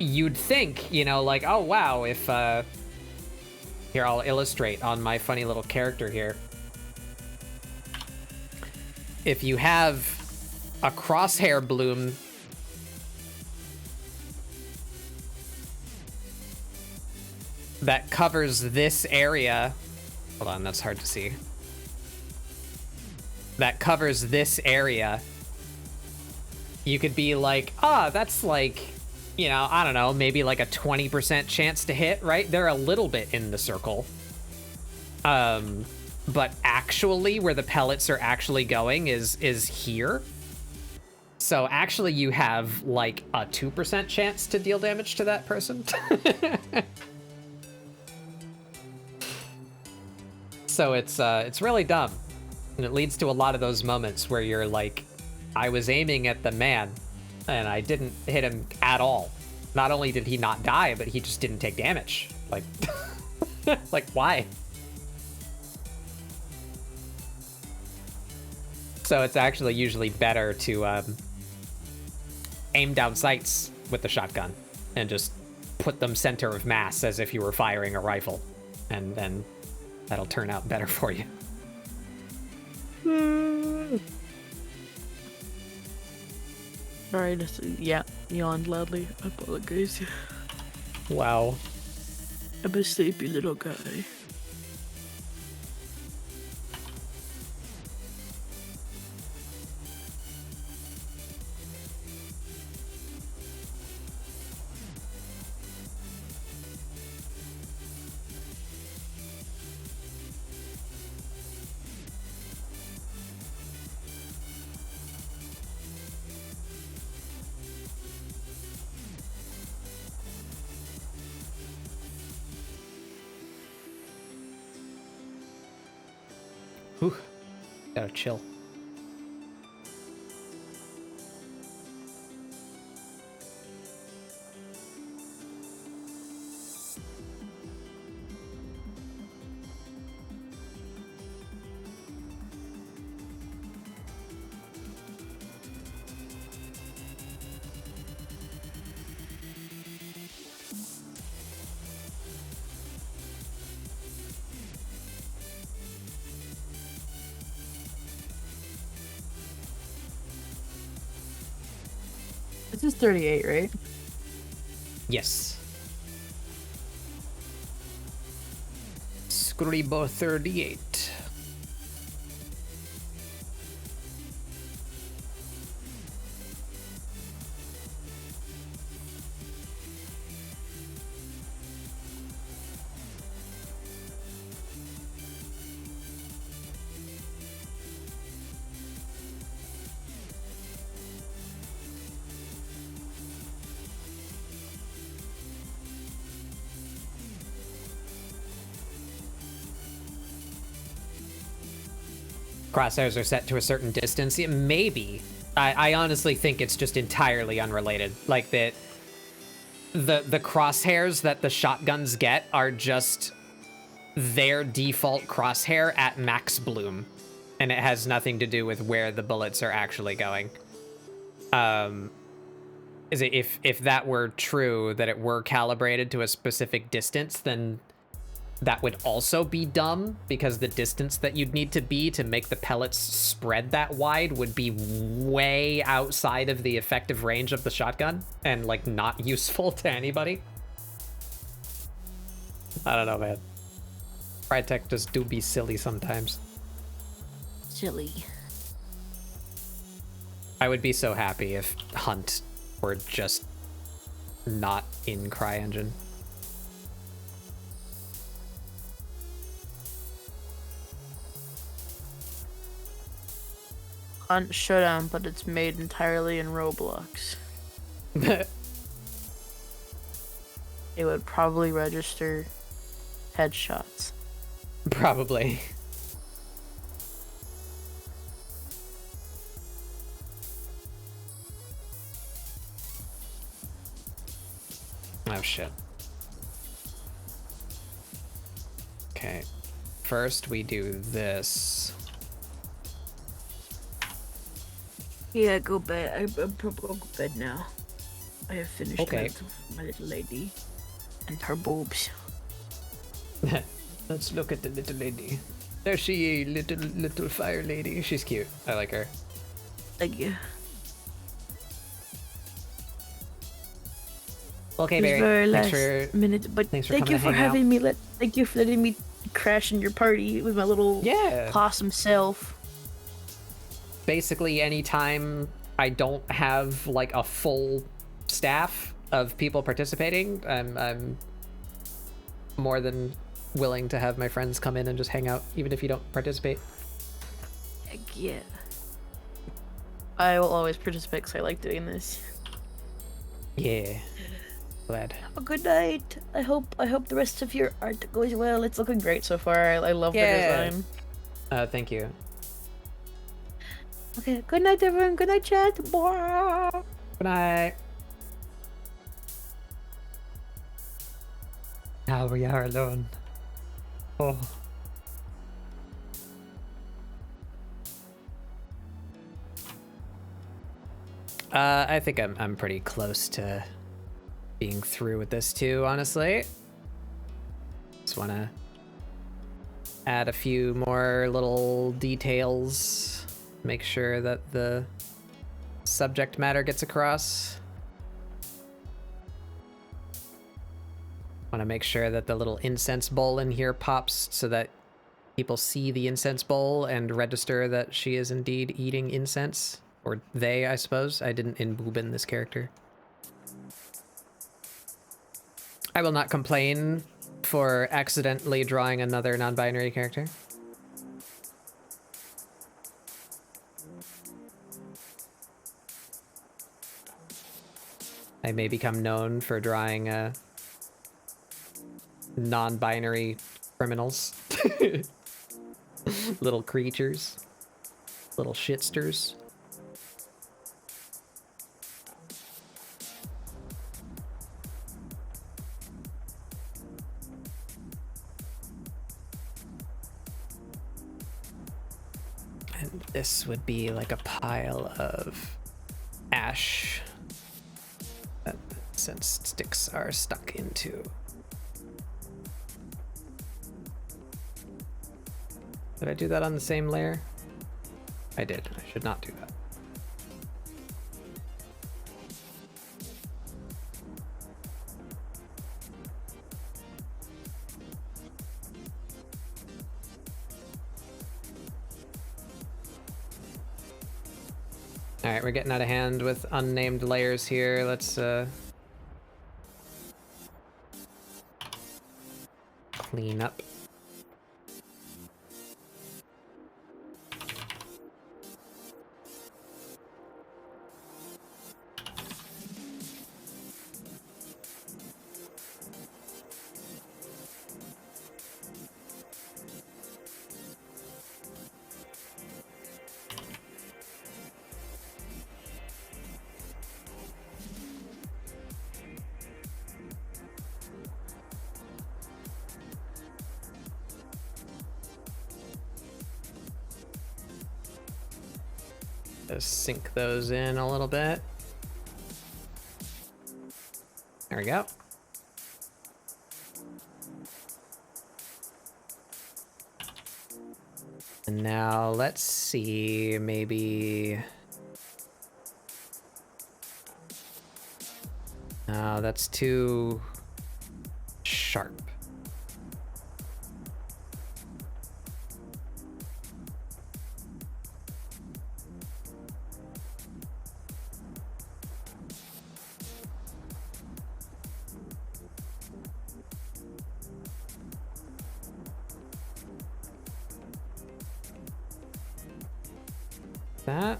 you'd think, you know, like, oh wow, if here, I'll illustrate on my funny little character here. If you have a crosshair bloom that covers this area, hold on, that's hard to see. That covers this area, you could be like, that's like, you know, I don't know, maybe like a 20% chance to hit, right? They're a little bit in the circle. But actually where the pellets are actually going is here. So actually you have like a 2% chance to deal damage to that person. So it's really dumb. And it leads to a lot of those moments where you're like, I was aiming at the man and I didn't hit him at all. Not only did he not die, but he just didn't take damage. Like, like why? So it's actually usually better to aim down sights with the shotgun and just put them center of mass as if you were firing a rifle. And then that'll turn out better for you. Sorry, just yawned loudly. I apologize. Wow. I'm a sleepy little guy. Whew. Gotta chill. This is 38, right? Yes. Scribo 38. Crosshairs are set to a certain distance. Yeah, maybe. I honestly think it's just entirely unrelated. Like that the crosshairs that the shotguns get are just their default crosshair at max bloom. And it has nothing to do with where the bullets are actually going. If that were true, that it were calibrated to a specific distance, then that would also be dumb, because the distance that you'd need to be to make the pellets spread that wide would be way outside of the effective range of the shotgun and like not useful to anybody. I don't know, man. Crytek just do be silly sometimes. Silly. I would be so happy if Hunt were just not in CryEngine. Hunt Showdown, but it's made entirely in Roblox. It would probably register headshots. Probably. Oh shit. Okay. First we do this. Yeah, go bed. I'm probably go to bed now. I have finished Okay. my little lady and her boobs. Let's look at the little lady. There she is, little fire lady. She's cute. I like her. Thank you. Okay, It's Barry. very Thanks last for minute, but thanks for thank coming you to for hang out. having me. Thank you for letting me crash in your party with my little Yeah. possum self. Basically, anytime I don't have like a full staff of people participating, I'm more than willing to have my friends come in and just hang out, even if you don't participate. Heck yeah. I will always participate because I like doing this. Yeah. Glad. Oh, good night. I hope the rest of your art goes well. It's looking great so far. I love the design. Thank you. Okay, good night everyone. Good night, chat. Bye. Good night. Now we are alone. Oh. I think I'm pretty close to being through with this too, honestly. Just wanna add a few more little details, make sure that the subject matter gets across. Want to make sure that the little incense bowl in here pops so that people see the incense bowl and register that she is indeed eating incense. Or they, I suppose. I didn't in this character. I will not complain for accidentally drawing another non-binary character. I may become known for drawing non-binary criminals. Little creatures. Little shitsters. And this would be like a pile of ash that since sticks are stuck into. Did I do that on the same layer? I did. I should not do that. All right, we're getting out of hand with unnamed layers here. Let's clean up. Just sink those in a little bit. There we go. And now let's see, maybe... No, that's too sharp. That.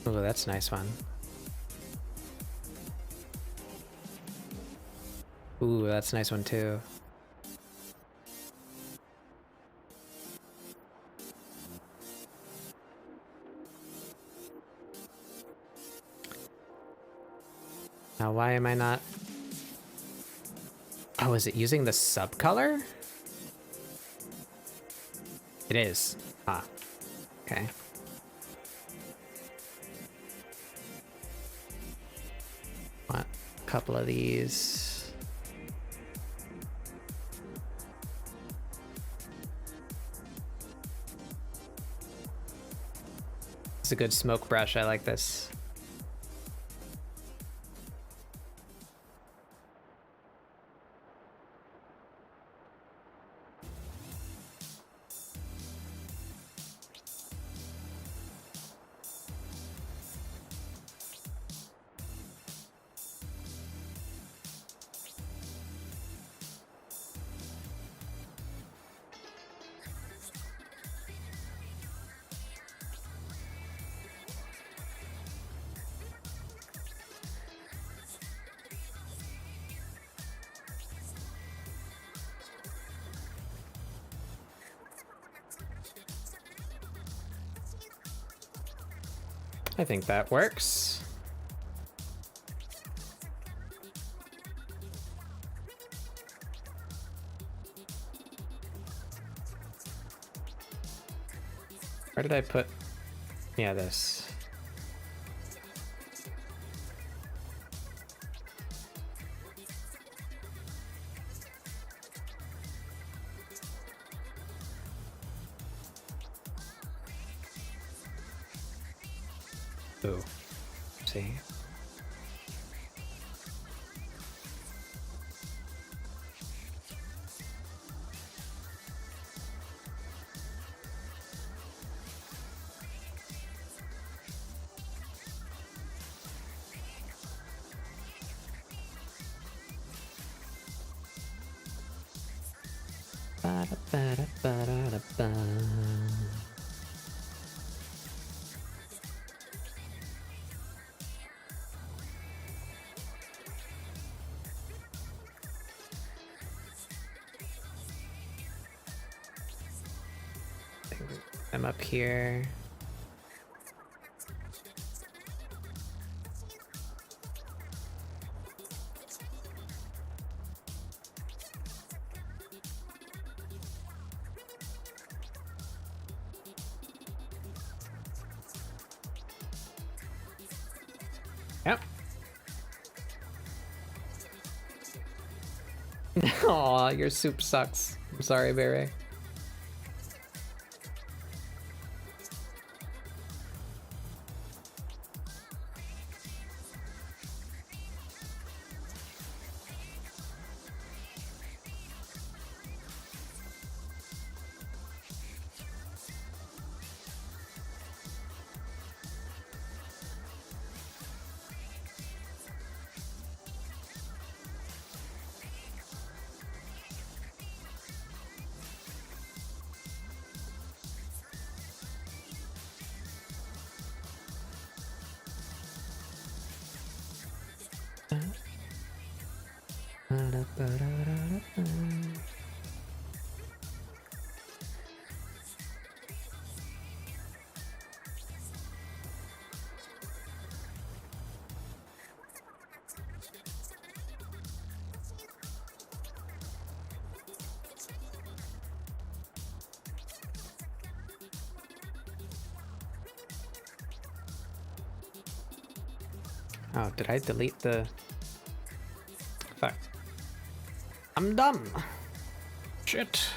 Oh, that's a nice one. Ooh, that's a nice one too. Now, why am I not... Oh, is it using the subcolor? It is. Ah, okay. Want a couple of these. It's a good smoke brush. I like this. I think that works. Where did I put? Yeah, this. Ooh. See. Ba-da-ba-da-ba-da-ba. I'm up here. Yep. Aw, your soup sucks. I'm sorry, Barry. Oh, did I delete the... Fuck. I'm dumb. Shit.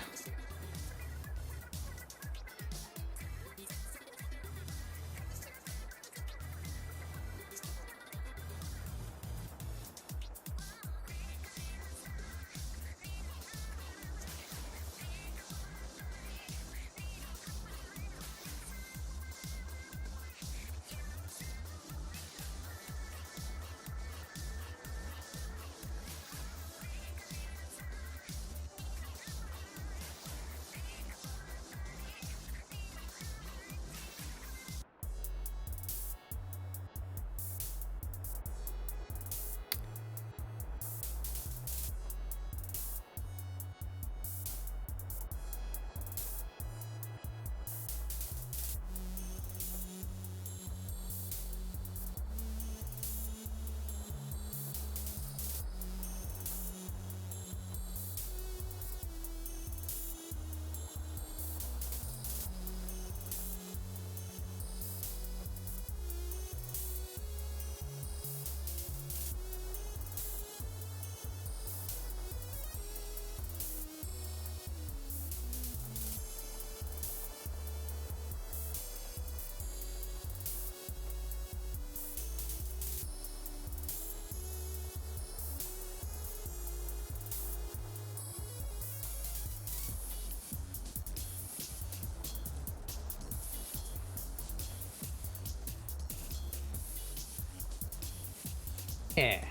Yeah.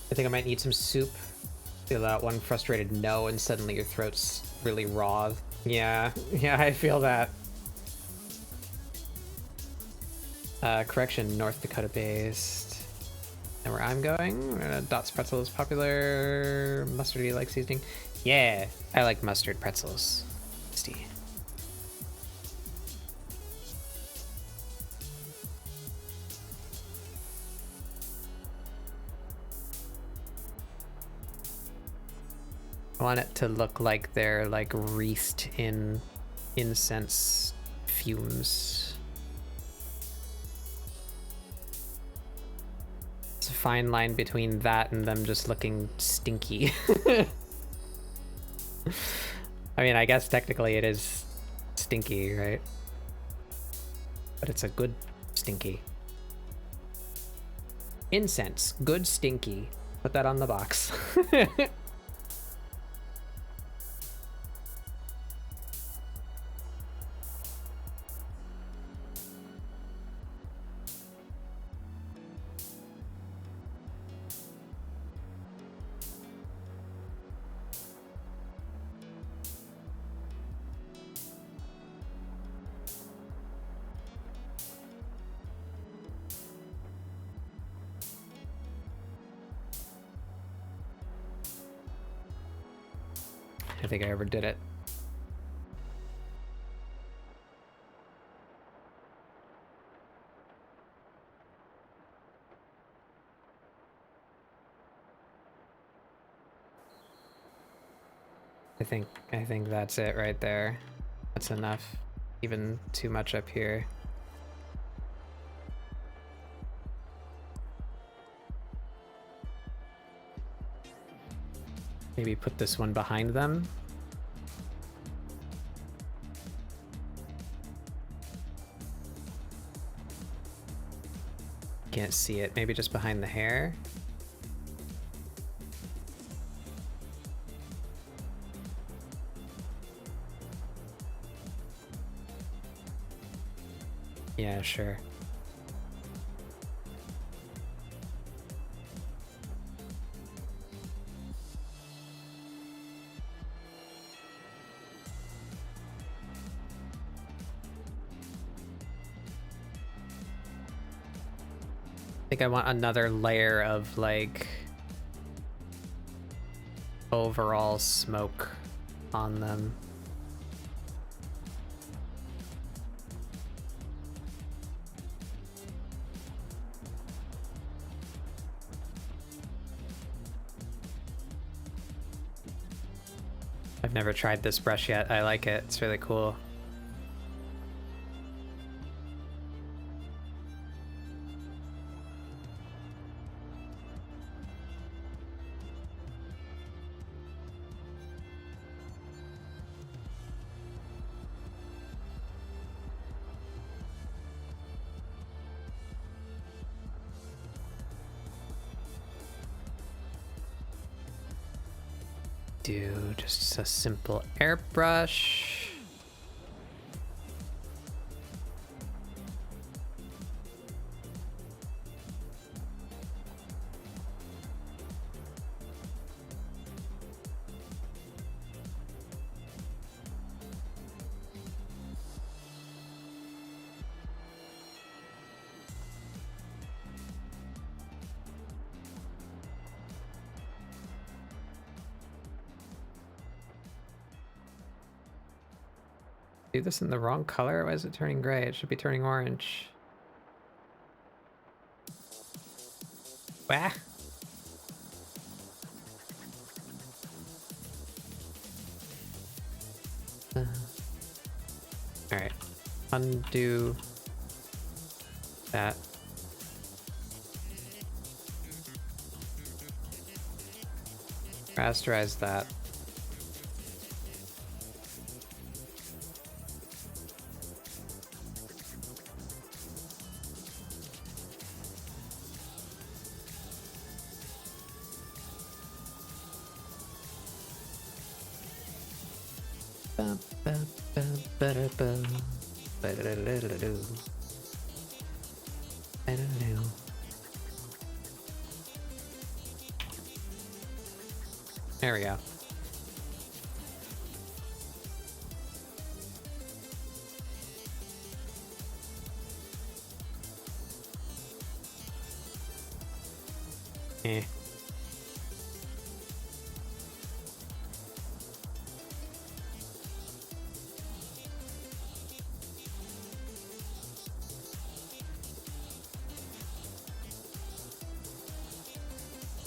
I think I might need some soup. Feel that one frustrated no, and suddenly your throat's really raw. Yeah, yeah, I feel that. Correction, North Dakota based. And where I'm going, Dots pretzel is popular. Mustard, do you like seasoning? Yeah, I like mustard pretzels. Tasty. I want it to look like they're like wreathed in incense fumes. It's a fine line between that and them just looking stinky. I mean, I guess technically it is stinky, right? But it's a good stinky. Incense, good stinky. Put that on the box. I think I ever did it. I think that's it right there. That's enough. Even too much up here. Maybe put this one behind them. Can't see it. Maybe just behind the hair. Yeah, sure. think I want another layer of like overall smoke on them. I've never tried this brush yet. I like it. It's really cool. Do just a simple airbrush. Do this in the wrong color? Why is it turning gray? It should be turning orange. Wah. All right, undo that. Rasterize that. There we go. Eh.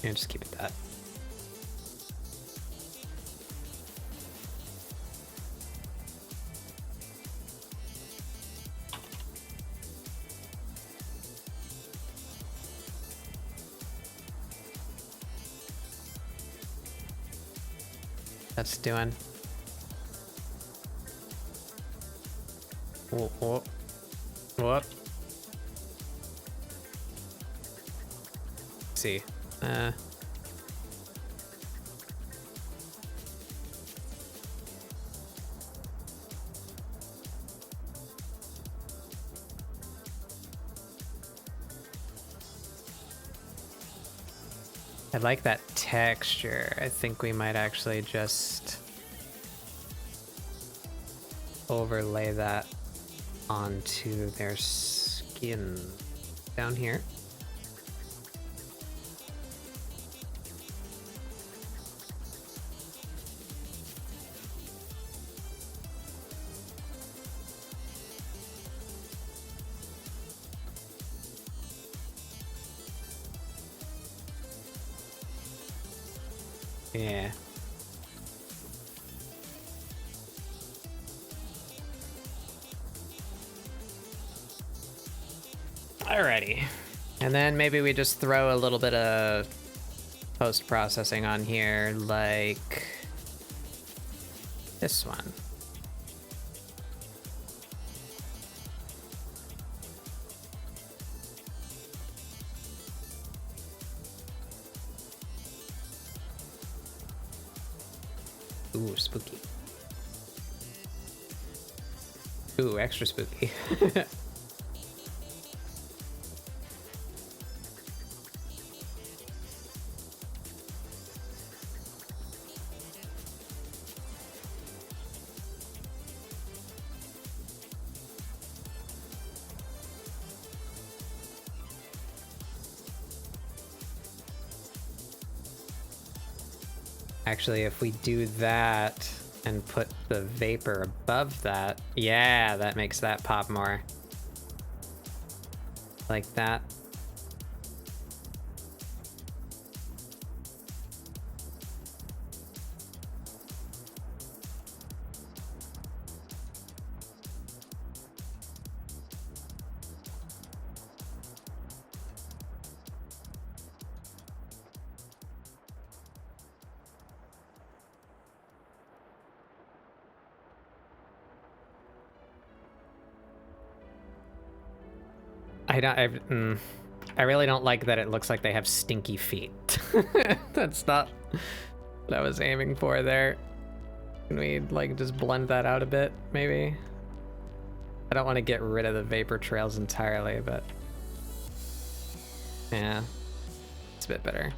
Yeah, just keep it that. That's doing. What? What? Let's see. I like that texture. I think we might actually just overlay that onto their skin down here. Yeah. Alrighty. And then maybe we just throw a little bit of post-processing on here, like this one. Ooh, spooky. Ooh, extra spooky. Actually, if we do that and put the vapor above that, yeah, that makes that pop more. Like that. I really don't like that it looks like they have stinky feet. That's not what I was aiming for there. Can we like just blend that out a bit, maybe? I don't want to get rid of the vapor trails entirely, but yeah, it's a bit better.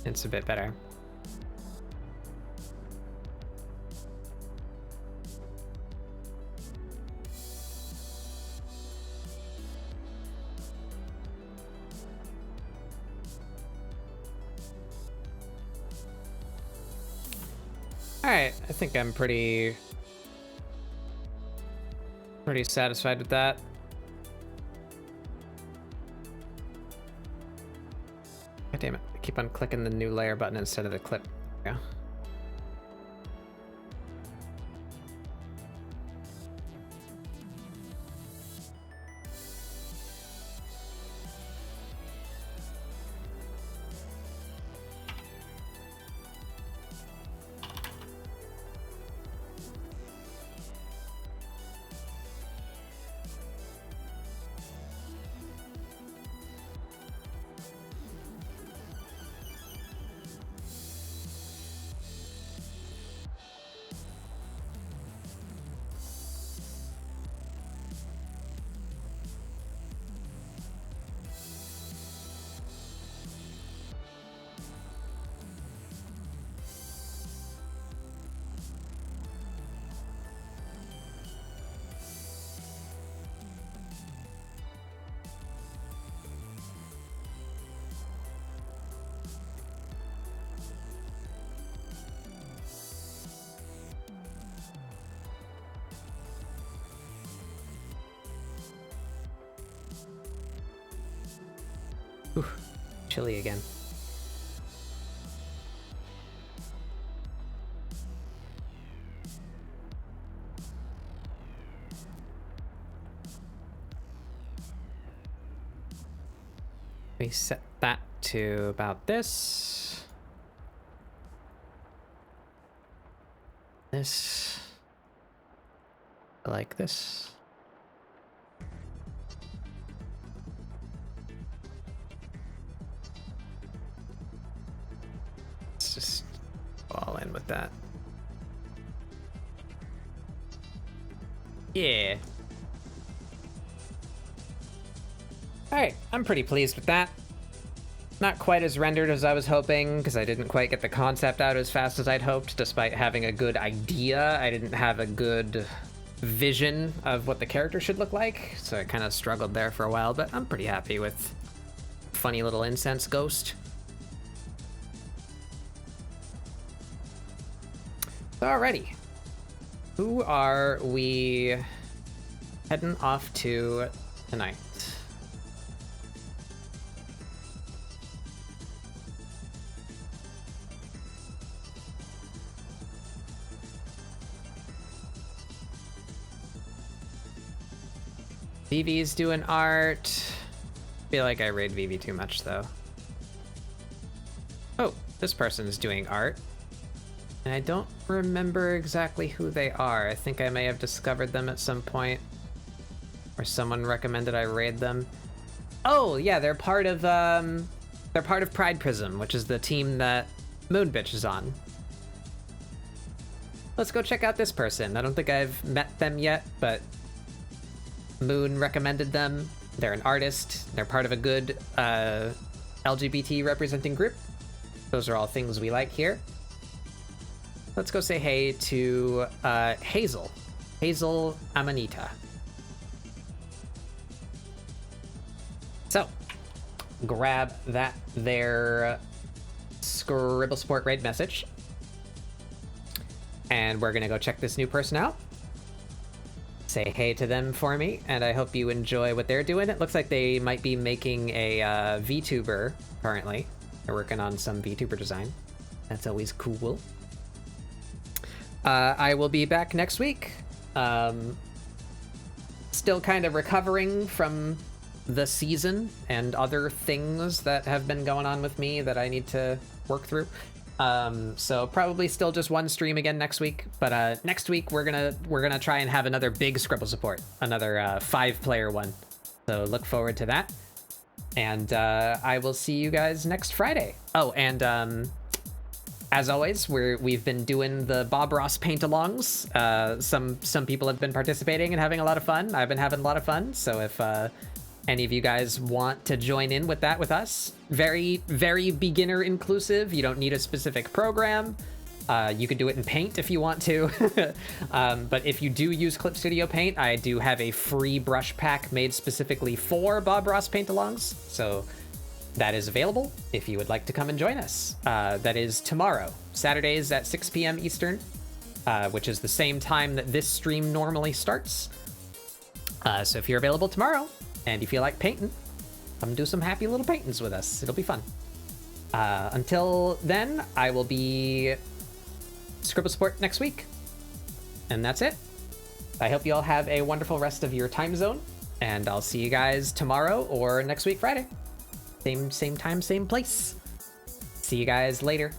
It's a bit better. All right, I think I'm pretty satisfied with that. God damn it, I keep on clicking the new layer button instead of the clip. Yeah. Ooh, chilly again. We set that to about this. This. Like this. Let's just go all in with that. Yeah. Alright, I'm pretty pleased with that. Not quite as rendered as I was hoping, because I didn't quite get the concept out as fast as I'd hoped, despite having a good idea. I didn't have a good vision of what the character should look like, so I kind of struggled there for a while, but I'm pretty happy with funny little incense ghost. Alrighty. Who are we heading off to tonight? Vivi's doing art. Feel like I raid Vivi too much though. Oh, this person's doing art. And I don't remember exactly who they are. I think I may have discovered them at some point, or someone recommended I raid them. Oh yeah, they're part of Pride Prism, which is the team that Moonbitch is on. Let's go check out this person. I don't think I've met them yet, but Moon recommended them. They're an artist. They're part of a good LGBT representing group. Those are all things we like here. Let's go say hey to Hazel. Hazel Amanita. So, grab that their ScribbleSupport raid message. And we're gonna go check this new person out. Say hey to them for me, and I hope you enjoy what they're doing. It looks like they might be making a VTuber currently. They're working on some VTuber design. That's always cool. I will be back next week. Still kind of recovering from the season and other things that have been going on with me that I need to work through. So probably still just one stream again next week, but next week we're gonna try and have another big ScribbleSupport, another 5-player one. So look forward to that. And I will see you guys next Friday. Oh, and as always, we've been doing the Bob Ross paint-alongs. Some people have been participating and having a lot of fun. I've been having a lot of fun. So if any of you guys want to join in with that with us, very, very beginner inclusive. You don't need a specific program. You can do it in Paint if you want to. But if you do use Clip Studio Paint, I do have a free brush pack made specifically for Bob Ross paint-alongs. So that is available if you would like to come and join us. That is tomorrow, Saturdays at 6 p.m. Eastern, which is the same time that this stream normally starts. So if you're available tomorrow and you feel like painting, come do some happy little paintings with us. It'll be fun. Until then, I will be ScribbleSupport next week. And that's it. I hope you all have a wonderful rest of your time zone, and I'll see you guys tomorrow or next week, Friday. Same time, same place. See you guys later.